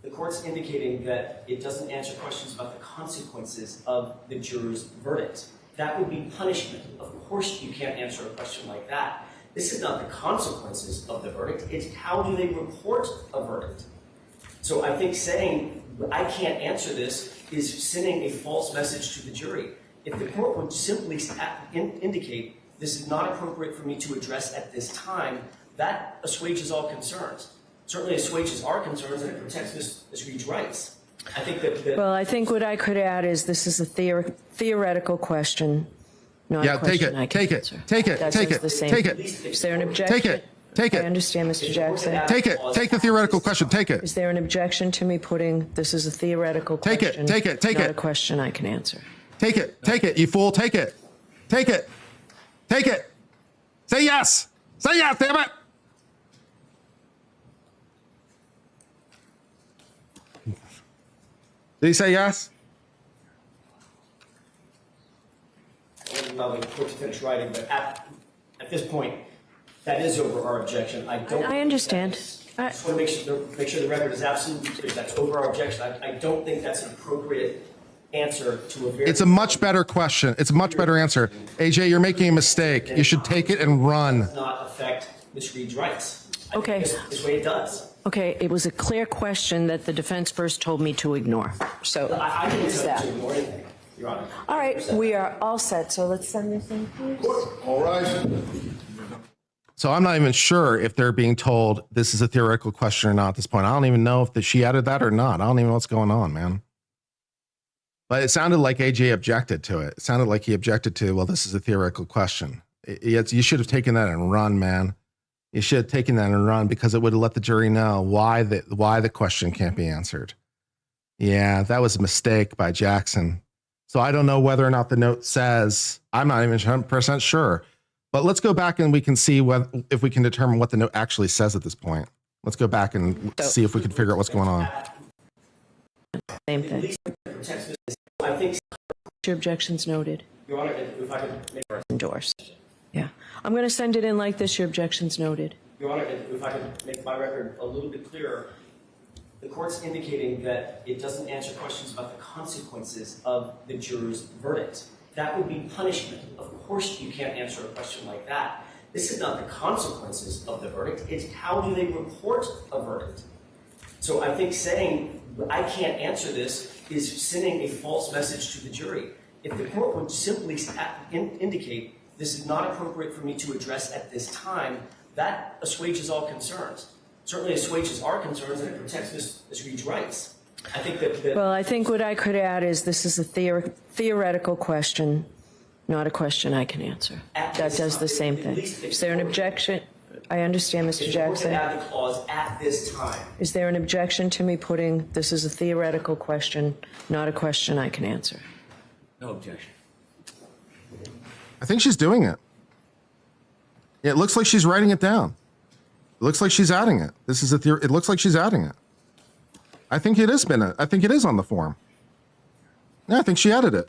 the court's indicating that it doesn't answer questions about the consequences of the juror's verdict. That would be punishment. Of course you can't answer a question like that. This is not the consequences of the verdict, it's how do they report a verdict. So I think saying, I can't answer this is sending a false message to the jury. If the court would simply indicate, this is not appropriate for me to address at this time, that assuages all concerns. Certainly assuages our concerns and it protects Ms. Reed's rights. I think that... Well, I think what I could add is this is a theoretical question, not a question I can answer. Take it. Is there an objection? Take it. I understand, Mr. Jackson. Take it. Take the theoretical question. Take it. Is there an objection to me putting this is a theoretical question? Take it. Not a question I can answer. Take it, you fool. Take it. Take it. Say yes. Say yes, damn it. Did he say yes? I wouldn't allow the court to finish writing, but at this point, that is over our objection. I understand. I just want to make sure the record is absolutely clear. That's over our objection. I don't think that's an appropriate answer to a very... It's a much better question. It's a much better answer. AJ, you're making a mistake. You should take it and run. Does not affect Ms. Reed's rights. Okay. This way it does. Okay, it was a clear question that the defense first told me to ignore. So I didn't tell you to ignore anything, Your Honor. All right, we are all set. So let's send this in, please. All right. So I'm not even sure if they're being told this is a theoretical question or not at this point. I don't even know if she added that or not. I don't even know what's going on, man. But it sounded like AJ objected to it. It sounded like he objected to, well, this is a theoretical question. You should have taken that and run, man. You should have taken that and run because it would have let the jury know why the question can't be answered. Yeah, that was a mistake by Jackson. So I don't know whether or not the note says, I'm not even 100% sure. But let's go back and we can see if we can determine what the note actually says at this point. Let's go back and see if we can figure out what's going on. Same thing. I think your objection's noted. Your Honor, if I could make Endorsed. Yeah. I'm going to send it in like this. Your objection's noted. Your Honor, if I could make my record a little bit clearer, the court's indicating that it doesn't answer questions about the consequences of the juror's verdict. That would be punishment. Of course you can't answer a question like that. This is not the consequences of the verdict. It's how do they report a verdict. So I think saying, I can't answer this is sending a false message to the jury. If the court would simply indicate, this is not appropriate for me to address at this time, that assuages all concerns. Certainly assuages our concerns and it protects Ms. Reed's rights. I think that... Well, I think what I could add is this is a theoretical question, not a question I can answer. That does the same thing. Is there an objection? I understand, Mr. Jackson. Add the clause at this time. Is there an objection to me putting this is a theoretical question, not a question I can answer? No objection. I think she's doing it. It looks like she's writing it down. It looks like she's adding it. This is a theory. It looks like she's adding it. I think it has been. I think it is on the form. Yeah, I think she added it.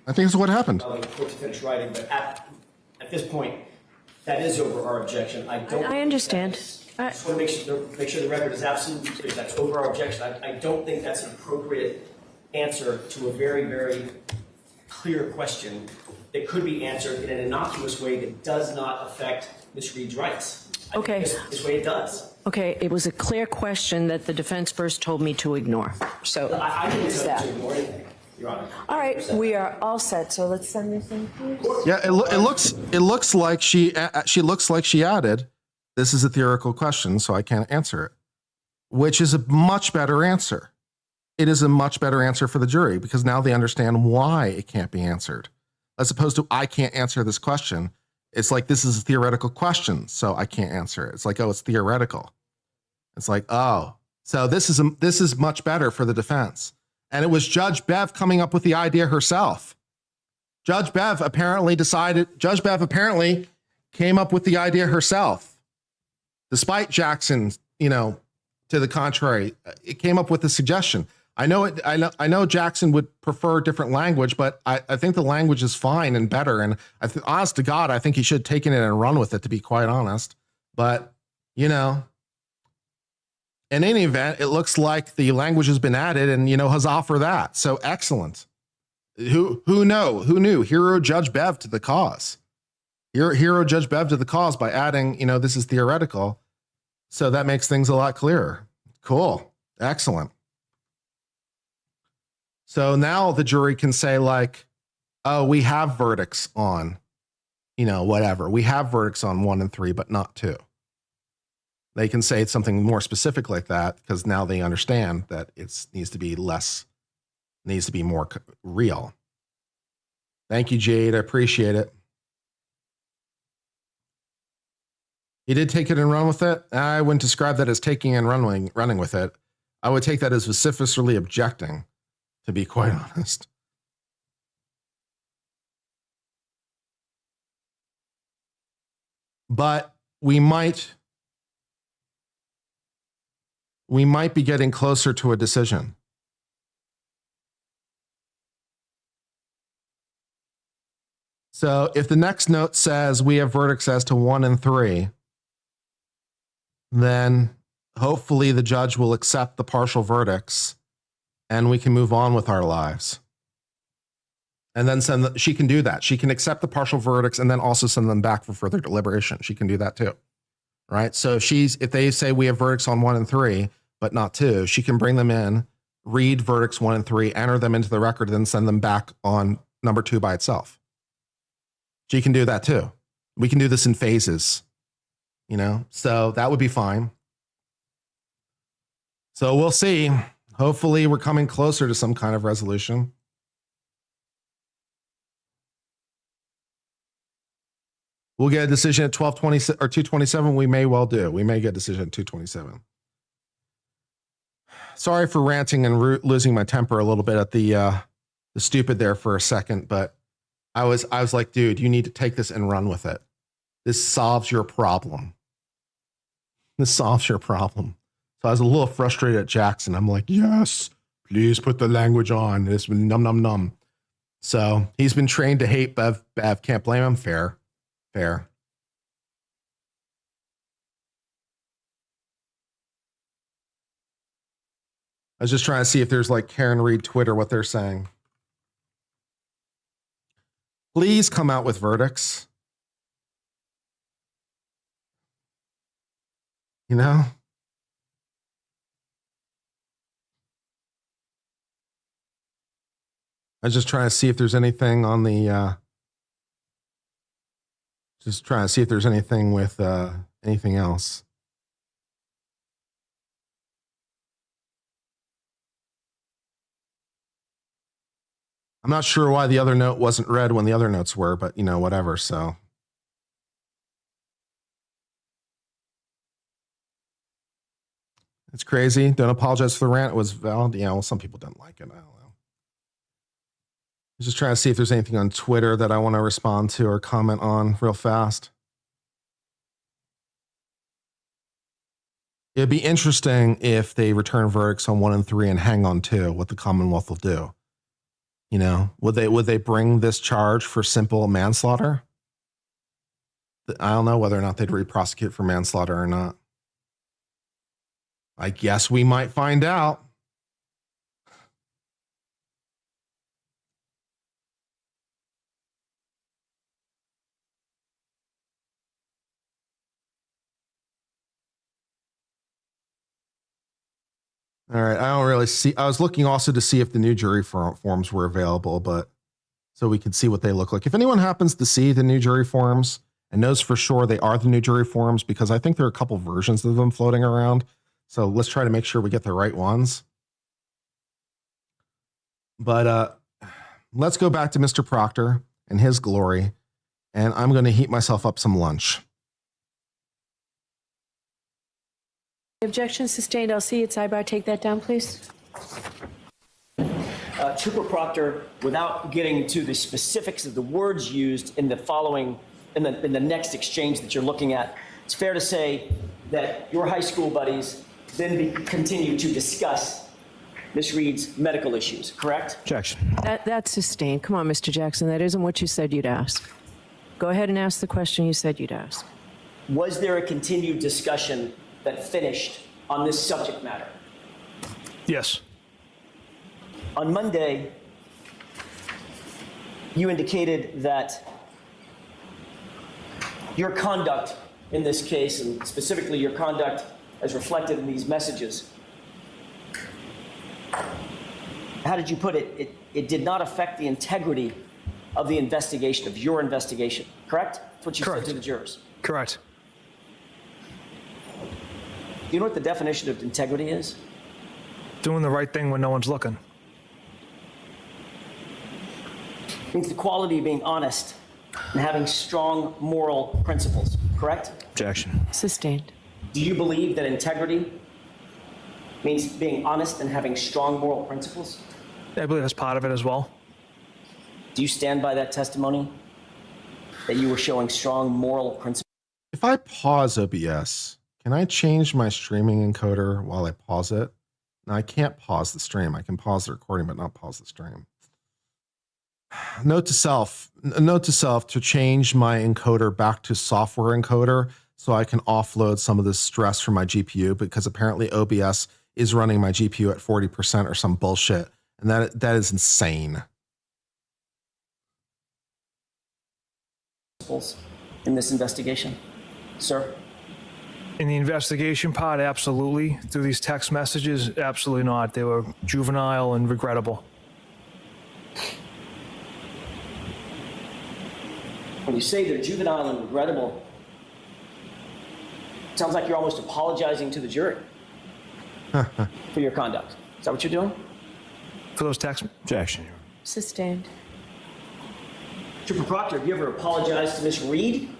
I think it's what happened. I'll the court to finish writing, but at this point, that is over our objection. I understand. I just want to make sure the record is absolutely clear. That's over our objection. I don't think that's an appropriate answer to a very, very clear question that could be answered in an innocuous way that does not affect Ms. Reed's rights. Okay. This way it does. Okay, it was a clear question that the defense first told me to ignore. So I didn't tell you to ignore anything, Your Honor. All right, we are all set. So let's send this in, please. Yeah, it looks like she looks like she added, this is a theoretical question, so I can't answer it, which is a much better answer. It is a much better answer for the jury because now they understand why it can't be answered. As opposed to, I can't answer this question. It's like, this is a theoretical question, so I can't answer it. It's like, oh, it's theoretical. It's like, oh, so this is much better for the defense. And it was Judge Bev coming up with the idea herself. Judge Bev apparently came up with the idea herself. Despite Jackson, to the contrary, it came up with the suggestion. I know Jackson would prefer different language, but I think the language is fine and better. And honest to God, I think he should have taken it and run with it, to be quite honest. But, you know, in any event, it looks like the language has been added, and, you know, huzzah for that. So excellent. Who knew? Hero Judge Bev to the cause. Hero Judge Bev to the cause by adding, you know, this is theoretical. So that makes things a lot clearer. Cool. Excellent. So now the jury can say, like, oh, we have verdicts on, you know, whatever. We have verdicts on 1 and 3, but not 2. They can say something more specific like that because now they understand that it needs to be more real. Thank you, Jade. I appreciate it. You did take it and run with it? I wouldn't describe that as taking and running with it. I would take that as vociferously objecting, to be quite honest. But we might be getting closer to a decision. So if the next note says we have verdicts as to 1 and 3, then hopefully the judge will accept the partial verdicts and we can move on with our lives. And then she can do that. She can accept the partial verdicts and then also send them back for further deliberation. She can do that too. Right? So if they say we have verdicts on 1 and 3, but not 2, she can bring them in, read verdicts 1 and 3, enter them into the record, and then send them back on number 2 by itself. She can do that too. We can do this in phases, you know, so that would be fine. So we'll see. Hopefully we're coming closer to some kind of resolution. We'll get a decision at 12:20 or 2:27. We may well do. We may get a decision at 2:27. Sorry for ranting and losing my temper a little bit at the stupid there for a second, but I was like, dude, you need to take this and run with it. This solves your problem. This solves your problem. So I was a little frustrated at Jackson. I'm like, yes, please put the language on. It's num num num. So he's been trained to hate Bev. Can't blame him. Fair. I was just trying to see if there's like Karen Reed Twitter, what they're saying. Please come out with verdicts. You know? I was just trying to see if there's anything on the, just trying to see if there's anything with anything else. I'm not sure why the other note wasn't read when the other notes were, but you know, whatever. So it's crazy. Don't apologize for the rant. It was valid. Yeah, well, some people didn't like it. I don't know. I'm just trying to see if there's anything on Twitter that I want to respond to or comment on real fast. It'd be interesting if they return verdicts on 1 and 3 and hang on 2, what the Commonwealth will do. You know, would they bring this charge for simple manslaughter? I don't know whether or not they'd re-prosecute for manslaughter or not. I guess we might find out. All right, I don't really see. I was looking also to see if the new jury forms were available, but so we could see what they look like. If anyone happens to see the new jury forms and knows for sure they are the new jury forms, because I think there are a couple versions of them floating around. So let's try to make sure we get the right ones. But let's go back to Mr. Proctor and his glory, and I'm going to heat myself up some lunch. Objection sustained. I'll see you at sidebar. Take that down, please. Trooper Proctor, without getting to the specifics of the words used in the following, in the next exchange that you're looking at, it's fair to say that your high school buddies then continue to discuss Miss Reed's medical issues, correct? Objection. That's sustained. Come on, Mr. Jackson. That isn't what you said you'd ask. Go ahead and ask the question you said you'd ask. Was there a continued discussion that finished on this subject matter? Yes. On Monday, you indicated that your conduct in this case, and specifically your conduct as reflected in these messages, how did you put it? It did not affect the integrity of the investigation, of your investigation, correct? That's what you said to the jurors. Correct. Do you know what the definition of integrity is? Doing the right thing when no one's looking. It means the quality of being honest and having strong moral principles, correct? Objection. Sustained. Do you believe that integrity means being honest and having strong moral principles? I believe that's part of it as well. Do you stand by that testimony? That you were showing strong moral principles? If I pause OBS, can I change my streaming encoder while I pause it? Now, I can't pause the stream. I can pause the recording, but not pause the stream. Note to self to change my encoder back to software encoder so I can offload some of the stress from my GPU, because apparently OBS is running my GPU at 40% or some bullshit. And that is insane. In this investigation, sir? In the investigation part, absolutely. Through these text messages, absolutely not. They were juvenile and regrettable. When you say they're juvenile and regrettable, it sounds like you're almost apologizing to the jury for your conduct. Is that what you're doing? For those text... Objection. Sustained. Trooper Proctor, have you ever apologized to Miss Reed?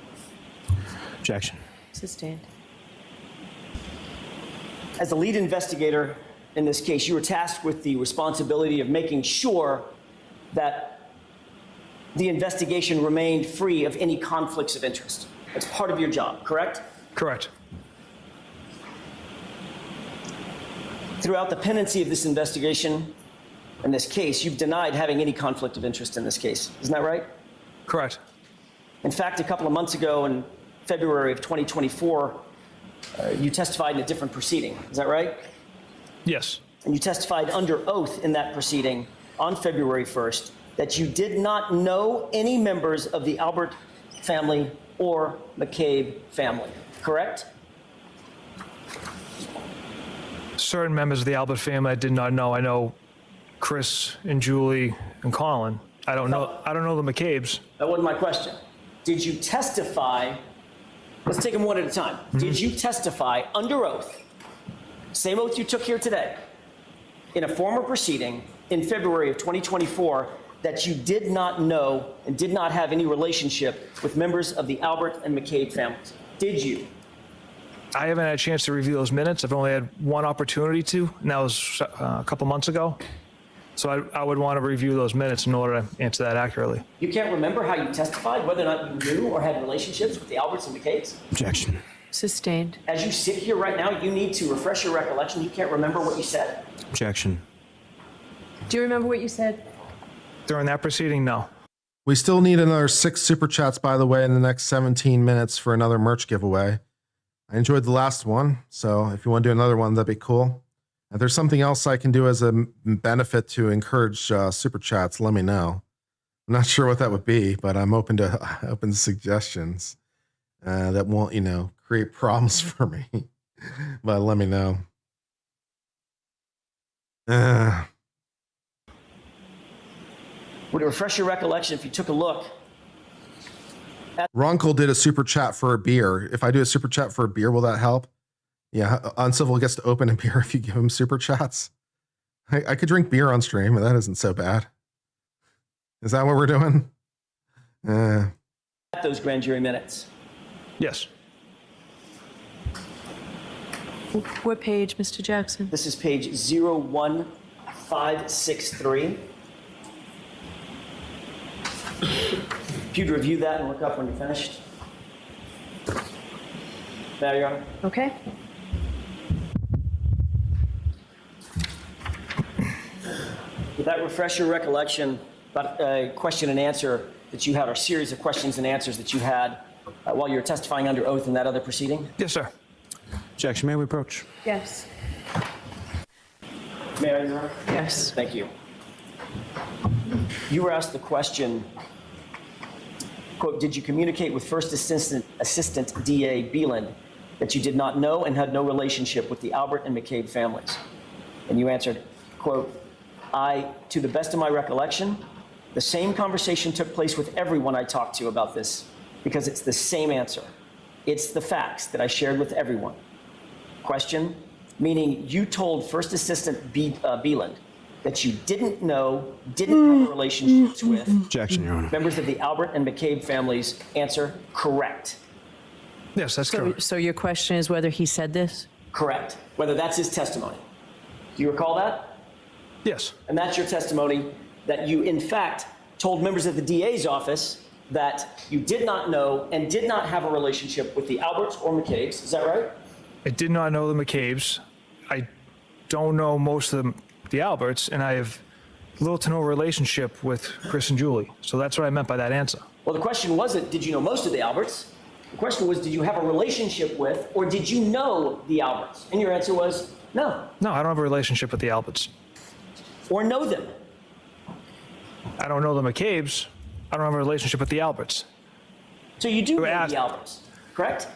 Objection. Sustained. As the lead investigator in this case, you were tasked with the responsibility of making sure that the investigation remained free of any conflicts of interest. That's part of your job, correct? Correct. Throughout the pendency of this investigation, in this case, you've denied having any conflict of interest in this case. Isn't that right? Correct. In fact, a couple of months ago, in February of 2024, you testified in a different proceeding. Is that right? Yes. And you testified under oath in that proceeding on February 1st that you did not know any members of the Albert family or McCabe family, correct? Certain members of the Albert family I did not know. I know Chris and Julie and Colin. I don't know the McCabes. That wasn't my question. Did you testify? Let's take them one at a time. Mm-hmm. Did you testify under oath, same oath you took here today, in a former proceeding in February of 2024, that you did not know and did not have any relationship with members of the Albert and McCabe families? Did you? I haven't had a chance to review those minutes. I've only had one opportunity to, and that was a couple months ago. So I would want to review those minutes in order to answer that accurately. You can't remember how you testified, whether or not you knew or had relationships with the Alberts and McCabes? Objection. Sustained. As you sit here right now, you need to refresh your recollection. You can't remember what you said? Objection. Do you remember what you said? During that proceeding, no. We still need another 6 super chats, by the way, in the next 17 minutes for another merch giveaway. I enjoyed the last one, so if you want to do another one, that'd be cool. If there's something else I can do as a benefit to encourage super chats, let me know. I'm not sure what that would be, but I'm open to suggestions that won't, create problems for me. But let me know. Would it refresh your recollection if you took a look? Ronkel did a super chat for a beer. If I do a super chat for a beer, will that help? Yeah, Uncivil gets to open a beer if you give him super chats. I could drink beer on stream, but that isn't so bad. Is that what we're doing? At those grand jury minutes. Yes. What page, Mr. Jackson? This is page 01563. If you'd review that and look up when you're finished. There, Your Honor. Okay. that refresh your recollection about a question and answer that you had, or a series of questions and answers that you had while you were testifying under oath in that other proceeding? Yes, sir. Objection, may we approach? Yes. May I, Your Honor? Yes. Thank you. You were asked the question, quote, did you communicate with First Assistant DA Beeland that you did not know and had no relationship with the Albert and McCabe families? And you answered, quote, to the best of my recollection, the same conversation took place with everyone I talked to about this, because it's the same answer. It's the facts that I shared with everyone. Question, meaning you told First Assistant Beeland that you didn't know, didn't have relationships with Objection, Your Honor. members of the Albert and McCabe families. Answer, correct. Yes, that's correct. So your question is whether he said this? Correct. Whether that's his testimony. Do you recall that? Yes. And that's your testimony that you, in fact, told members of the DA's office that you did not know and did not have a relationship with the Alberts or McCabes. Is that right? I did not know the McCabes. I don't know most of the Alberts, and I have little to no relationship with Chris and Julie. So that's what I meant by that answer. Well, the question wasn't, did you know most of the Alberts? The question was, did you have a relationship with, or did you know the Alberts? And your answer was, no. No, I don't have a relationship with the Alberts. Or know them. I don't know the McCabes. I don't have a relationship with the Alberts. So you do know the Alberts, correct?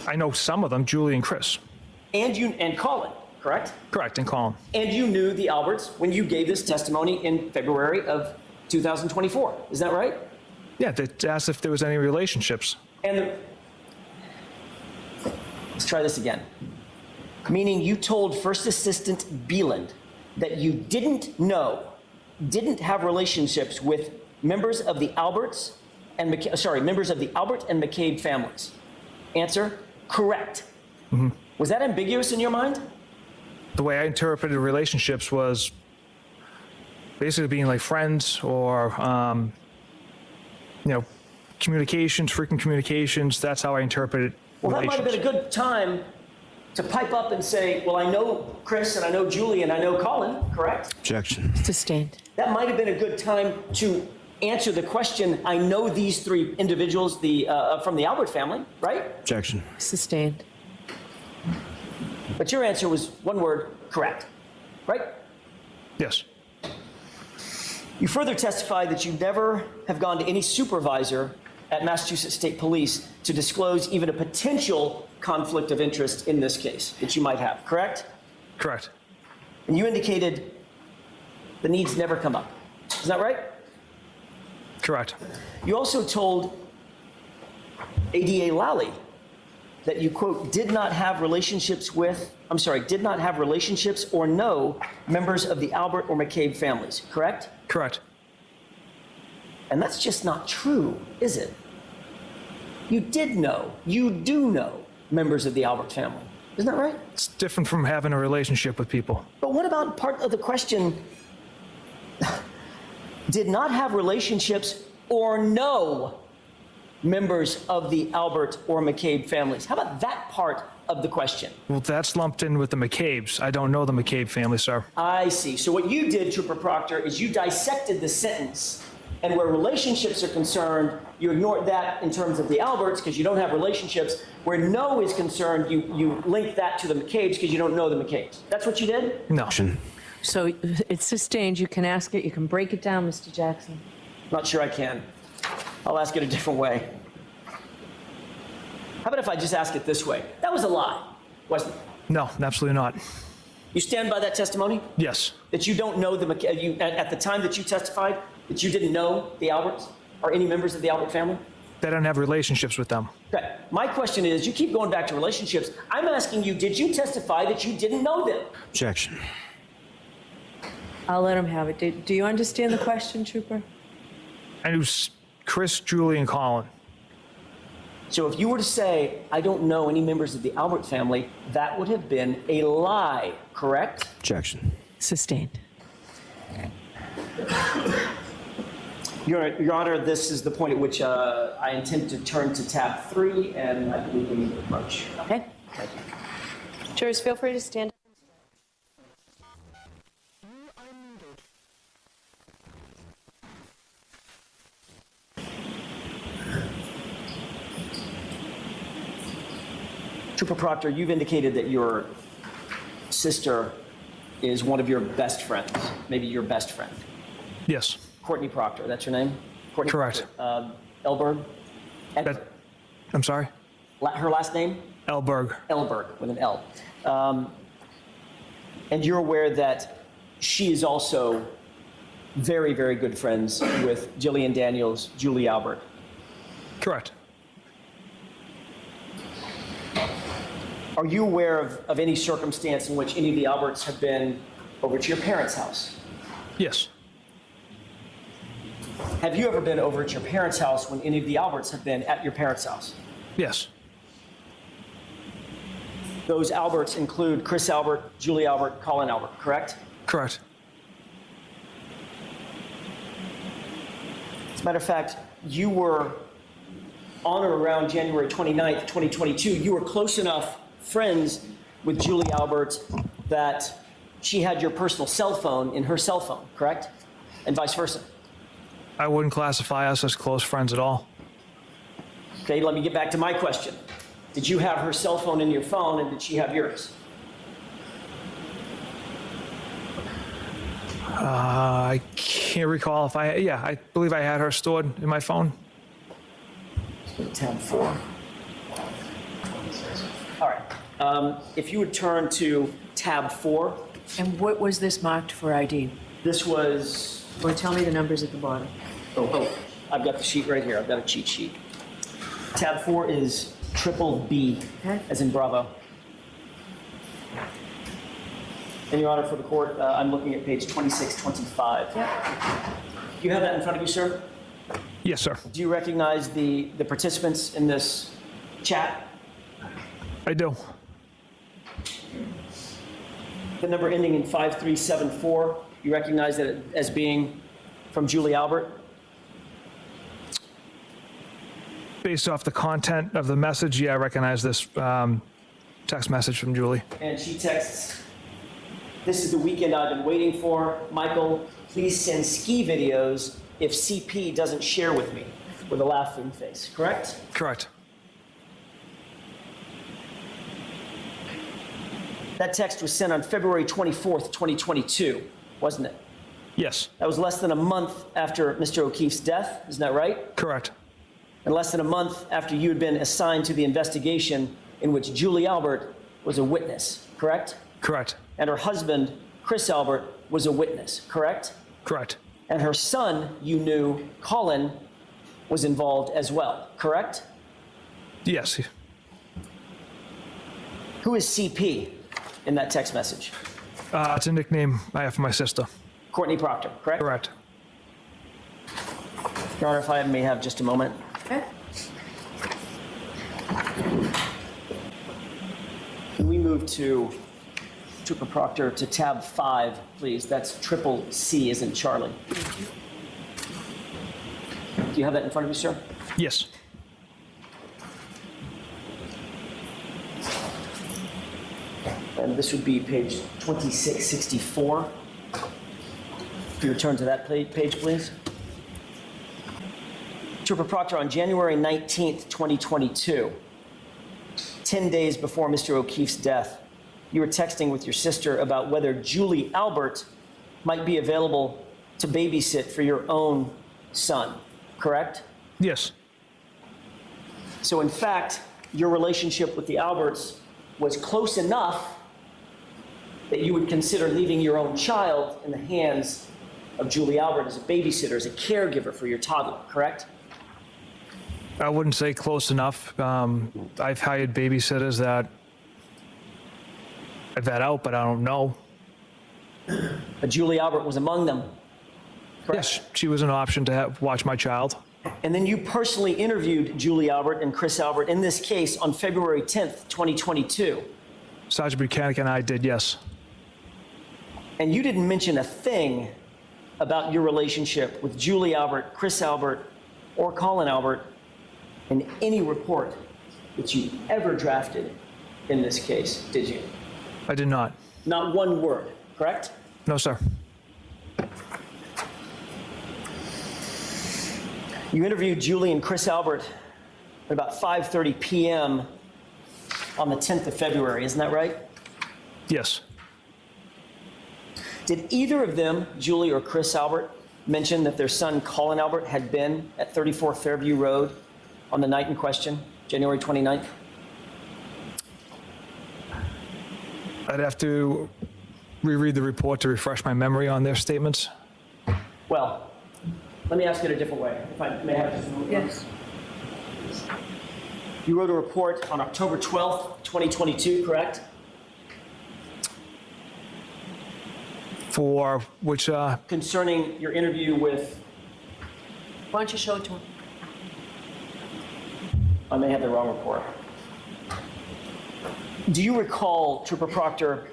I know some of them, Julie and Chris. And Colin, correct? Correct, and Colin. And you knew the Alberts when you gave this testimony in February of 2024. Is that right? Yeah, they asked if there was any relationships. And let's try this again. Meaning you told First Assistant Beeland that you didn't know, didn't have relationships with members of the Alberts and members of the Albert and McCabe families. Answer, correct. Mm-hmm. Was that ambiguous in your mind? The way I interpreted relationships was basically being like friends or, communications, frequent communications. That's how I interpreted Well, that might have been a good time to pipe up and say, well, I know Chris and I know Julie and I know Colin, correct? Objection. Sustained. That might have been a good time to answer the question, I know these three individuals from the Albert family, right? Objection. Sustained. But your answer was one word, correct, right? Yes. You further testified that you never have gone to any supervisor at Massachusetts State Police to disclose even a potential conflict of interest in this case that you might have, correct? Correct. And you indicated the needs never come up. Is that right? Correct. You also told ADA Lally that you, quote, did not have relationships or know members of the Albert or McCabe families, correct? Correct. And that's just not true, is it? You did know, you do know members of the Albert family. Isn't that right? It's different from having a relationship with people. But what about part of the question, did not have relationships or know members of the Albert or McCabe families? How about that part of the question? Well, that's lumped in with the McCabes. I don't know the McCabe family, sir. I see. So what you did, Trooper Proctor, is you dissected the sentence, and where relationships are concerned, you ignored that in terms of the Alberts because you don't have relationships. Where no is concerned, you link that to the McCabes because you don't know the McCabes. That's what you did? No. So it's sustained. You can ask it. You can break it down, Mr. Jackson. Not sure I can. I'll ask it a different way. How about if I just ask it this way? That was a lie, wasn't it? No, absolutely not. You stand by that testimony? Yes. That you don't know at the time that you testified, that you didn't know the Alberts or any members of the Albert family? They don't have relationships with them. Okay. My question is, you keep going back to relationships. I'm asking you, did you testify that you didn't know them? Objection. I'll let him have it. Do you understand the question, Trooper? I knew Chris, Julie, and Colin. So if you were to say, I don't know any members of the Albert family, that would have been a lie, correct? Objection. Sustained. Your Honor, this is the point at which I intend to turn to tab 3, and I believe we need to approach. Okay. Thank you. Jurors, feel free to stand. Trooper Proctor, you've indicated that your sister is one of your best friends, maybe your best friend. Yes. Courtney Proctor, that's your name? Courtney Correct. Proctor. Elberg? I'm sorry? Her last name? Elberg. Elberg, with an L. And you're aware that she is also very, very good friends with Jillian Daniels, Julie Albert. Correct. Are you aware of any circumstance in which any of the Alberts have been over to your parents' house? Yes. Have you ever been over at your parents' house when any of the Alberts have been at your parents' house? Yes. Those Alberts include Chris Albert, Julie Albert, Colin Albert, correct? Correct. As a matter of fact, you were on or around January 29th, 2022, you were close enough friends with Julie Albert that she had your personal cell phone in her cell phone, correct? And vice versa. I wouldn't classify us as close friends at all. Okay, let me get back to my question. Did you have her cell phone in your phone, and did she have yours? I can't recall if I believe I had her stored in my phone. Tab 4. All right. If you would turn to tab 4. And what was this marked for ID? This was... Or tell me the numbers at the bottom. Oh, I've got the sheet right here. I've got a cheat sheet. Tab 4 is triple B, as in Bravo. And Your Honor, for the court, I'm looking at page 2625. Yep. Do you have that in front of you, sir? Yes, sir. Do you recognize the participants in this chat? I do. The number ending in 5374, you recognize that as being from Julie Albert? Based off the content of the message, yeah, I recognize this text message from Julie. And she texts, "This is the weekend I've been waiting for. Michael, please send ski videos if CP doesn't share with me," with a laughing face, correct? Correct. That text was sent on February 24th, 2022, wasn't it? Yes. That was less than a month after Mr. O'Keefe's death, isn't that right? Correct. And less than a month after you had been assigned to the investigation in which Julie Albert was a witness, correct? Correct. And her husband, Chris Albert, was a witness, correct? Correct. And her son, you knew, Colin, was involved as well, correct? Yes. Who is CP in that text message? It's a nickname I have for my sister. Courtney Proctor, correct? Correct. Your Honor, if I may have just a moment. Okay. Can we move to Trooper Proctor to tab 5, please? That's triple C as in Charlie. Do you have that in front of you, sir? Yes. And this would be page 2664. If you return to that page, please. Trooper Proctor, on January 19th, 2022, 10 days before Mr. O'Keefe's death, you were texting with your sister about whether Julie Albert might be available to babysit for your own son, correct? Yes. So in fact, your relationship with the Alberts was close enough that you would consider leaving your own child in the hands of Julie Albert as a babysitter, as a caregiver for your toddler, correct? I wouldn't say close enough. I've hired babysitters that I've had out, but I don't know. But Julie Albert was among them, correct? Yes, she was an option to watch my child. And then you personally interviewed Julie Albert and Chris Albert in this case on February 10th, 2022. Sergeant Buchanan and I did, yes. And you didn't mention a thing about your relationship with Julie Albert, Chris Albert, or Colin Albert in any report that you ever drafted in this case, did you? I did not. Not one word, correct? No, sir. You interviewed Julie and Chris Albert at about 5:30 p.m. on the 10th of February, isn't that right? Yes. Did either of them, Julie or Chris Albert, mention that their son Colin Albert had been at 34 Fairview Road on the night in question, January 29th? I'd have to reread the report to refresh my memory on their statements. Well, let me ask it a different way, if I may have just a moment. Yes. You wrote a report on October 12th, 2022, correct? For which, Concerning your interview with, Why don't you show it to him? I may have the wrong report. Do you recall, Trooper Proctor,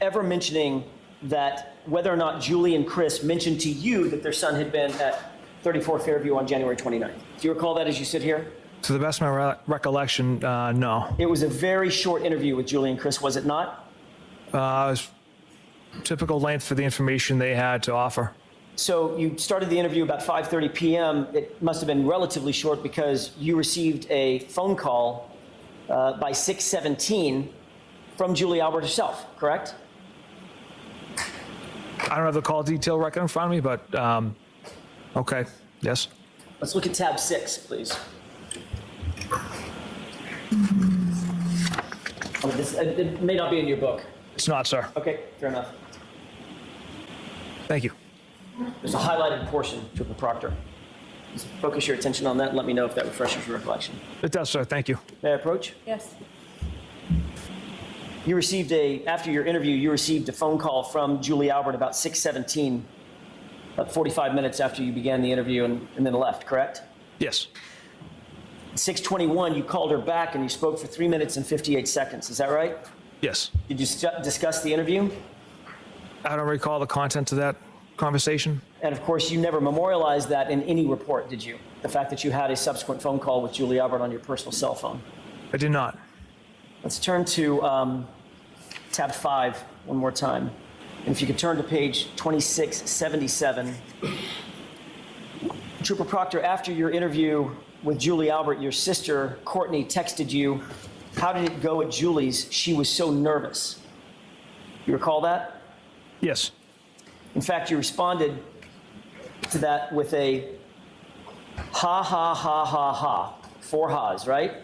ever mentioning that whether or not Julie and Chris mentioned to you that their son had been at 34 Fairview on January 29th? Do you recall that as you sit here? to the best of my recollection, no. It was a very short interview with Julie and Chris, was it not? It was typical length for the information they had to offer. So you started the interview about 5:30 p.m. It must have been relatively short because you received a phone call by 6:17 from Julie Albert herself, correct? I don't have the call detail record in front of me, but okay, yes. Let's look at tab 6, please. Oh, it may not be in your book. It's not, sir. Okay, fair enough. Thank you. There's a highlighted portion, Trooper Proctor. Just focus your attention on that and let me know if that refreshes your recollection. It does, sir. Thank you. May I approach? Yes. You received after your interview, you received a phone call from Julie Albert about 6:17, about 45 minutes after you began the interview and then left, correct? Yes. 6:21, you called her back and you spoke for 3 minutes and 58 seconds. Is that right? Yes. Did you discuss the interview? I don't recall the contents of that conversation. And of course, you never memorialized that in any report, did you? The fact that you had a subsequent phone call with Julie Albert on your personal cell phone. I did not. Let's turn to tab 5 one more time. And if you could turn to page 2677. Trooper Proctor, after your interview with Julie Albert, your sister, Courtney, texted you, "How did it go at Julie's? She was so nervous." You recall that? Yes. In fact, you responded to that with a ha, ha, ha, ha, ha. 4 ha's, right?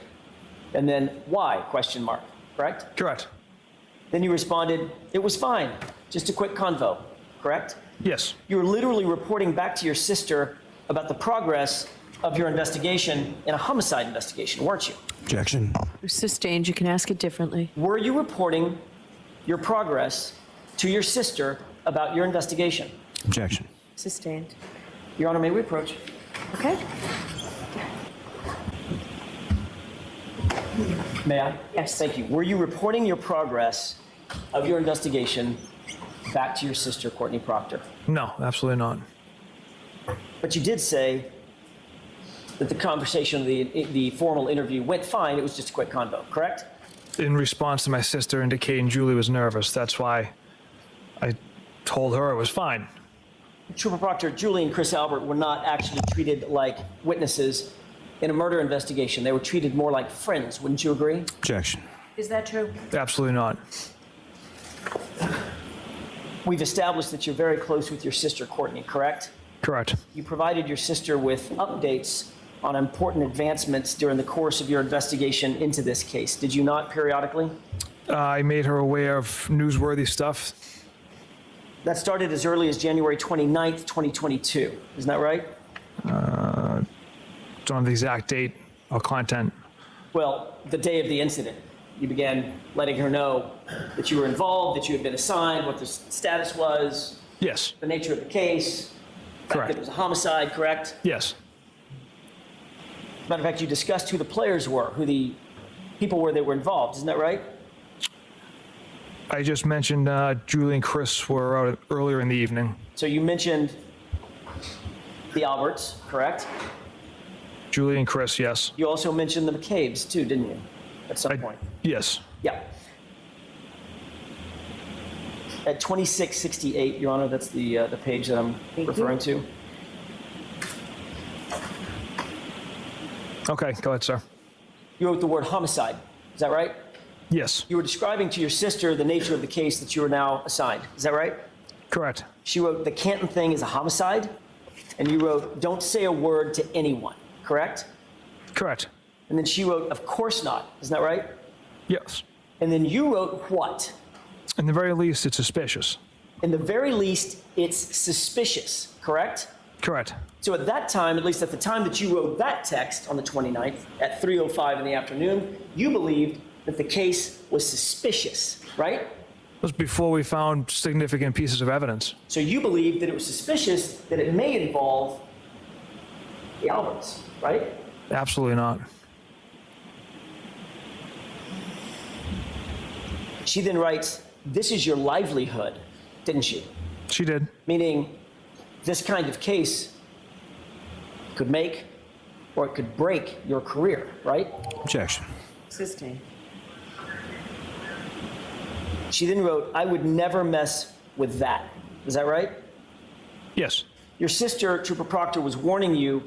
And then why, question mark, correct? Correct. Then you responded, "It was fine, just a quick convo," correct? Yes. You were literally reporting back to your sister about the progress of your investigation in a homicide investigation, weren't you? Objection. Sustained. You can ask it differently. Were you reporting your progress to your sister about your investigation? Objection. Sustained. Your Honor, may we approach? Okay. May I? Yes. Thank you. Were you reporting your progress of your investigation back to your sister, Courtney Proctor? No, absolutely not. But you did say that the conversation, the formal interview went fine. It was just a quick convo, correct? In response to my sister indicating Julie was nervous, that's why I told her it was fine. Trooper Proctor, Julie and Chris Albert were not actually treated like witnesses in a murder investigation. They were treated more like friends. Wouldn't you agree? Objection. Is that true? Absolutely not. We've established that you're very close with your sister, Courtney, correct? Correct. You provided your sister with updates on important advancements during the course of your investigation into this case. Did you not periodically? I made her aware of newsworthy stuff. That started as early as January 29th, 2022. Isn't that right? Don't have the exact date or content. Well, the day of the incident. You began letting her know that you were involved, that you had been assigned, what the status was. Yes. The nature of the case. The fact that it was a homicide, correct? Yes. Matter of fact, you discussed who the players were, who the people were that were involved. Isn't that right? I just mentioned Julie and Chris were out earlier in the evening. So you mentioned the Alberts, correct? Julie and Chris, yes. You also mentioned the McCabe's too, didn't you? At some point. Yes. Yeah. At 2668, Your Honor, that's the page that I'm referring to. Okay, go ahead, sir. You wrote the word homicide. Is that right? Yes. You were describing to your sister the nature of the case that you are now assigned. Is that right? Correct. She wrote, the Canton thing is a homicide. And you wrote, don't say a word to anyone. Correct? Correct. And then she wrote, of course not. Isn't that right? Yes. And then you wrote what? In the very least, it's suspicious. In the very least, it's suspicious. Correct? Correct. So at that time, at least at the time that you wrote that text on the 29th at 3:05 in the afternoon, you believed that the case was suspicious, right? It was before we found significant pieces of evidence. So you believed that it was suspicious that it may involve the Alberts, right? Absolutely not. She then writes, this is your livelihood, didn't she? She did. Meaning this kind of case could make or it could break your career, right? Objection. Sustained. She then wrote, I would never mess with that. Is that right? Yes. Your sister, Trooper Proctor, was warning you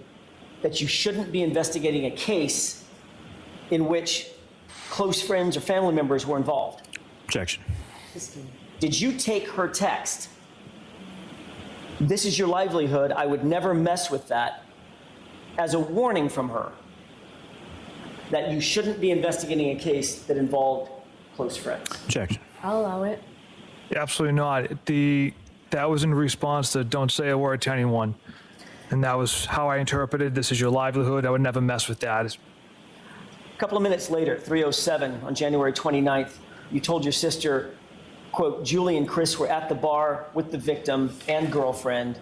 that you shouldn't be investigating a case in which close friends or family members were involved. Objection. Did you take her text, this is your livelihood, I would never mess with that, as a warning from her that you shouldn't be investigating a case that involved close friends? Objection. I'll allow it. Absolutely not. That was in response to don't say a word to anyone. And that was how I interpreted this is your livelihood. I would never mess with that. A couple of minutes later, 3:07 on January 29th, you told your sister, quote, Julie and Chris were at the bar with the victim and girlfriend.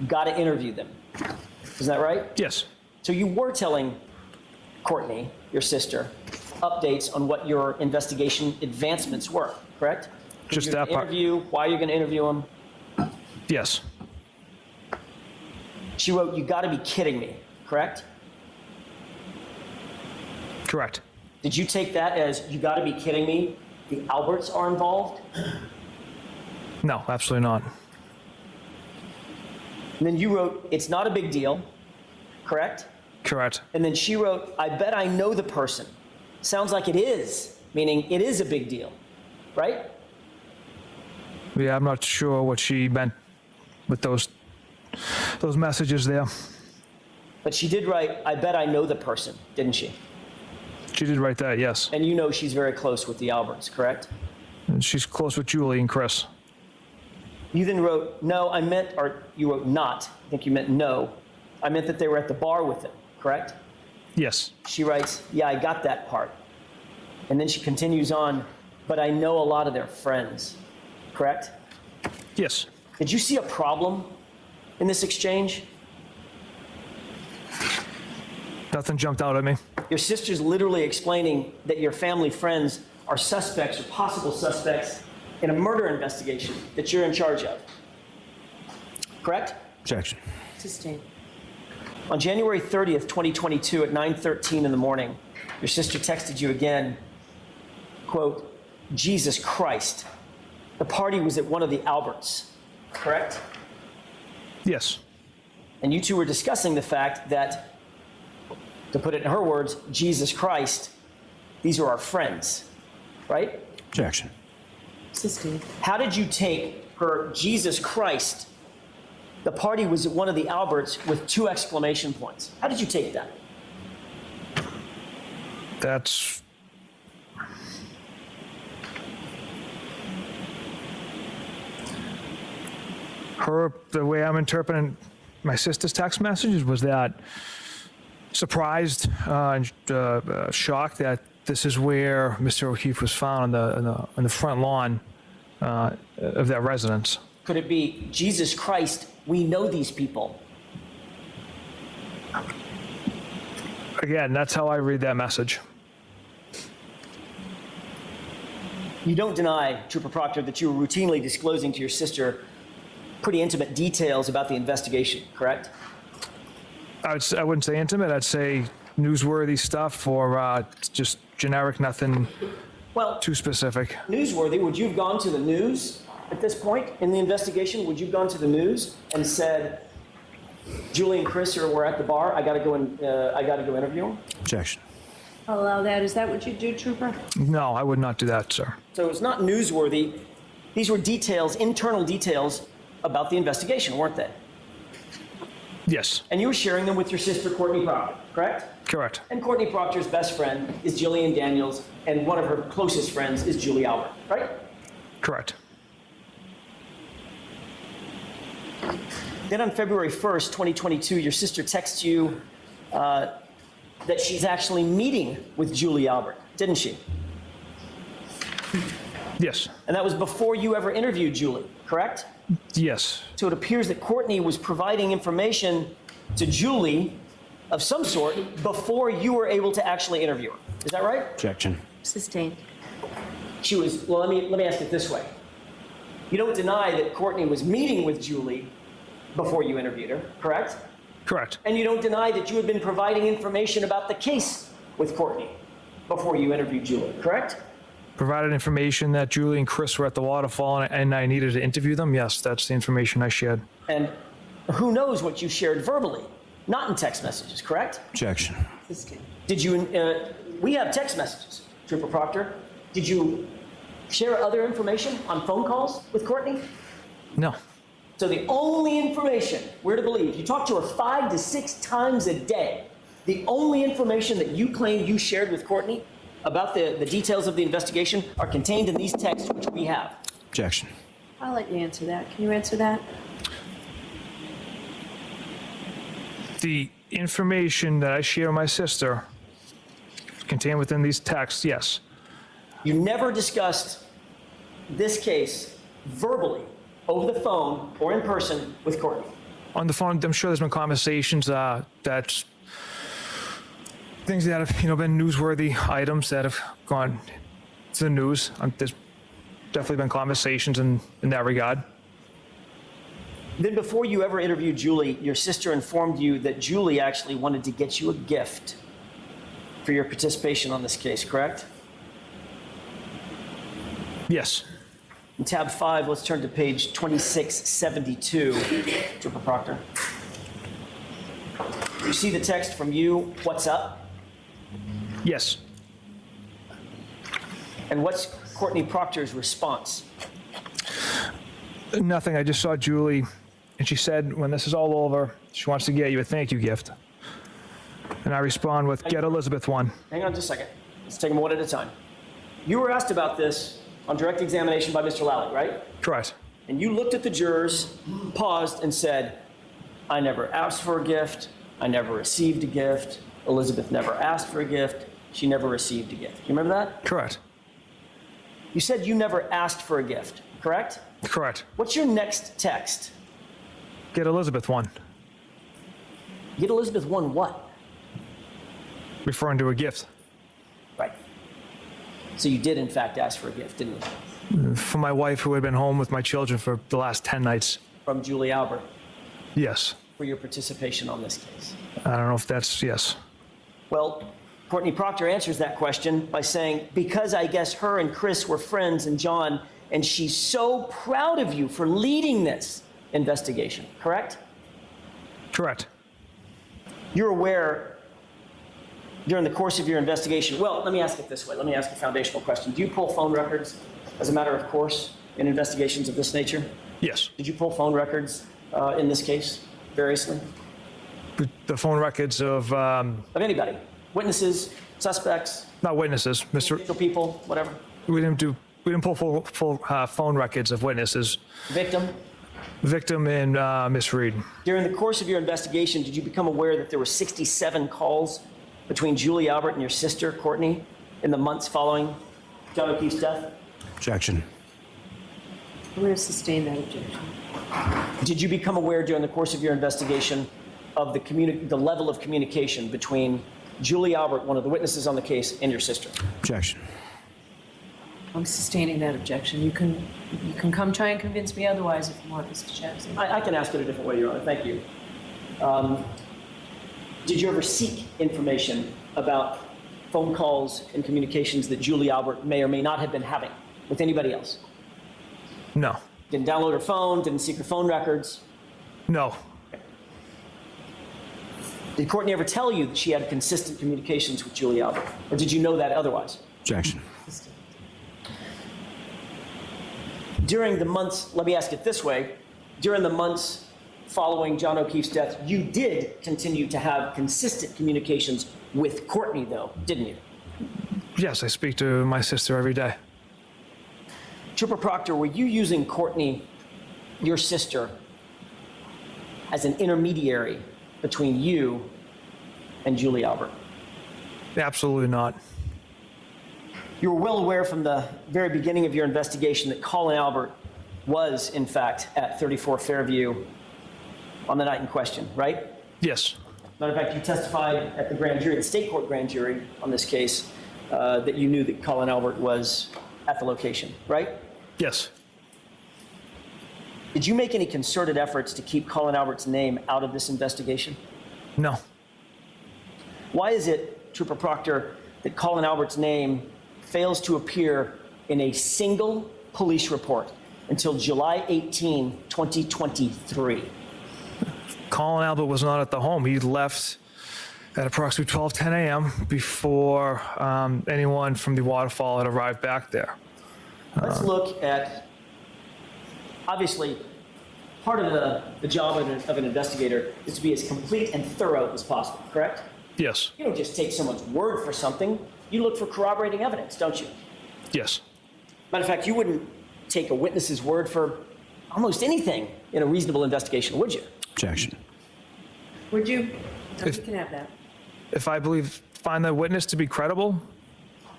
Got to interview them. Is that right? Yes. So you were telling Courtney, your sister, updates on what your investigation advancements were, correct? Just that part. Interview, why you're going to interview him. Yes. She wrote, you got to be kidding me, correct? Correct. Did you take that as you got to be kidding me? The Alberts are involved? No, absolutely not. And then you wrote, it's not a big deal, correct? Correct. And then she wrote, I bet I know the person. Sounds like it is, meaning it is a big deal, right? Yeah, I'm not sure what she meant with those messages there. But she did write, I bet I know the person, didn't she? She did write that, yes. And you know she's very close with the Alberts, correct? And she's close with Julie and Chris. You then wrote, no, I meant, or you wrote not. I think you meant no. I meant that they were at the bar with him, correct? Yes. She writes, yeah, I got that part. And then she continues on, but I know a lot of their friends, correct? Yes. Did you see a problem in this exchange? Nothing jumped out at me. Your sister's literally explaining that your family friends are suspects or possible suspects in a murder investigation that you're in charge of. Correct? Objection. Sustained. On January 30th, 2022 at 9:13 in the morning, your sister texted you again, quote, Jesus Christ, the party was at one of the Alberts, correct? Yes. And you two were discussing the fact that, to put it in her words, Jesus Christ, these are our friends, right? Objection. Sustained. How did you take her Jesus Christ, the party was at one of the Alberts with 2 exclamation points? How did you take that? That's... the way I'm interpreting my sister's text messages was that surprised and shocked that this is where Mr. O'Keefe was found on the front lawn of that residence. Could it be, Jesus Christ, we know these people? Again, that's how I read that message. You don't deny, Trooper Proctor, that you were routinely disclosing to your sister pretty intimate details about the investigation, correct? I wouldn't say intimate. I'd say newsworthy stuff or just generic, nothing too specific. Newsworthy, would you have gone to the news at this point in the investigation? Would you have gone to the news and said, Julie and Chris were at the bar, I gotta go interview them? Objection. I'll allow that. Is that what you do, Trooper? No, I would not do that, sir. So it's not newsworthy. These were details, internal details about the investigation, weren't they? Yes. And you were sharing them with your sister, Courtney Proctor, correct? Correct. And Courtney Proctor's best friend is Jillian Daniels, and one of her closest friends is Julie Albert, right? Correct. Then on February 1st, 2022, your sister texts you that she's actually meeting with Julie Albert, didn't she? Yes. And that was before you ever interviewed Julie, correct? Yes. So it appears that Courtney was providing information to Julie of some sort before you were able to actually interview her. Is that right? Objection. Sustained. She was, well, let me ask it this way. You don't deny that Courtney was meeting with Julie before you interviewed her, correct? Correct. And you don't deny that you had been providing information about the case with Courtney before you interviewed Julie, correct? Provided information that Julie and Chris were at the waterfall and I needed to interview them. Yes, that's the information I shared. And who knows what you shared verbally, not in text messages, correct? Objection. Did you, we have text messages, Trooper Proctor. Did you share other information on phone calls with Courtney? No. So the only information we're to believe, you talk to her 5 to 6 times a day, the only information that you claim you shared with Courtney about the details of the investigation are contained in these texts, which we have. Objection. I'll let you answer that. Can you answer that? The information that I share with my sister contained within these texts, yes. You never discussed this case verbally, over the phone or in person with Courtney. On the phone, I'm sure there's been conversations that's things that have been newsworthy items that have gone to the news. There's definitely been conversations in that regard. Then before you ever interviewed Julie, your sister informed you that Julie actually wanted to get you a gift for your participation on this case, correct? Yes. In tab 5, let's turn to page 2672, Trooper Proctor. You see the text from you, what's up? Yes. And what's Courtney Proctor's response? Nothing. I just saw Julie, and she said when this is all over, she wants to get you a thank you gift. And I respond with, get Elizabeth one. Hang on just a second. Let's take them one at a time. You were asked about this on direct examination by Mr. Lally, right? Correct. And you looked at the jurors, paused, and said, I never asked for a gift. I never received a gift. Elizabeth never asked for a gift. She never received a gift. You remember that? Correct. You said you never asked for a gift, correct? Correct. What's your next text? Get Elizabeth one. Get Elizabeth one what? Referring to a gift. Right. So you did, in fact, ask for a gift, didn't you? For my wife, who had been home with my children for the last 10 nights. From Julie Albert. Yes. For your participation on this case. I don't know if that's yes. Well, Courtney Proctor answers that question by saying, because I guess her and Chris were friends and John, and she's so proud of you for leading this investigation, correct? Correct. You're aware during the course of your investigation, well, let me ask it this way. Let me ask a foundational question. Do you pull phone records as a matter of course in investigations of this nature? Yes. Did you pull phone records in this case, variously? The phone records of anybody, witnesses, suspects? Not witnesses, Mr. People, whatever. We didn't pull full phone records of witnesses. Victim? Victim and Miss Reed. During the course of your investigation, did you become aware that there were 67 calls between Julie Albert and your sister, Courtney, in the months following John O'Keefe's death? Objection. I'm going to sustain that objection. Did you become aware during the course of your investigation of the level of communication between Julie Albert, one of the witnesses on the case, and your sister? Objection. I'm sustaining that objection. You can come try and convince me otherwise if you want, Mr. Jackson. I can ask it a different way, Your Honor. Thank you. Did you ever seek information about phone calls and communications that Julie Albert may or may not have been having with anybody else? No. Didn't download her phone, didn't seek her phone records? No. Did Courtney ever tell you that she had consistent communications with Julie Albert? Or did you know that otherwise? Objection. During the months, let me ask it this way, during the months following John O'Keefe's death, you did continue to have consistent communications with Courtney, though, didn't you? Yes, I speak to my sister every day. Trooper Proctor, were you using Courtney, your sister, as an intermediary between you and Julie Albert? Absolutely not. You were well aware from the very beginning of your investigation that Colin Albert was, in fact, at 34 Fairview on the night in question, right? Yes. Matter of fact, you testified at the grand jury, the state court grand jury on this case, that you knew that Colin Albert was at the location, right? Yes. Did you make any concerted efforts to keep Colin Albert's name out of this investigation? No. Why is it, Trooper Proctor, that Colin Albert's name fails to appear in a single police report until July 18, 2023? Colin Albert was not at the home. He left at approximately 12:10 a.m. before anyone from the waterfall had arrived back there. Let's look at, obviously, part of the job of an investigator is to be as complete and thorough as possible, correct? Yes. You don't just take someone's word for something. You look for corroborating evidence, don't you? Yes. Matter of fact, you wouldn't take a witness's word for almost anything in a reasonable investigation, would you? Objection. Would you? No, you can have that. If I find the witness to be credible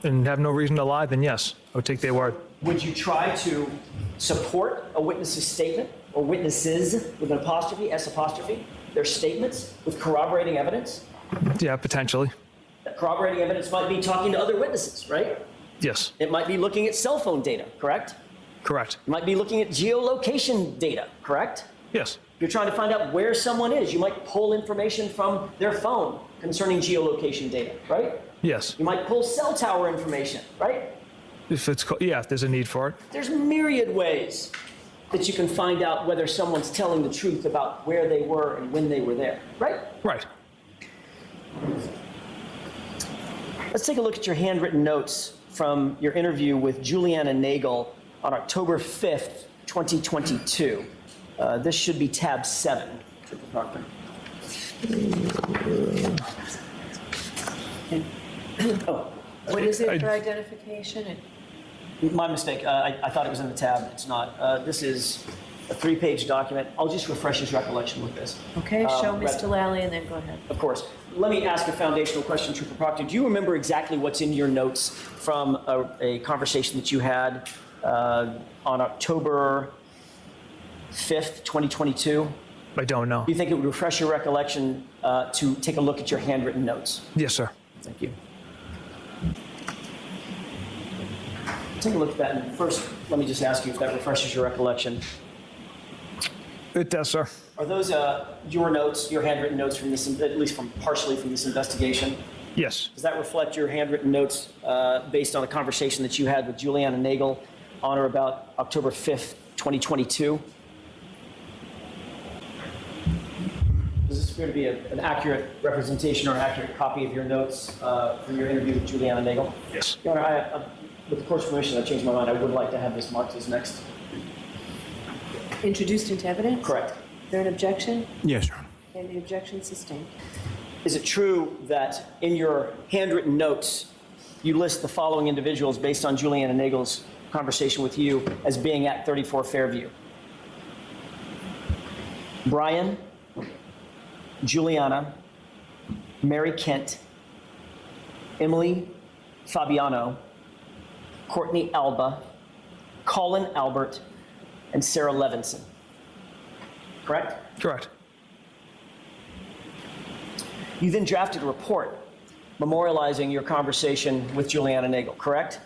and have no reason to lie, then yes, I would take their word. Would you try to support a witness's statement, or witnesses with an apostrophe, S apostrophe, their statements with corroborating evidence? Yeah, potentially. That corroborating evidence might be talking to other witnesses, right? Yes. It might be looking at cell phone data, correct? Correct. It might be looking at geolocation data, correct? Yes. If you're trying to find out where someone is, you might pull information from their phone concerning geolocation data, right? Yes. You might pull cell tower information, right? If there's a need for it. There's myriad ways that you can find out whether someone's telling the truth about where they were and when they were there, right? Right. Let's take a look at your handwritten notes from your interview with Juliana Nagel on October 5th, 2022. This should be tab 7, Trooper Proctor. Oh, what is it for identification? My mistake. I thought it was in the tab. It's not. This is a 3-page document. I'll just refresh his recollection with this. Okay, show Mr. Lally and then go ahead. Of course. Let me ask a foundational question, Trooper Proctor. Do you remember exactly what's in your notes from a conversation that you had on October 5th, 2022? I don't know. Do you think it would refresh your recollection to take a look at your handwritten notes? Yes, sir. Thank you. Take a look at that. And first, let me just ask you if that refreshes your recollection. It does, sir. Are those your notes, your handwritten notes from this, at least partially from this investigation? Yes. Does that reflect your handwritten notes based on a conversation that you had with Juliana Nagel on or about October 5th, 2022? Does this appear to be an accurate representation or an accurate copy of your notes from your interview with Juliana Nagel? Yes. Your Honor, with the court's permission, I changed my mind. I would like to have this marked as next. Introduced into evidence? Correct. Is there an objection? Yes, Your Honor. And the objection sustained. Is it true that in your handwritten notes, you list the following individuals based on Juliana Nagel's conversation with you as being at 34 Fairview? Brian, Juliana, Mary Kent, Emily Fabiano, Courtney Alba, Colin Albert, and Sarah Levinson. Correct? Correct. You then drafted a report memorializing your conversation with Juliana Nagel, correct?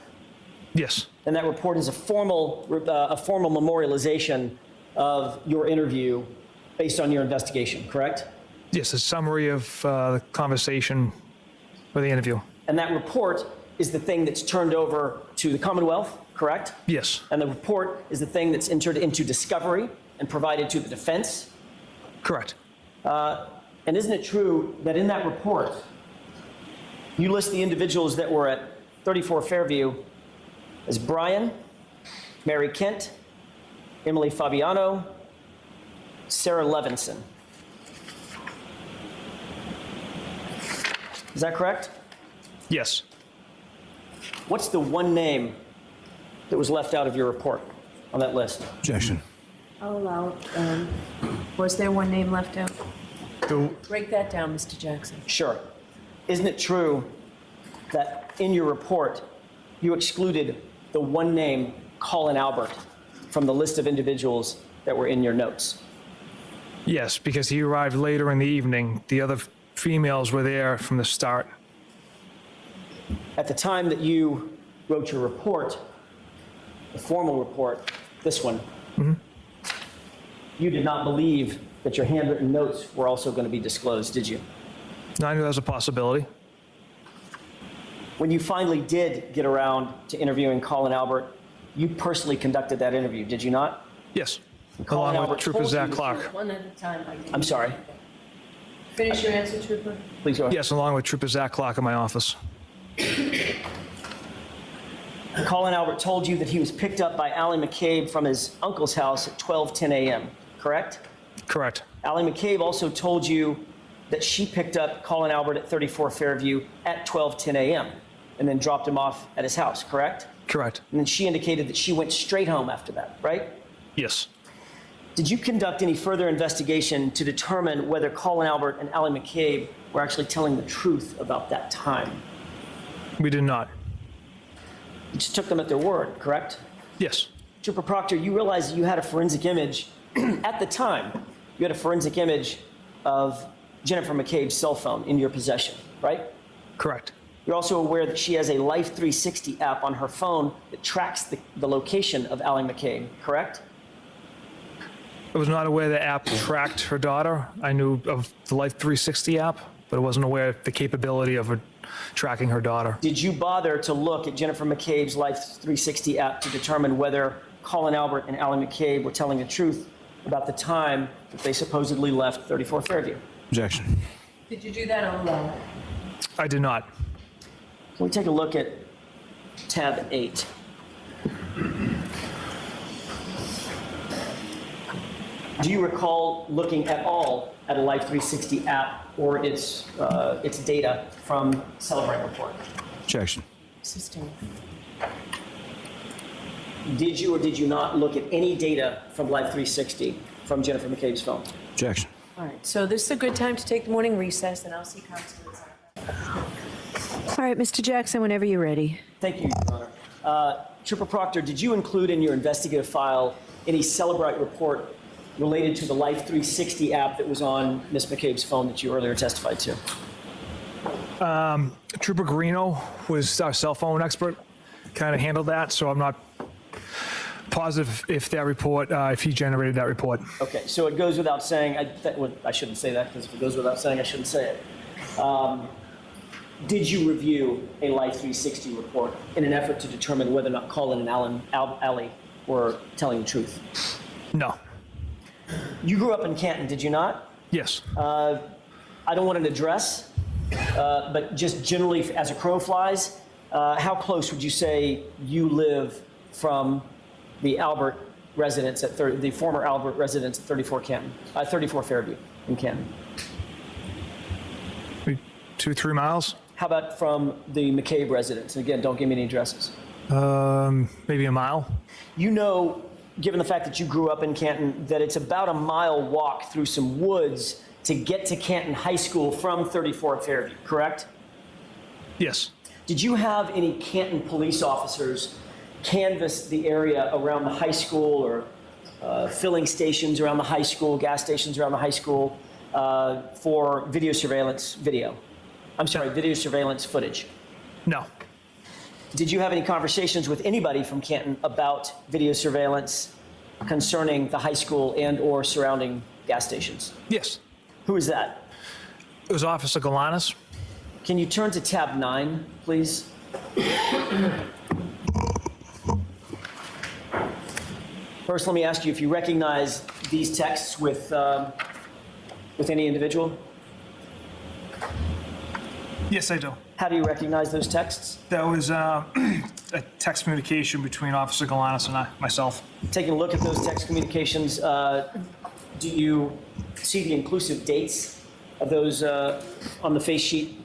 Yes. And that report is a formal memorialization of your interview based on your investigation, correct? Yes, a summary of the conversation or the interview. And that report is the thing that's turned over to the Commonwealth, correct? Yes. And the report is the thing that's entered into discovery and provided to the defense? Correct. And isn't it true that in that report, you list the individuals that were at 34 Fairview as Brian, Mary Kent, Emily Fabiano, Sarah Levinson? Is that correct? Yes. What's the one name that was left out of your report on that list? Objection. I'll allow it. Was there one name left out? Break that down, Mr. Jackson. Sure. Isn't it true that in your report, you excluded the one name, Colin Albert, from the list of individuals that were in your notes? Yes, because he arrived later in the evening. The other females were there from the start. At the time that you wrote your report, the formal report, this one, you did not believe that your handwritten notes were also going to be disclosed, did you? No, I knew that was a possibility. When you finally did get around to interviewing Colin Albert, you personally conducted that interview, did you not? Yes, Colin along Albert with Trooper told Zach you- Clark. One at a time. I'm sorry. Finish your answer, Trooper. Please go ahead. Yes, along with Trooper Zach Clark in my office. Colin Albert told you that he was picked up by Allie McCabe from his uncle's house at 12:10 a.m., correct? Correct. Allie McCabe also told you that she picked up Colin Albert at 34 Fairview at 12:10 a.m. and then dropped him off at his house, correct? Correct. And then she indicated that she went straight home after that, right? Yes. Did you conduct any further investigation to determine whether Colin Albert and Allie McCabe were actually telling the truth about that time? We did not. You just took them at their word, correct? Yes. Trooper Proctor, you realize you had a forensic image at the time. You had a forensic image of Jennifer McCabe's cell phone in your possession, right? Correct. You're also aware that she has a Life 360 app on her phone that tracks the location of Allie McCabe, correct? I was not aware the app tracked her daughter. I knew of the Life 360 app, but I wasn't aware of the capability of her tracking her daughter. Did you bother to look at Jennifer McCabe's Life 360 app to determine whether Colin Albert and Allie McCabe were telling the truth about the time that they supposedly left 34 Fairview? Objection. Did you do that on loan? I did not. Can we take a look at tab 8? Do you recall looking at all at a Life 360 app or its data from Celebrate Report? Objection. Assisting. Did you or did you not look at any data from Life 360 from Jennifer McCabe's phone? Objection. All right, so this is a good time to take the morning recess, and I'll see counsel. All right, Mr. Jackson, whenever you're ready. Thank you, Your Honor. Trooper Proctor, did you include in your investigative file any Celebrate report related to the Life 360 app that was on Ms. McCabe's phone that you earlier testified to? Trooper Garino was our cell phone expert, kind of handled that, so I'm not positive if that report, if he generated that report. Okay, so it goes without saying, I shouldn't say that because if it goes without saying, I shouldn't say it. Did you review a Life 360 report in an effort to determine whether or not Colin and Allie were telling the truth? No. You grew up in Canton, did you not? Yes. I don't want an address, but just generally as a crow flies, how close would you say you live from the Albert residence at the former Albert residence at 34 Fairview in Canton? 2-3 miles. How about from the McCabe residence? And again, don't give me any addresses. Maybe a mile. You know, given the fact that you grew up in Canton, that it's about a mile walk through some woods to get to Canton High School from 34 Fairview, correct? Yes. Did you have any Canton police officers canvass the area around the high school or filling stations around the high school, gas stations around the high school for video surveillance footage? No. Did you have any conversations with anybody from Canton about video surveillance concerning the high school and or surrounding gas stations? Yes. Who is that? It was Officer Galanis. Can you turn to tab 9, please? First, let me ask you if you recognize these texts with any individual. Yes, I do. How do you recognize those texts? That was a text communication between Officer Galanis and myself. Taking a look at those text communications, do you see the inclusive dates of those on the face sheet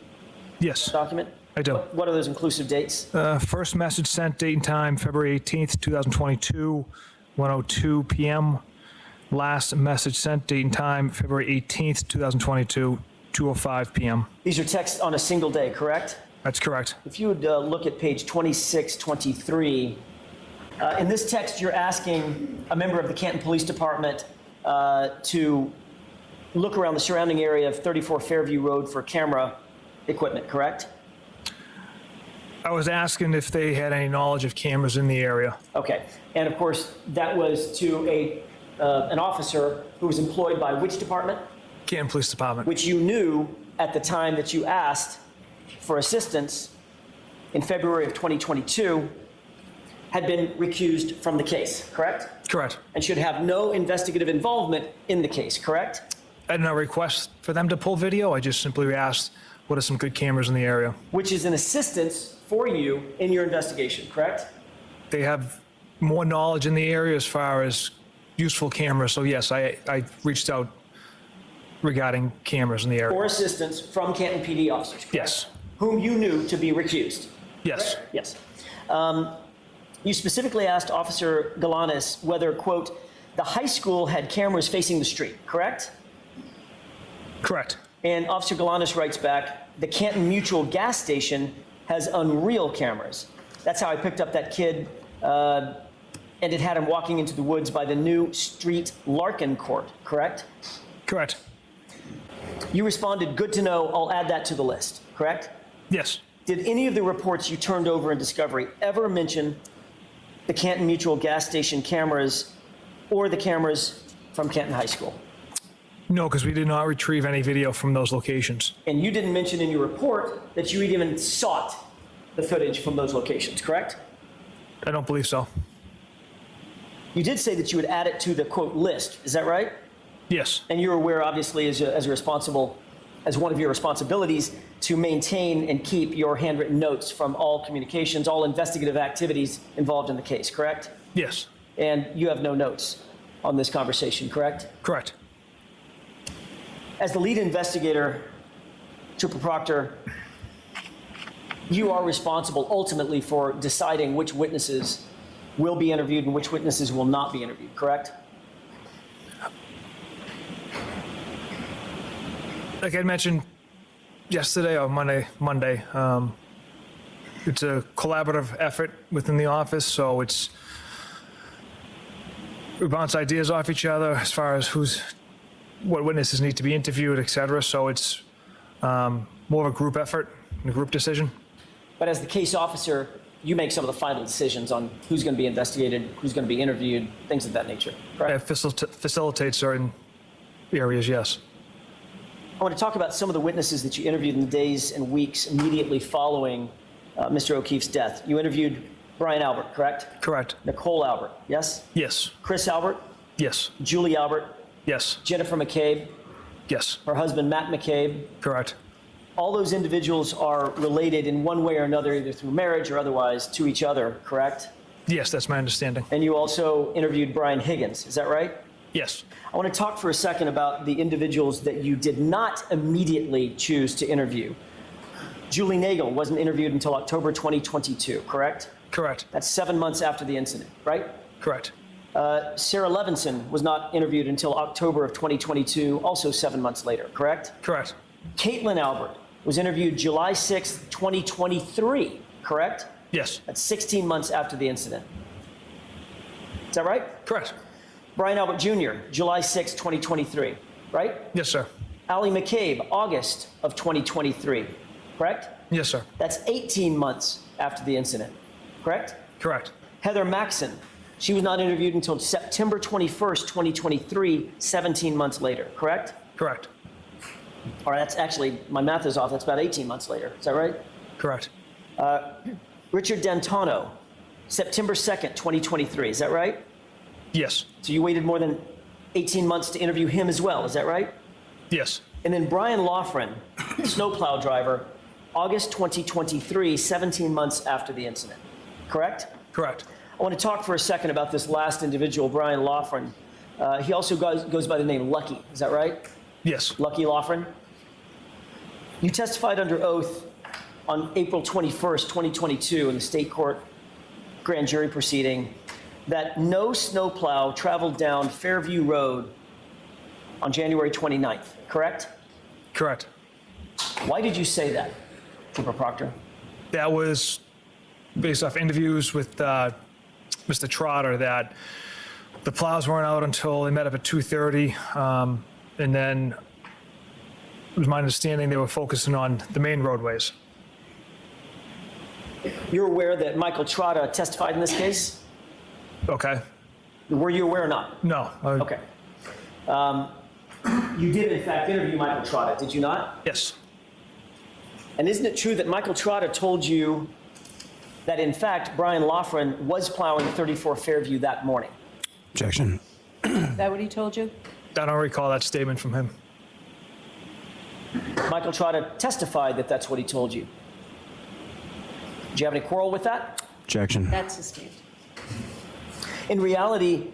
Yes, document? I do. What are those inclusive dates? First message sent, date and time, February 18th, 2022, 1:02 p.m. Last message sent, date and time, February 18th, 2022, 2:05 p.m. These are texts on a single day, correct? That's correct. If you would look at page 2623, in this text, you're asking a member of the Canton Police Department to look around the surrounding area of 34 Fairview Road for camera equipment, correct? I was asking if they had any knowledge of cameras in the area. Okay. And of course, that was to an officer who was employed by which department? Canton Police Department. Which you knew at the time that you asked for assistance in February of 2022 had been recused from the case, correct? Correct. And should have no investigative involvement in the case, correct? I did not request for them to pull video. I just simply asked, what are some good cameras in the area? Which is an assistance for you in your investigation, correct? They have more knowledge in the area as far as useful cameras. So yes, I reached out regarding cameras in the area. For assistance from Canton PD officers, correct? Yes. Whom you knew to be recused. Yes. Correct? Yes. You specifically asked Officer Galanis whether, quote, the high school had cameras facing the street, correct? Correct. And Officer Galanis writes back, the Canton Mutual gas station has unreal cameras. That's how I picked up that kid, and it had him walking into the woods by the new Street Larkin Court, correct? Correct. You responded, good to know, I'll add that to the list, correct? Yes. Did any of the reports you turned over in discovery ever mention the Canton Mutual gas station cameras or the cameras from Canton High School? No, because we did not retrieve any video from those locations. And you didn't mention in your report that you even sought the footage from those locations, correct? I don't believe so. You did say that you would add it to the, quote, list. Is that right? Yes. And you're aware, obviously, as one of your responsibilities, to maintain and keep your handwritten notes from all communications, all investigative activities involved in the case, correct? Yes. And you have no notes on this conversation, correct? Correct. As the lead investigator, Trooper Proctor, you are responsible ultimately for deciding which witnesses will be interviewed and which witnesses will not be interviewed, correct? Like I mentioned yesterday or Monday, it's a collaborative effort within the office, so we bounce ideas off each other as far as what witnesses need to be interviewed, et cetera. So it's more of a group effort and a group decision. But as the case officer, you make some of the final decisions on who's going to be investigated, who's going to be interviewed, things of that nature, correct? Facilitate certain areas, yes. I want to talk about some of the witnesses that you interviewed in the days and weeks immediately following Mr. O'Keefe's death. You interviewed Brian Albert, correct? Correct. Nicole Albert, yes? Yes. Chris Albert? Yes. Julie Albert? Yes. Jennifer McCabe? Yes. Her husband, Matt McCabe? Correct. All those individuals are related in one way or another, either through marriage or otherwise, to each other, correct? Yes, that's my understanding. And you also interviewed Brian Higgins, is that right? Yes. I want to talk for a second about the individuals that you did not immediately choose to interview. Julie Nagel wasn't interviewed until October 2022, correct? Correct. That's 7 months after the incident, right? Correct. Sarah Levinson was not interviewed until October of 2022, also 7 months later, correct? Correct. Caitlin Albert was interviewed July 6th, 2023, correct? Yes. That's 16 months after the incident. Is that right? Correct. Brian Albert Jr., July 6th, 2023, right? Yes, sir. Allie McCabe, August of 2023, correct? Yes, sir. That's 18 months after the incident, correct? Correct. Heather Maxson, she was not interviewed until September 21st, 2023, 17 months later, correct? Correct. All right, that's actually, my math is off, that's about 18 months later, is that right? Correct. Richard D'Antano, September 2nd, 2023, is that right? Yes. So you waited more than 18 months to interview him as well, is that right? Yes. And then Brian Loughran, snowplow driver, August 2023, 17 months after the incident, correct? Correct. I want to talk for a second about this last individual, Brian Loughran. He also goes by the name Lucky, is that right? Yes. Lucky Loughran. You testified under oath on April 21st, 2022 in the state court grand jury proceeding that no snowplow traveled down Fairview Road on January 29th, correct? Correct. Why did you say that, Trooper Proctor? That was based off interviews with Mr. Trotter, that the plows weren't out until they met up at 2:30, and then it was my understanding they were focusing on the main roadways. You're aware that Michael Trotter testified in this case? Okay. Were you aware or not? No. Okay. You did, in fact, interview Michael Trotter, did you not? Yes. And isn't it true that Michael Trotter told you that, in fact, Brian Loughran was plowing 34 Fairview that morning? Objection. Is that what he told you? I don't recall that statement from him. Michael Trotter testified that that's what he told you. Do you have any quarrel with that? Objection. That's sustained. In reality,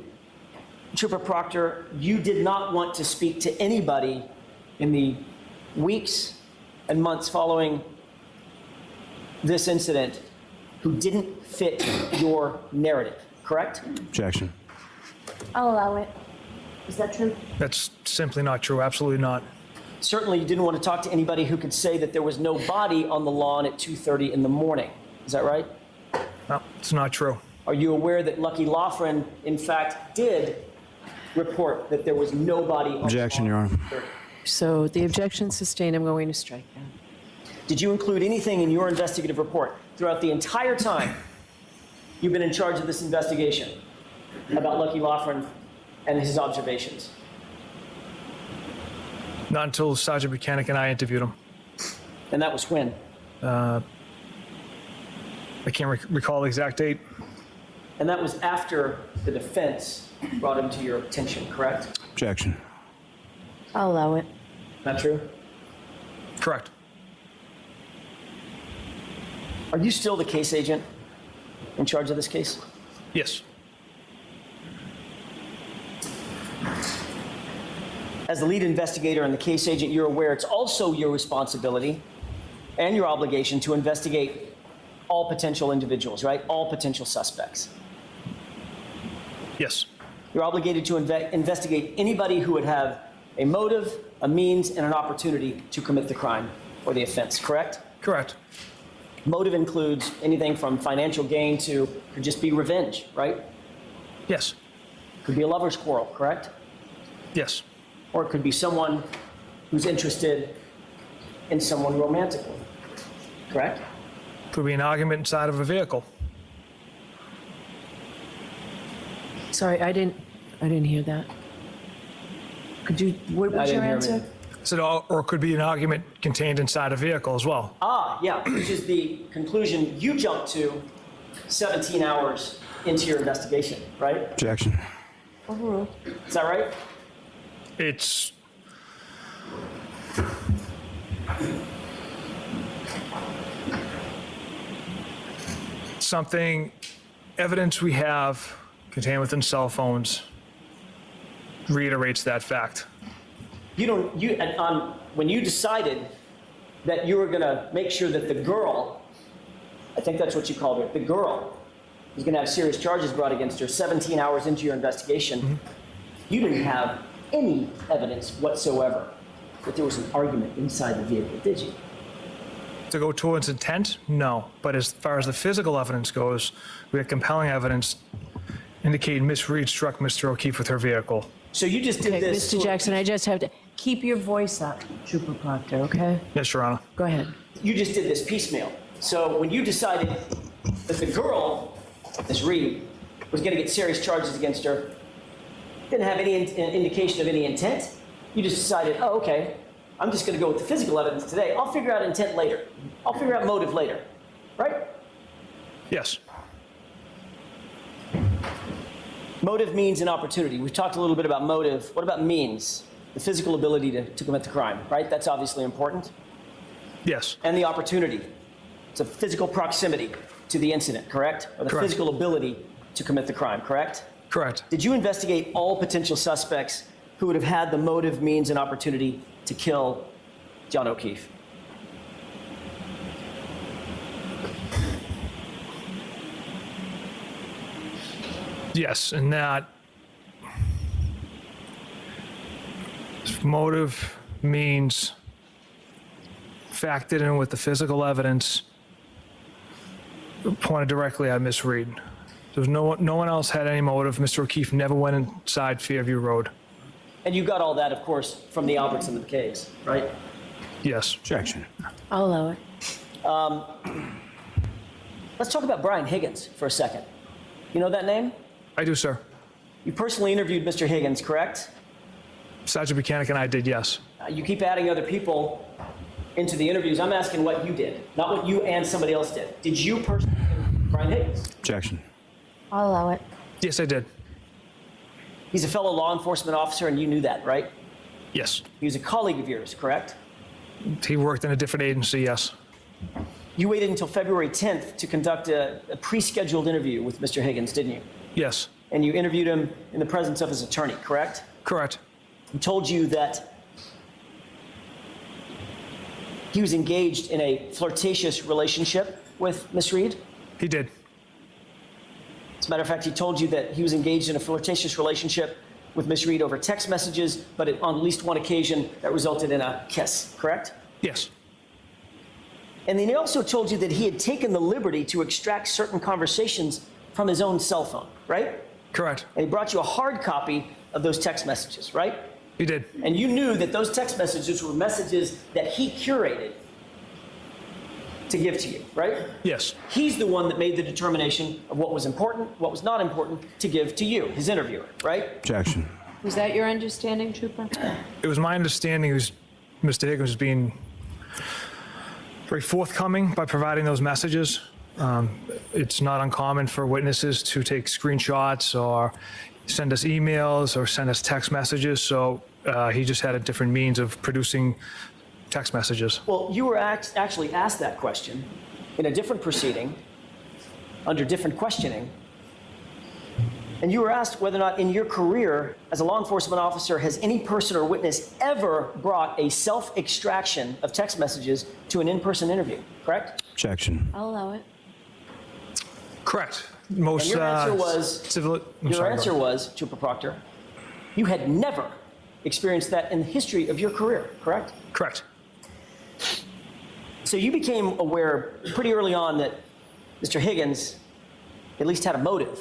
Trooper Proctor, you did not want to speak to anybody in the weeks and months following this incident who didn't fit your narrative, correct? Objection. I'll allow it. Is that true? That's simply not true. Absolutely not. Certainly, you didn't want to talk to anybody who could say that there was no body on the lawn at 2:30 in the morning. Is that right? No, it's not true. Are you aware that Lucky Loughran, in fact, did report that there was no body on Objection, the lawn? Your Honor. So the objection sustained. I'm going to strike that. Did you include anything in your investigative report throughout the entire time you've been in charge of this investigation about Lucky Loughran and his observations? Not until Sergeant Buchanan and I interviewed him. And that was when? I can't recall the exact date. And that was after the defense brought him to your attention, correct? Objection. I'll allow it. Not true? Correct. Are you still the case agent in charge of this case? Yes. As the lead investigator and the case agent, you're aware it's also your responsibility and your obligation to investigate all potential individuals, right? All potential suspects. Yes. You're obligated to investigate anybody who would have a motive, a means, and an opportunity to commit the crime or the offense, correct? Correct. Motive includes anything from financial gain to could just be revenge, right? Yes. Could be a lover's quarrel, correct? Yes. Or it could be someone who's interested in someone romantically, correct? Could be an argument inside of a vehicle. Sorry, I didn't hear that. Could you, what was your answer? So, or it could be an argument contained inside a vehicle as well. Ah, yeah, which is the conclusion you jumped to 17 hours into your investigation, right? Objection. Overruled. Is that right? It's something, evidence we have contained within cell phones reiterates that fact. When you decided that you were gonna make sure that the girl, I think that's what you called her, the girl, was gonna have serious charges brought against her 17 hours into your investigation, you didn't have any evidence whatsoever that there was an argument inside the vehicle, did you? To go towards intent, no. But as far as the physical evidence goes, we have compelling evidence indicating Miss Reed struck Mr. O'Keefe with her vehicle. So you just did this. Mr. Jackson, I just have to keep your voice up, Trooper Proctor, okay? Yes, Your Honor. Go ahead. You just did this piecemeal. So when you decided that the girl, Miss Reed, was going to get serious charges against her, didn't have any indication of any intent, you just decided, oh, okay, I'm just going to go with the physical evidence today. I'll figure out intent later. I'll figure out motive later, right? Yes. Motive, means, and opportunity. We've talked a little bit about motive. What about means? The physical ability to commit the crime, right? That's obviously important. Yes. And the opportunity. It's a physical proximity to the incident, correct? Or the Correct. physical ability to commit the crime, correct? Correct. Did you investigate all potential suspects who would have had the motive, means, and opportunity to kill John O'Keefe? Yes, and that motive, means, factored in with the physical evidence pointed directly at Miss Reed. There was no one else had any motive. Mr. O'Keefe never went inside Fairview Road. And you got all that, of course, from the Albertson of the case, right? Yes. Objection. I'll allow it. Let's talk about Brian Higgins for a second. You know that name? I do, sir. You personally interviewed Mr. Higgins, correct? Sergeant Buchanan and I did, yes. You keep adding other people into the interviews. I'm asking what you did, not what you and somebody else did. Did you personally interview Brian Higgins? Objection. I'll allow it. Yes, I did. He's a fellow law enforcement officer, and you knew that, right? Yes. He was a colleague of yours, correct? He worked in a different agency, yes. You waited until February 10th to conduct a pre-scheduled interview with Mr. Higgins, didn't you? Yes. And you interviewed him in the presence of his attorney, correct? Correct. He told you that he was engaged in a flirtatious relationship with Miss Reed? He did. As a matter of fact, he told you that he was engaged in a flirtatious relationship with Miss Reed over text messages, but on at least one occasion that resulted in a kiss, correct? Yes. And then he also told you that he had taken the liberty to extract certain conversations from his own cell phone, right? Correct. And he brought you a hard copy of those text messages, right? He did. And you knew that those text messages were messages that he curated to give to you, right? Yes. He's the one that made the determination of what was important, what was not important to give to you, his interviewer, right? Objection. Was that your understanding, Trooper? It was my understanding Mr. Higgins was being very forthcoming by providing those messages. It's not uncommon for witnesses to take screenshots or send us emails or send us text messages, so he just had a different means of producing text messages. Well, you were actually asked that question in a different proceeding, under different questioning, and you were asked whether or not in your career as a law enforcement officer has any person or witness ever brought a self-extraction of text messages to an in-person interview, correct? Objection. I'll allow it. Correct. Most And your answer was, civil. Trooper Proctor, you had never experienced that in the history of your career, correct? Correct. So you became aware pretty early on that Mr. Higgins at least had a motive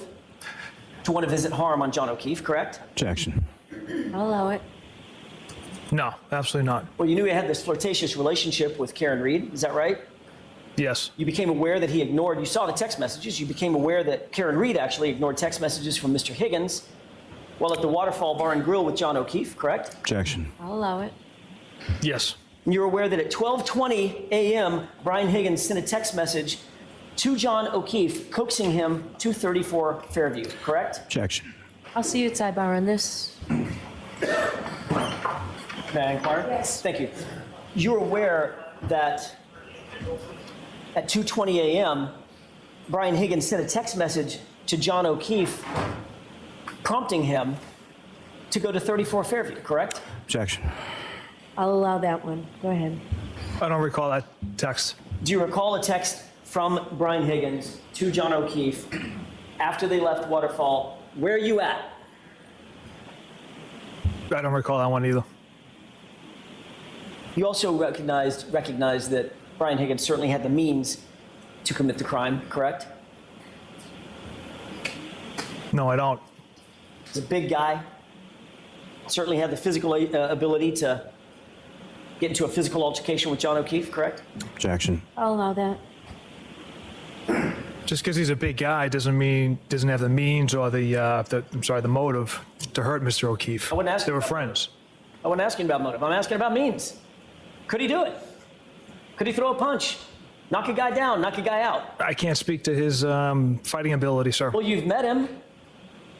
to want to visit harm on John O'Keefe, correct? Objection. I'll allow it. No, absolutely not. Well, you knew he had this flirtatious relationship with Karen Reed, is that right? Yes. You became aware that he ignored, you saw the text messages, you became aware that Karen Reed actually ignored text messages from Mr. Higgins while at the Waterfall Bar and Grill with John O'Keefe, correct? Objection. I'll allow it. Yes. And you're aware that at 12:20 a.m., Brian Higgins sent a text message to John O'Keefe, coaxing him to 34 Fairview, correct? Objection. I'll see you at sidebar on this. May I inquire? Yes. Thank you. You're aware that at 2:20 a.m., Brian Higgins sent a text message to John O'Keefe prompting him to go to 34 Fairview, correct? Objection. I'll allow that one. Go ahead. I don't recall that text. Do you recall a text from Brian Higgins to John O'Keefe after they left Waterfall? Where are you at? I don't recall that one either. You also recognized that Brian Higgins certainly had the means to commit the crime, correct? No, I don't. He's a big guy. Certainly had the physical ability to get into a physical altercation with John O'Keefe, correct? Objection. I'll allow that. Just because he's a big guy doesn't have the means or the motive to hurt Mr. O'Keefe. I wouldn't ask They you were about friends. I wasn't asking about motive. I'm asking about means. Could he do it? Could he throw a punch? Knock a guy down, knock a guy out? I can't speak to his fighting ability, sir. Well, you've met him,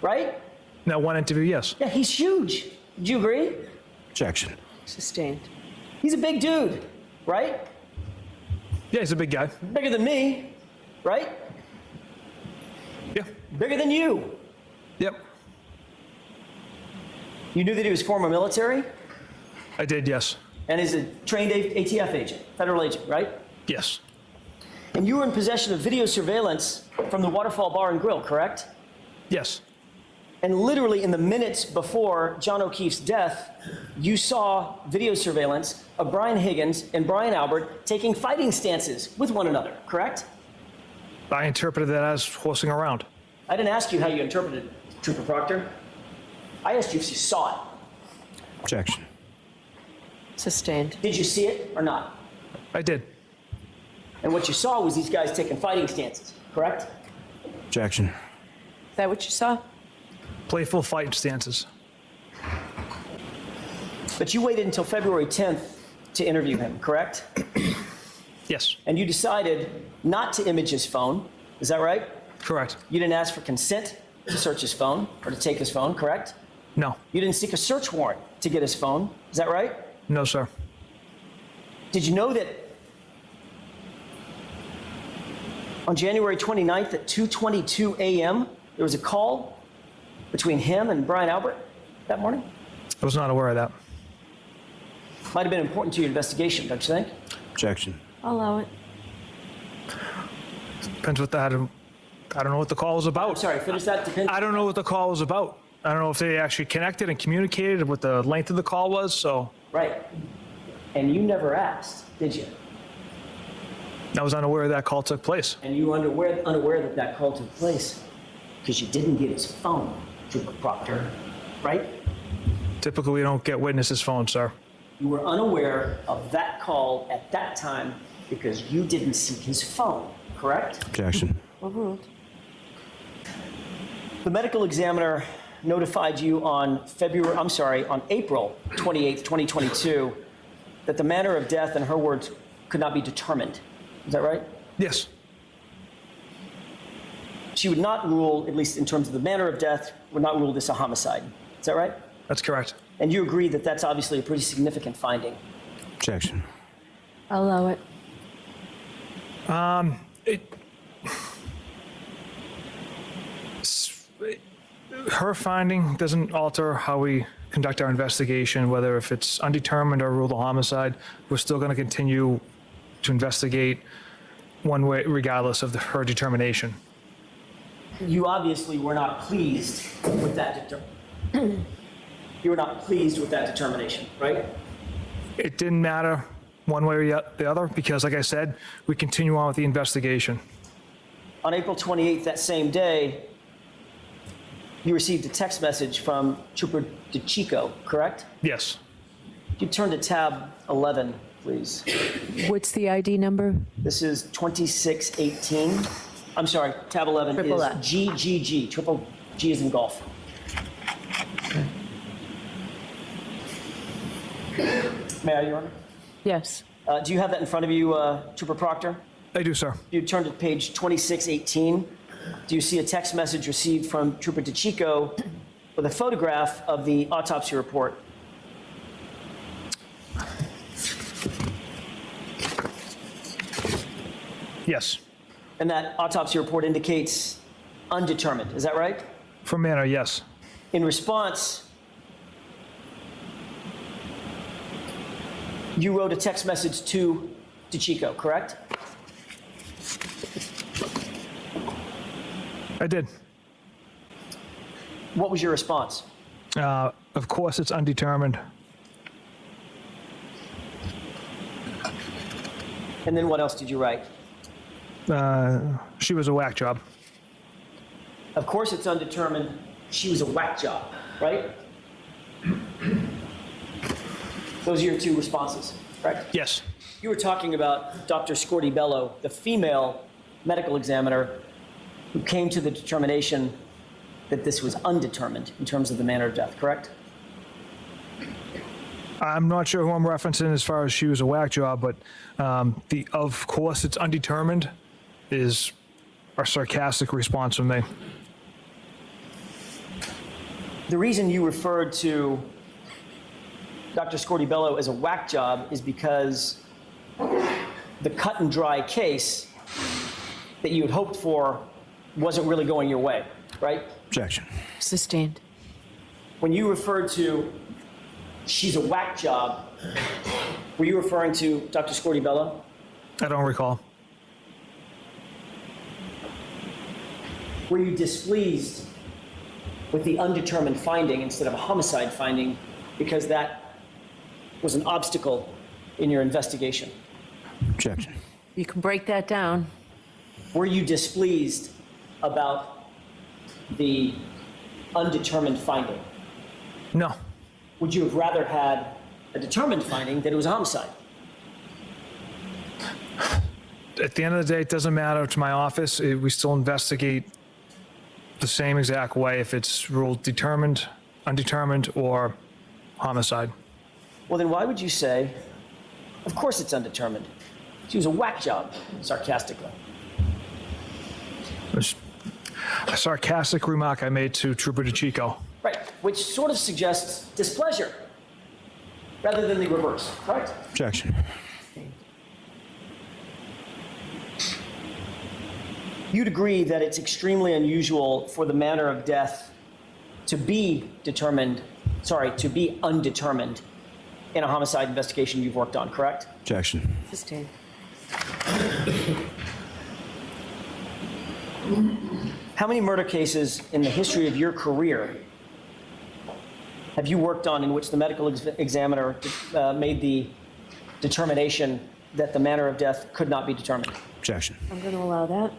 right? Now, one interview, yes. Yeah, he's huge. Do you agree? Objection. Sustained. He's a big dude, right? Yeah, he's a big guy. Bigger than me, right? Yeah. Bigger than you. Yep. You knew that he was former military? I did, yes. And is a trained ATF agent, federal agent, right? Yes. And you were in possession of video surveillance from the Waterfall Bar and Grill, correct? Yes. And literally in the minutes before John O'Keefe's death, you saw video surveillance of Brian Higgins and Brian Albert taking fighting stances with one another, correct? I interpreted that as horsing around. I didn't ask you how you interpreted it, Trooper Proctor. I asked you if you saw it. Objection. Sustained. Did you see it or not? I did. And what you saw was these guys taking fighting stances, correct? Objection. Is that what you saw? Playful fight stances. But you waited until February 10th to interview him, correct? Yes. And you decided not to image his phone, is that right? Correct. You didn't ask for consent to search his phone or to take his phone, correct? No. You didn't seek a search warrant to get his phone, is that right? No, sir. Did you know that on January 29th at 2:22 a.m., there was a call between him and Brian Albert that morning? I was not aware of that. Might have been important to your investigation, don't you think? Objection. I'll allow it. Depends what that. I don't know what the call was about. I'm sorry, finish that. Depends. I don't know what the call was about. I don't know if they actually connected and communicated what the length of the call was, so. Right. And you never asked, did you? I was unaware that call took place. And you were unaware that that call took place because you didn't get his phone, Trooper Proctor, right? Typically, we don't get witnesses' phones, sir. You were unaware of that call at that time because you didn't seek his phone, correct? Objection. Overruled. The medical examiner notified you on April 28th, 2022, that the manner of death, in her words, could not be determined. Is that right? Yes. She would not rule, at least in terms of the manner of death, would not rule this a homicide. Is that right? That's correct. And you agree that that's obviously a pretty significant finding. Objection. I'll allow it. Her finding doesn't alter how we conduct our investigation, whether if it's undetermined or ruled a homicide. We're still going to continue to investigate one way, regardless of her determination. You obviously were not pleased with that You were not pleased with that determination, right? It didn't matter one way or the other because, like I said, we continue on with the investigation. On April 28th, that same day, you received a text message from Trooper DeChico, correct? Yes. You turn to tab 11, please. What's the ID number? This is 2618. I'm sorry, tab 11 Triple is F. GGG. Triple G is in golf. May I, Your Honor? Yes. Do you have that in front of you, Trooper Proctor? I do, sir. You turn to page 2618. Do you see a text message received from Trooper DeChico with a photograph of the autopsy report? Yes. And that autopsy report indicates undetermined, is that right? For manner, yes. In response, you wrote a text message to DeChico, correct? I did. What was your response? Of course, it's undetermined. And then what else did you write? She was a whack job. Of course it's undetermined. She was a whack job, right? Those are your two responses, correct? Yes. You were talking about Dr. Scorti-Bello, the female medical examiner who came to the determination that this was undetermined in terms of the manner of death, correct? I'm not sure who I'm referencing as far as she was a whack job, but the of course it's undetermined is a sarcastic response from me. The reason you referred to Dr. Scorti-Bello as a whack job is because the cut and dry case that you had hoped for wasn't really going your way, right? Objection. Sustained. When you referred to she's a whack job, were you referring to Dr. Scortibello? I don't recall. Were you displeased with the undetermined finding instead of a homicide finding because that was an obstacle in your investigation? Objection. You can break that down. Were you displeased about the undetermined finding? No. Would you have rather had a determined finding that it was a homicide? At the end of the day, it doesn't matter to my office. We still investigate the same exact way if it's ruled determined, undetermined, or homicide. Well, then why would you say, of course it's undetermined? She was a whack job, sarcastically. It was a sarcastic remark I made to Trooper DeChico. Right, which sort of suggests displeasure rather than the reverse, correct? Objection. You'd agree that it's extremely unusual for the manner of death to be undetermined in a homicide investigation you've worked on, correct? Objection. Sustained. How many murder cases in the history of your career have you worked on in which the medical examiner made the determination that the manner of death could not be determined? Objection. I'm going to allow that.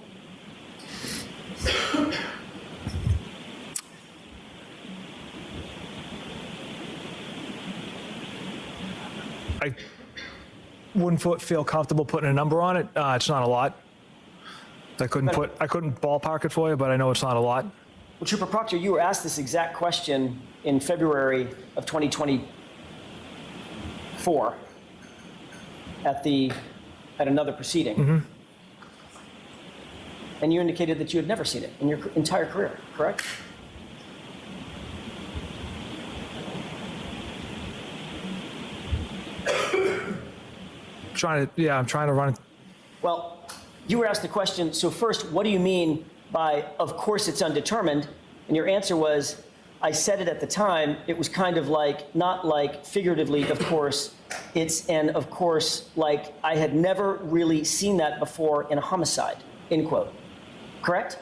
I wouldn't feel comfortable putting a number on it. It's not a lot. I couldn't ballpark it for you, but I know it's not a lot. Well, Trooper Proctor, you were asked this exact question in February of 2024 at another proceeding. Mm-hmm. And you indicated that you had never seen it in your entire career, correct? I'm trying to run it. Well, you were asked the question, so first, what do you mean by, of course it's undetermined? And your answer was, I said it at the time, it was kind of like, not like figuratively, of course, it's an of course, like I had never really seen that before in a homicide, end quote. Correct?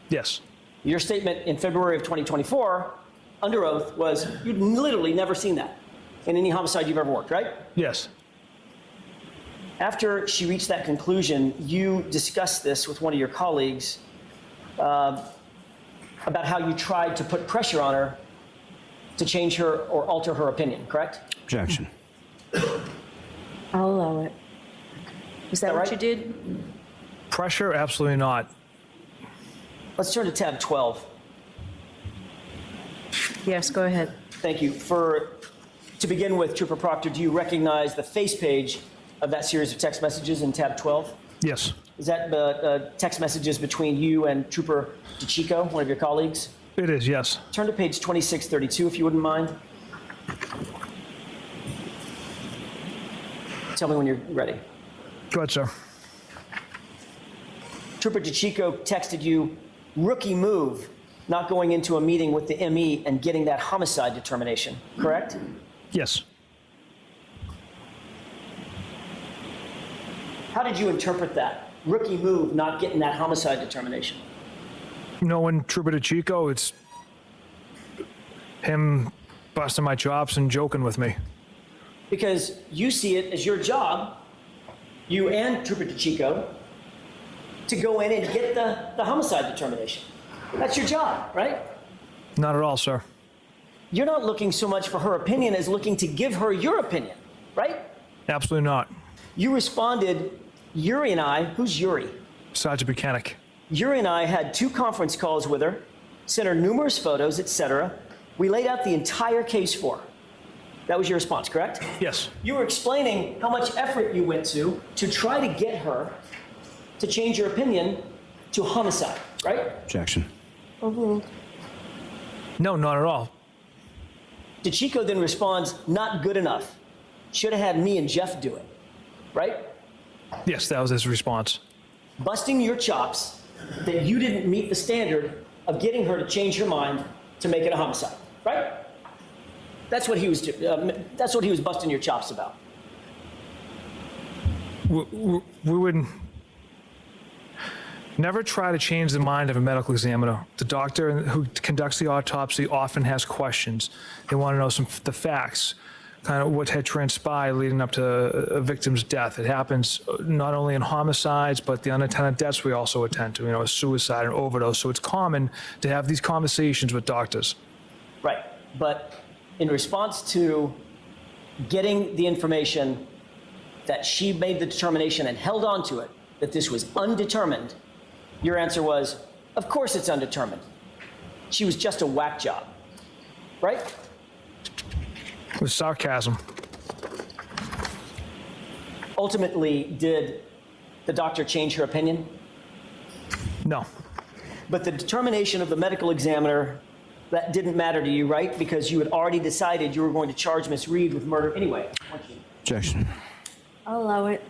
Yes. Your statement in February of 2024, under oath, was you'd literally never seen that in any homicide you've ever worked, right? Yes. After she reached that conclusion, you discussed this with one of your colleagues about how you tried to put pressure on her to change her or alter her opinion, correct? Objection. I'll allow it. Is that what right? you did? Pressure? Absolutely not. Let's turn to tab 12. Yes, go ahead. Thank you. To begin with, Trooper Proctor, do you recognize the face page of that series of text messages in tab 12? Yes. Is that text messages between you and Trooper DeChico, one of your colleagues? It is, yes. Turn to page 2632, if you wouldn't mind. Tell me when you're ready. Go ahead, sir. Trooper DeChico texted you, rookie move, not going into a meeting with the ME and getting that homicide determination, correct? Yes. How did you interpret that? Rookie move, not getting that homicide determination. Knowing Trooper DeChico, it's him busting my chops and joking with me. Because you see it as your job, you and Trooper DeChico, to go in and get the homicide determination. That's your job, right? Not at all, sir. You're not looking so much for her opinion as looking to give her your opinion, right? Absolutely not. You responded, Yuri and I, who's Yuri? Sergeant Buchanan. Yuri and I had 2 conference calls with her, sent her numerous photos, etc. We laid out the entire case for her. That was your response, correct? Yes. You were explaining how much effort you went to try to get her to change your opinion to homicide, right? Objection. Overruled. No, not at all. DeChico then responds, not good enough. Should have had me and Jeff do it, right? Yes, that was his response. Busting your chops that you didn't meet the standard of getting her to change her mind to make it a homicide, right? That's what he was. That's what he was busting your chops about. We wouldn't never try to change the mind of a medical examiner. The doctor who conducts the autopsy often has questions. They want to know the facts, kind of what had transpired leading up to a victim's death. It happens not only in homicides, but the unattended deaths we also attend to, a suicide and overdose. So it's common to have these conversations with doctors. Right, but in response to getting the information that she made the determination and held on to it, that this was undetermined, your answer was, of course it's undetermined. She was just a whack job, right? With sarcasm. Ultimately, did the doctor change her opinion? No. But the determination of the medical examiner, that didn't matter to you, right? Because you had already decided you were going to charge Miss Reed with murder anyway. Objection. I'll allow it.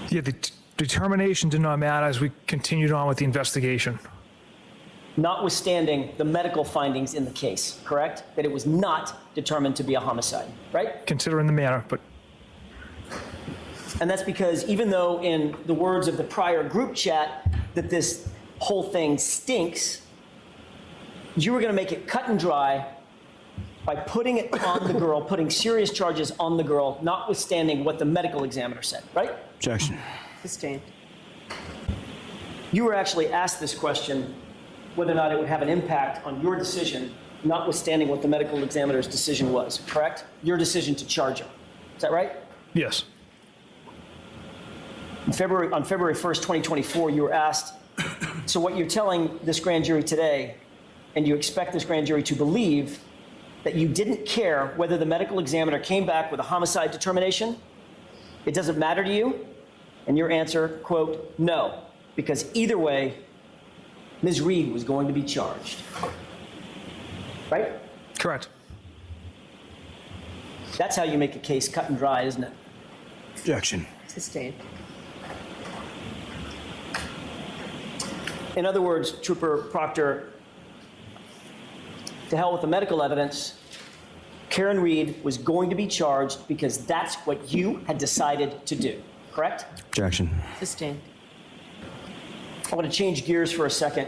Yeah, the determination did not matter as we continued on with the investigation. Notwithstanding the medical findings in the case, correct? That it was not determined to be a homicide, right? Considering the matter, but... And that's because even though in the words of the prior group chat that this whole thing stinks, you were going to make it cut and dry by putting it on the girl, putting serious charges on the girl, notwithstanding what the medical examiner said, right? Objection. Sustained. You were actually asked this question, whether or not it would have an impact on your decision, notwithstanding what the medical examiner's decision was, correct? Your decision to charge her. Is that right? Yes. On February 1st, 2024, you were asked, so what you're telling this grand jury today, and you expect this grand jury to believe that you didn't care whether the medical examiner came back with a homicide determination? It doesn't matter to you? And your answer, quote, no, because either way, Ms. Reed was going to be charged. Right? Correct. That's how you make a case cut and dry, isn't it? Objection. Sustained. In other words, Trooper Proctor, to hell with the medical evidence, Karen Reed was going to be charged because that's what you had decided to do, correct? Objection. Sustained. I want to change gears for a second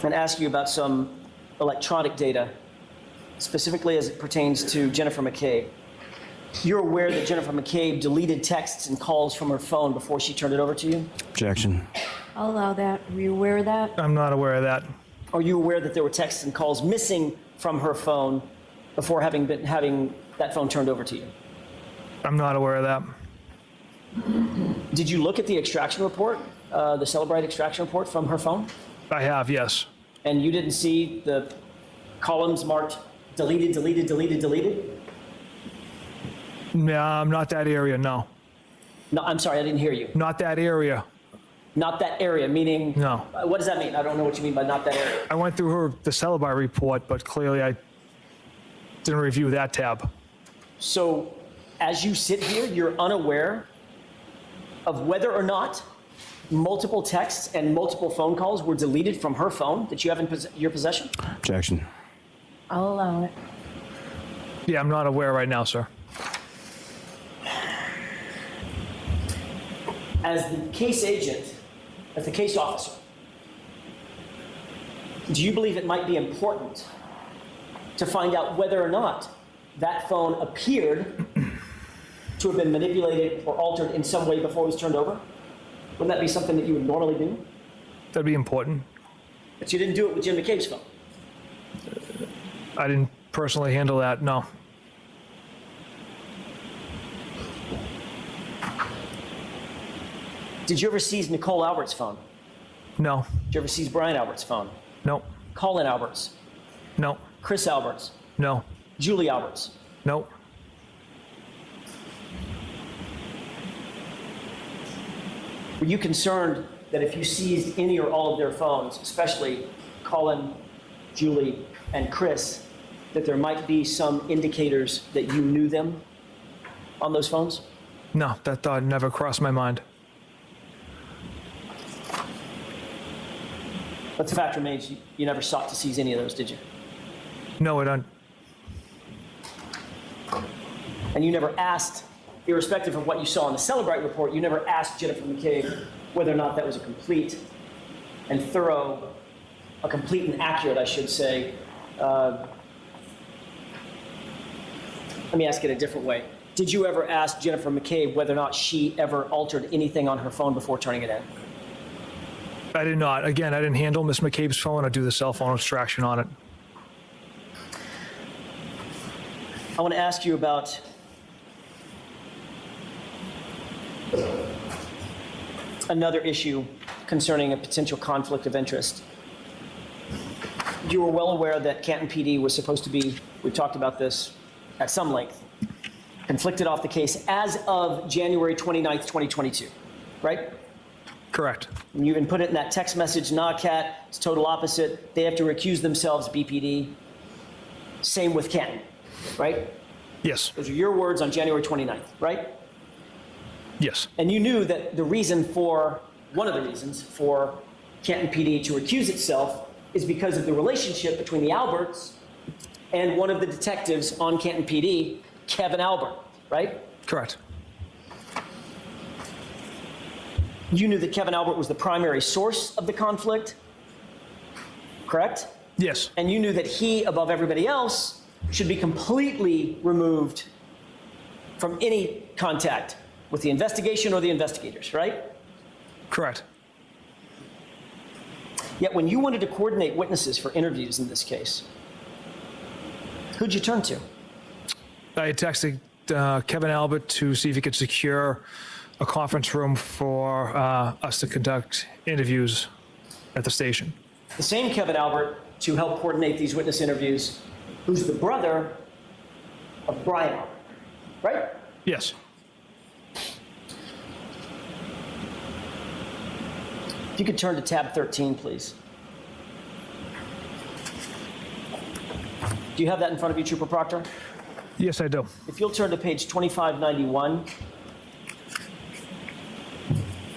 and ask you about some electronic data, specifically as it pertains to Jennifer McCabe. You're aware that Jennifer McCabe deleted texts and calls from her phone before she turned it over to you? Objection. I'll allow that. Are you aware of that? I'm not aware of that. Are you aware that there were texts and calls missing from her phone before having that phone turned over to you? I'm not aware of that. Did you look at the extraction report, the Celebrite extraction report from her phone? I have, yes. And you didn't see the columns marked deleted, deleted, deleted, deleted? No, not that area, no. No, I'm sorry, I didn't hear you. Not that area. Not that area, meaning? No. What does that mean? I don't know what you mean by not that area. I went through the Celebrite report, but clearly I didn't review that tab. So as you sit here, you're unaware of whether or not multiple texts and multiple phone calls were deleted from her phone that you have in your possession? Objection. I'll allow it. Yeah, I'm not aware right now, sir. As the case agent, as the case officer, do you believe it might be important to find out whether or not that phone appeared to have been manipulated or altered in some way before it was turned over? Wouldn't that be something that you would normally do? That'd be important. But you didn't do it with Jim McCabe's phone. I didn't personally handle that, no. Did you ever seize Nicole Albert's phone? No. Did you ever seize Brian Albert's phone? No. Colin Albert's? No. Chris Albert's? No. Julie Albert's? No. Were you concerned that if you seized any or all of their phones, especially Colin, Julie, and Chris, that there might be some indicators that you knew them? on those phones? No, that thought never crossed my mind. But the fact remains, you never sought to seize any of those, did you? No, I don't. And you never asked, irrespective of what you saw in the Celebrite report, you never asked Jennifer McCabe whether or not that was a complete and thorough, a complete and accurate, I should say. Let me ask it a different way. Did you ever ask Jennifer McCabe whether or not she ever altered anything on her phone before turning it in? I did not. Again, I didn't handle Miss McCabe's phone or do the cell phone extraction on it. I want to ask you about another issue concerning a potential conflict of interest. You were well aware that Canton PD was supposed to be, we've talked about this at some length, conflicted off the case as of January 29th, 2022, right? Correct. You even put it in that text message, nah, Cat, it's total opposite. They have to recuse themselves, BPD. Same with Canton, right? Yes. Those are your words on January 29th, right? Yes. And you knew that the reason for, one of the reasons for Canton PD to recuse itself is because of the relationship between the Alberts and one of the detectives on Canton PD, Kevin Albert, right? Correct. You knew that Kevin Albert was the primary source of the conflict, correct? Yes. And you knew that he, above everybody else, should be completely removed from any contact with the investigation or the investigators, right? Correct. Yet when you wanted to coordinate witnesses for interviews in this case, who'd you turn to? I texted Kevin Albert to see if he could secure a conference room for us to conduct interviews at the station. The same Kevin Albert to help coordinate these witness interviews, who's the brother of Brian Albert, right? Yes. If you could turn to tab 13, please. Do you have that in front of you, Trooper Proctor? Yes, I do. If you'll turn to page 2591,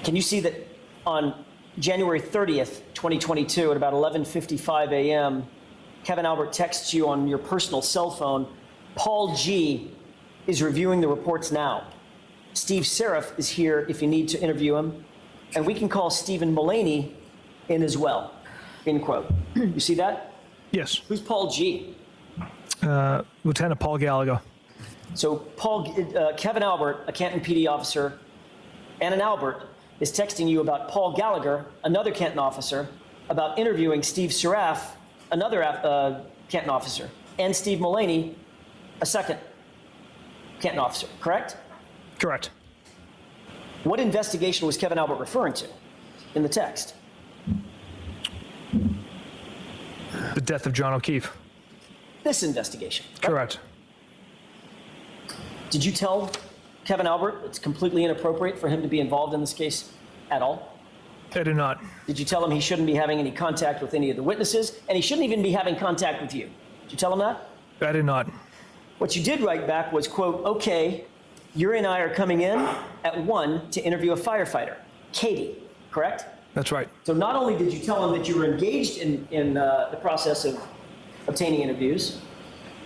can you see that on January 30th, 2022, at about 11:55 a.m., Kevin Albert texts you on your personal cell phone, Paul G. is reviewing the reports now. Steve Seraph is here if you need to interview him, and we can call Stephen Mullaney in as well, end quote. You see that? Yes. Who's Paul G? Lieutenant Paul Gallagher. So Kevin Albert, a Canton PD officer, and an Albert, is texting you about Paul Gallagher, another Canton officer, about interviewing Steve Seraph, another Canton officer, and Steve Mullaney, a second Canton officer, correct? Correct. What investigation was Kevin Albert referring to in the text? The death of John O'Keefe. This investigation. Correct. Did you tell Kevin Albert it's completely inappropriate for him to be involved in this case at all? I did not. Did you tell him he shouldn't be having any contact with any of the witnesses, and he shouldn't even be having contact with you? Did you tell him that? I did not. What you did write back was, quote, okay, you and I are coming in at 1 to interview a firefighter, Katie, correct? That's right. So not only did you tell him that you were engaged in the process of obtaining interviews,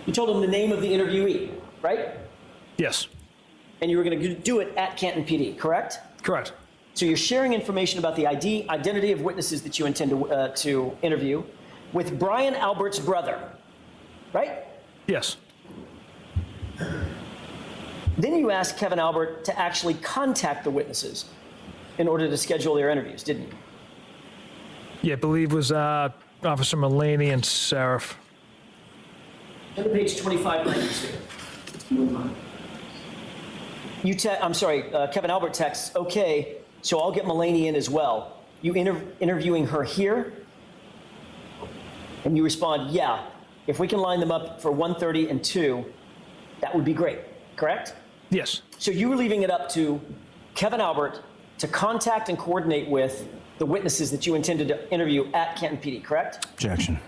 you told him the name of the interviewee, right? Yes. And you were going to do it at Canton PD, correct? Correct. So you're sharing information about the identity of witnesses that you intend to interview with Brian Albert's brother, right? Yes. Then you asked Kevin Albert to actually contact the witnesses in order to schedule their interviews, didn't you? Yeah, I believe it was Officer Mullaney and Seraph. Turn to page 2592. Kevin Albert texts, okay, so I'll get Mullaney in as well. You interviewing her here? And you respond, yeah, if we can line them up for 1:30 and 2, that would be great, correct? Yes. So you were leaving it up to Kevin Albert to contact and coordinate with the witnesses that you intended to interview at Canton PD, correct? Objection.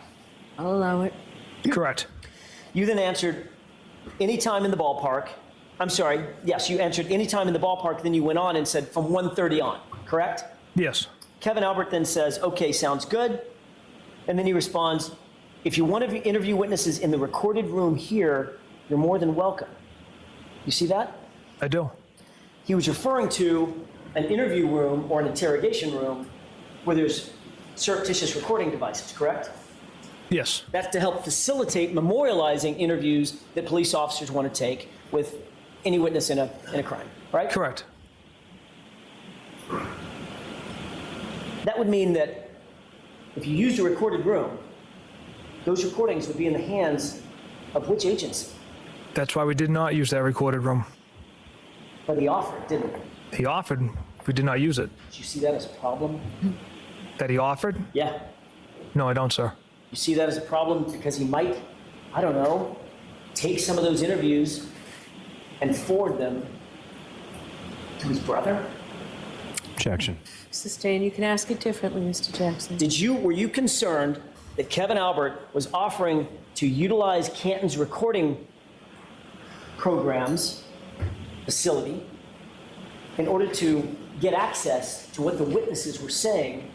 I'll allow it. Correct. You then answered, any time in the ballpark, I'm sorry, yes, you answered any time in the ballpark, then you went on and said from 1:30 on, correct? Yes. Kevin Albert then says, okay, sounds good. And then he responds, if you want to interview witnesses in the recorded room here, you're more than welcome. You see that? I do. He was referring to an interview room or an interrogation room where there's surreptitious recording devices, correct? Yes. That's to help facilitate memorializing interviews that police officers want to take with any witness in a crime, right? Correct. That would mean that if you used a recorded room, those recordings would be in the hands of which agency? That's why we did not use that recorded room. But he offered, didn't he? He offered. We did not use it. Did you see that as a problem? That he offered? Yeah. No, I don't, sir. You see that as a problem because he might, I don't know, take some of those interviews and forward them to his brother? Objection. Sustained. You can ask it differently, Mr. Jackson. Were you concerned that Kevin Albert was offering to utilize Canton's recording programs, facility, in order to get access to what the witnesses were saying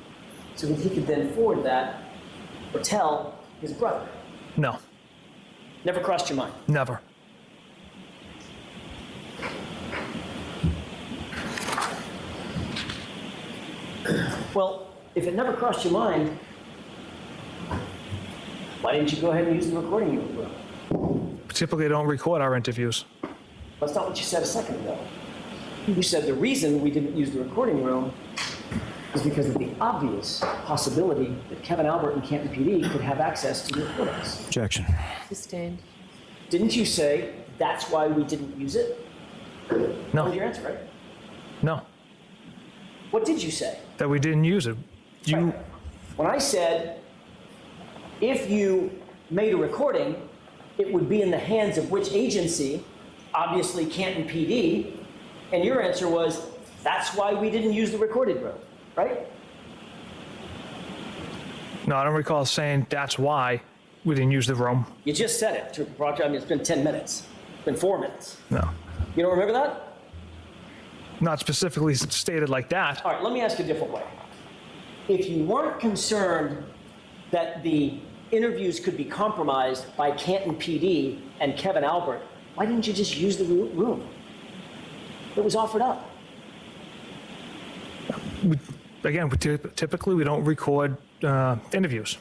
so that he could then forward that or tell his brother? No. Never crossed your mind? Never. Well, if it never crossed your mind, why didn't you go ahead and use the recording room? Typically, I don't record our interviews. That's not what you said a second ago. You said the reason we didn't use the recording room is because of the obvious possibility that Kevin Albert and Canton PD could have access to the recordings. Objection. Sustained. Didn't you say that's why we didn't use it? No. That was your answer, right? No. What did you say? That we didn't use it. You. When I said, if you made a recording, it would be in the hands of which agency? Obviously Canton PD. And your answer was, that's why we didn't use the recorded room, right? No, I don't recall saying that's why we didn't use the room. You just said it to Proctor. I mean, it's been 10 minutes. It's been 4 minutes. No. You don't remember that? Not specifically stated like that. All right, let me ask you a different way. If you weren't concerned that the interviews could be compromised by Canton PD and Kevin Albert, why didn't you just use the room? It was offered up. Again, typically we don't record interviews.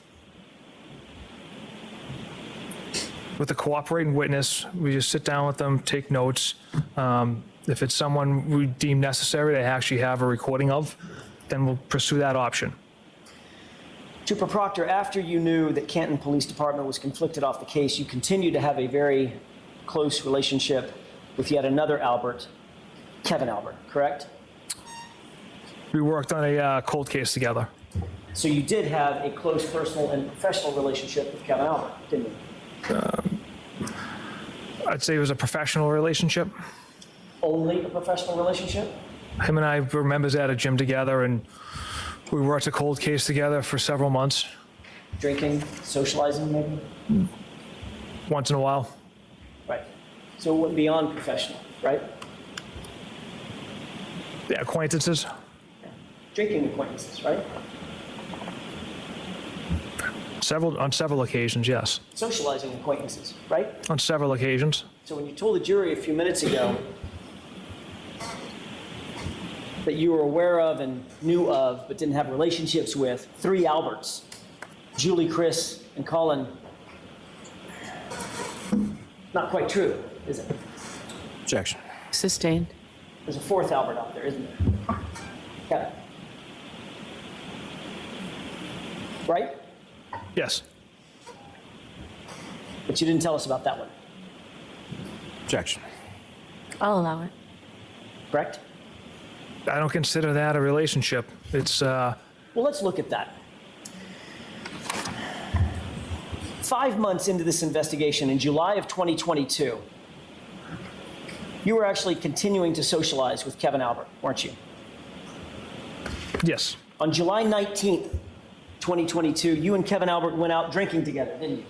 With a cooperating witness, we just sit down with them, take notes. If it's someone we deem necessary to actually have a recording of, then we'll pursue that option. Trooper Proctor, after you knew that Canton Police Department was conflicted off the case, you continued to have a very close relationship with yet another Albert, Kevin Albert, correct? We worked on a cold case together. So you did have a close personal and professional relationship with Kevin Albert, didn't you? I'd say it was a professional relationship. Only a professional relationship? Him and I were members at a gym together, and we worked a cold case together for several months. Drinking, socializing, maybe? Once in a while. Right. So it went beyond professional, right? Yeah, acquaintances. Drinking acquaintances, right? On several occasions, yes. Socializing acquaintances, right? On several occasions. So when you told the jury a few minutes ago that you were aware of and knew of but didn't have relationships with 3 Alberts, Julie, Chris, and Colin, not quite true, is it? Objection. Sustained. There's a 4th Albert out there, isn't there? Kevin. Right? Yes. But you didn't tell us about that one. Objection. I'll allow it. Correct? I don't consider that a relationship. It's, Well, let's look at that. 5 months into this investigation, in July of 2022, you were actually continuing to socialize with Kevin Albert, weren't you? Yes. On July 19th, 2022, you and Kevin Albert went out drinking together, didn't you?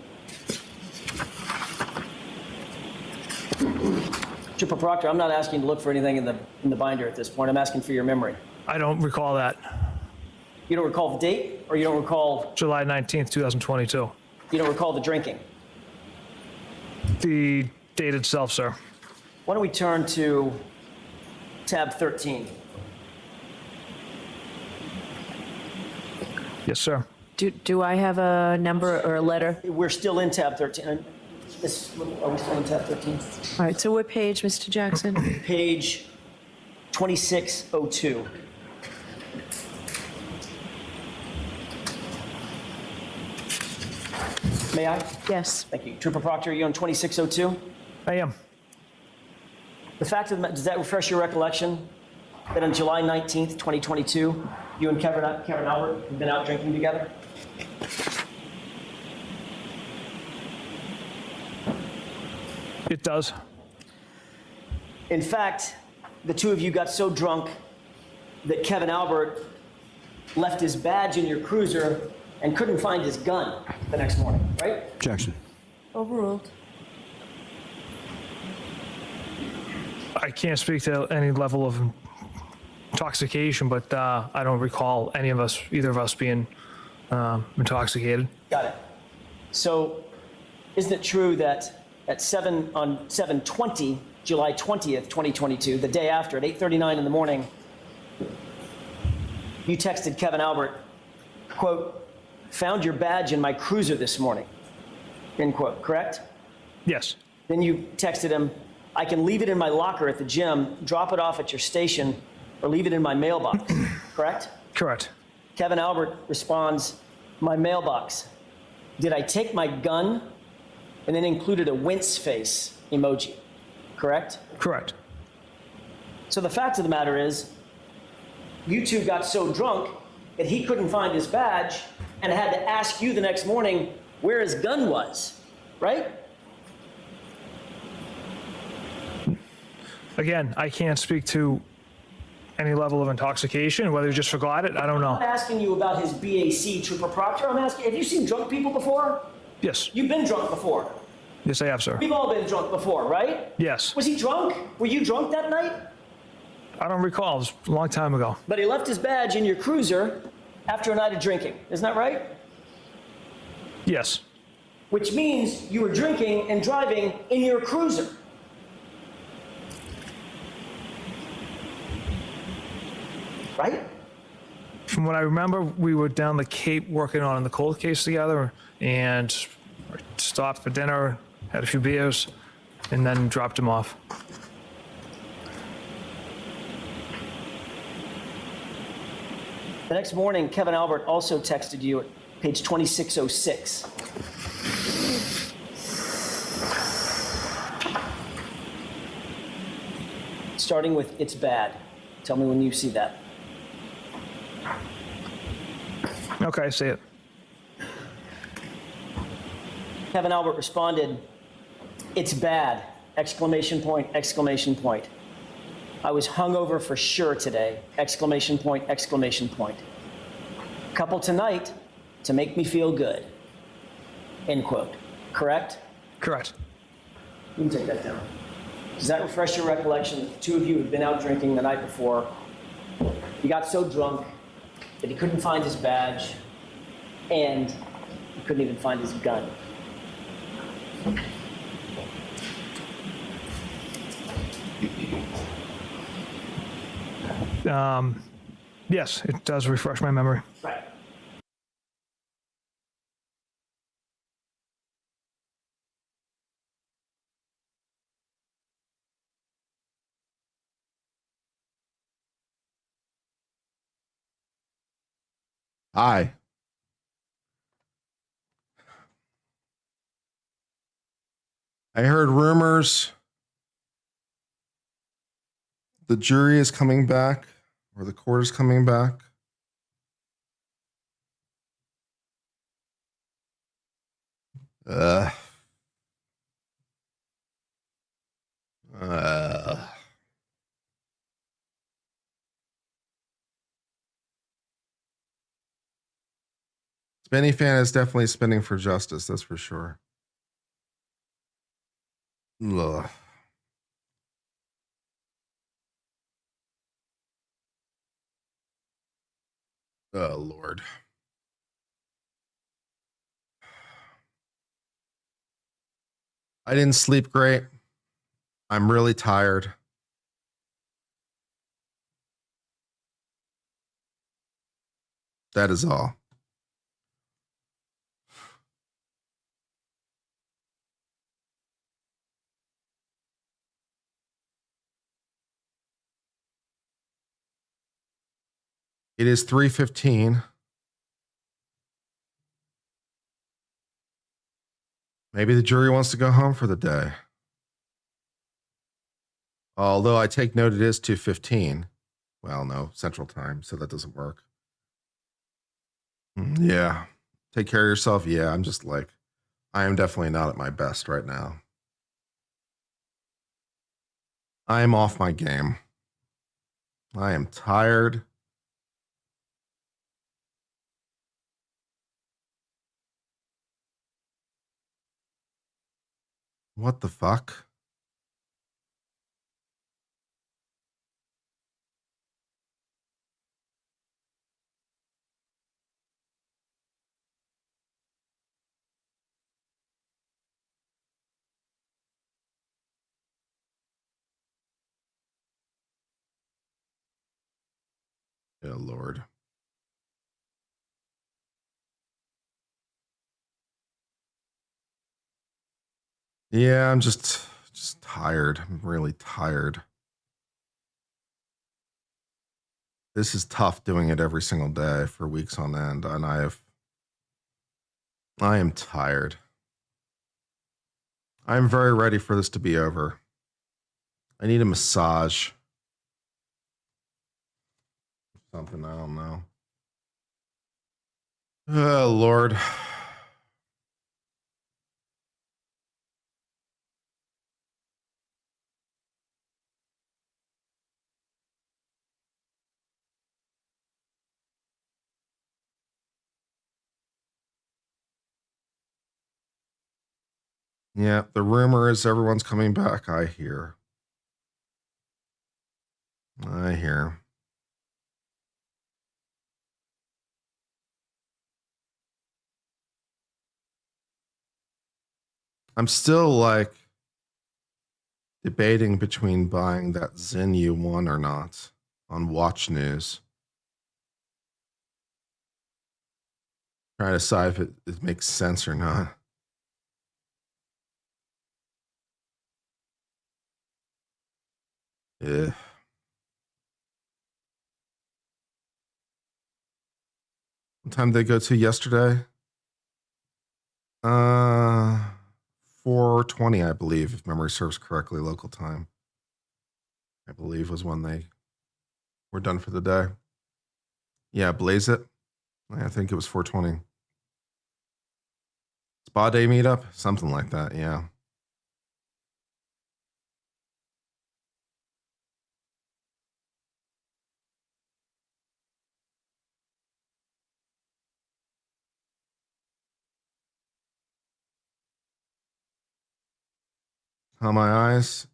Trooper Proctor, I'm not asking to look for anything in the binder at this point. I'm asking for your memory. I don't recall that. You don't recall the date, or you don't recall? July 19th, 2022. You don't recall the drinking? The date itself, sir. Why don't we turn to tab 13? Yes, sir. Do I have a number or a letter? We're still in tab 13. Are we still in tab 13? All right, so what page, Mr. Jackson? Page 2602. May I? Yes. Thank you. Trooper Proctor, are you on 2602? I am. The fact of the matter, does that refresh your recollection that on July 19th, 2022, you and Kevin Albert have been out drinking together? It does. In fact, the two of you got so drunk that Kevin Albert left his badge in your cruiser and couldn't find his gun the next morning, right? Objection. Overruled. I can't speak to any level of intoxication, but I don't recall either of us being intoxicated. Got it. So, isn't it true that on 7/20, July 20th, 2022, the day after, at 8:39 in the morning, you texted Kevin Albert, quote, "Found your badge in my cruiser this morning," end quote, correct? Yes. Then you texted him, "I can leave it in my locker at the gym, drop it off at your station, or leave it in my mailbox," correct? Correct. Kevin Albert responds, "My mailbox. Did I take my gun?" And then included a wince face emoji, correct? Correct. So the fact of the matter is, you two got so drunk that he couldn't find his badge and had to ask you the next morning where his gun was, right? Again, I can't speak to any level of intoxication, whether he just forgot it, I don't I'm know. not asking you about his BAC, Trooper Proctor. I'm asking, have you seen drunk people before? Yes. You've been drunk before. Yes, I have, sir. We've all been drunk before, right? Yes. Was he drunk? Were you drunk that night? I don't recall. It was a long time ago. But he left his badge in your cruiser after a night of drinking. Isn't that right? Yes. Which means you were drinking and driving in your cruiser. Right? From what I remember, we were down the Cape working on the cold case together and stopped for dinner, had a few beers, and then dropped him off. The next morning, Kevin Albert also texted you at page 2606. Starting with "It's bad." Tell me when you see that. Okay, I see it. Kevin Albert responded, "It's bad!" Exclamation point, exclamation point. "I was hungover for sure today!" Exclamation point, exclamation point. "Couple tonight to make me feel good." End quote. Correct? Correct. You can take that down. Does that refresh your recollection that the two of you had been out drinking the night before? He got so drunk that he couldn't find his badge and he couldn't even find his gun. Yes, it does refresh my memory. Right. Aye. I heard rumors the jury is coming back or the court is coming back. Uh. Spinny fan is definitely spinning for justice, that's for sure. Ugh. Oh, Lord. I didn't sleep great. I'm really tired. That is all. It is 3:15. Maybe the jury wants to go home for the day. Although I take note it is 2:15. Well, no, Central Time, so that doesn't work. Yeah. Take care of yourself. Yeah, I'm just like, I am definitely not at my best right now. I am off my game. I am tired. What the fuck? Oh, Lord. Yeah, I'm just tired. I'm really tired. This is tough doing it every single day for weeks on end, and I am tired. I'm very ready for this to be over. I need a massage. Something, I don't know. Oh, Lord. Yeah, the rumor is everyone's coming back. I hear. I'm still like debating between buying that Zen U1 or not on Watch News. Trying to decide if it makes sense or not. Yeah. What time did they go to yesterday? 4:20, I believe, if memory serves correctly, local time. I believe was when they were done for the day. Yeah, Blaze It. I think it was 4:20. Spa day meetup? Something like that, yeah. How my eyes?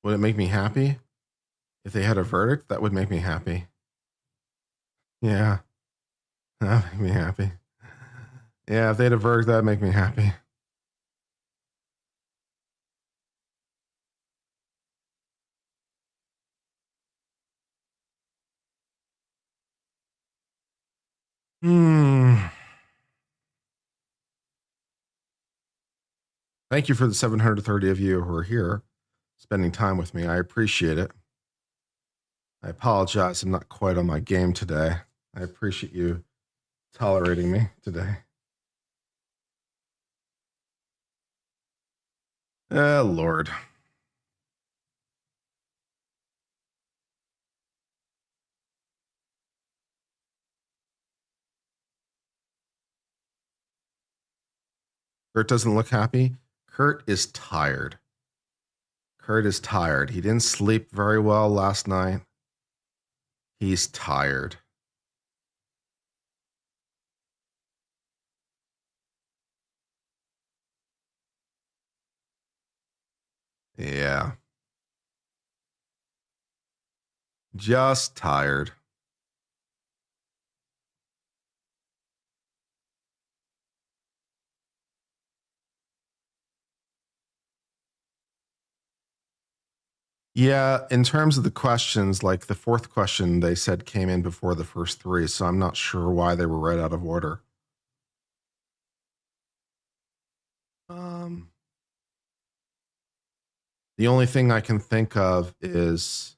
Would it make me happy? If they had a verdict, that would make me happy. Yeah. That would make me happy. Yeah, if they had a verdict, that would make me happy. Thank you for the 730 of you who are here spending time with me. I appreciate it. I apologize. I'm not quite on my game today. I appreciate you tolerating me today. Oh, Lord. Kurt doesn't look happy. Kurt is tired. Kurt is tired. He didn't sleep very well last night. He's tired. Yeah. Just tired. Yeah, in terms of the questions, like the fourth question they said came in before the first three, so I'm not sure why they were read out of order. The only thing I can think of is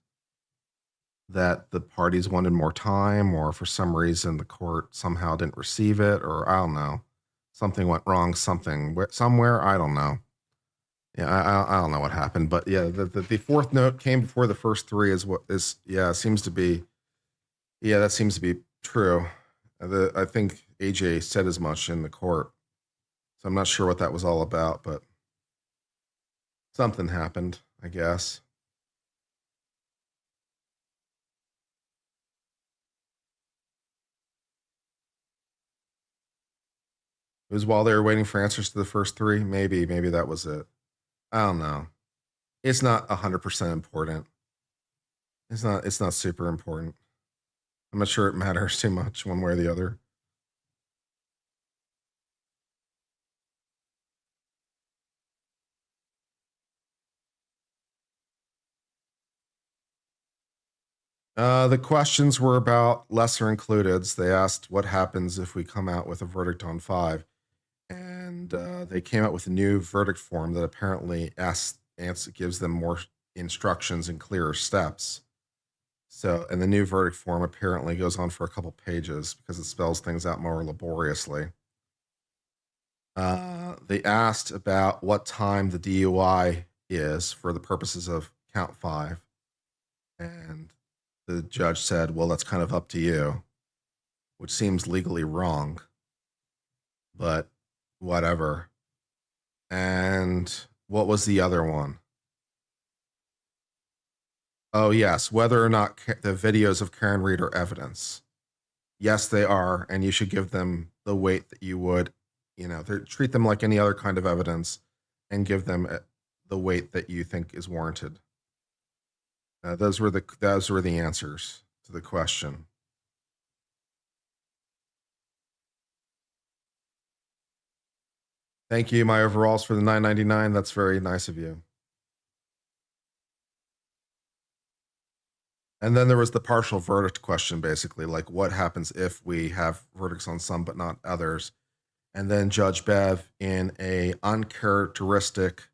that the parties wanted more time, or for some reason the court somehow didn't receive it, or I don't know. Something went wrong, somewhere, I don't know. Yeah, I don't know what happened, but yeah, the fourth note came before the first three seems to be true. I think AJ said as much in the court, so I'm not sure what that was all about, but something happened, I guess. It was while they were waiting for answers to the first three. Maybe that was it. I don't know. It's not 100% important. It's not super important. I'm not sure it matters too much one way or the other. The questions were about lesser includeds. They asked what happens if we come out with a verdict on 5. And they came out with a new verdict form that apparently gives them more instructions and clearer steps. So, and the new verdict form apparently goes on for a couple pages because it spells things out more laboriously. They asked about what time the DUI is for the purposes of count 5. And the judge said, well, that's kind of up to you, which seems legally wrong, but whatever. And what was the other one? Oh, yes. Whether or not the videos of Karen Reed are evidence. Yes, they are. And you should give them the weight that you would, treat them like any other kind of evidence and give them the weight that you think is warranted. Those were the answers to the question. Thank you, my overalls, for the $9.99. That's very nice of you. And then there was the partial verdict question, basically, like what happens if we have verdicts on some but not others. And then Judge Bev, in a uncharacteristic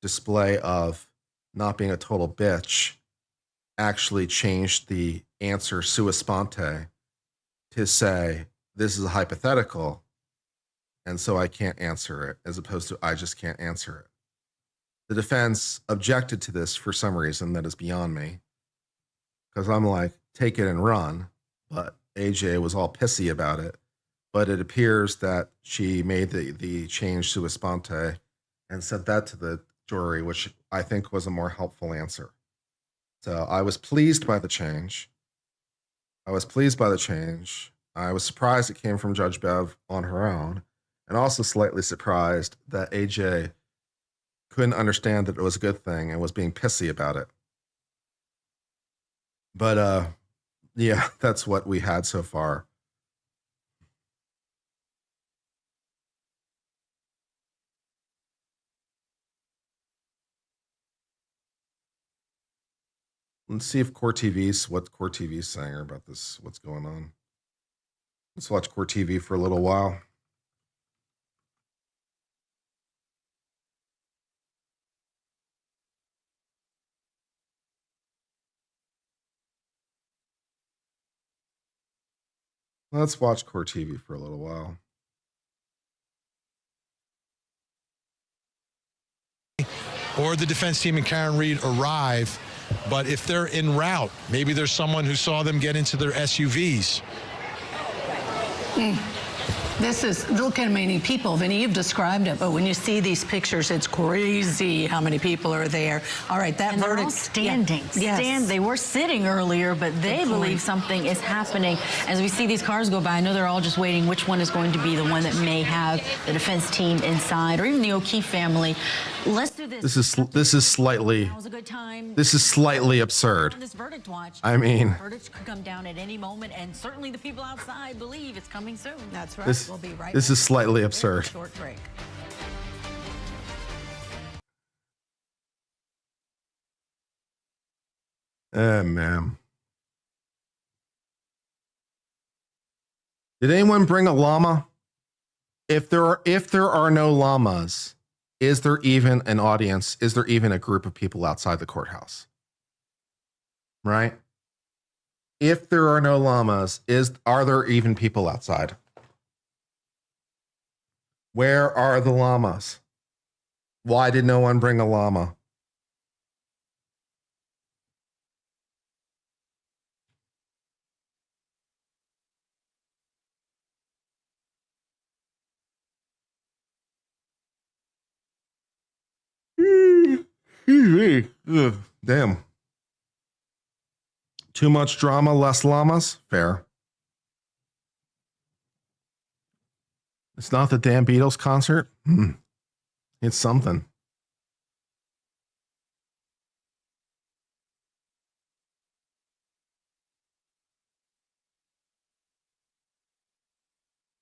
display of not being a total bitch, actually changed the answer sua sponte to say, this is a hypothetical, and so I can't answer it, as opposed to I just can't answer it. The defense objected to this for some reason that is beyond me, because I'm like, take it and run, but AJ was all pissy about it. But it appears that she made the change sua sponte and said that to the jury, which I think was a more helpful answer. So I was pleased by the change. I was surprised it came from Judge Bev on her own, and also slightly surprised that AJ couldn't understand that it was a good thing and was being pissy about it. But yeah, that's what we had so far. Let's see if what Court TV's saying about this, what's going on. Let's watch Court TV for a little while. Let's watch Court TV for a little while. Or the defense team and Karen Reed arrive, but if they're en route, maybe there's someone who saw them get into their SUVs. This is, look at how many people. Vinny, you've described it, but when you see these pictures, it's crazy how many people are there. All right, that and verdict. they're all standing. Yes. They were sitting earlier, but they believe something is happening. As we see these cars go by, I know they're all just waiting which one is going to be the one that may have the defense team inside, or even the O'Keefe family. Let's do this. This is slightly. Now's a good time. This is slightly absurd. On this verdict watch. I mean, verdicts could come down at any moment, and certainly the people outside believe it's coming soon. That's right. this We'll be right this back. is slightly absurd. Short break. Man. Did anyone bring a llama? If there are no llamas, is there even an audience? Is there even a group of people outside the courthouse? Right? If there are no llamas, are there even people outside? Where are the llamas? Why did no one bring a llama? Ugh, damn. Too much drama, less llamas? Fair. It's not the damn Beatles concert? It's something.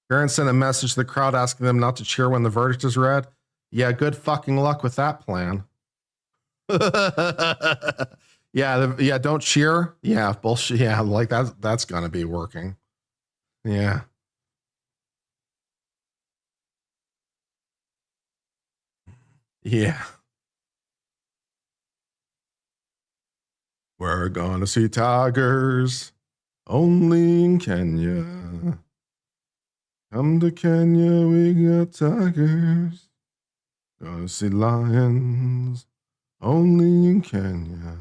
Parents sent a message to the crowd asking them not to cheer when the verdict is read. Yeah, good fucking luck with that plan. Yeah, don't cheer. Yeah, bullshit. Yeah, like that's gonna be working. Yeah. Yeah. We're gonna see tigers only in Kenya. Come to Kenya, we got tigers. Gonna see lions only in Kenya.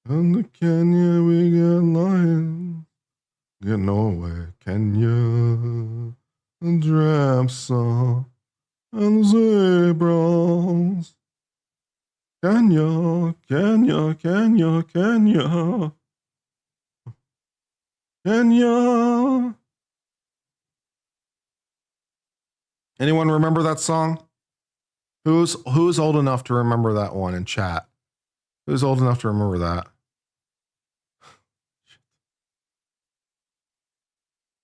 Come to Kenya, we got lions. Get Norway, Kenya. The giraffes saw and the zebras. Kenya, Kenya, Kenya, Kenya. Kenya. Anyone remember that song? Who's old enough to remember that one in chat? Who's old enough to remember that?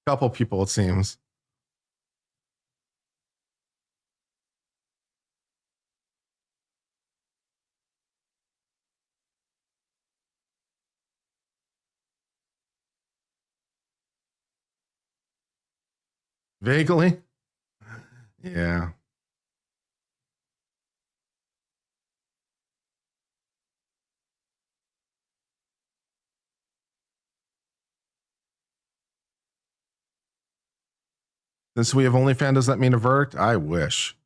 Couple people, it seems. Vaguely? Yeah. Since we have OnlyFans, does that mean a verdict? I wish.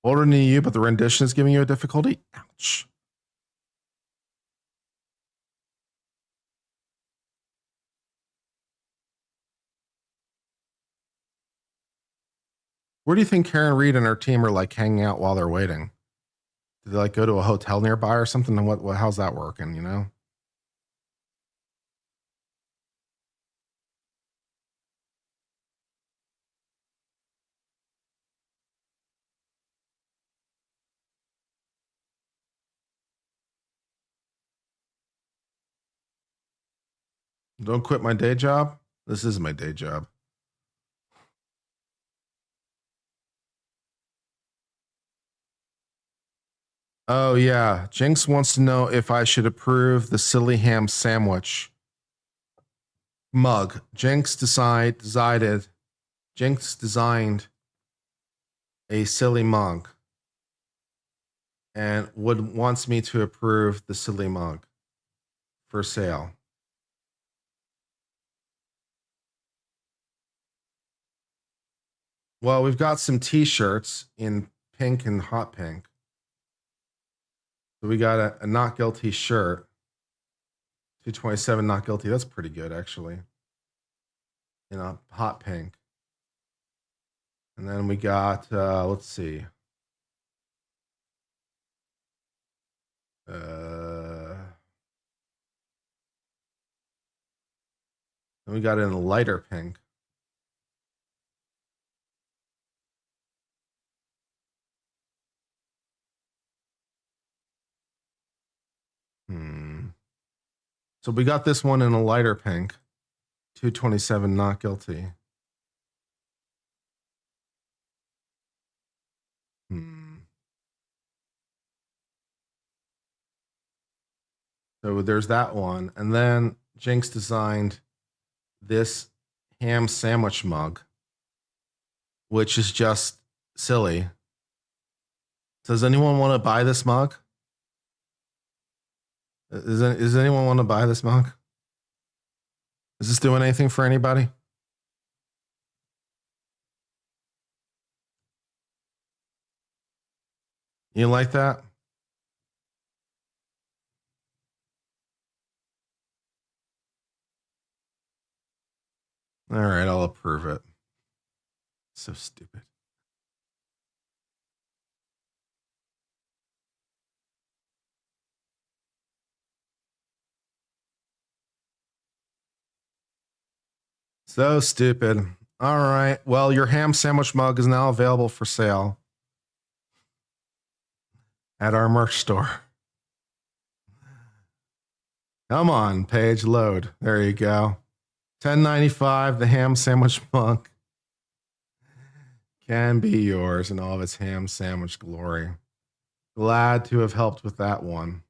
Older than you, but the rendition is giving you a difficulty? Ouch. Where do you think Karen Reed and her team are like hanging out while they're waiting? Do they like go to a hotel nearby or something? And how's that working, you know? Don't quit my day job. This is my day job. Oh, yeah. Jinx wants to know if I should approve the silly ham sandwich mug. Jinx designed a silly mug and wants me to approve the silly mug for sale. Well, we've got some t-shirts in pink and hot pink. So we got a not guilty shirt. 227 not guilty. That's pretty good, actually. in a hot pink. And then we got, let's see. Then we got it in a lighter pink. So we got this one in a lighter pink. 227 not guilty. So there's that one. And then Jinx designed this ham sandwich mug, which is just silly. Does anyone want to buy this mug? Does anyone want to buy this mug? Is this doing anything for anybody? You like that? All right, I'll approve it. So stupid. So stupid. All right. Well, your ham sandwich mug is now available for sale at our merch store. Come on, page load. There you go. $10.95. The ham sandwich mug can be yours in all of its ham sandwich glory. Glad to have helped with that one.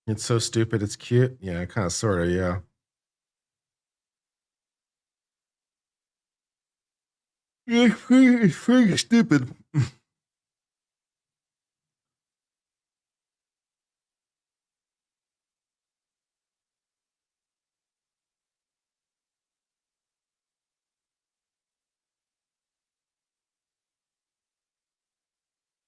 It's so stupid. It's cute. Yeah, kind of, sort of, yeah. It's pretty stupid.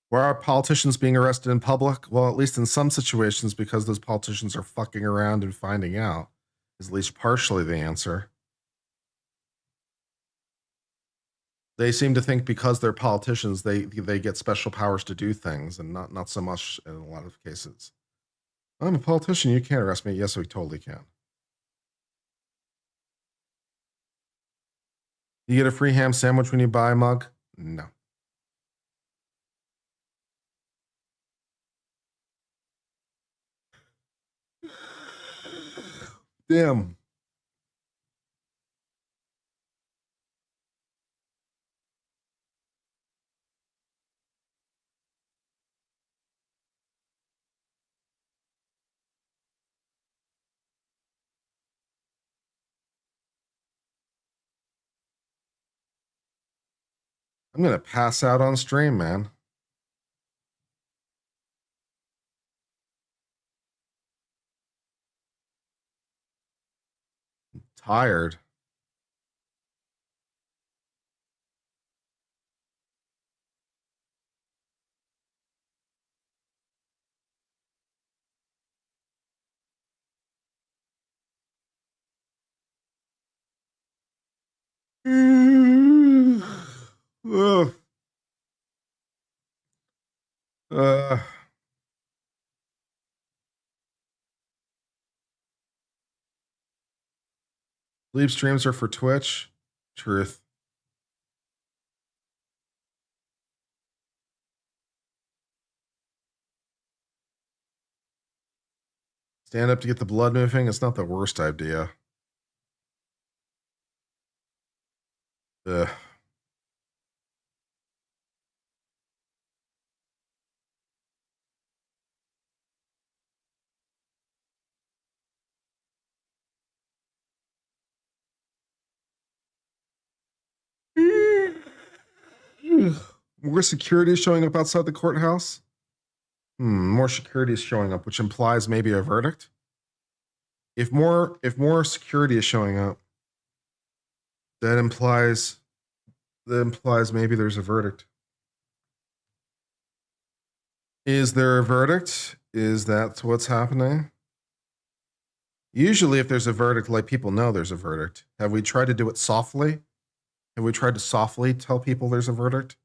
Why are politicians being arrested in public? Well, at least in some situations, because those politicians are fucking around and finding out, is at least partially the answer. They seem to think because they're politicians, they get special powers to do things, and not so much in a lot of cases. I'm a politician. You can't arrest me. Yes, we totally can. You get a free ham sandwich when you buy a mug? No. Damn. I'm going to pass out on stream, man. I'm tired. Ugh. Sleep streams are for Twitch. Truth. Stand up to get the blood moving. It's not the worst idea. Ugh. More security showing up outside the courthouse. More security is showing up, which implies maybe a verdict. If more security is showing up, that implies maybe there's a verdict. Is there a verdict? Is that what's happening? Usually if there's a verdict, like, people know there's a verdict. Have we tried to do it softly? Have we tried to softly tell people there's a verdict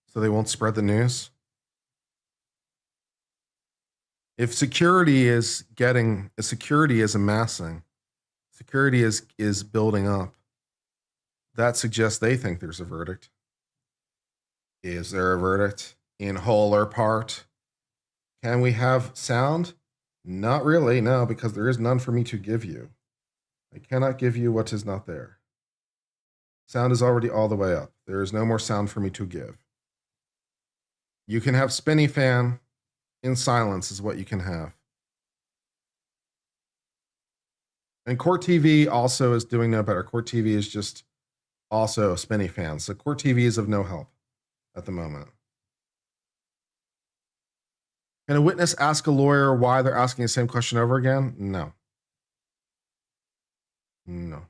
so they won't spread the news? If security is amassing, security is building up, that suggests they think there's a verdict. Is there a verdict in whole or part? Can we have sound? Not really, no, because there is none for me to give you. I cannot give you what is not there. Sound is already all the way up. There is no more sound for me to give. You can have spinny fan. In silence is what you can have. And Court TV also is doing no better. Court TV is just also spinny fans. So Court TV is of no help at the moment. Can a witness ask a lawyer why they're asking the same question over again? No. No.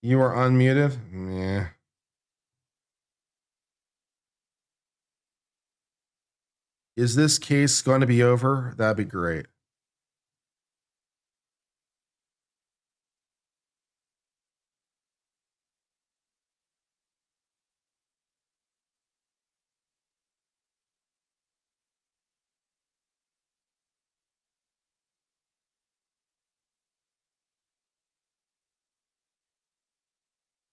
You are unmuted? Yeah. Is this case going to be over? That'd be great.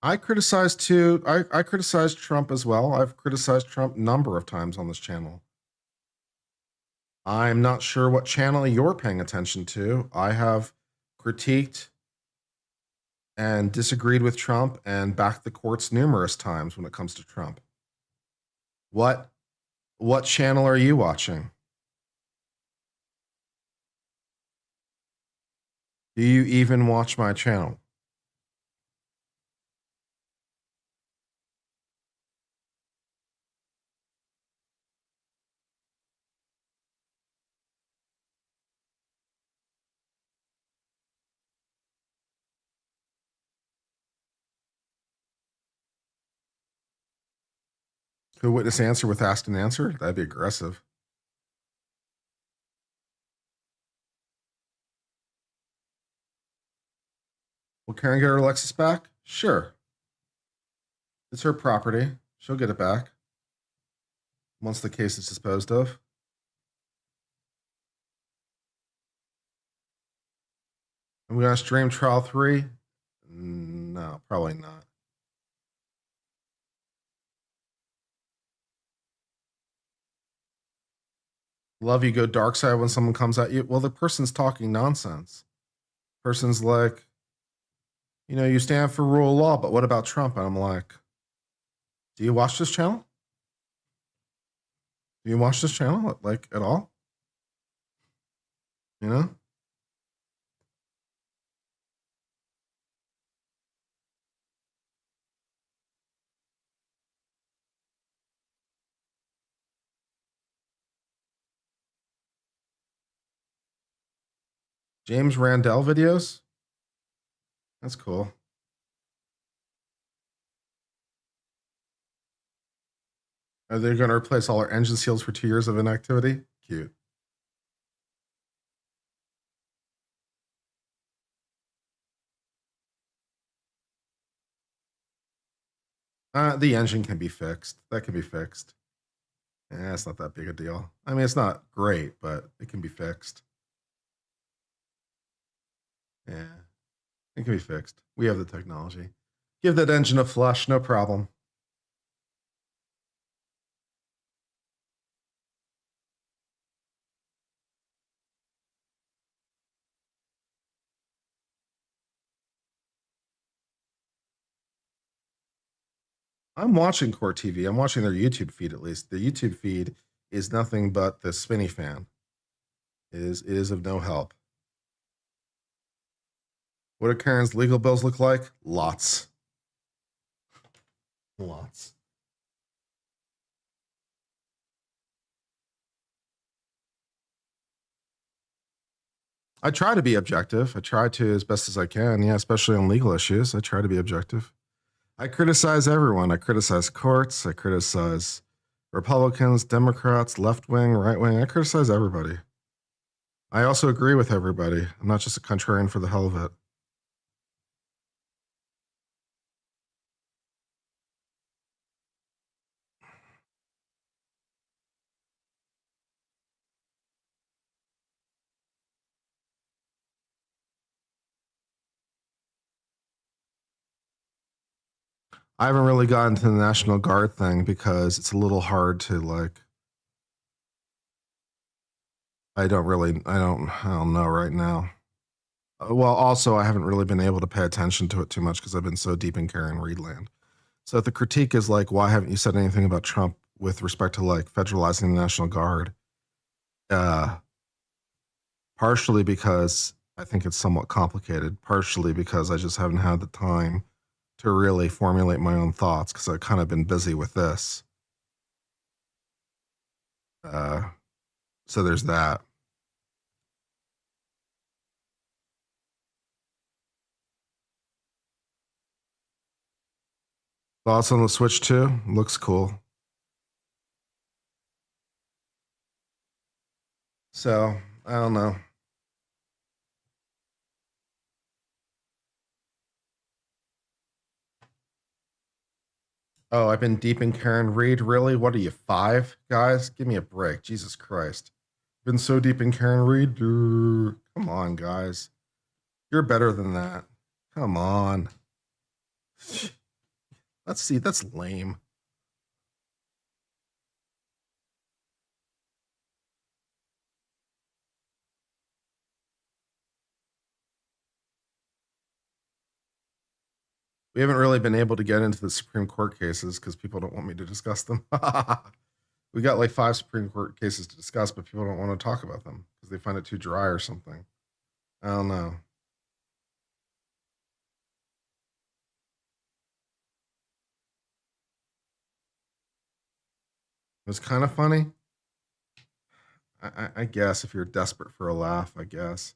I criticized too. I criticized Trump as well. I've criticized Trump a number of times on this channel. I'm not sure what channel you're paying attention to. I have critiqued and disagreed with Trump and backed the courts numerous times when it comes to Trump. What channel are you watching? Do you even watch my channel? Could witness answer with asked and answer? That'd be aggressive. Will Karen get her Lexus back? Sure. It's her property. She'll get it back once the case is disposed of. Are we going to stream trial 3? No, probably not. Love you go dark side when someone comes at you. Well, the person's talking nonsense. Person's like, you know, you stand for rule of law, but what about Trump? And I'm like, do you watch this channel? Do you watch this channel, like, at all? You know? James Randell videos? That's cool. Are they going to replace all our engine seals for 2 years of inactivity? Cute. The engine can be fixed. That can be fixed. It's not that big a deal. I mean, it's not great, but it can be fixed. Yeah, it can be fixed. We have the technology. Give that engine a flush, no problem. I'm watching Court TV. I'm watching their YouTube feed at least. The YouTube feed is nothing but the spinny fan. It is of no help. What do Karen's legal bills look like? Lots. Lots. I try to be objective. I try to as best as I can. Yeah, especially on legal issues. I try to be objective. I criticize everyone. I criticize courts. I criticize Republicans, Democrats, left wing, right wing. I criticize everybody. I also agree with everybody. I'm not just a contrarian for the hell of it. I haven't really gotten to the National Guard thing because it's a little hard to like. I don't know right now. Well, also I haven't really been able to pay attention to it too much because I've been so deep in Karen Reed land. So if the critique is like, why haven't you said anything about Trump with respect to like federalizing the National Guard? Partially because I think it's somewhat complicated. Partially because I just haven't had the time to really formulate my own thoughts because I've kind of been busy with this. So there's that. Thoughts on the Switch 2? Looks cool. So, I don't know. Oh, I've been deep in Karen Reed. Really? What are you, 5, guys? Give me a break. Jesus Christ. Been so deep in Karen Reed. Come on, guys. You're better than that. Come on. Let's see. That's lame. We haven't really been able to get into the Supreme Court cases because people don't want me to discuss them. We got like 5 Supreme Court cases to discuss, but people don't want to talk about them because they find it too dry or something. I don't know. It was kind of funny. I guess if you're desperate for a laugh, I guess.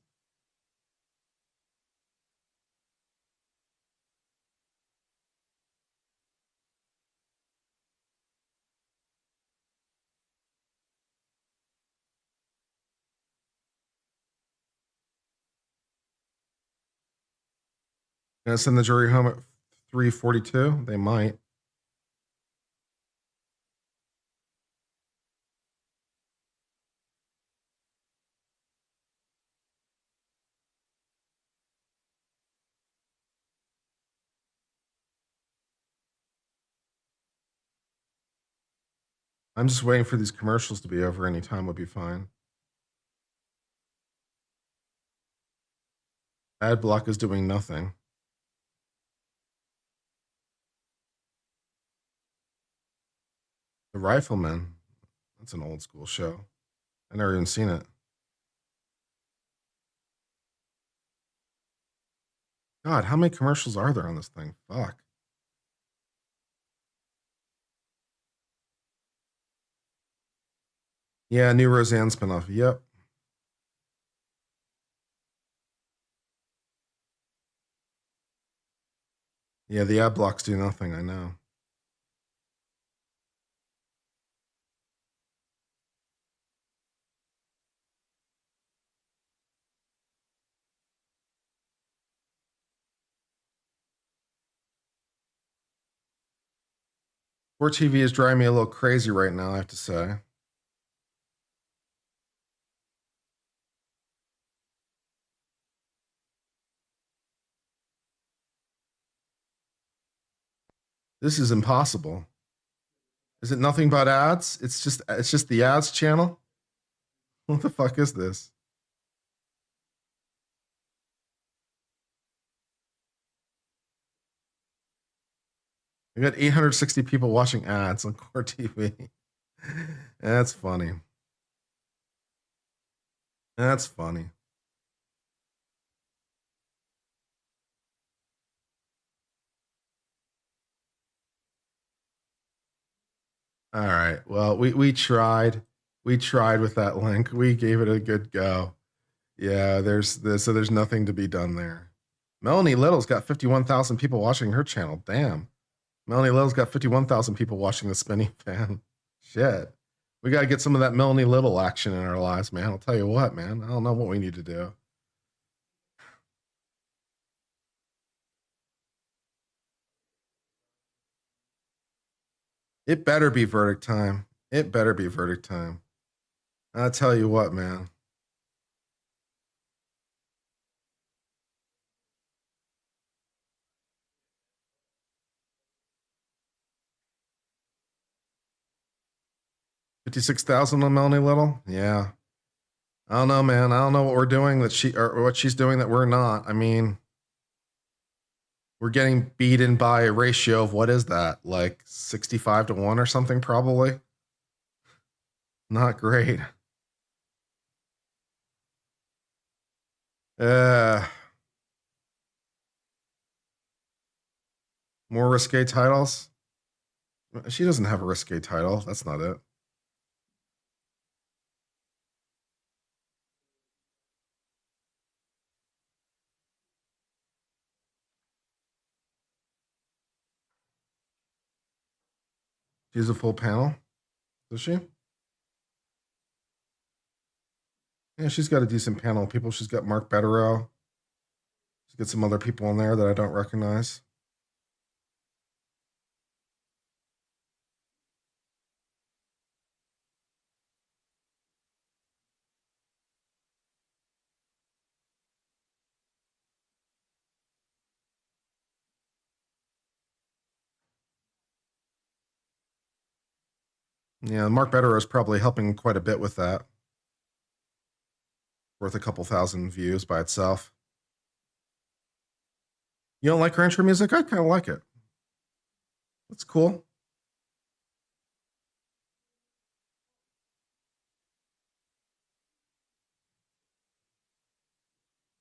Gonna send the jury home at 3:42? They might. I'm just waiting for these commercials to be over. Any time would be fine. Ad block is doing nothing. The Rifleman. That's an old school show. I never even seen it. God, how many commercials are there on this thing? Fuck. Yeah, new Roseanne spinoff. Yep. Yeah, the ad blocks do nothing, I know. Court TV is driving me a little crazy right now, I have to say. This is impossible. Is it nothing but ads? It's just the ads channel? What the fuck is this? We got 860 people watching ads on Core TV. That's funny. That's funny. All right. Well, we tried. We tried with that link. We gave it a good go. Yeah, there's nothing to be done there. Melanie Little's got 51,000 people watching her channel. Damn. Melanie Little's got 51,000 people watching the spinning fan. Shit. We got to get some of that Melanie Little action in our lives, man. I'll tell you what, man. I don't know what we need to do. It better be verdict time. It better be verdict time. I'll tell you what, man. $56,000 on Melanie Little? Yeah. I don't know, man. I don't know what we're doing that she or what she's doing that we're not. I mean, we're getting beaten by a ratio of what is that? Like 65-1 or something, probably. Not great. More risque titles? She doesn't have a risque title. That's not it. She's a full panel. Does she? Yeah, she's got a decent panel of people. She's got Mark Betterow. She's got some other people in there that I don't recognize. Yeah, Mark Betterow is probably helping quite a bit with that. Worth a couple thousand views by itself. You don't like her intro music? I kind of like it. That's cool.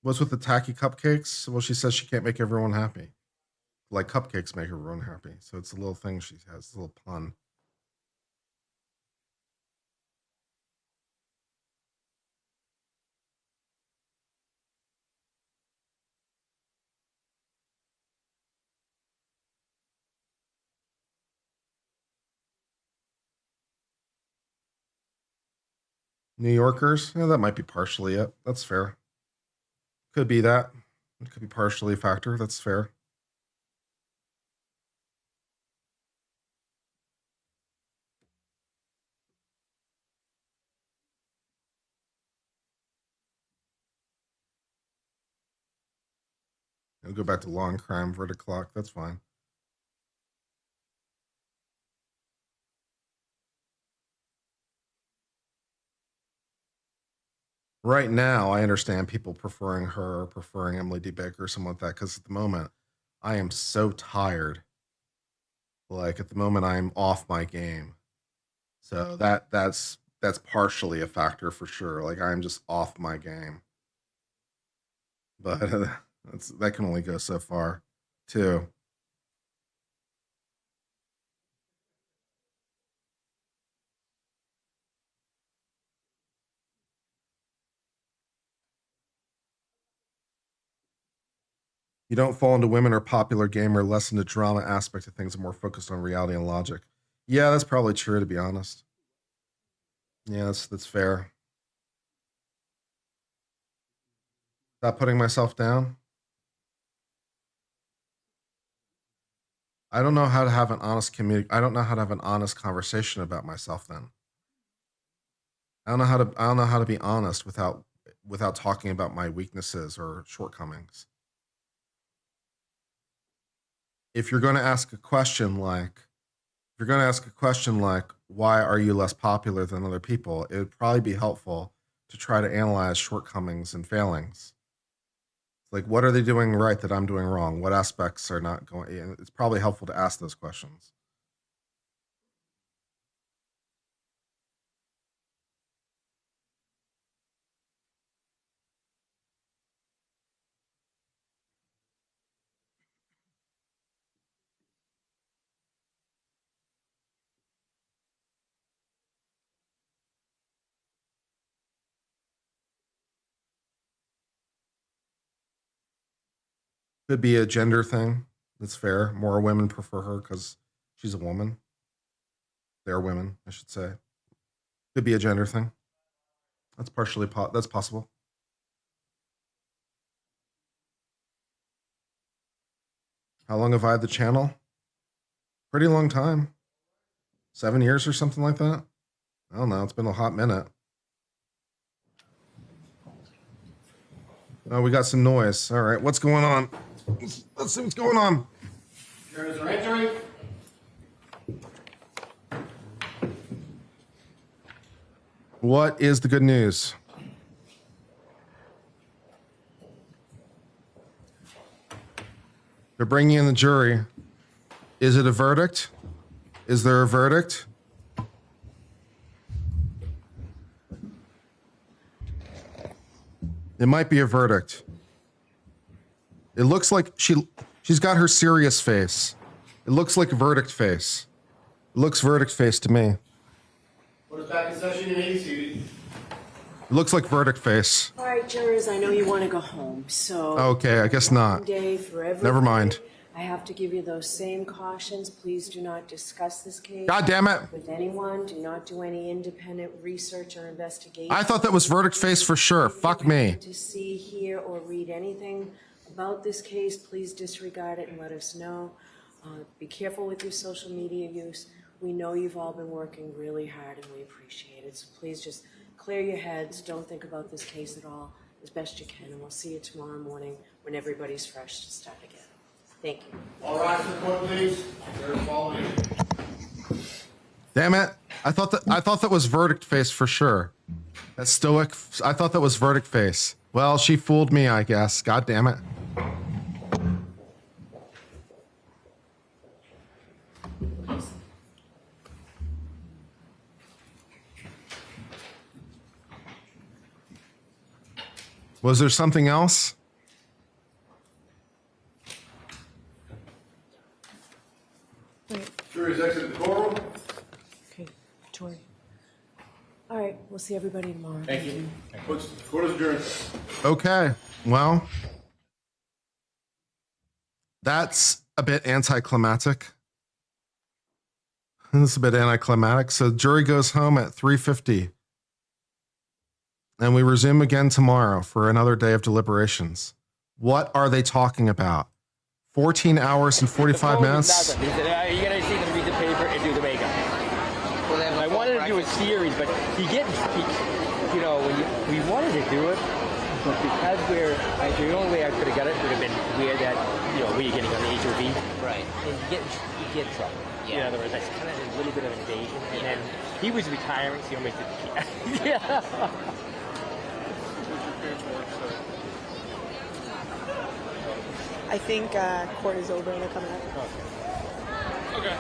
What's with the tacky cupcakes? Well, she says she can't make everyone happy. Like cupcakes make everyone happy. So it's a little thing she has, a little pun. New Yorkers? Yeah, that might be partially it. That's fair. Could be that. It could be partially a factor. That's fair. I'll go back to long crime verdict clock. That's fine. Right now, I understand people preferring her, preferring Emily D. Baker, something like that, because at the moment, I am so tired. Like at the moment, I'm off my game. So that's partially a factor for sure. Like I'm just off my game. But that can only go so far, too. You don't fall into women or popular game or less into drama aspect of things and more focused on reality and logic. Yeah, that's probably true, to be honest. Yeah, that's fair. Stop putting myself down. I don't know how to have an honest I don't know how to have an honest conversation about myself then. I don't know how to be honest without talking about my weaknesses or shortcomings. If you're going to ask a question like why are you less popular than other people, it would probably be helpful to try to analyze shortcomings and failings. Like, what are they doing right that I'm doing wrong? What aspects are not going? It's probably helpful to ask those questions. Could be a gender thing. That's fair. More women prefer her because she's a woman. They're women, I should say. Could be a gender thing. That's partially that's possible. How long have I had the channel? Pretty long time. 7 years or something like that. I don't know. It's been a hot minute. Oh, we got some noise. All right, what's going on? Let's see what's going on. Jurors are entering. What is the good news? They're bringing in the jury. Is it a verdict? Is there a verdict? It might be a verdict. It looks like she's got her serious face. It looks like verdict face. It looks verdict face to me. Court is back in session. You may be seated. It looks like verdict face. All right, jurors, I know you want to go home, so... Okay, I guess not. Day for everybody. Never mind. I have to give you those same cautions. Please do not discuss this case. God damn it. With anyone. Do not do any independent research or investigation. I thought that was verdict face for sure. Fuck me. To see, hear, or read anything about this case, please disregard it and let us know. Be careful with your social media use. We know you've all been working really hard and we appreciate it. So please just clear your heads. Don't think about this case at all as best you can. And we'll see you tomorrow morning when everybody's fresh to start again. Thank you. All rise to the court, please. Jurors following. Damn it. I thought that was verdict face for sure. That's stoic. I thought that was verdict face. Well, she fooled me, I guess. God damn it. Was there something else? Jury's exit the courtroom. Okay, Tori. All right, we'll see everybody tomorrow. Thank you. Court is adjourned. Okay, well, that's a bit anticlimactic. It's a bit anticlimactic. So jury goes home at 3:50. And we resume again tomorrow for another day of deliberations. What are they talking about? 14 hours and 45 minutes? You gotta see them read the paper and do the makeup. I wanted to do a series, but when we wanted to do it, but because the only way I could have got it would have been weird that, we are getting on the HOV. Right. And you get in trouble. Yeah. In other words, that's kind of a little bit of invasion. And then he was retiring, so he almost did yeah. I think court is over and they're coming out. Okay.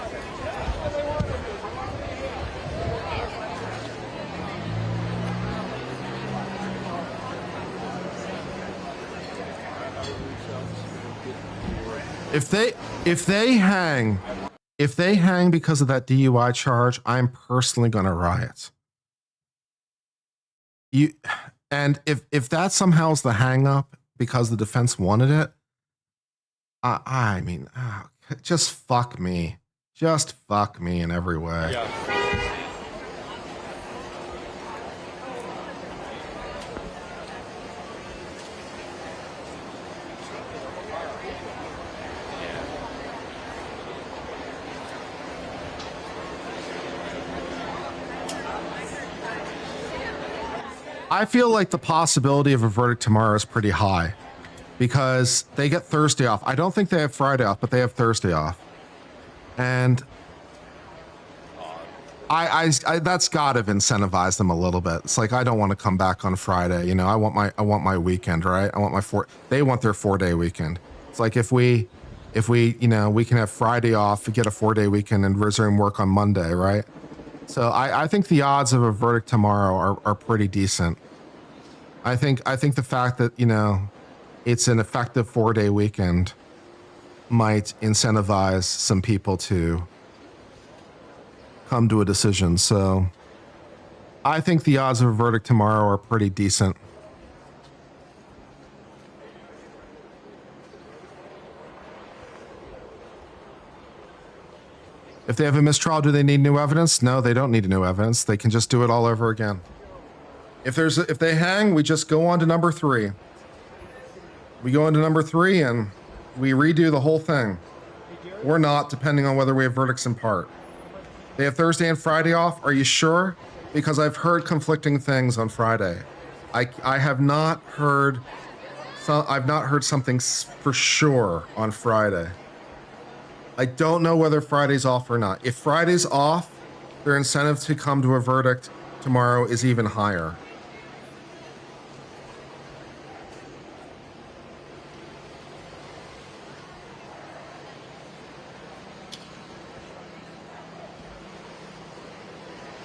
If they hang because of that DUI charge, I'm personally going to riot. And if that somehow is the hang up because the defense wanted it, I mean, just fuck me. Just fuck me in every way. Yeah. I feel like the possibility of a verdict tomorrow is pretty high because they get Thursday off. I don't think they have Friday off, but they have Thursday off. And I that's got to incentivize them a little bit. It's like, I don't want to come back on Friday. I want my weekend, right? They want their 4-day weekend. It's like if we we can have Friday off, get a 4-day weekend and resume work on Monday, right? So I think the odds of a verdict tomorrow are pretty decent. I think the fact that, it's an effective 4-day weekend might incentivize some people to come to a decision. So I think the odds of a verdict tomorrow are pretty decent. If they have a mistrial, do they need new evidence? No, they don't need new evidence. They can just do it all over again. If they hang, we just go on to number 3. We go into number 3 and we redo the whole thing. Or not, depending on whether we have verdicts in part. They have Thursday and Friday off. Are you sure? Because I've heard conflicting things on Friday. I have not heard. I've not heard something for sure on Friday. I don't know whether Friday's off or not. If Friday's off, their incentive to come to a verdict tomorrow is even higher.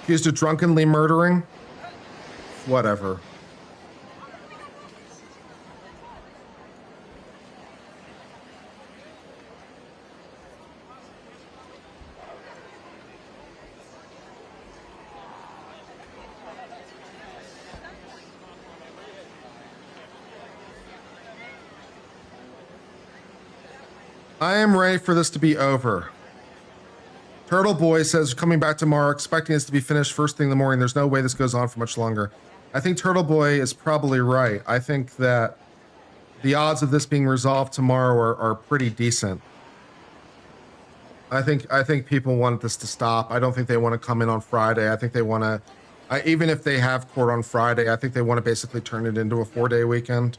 Accused of drunkenly murdering? Whatever. I am ready for this to be over. Turtle Boy says, coming back tomorrow, expecting this to be finished first thing in the morning. There's no way this goes on for much longer. I think Turtle Boy is probably right. I think that the odds of this being resolved tomorrow are pretty decent. I think people want this to stop. I don't think they want to come in on Friday. I think they want to, even if they have court on Friday, I think they want to basically turn it into a 4-day weekend.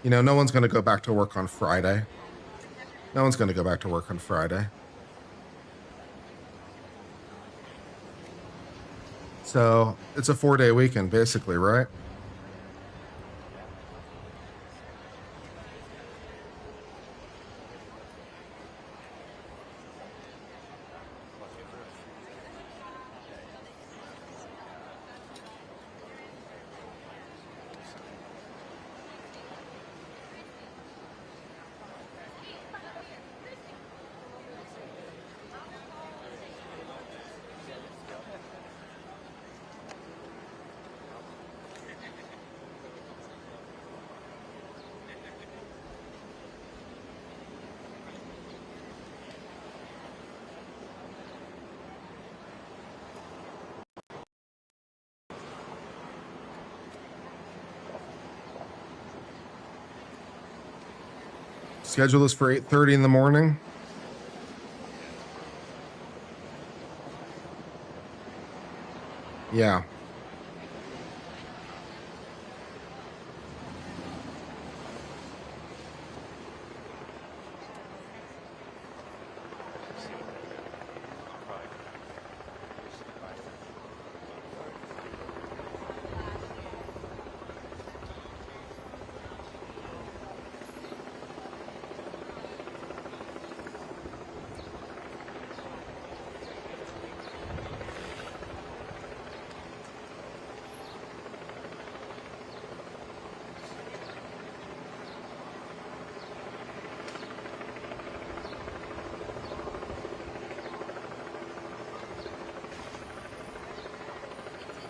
You know, no one's going to go back to work on Friday. No one's going to go back to work on Friday. So it's a 4-day weekend, basically, right? Schedule this for 8:30 in the morning. Yeah.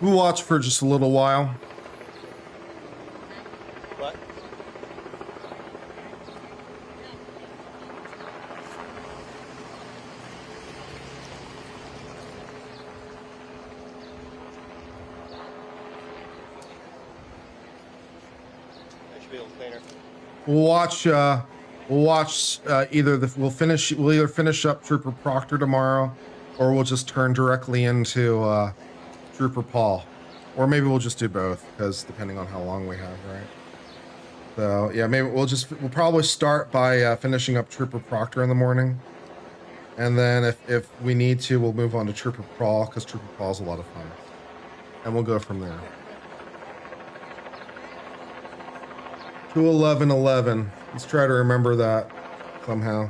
We'll watch for just a little while. What? That should be a little cleaner. We'll watch. We'll either finish up Trooper Proctor tomorrow, or we'll just turn directly into Trooper Paul, or maybe we'll just do both, because depending on how long we have, right? So yeah, maybe we'll probably start by finishing up Trooper Proctor in the morning, and then if we need to, we'll move on to Trooper Paul, because Trooper Paul's a lot of fun, and we'll go from there. 2:11:11. Let's try to remember that somehow.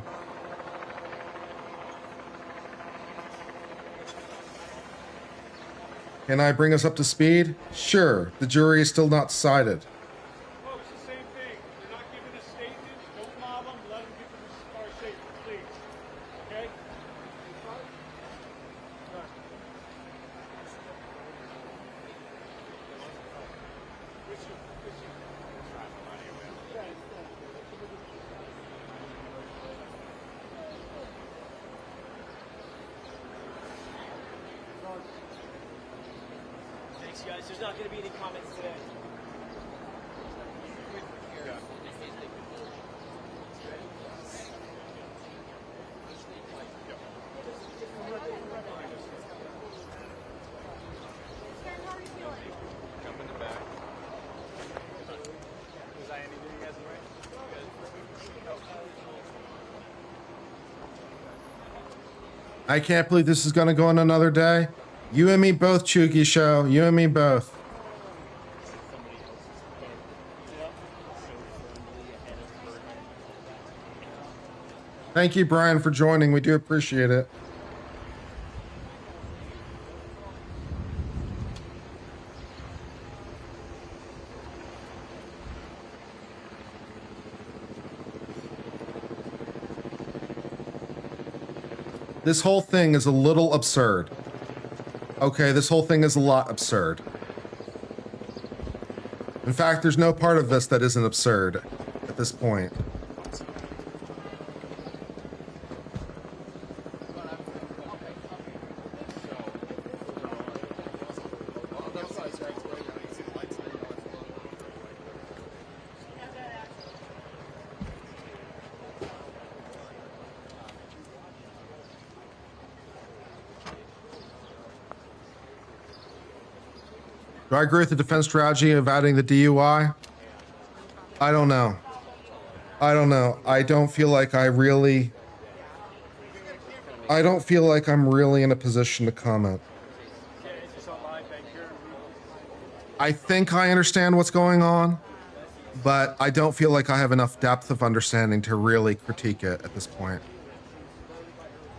Can I bring us up to speed? Sure. The jury is still not decided. Folks, the same thing. They're not giving a statement. Don't mob them. Let them give them our statement, please. Okay? there's not going to be any comments today. I can't believe this is going to go on another day. You and me both, Chuki Show. You and me both. Thank you, Brian, for joining. We do appreciate it. This whole thing is a little absurd. Okay, this whole thing is a lot absurd. In fact, there's no part of this that isn't absurd at this point. Do I agree with the defense strategy of adding the DUI? I don't know. I don't know. I don't feel like I'm really in a position to comment. I think I understand what's going on, but I don't feel like I have enough depth of understanding to really critique it at this point.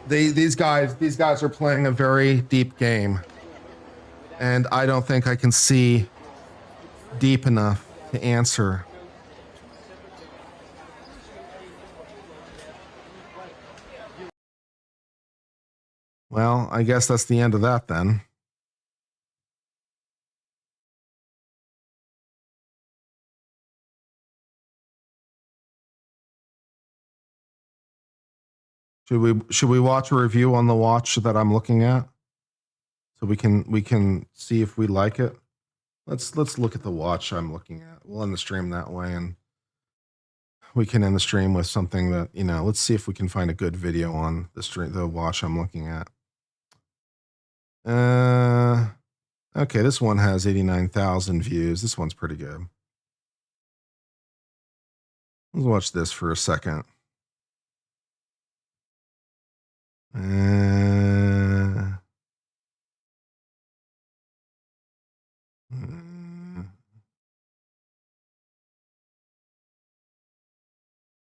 These guys are playing a very deep game. And I don't think I can see deep enough to answer. Well, I guess that's the end of that then. Should we watch a review on the watch that I'm looking at? So we can see if we like it. Let's look at the watch I'm looking at. We'll end the stream that way, and we can end the stream with something that, you know, let's see if we can find a good video on the watch I'm looking at. Okay, this one has 89,000 views. This one's pretty good. Let's watch this for a second.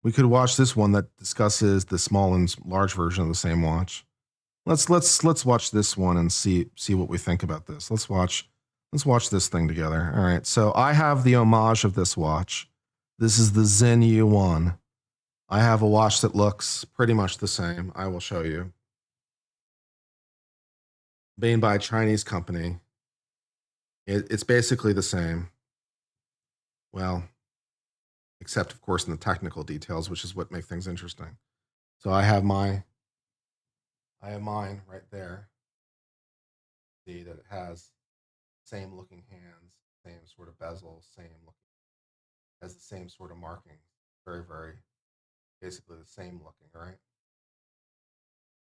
We could watch this one that discusses the small and large version of the same watch. Let's watch this one and see what we think about this. Let's watch this thing together. All right. So I have the homage of this watch. This is the Zen U1. I have a watch that looks pretty much the same. I will show you. Made by a Chinese company. It's basically the same. Well, except of course in the technical details, which is what makes things interesting. So I have mine right there. See that it has same looking hands, same sort of bezel, has the same sort of marking. Very, very basically the same looking, right?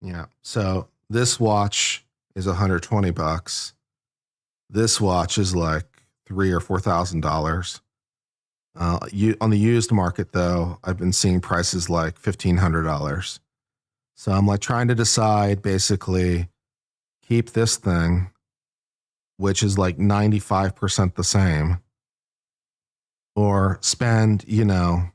Yeah. So this watch is $120. This watch is like $3,000 or $4,000. On the used market, though, I've been seeing prices like $1,500. So I'm like trying to decide, basically, keep this thing, which is like 95% the same, or spend, you know,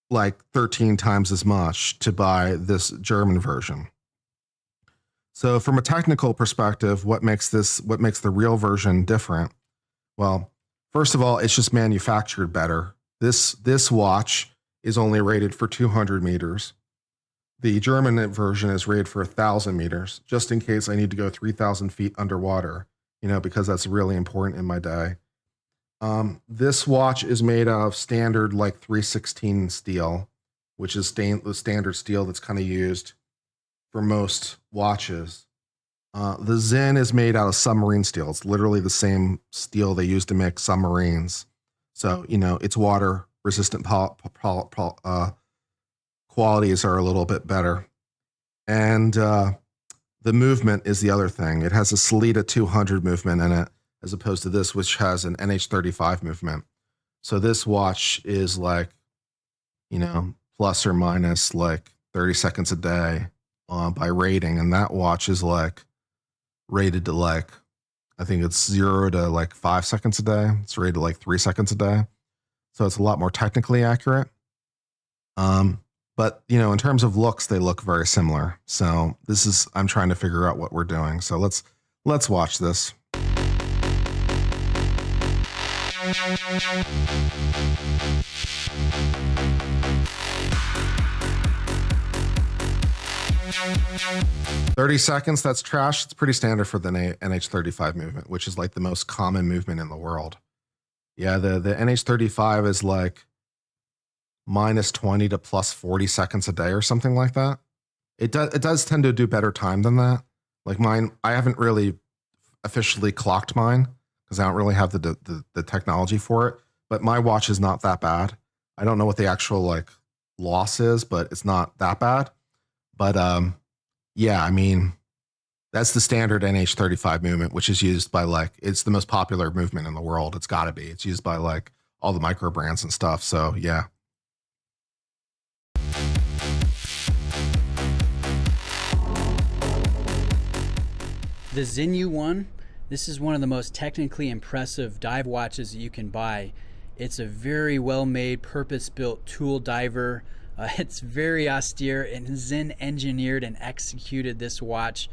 like 13 times as much to buy this German version. So from a technical perspective, what makes the real version different? Well, first of all, it's just manufactured better. This watch is only rated for 200 meters. The German version is rated for 1,000 meters, just in case I need to go 3,000 feet underwater, you know, because that's really important in my day. This watch is made of standard like 316 steel, which is the standard steel that's kind of used for most watches. The Zen is made out of submarine steel. It's literally the same steel they use to make submarines. So, you know, its water resistant qualities are a little bit better. And the movement is the other thing. It has a Salida 200 movement in it, as opposed to this, which has an NH35 movement. So this watch is like, you know, plus or minus like 30 seconds a day by rating. And that watch is like rated to like, I think it's 0 to like 5 seconds a day. It's rated like 3 seconds a day. So it's a lot more technically accurate. But, you know, in terms of looks, they look very similar. So this is, I'm trying to figure out what we're doing. So let's watch this. 30 seconds, that's trash. It's pretty standard for the NH35 movement, which is like the most common movement in the world. Yeah, the NH35 is like minus 20 to plus 40 seconds a day or something like that. It does tend to do better time than that. Like mine, I haven't really officially clocked mine because I don't really have the technology for it. But my watch is not that bad. I don't know what the actual like loss is, but it's not that bad. But yeah, I mean, that's the standard NH35 movement, which is used by like, it's the most popular movement in the world. It's got to be. It's used by like all the micro brands and stuff. So yeah. The Zinyu one, this is one of the most technically impressive dive watches that you can buy. It's a very well-made, purpose-built tool diver. It's very austere, and Zen engineered and executed this watch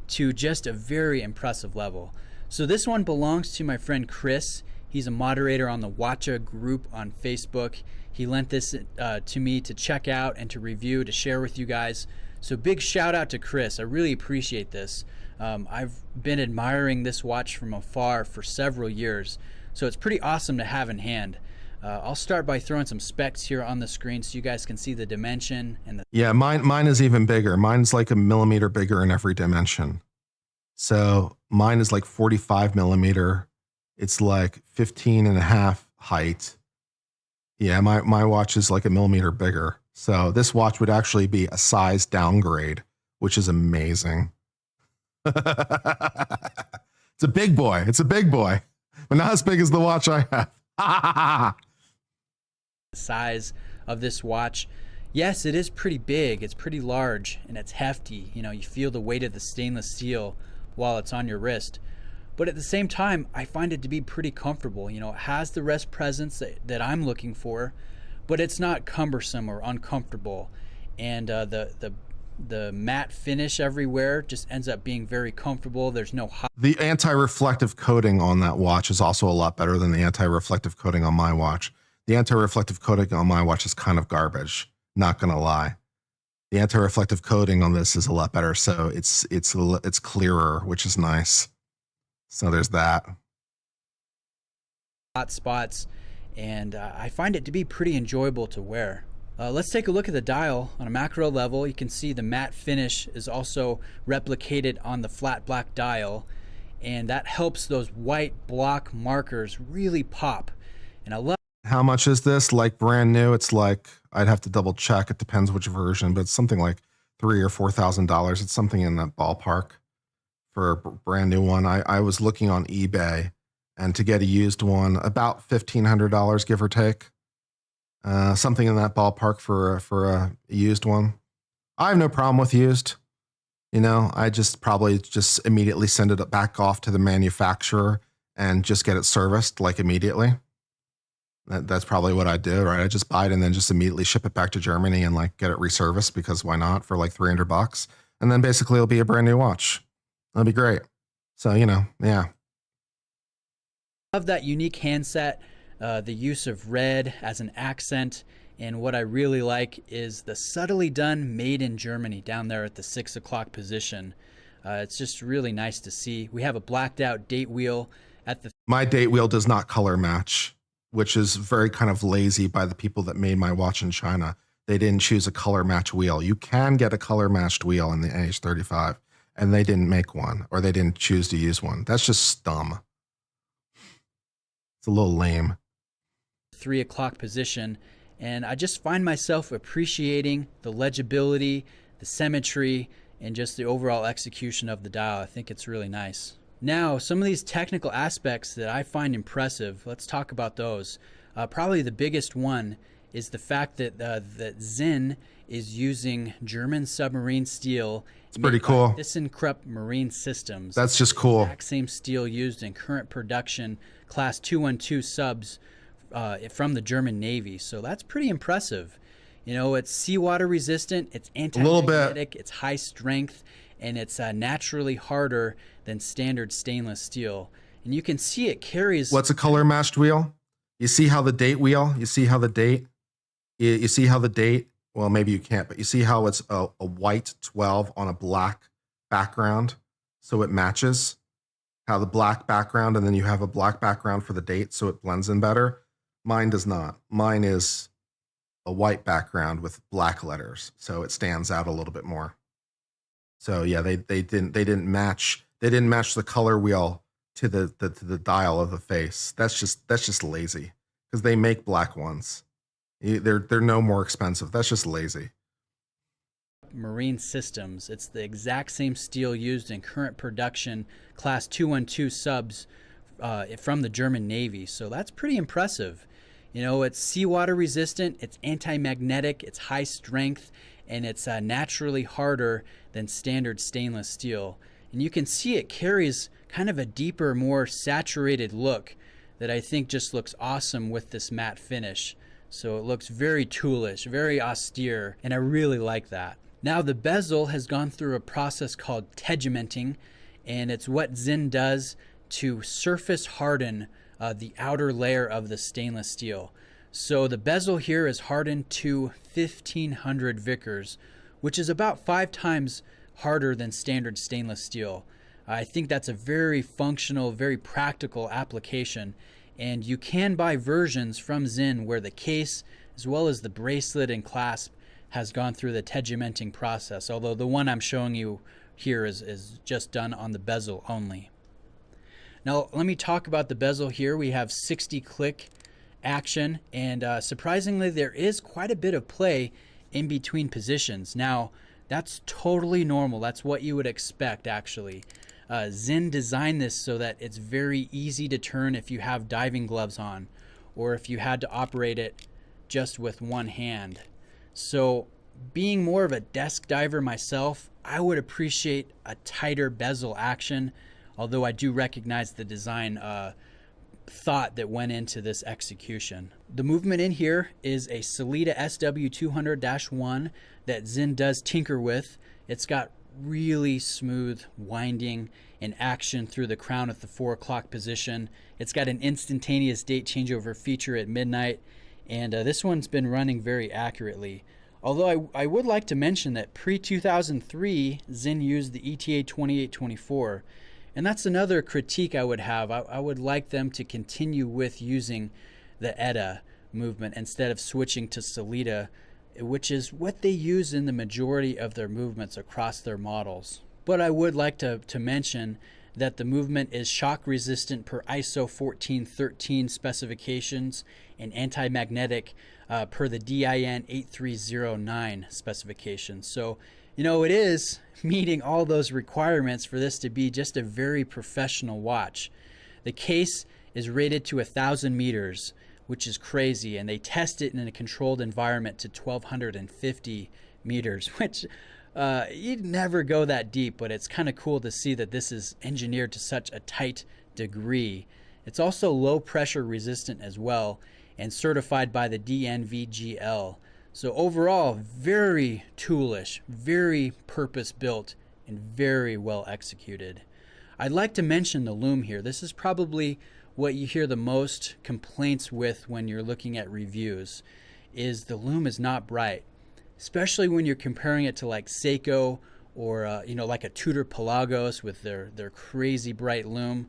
to just a very impressive level. So this one belongs to my friend Chris. He's a moderator on the Watcha group on Facebook. He lent this to me to check out and to review, to share with you guys. So big shout out to Chris. I really appreciate this. I've been admiring this watch from afar for several years, so it's pretty awesome to have in hand. I'll start by throwing some specs here on the screen so you guys can see the dimension and the. Yeah, mine is even bigger. Mine's like a millimeter bigger in every dimension. So mine is like 45 millimeter. It's like 15 and a half height. Yeah, my watch is like a millimeter bigger. So this watch would actually be a size downgrade, which is amazing. It's a big boy. It's a big boy, but not as big as the watch I have. The size of this watch, yes, it is pretty big. It's pretty large and it's hefty. You know, you feel the weight of the stainless steel while it's on your wrist. But at the same time, I find it to be pretty comfortable. You know, it has the rest presence that I'm looking for, but it's not cumbersome or uncomfortable. And the matte finish everywhere just ends up being very comfortable. There's no hot. The anti-reflective coating on that watch is also a lot better than the anti-reflective coating on my watch. The anti-reflective coating on my watch is kind of garbage, not gonna lie. The anti-reflective coating on this is a lot better, so it's clearer, which is nice. So there's that. Hot spots, and I find it to be pretty enjoyable to wear. Let's take a look at the dial on a macro level. You can see the matte finish is also replicated on the flat black dial, and that helps those white block markers really pop. And I love. How much is this? Like brand new? It's like, I'd have to double check. It depends which version, but it's something like $3,000 or $4,000. It's something in that ballpark for a brand new one. I was looking on eBay, and to get a used one, about $1,500, give or take. Something in that ballpark for a used one. I have no problem with used. You know, I probably just immediately send it back off to the manufacturer and just get it serviced like immediately. That's probably what I do, right? I just buy it and then just immediately ship it back to Germany and like get it reserviced, because why not, for like $300, and then basically it'll be a brand new watch. That'll be great. So, you know, yeah. Love that unique handset, the use of red as an accent, and what I really like is the subtly done made in Germany down there at the 6 o'clock position. It's just really nice to see. We have a blacked out date wheel at the. My date wheel does not color match, which is very kind of lazy by the people that made my watch in China. They didn't choose a color match wheel. You can get a color matched wheel in the NH35, and they didn't make one, or they didn't choose to use one. That's just dumb. It's a little lame. 3 o'clock position, and I just find myself appreciating the legibility, the symmetry, and just the overall execution of the dial. I think it's really nice. Now, some of these technical aspects that I find impressive, let's talk about those. Probably the biggest one is the fact that that Zinn is using German submarine steel. It's pretty cool. ThyssenKrupp Marine Systems. That's just cool. The exact same steel used in current production Class 212 subs from the German Navy. So that's pretty impressive. You know, it's seawater resistant, it's anti-magnetic, it's high strength, and it's naturally harder than standard stainless steel. And you can see it carries... What's a color matched wheel? You see how the date wheel, you see how the date, well, maybe you can't, but you see how it's a white 12 on a black background, so it matches. How the black background, and then you have a black background for the date, so it blends in better. Mine does not. Mine is a white background with black letters, so it stands out a little bit more. So yeah, they didn't match the color wheel to the dial of the face. That's just lazy, because they make black ones. They're no more expensive. That's just lazy. Marine Systems. It's the exact same steel used in current production Class 212 subs from the German Navy. So that's pretty impressive. You know, it's seawater resistant, it's anti-magnetic, it's high strength, and it's naturally harder than standard stainless steel. And you can see it carries kind of a deeper, more saturated look that I think just looks awesome with this matte finish. So it looks very toolish, very austere, and I really like that. Now the bezel has gone through a process called tegimenting, and it's what Zinn does to surface harden the outer layer of the stainless steel. So the bezel here is hardened to 1500 Vickers, which is about 5 times harder than standard stainless steel. I think that's a very functional, very practical application, and you can buy versions from Zinn where the case as well as the bracelet and clasp has gone through the tegimenting process, although the one I'm showing you here is just done on the bezel only. Now let me talk about the bezel here. We have 60 click action, and surprisingly there is quite a bit of play in between positions. Now that's totally normal. That's what you would expect actually. Zinn designed this so that it's very easy to turn if you have diving gloves on, or if you had to operate it just with one hand. So being more of a desk diver myself, I would appreciate a tighter bezel action, although I do recognize the design thought that went into this execution. The movement in here is a Salida SW200-1 that Zinn does tinker with. It's got really smooth winding and action through the crown at the 4 o'clock position. It's got an instantaneous date changeover feature at midnight, and this one's been running very accurately. Although I would like to mention that pre-2003, Zinn used the ETA 2824, and that's another critique I would have. I would like them to continue with using the ETA movement instead of switching to Salida, which is what they use in the majority of their movements across their models. But I would like to mention that the movement is shock resistant per ISO 1413 specifications and anti-magnetic per the DIN 8309 specifications. So, you know, it is meeting all those requirements for this to be just a very professional watch. The case is rated to 1,000 meters, which is crazy, and they test it in a controlled environment to 1,250 meters, which you'd never go that deep, but it's kind of cool to see that this is engineered to such a tight degree. It's also low pressure resistant as well, and certified by the DNVGL. So overall, very toolish, very purpose-built, and very well executed. I'd like to mention the loom here. This is probably what you hear the most complaints with when you're looking at reviews, is the loom is not bright, especially when you're comparing it to like Seiko or you know, like a Tudor Pelagos with their crazy bright loom.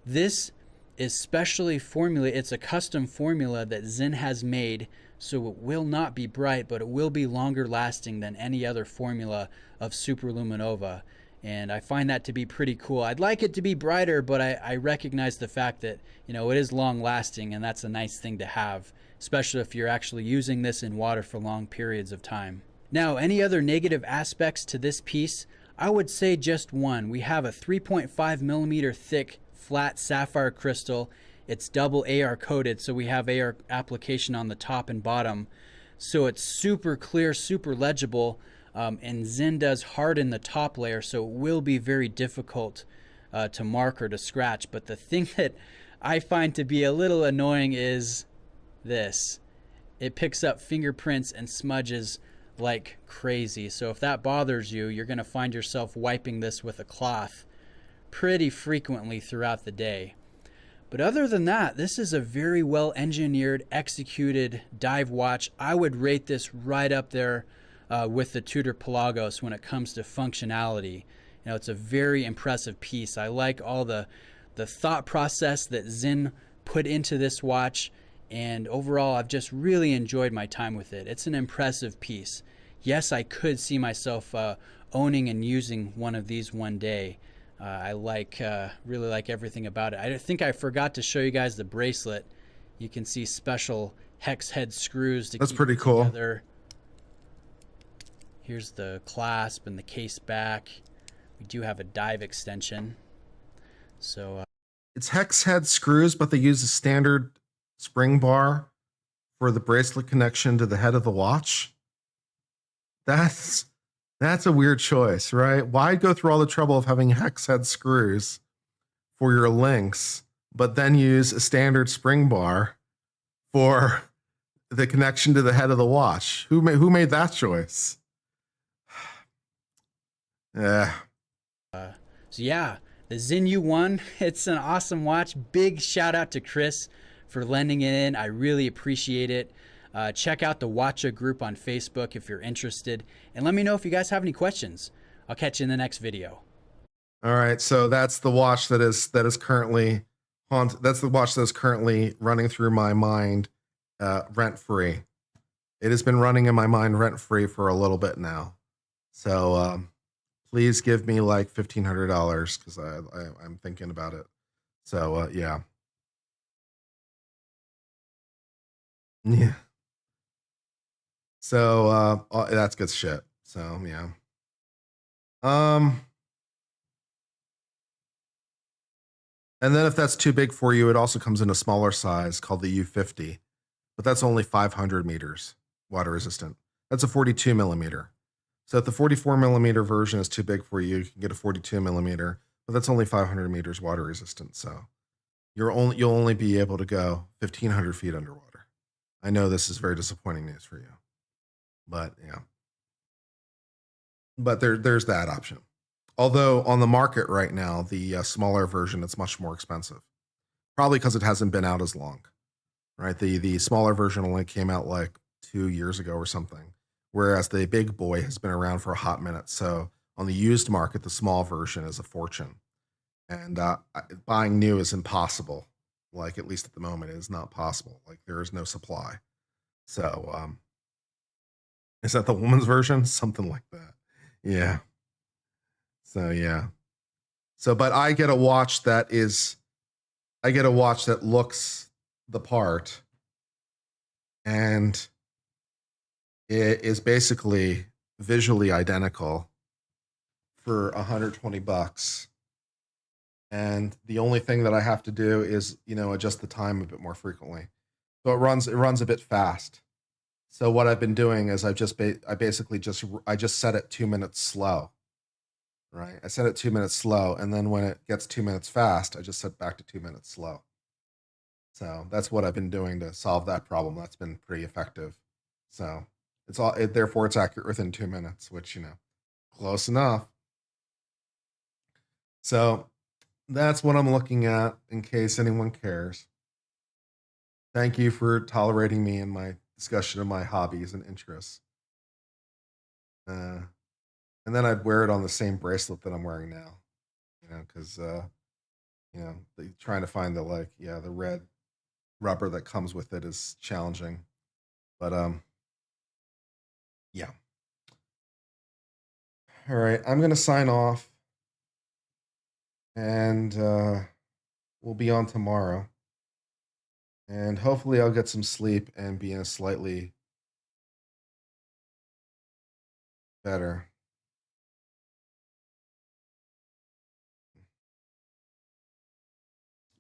This is specially formulated. It's a custom formula that Zinn has made, so it will not be bright, but it will be longer lasting than any other formula of Superluminova. And I find that to be pretty cool. I'd like it to be brighter, but I recognize the fact that, you know, it is long lasting, and that's a nice thing to have, especially if you're actually using this in water for long periods of time. Now, any other negative aspects to this piece? I would say just one. We have a 3.5 millimeter thick flat sapphire crystal. It's double AR coated, so we have AR application on the top and bottom. So it's super clear, super legible. And Zinn does harden the top layer, so it will be very difficult to mark or to scratch. But the thing that I find to be a little annoying is this. It picks up fingerprints and smudges like crazy. So if that bothers you, you're going to find yourself wiping this with a cloth pretty frequently throughout the day. But other than that, this is a very well engineered, executed dive watch. I would rate this right up there with the Tudor Pelagos when it comes to functionality. You know, it's a very impressive piece. I like all the thought process that Zinn put into this watch, and overall I've just really enjoyed my time with it. It's an impressive piece. Yes, I could see myself owning and using one of these one day. I really like everything about it. I think I forgot to show you guys the bracelet. You can see special hex head screws to That's keep pretty it cool. together. Here's the clasp and the case back. We do have a dive extension. So it's hex head screws, but they use a standard spring bar for the bracelet connection to the head of the watch. That's a weird choice, right? Why go through all the trouble of having hex head screws for your links, but then use a standard spring bar for the connection to the head of the watch? Who made that choice? Yeah. So yeah, the Zinn U1, it's an awesome watch. Big shout out to Chris for lending it in. I really appreciate it. Check out the Watcha group on Facebook if you're interested, and let me know if you guys have any questions. I'll catch you in the next video. All right, so that's the watch that is currently that's the watch that is currently running through my mind rent free. It has been running in my mind rent free for a little bit now. So please give me like $1,500 because I'm thinking about it. So yeah. Yeah. So that's good shit. So yeah. And then if that's too big for you, it also comes in a smaller size called the U50, but that's only 500 meters water resistant. That's a 42 millimeter. So if the 44 millimeter version is too big for you, you can get a 42 millimeter, but that's only 500 meters water resistant. So you'll only be able to go 1,500 feet underwater. I know this is very disappointing news for you, but yeah. But there's that option. Although on the market right now, the smaller version, it's much more expensive. Probably because it hasn't been out as long, right? The smaller version only came out like 2 years ago or something, whereas the big boy has been around for a hot minute. So on the used market, the small version is a fortune. And buying new is impossible. Like, at least at the moment, it is not possible. Like, there is no supply. So is that the woman's version? Something like that. Yeah. So yeah. So, but I get a watch that looks the part, and it is basically visually identical for $120. And the only thing that I have to do is, adjust the time a bit more frequently. So it runs a bit fast. So what I've been doing is I just set it 2 minutes slow. Right. I set it 2 minutes slow, and then when it gets 2 minutes fast, I just set back to 2 minutes slow. So that's what I've been doing to solve that problem. That's been pretty effective. So therefore it's accurate within 2 minutes, which, close enough. So that's what I'm looking at in case anyone cares. Thank you for tolerating me in my discussion of my hobbies and interests. And then I'd wear it on the same bracelet that I'm wearing now, because, trying to find the red rubber that comes with it is challenging. But, yeah. All right, I'm going to sign off. And we'll be on tomorrow. And hopefully I'll get some sleep and be in a slightly better.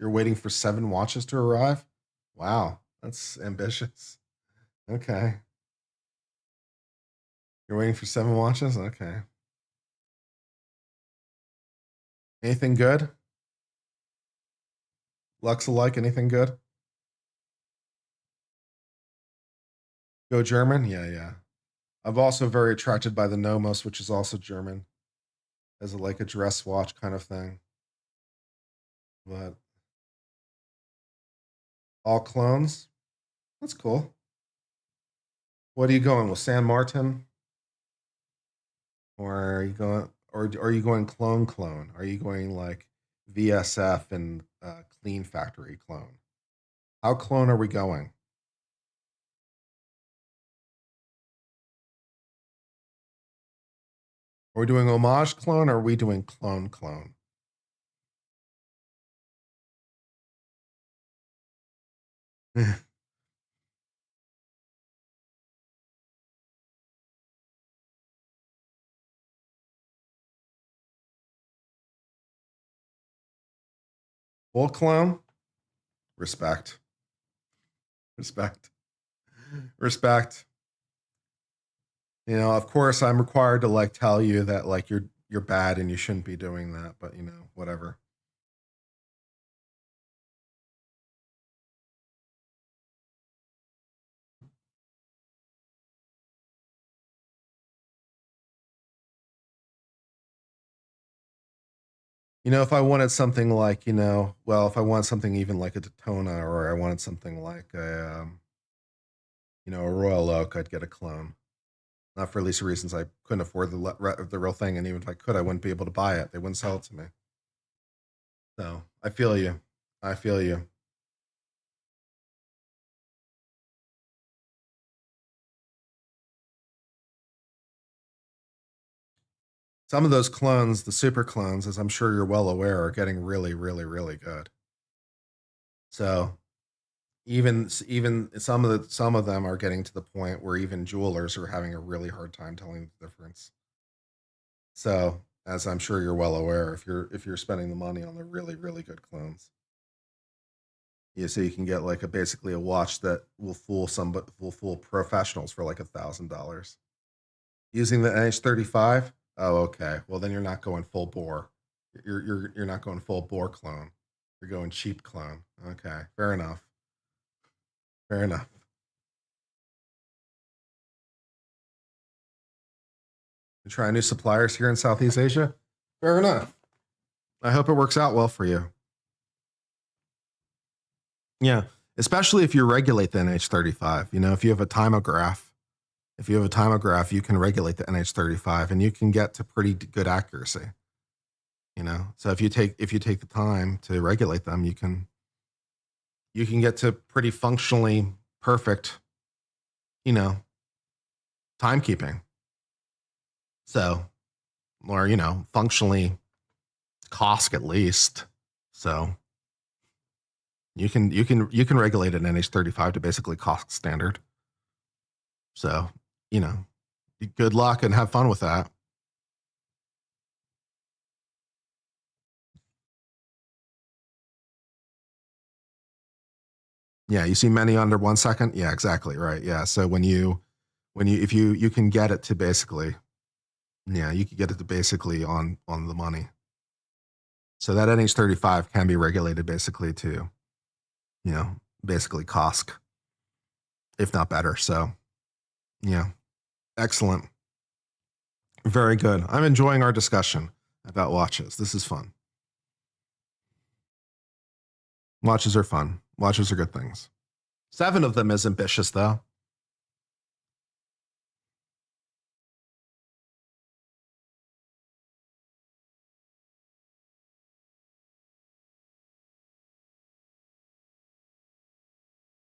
You're waiting for 7 watches to arrive? Wow, that's ambitious. Okay. You're waiting for 7 watches? Okay. Anything good? Lux alike, anything good? Go German? Yeah. I'm also very attracted by the Nomos, which is also German. As like a dress watch kind of thing. But all clones? That's cool. What are you going with? San Martin? Or are you going clone? Are you going like VSF and Clean Factory clone? How clone are we going? Are we doing homage clone or are we doing clone? Full clone? Respect. You know, of course I'm required to like tell you that like you're bad and you shouldn't be doing that, but you know, whatever. You know, if I wanted something like, you know, well, if I want something even like a Daytona, or I wanted something like a, you know, a Royal Oak, I'd get a clone. Not for least reasons I couldn't afford the real thing, and even if I could, I wouldn't be able to buy it. They wouldn't sell it to me. So I feel you. Some of those clones, the super clones, as I'm sure you're well aware, are getting really, really, really good. So even some of them are getting to the point where even jewelers are having a really hard time telling the difference. So, as I'm sure you're well aware, if you're spending the money on the really, really good clones, so you can get like basically a watch that will fool professionals for like $1,000. Using the NH35. Oh, okay. Well, then you're not going full bore. You're not going full bore clone. You're going cheap clone. Okay, fair enough. You're trying new suppliers here in Southeast Asia? Fair enough. I hope it works out well for you. Yeah, especially if you regulate the NH35. You know, if you have a timograph, you can regulate the NH35 and you can get to pretty good accuracy. You know, so if you take the time to regulate them, you can get to pretty functionally perfect, you know, timekeeping. So, or you know, functionally COSC at least. So you can regulate an NH35 to basically COSC standard. So, you know, good luck and have fun with that. Yeah, you see many under 1 second. Yeah, exactly right. Yeah, so if you can get it to basically, yeah, you can get it to basically on the money. So that NH35 can be regulated basically to, you know, basically COSC, if not better. So, yeah, excellent. Very good. I'm enjoying our discussion about watches. This is fun. Watches are fun. Watches are good things. 7 of them is ambitious, though.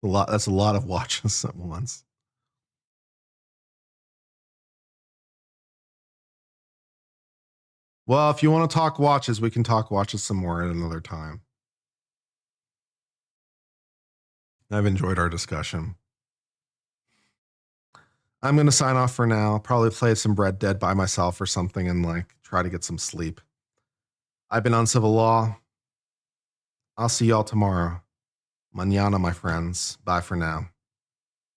That's a lot of watches at once. Well, if you want to talk watches, we can talk watches some more at another time. I've enjoyed our discussion. I'm going to sign off for now. Probably play some Red Dead by myself or something and like try to get some sleep. I've been on Civil Law. I'll see y'all tomorrow. Mañana, my friends. Bye for now.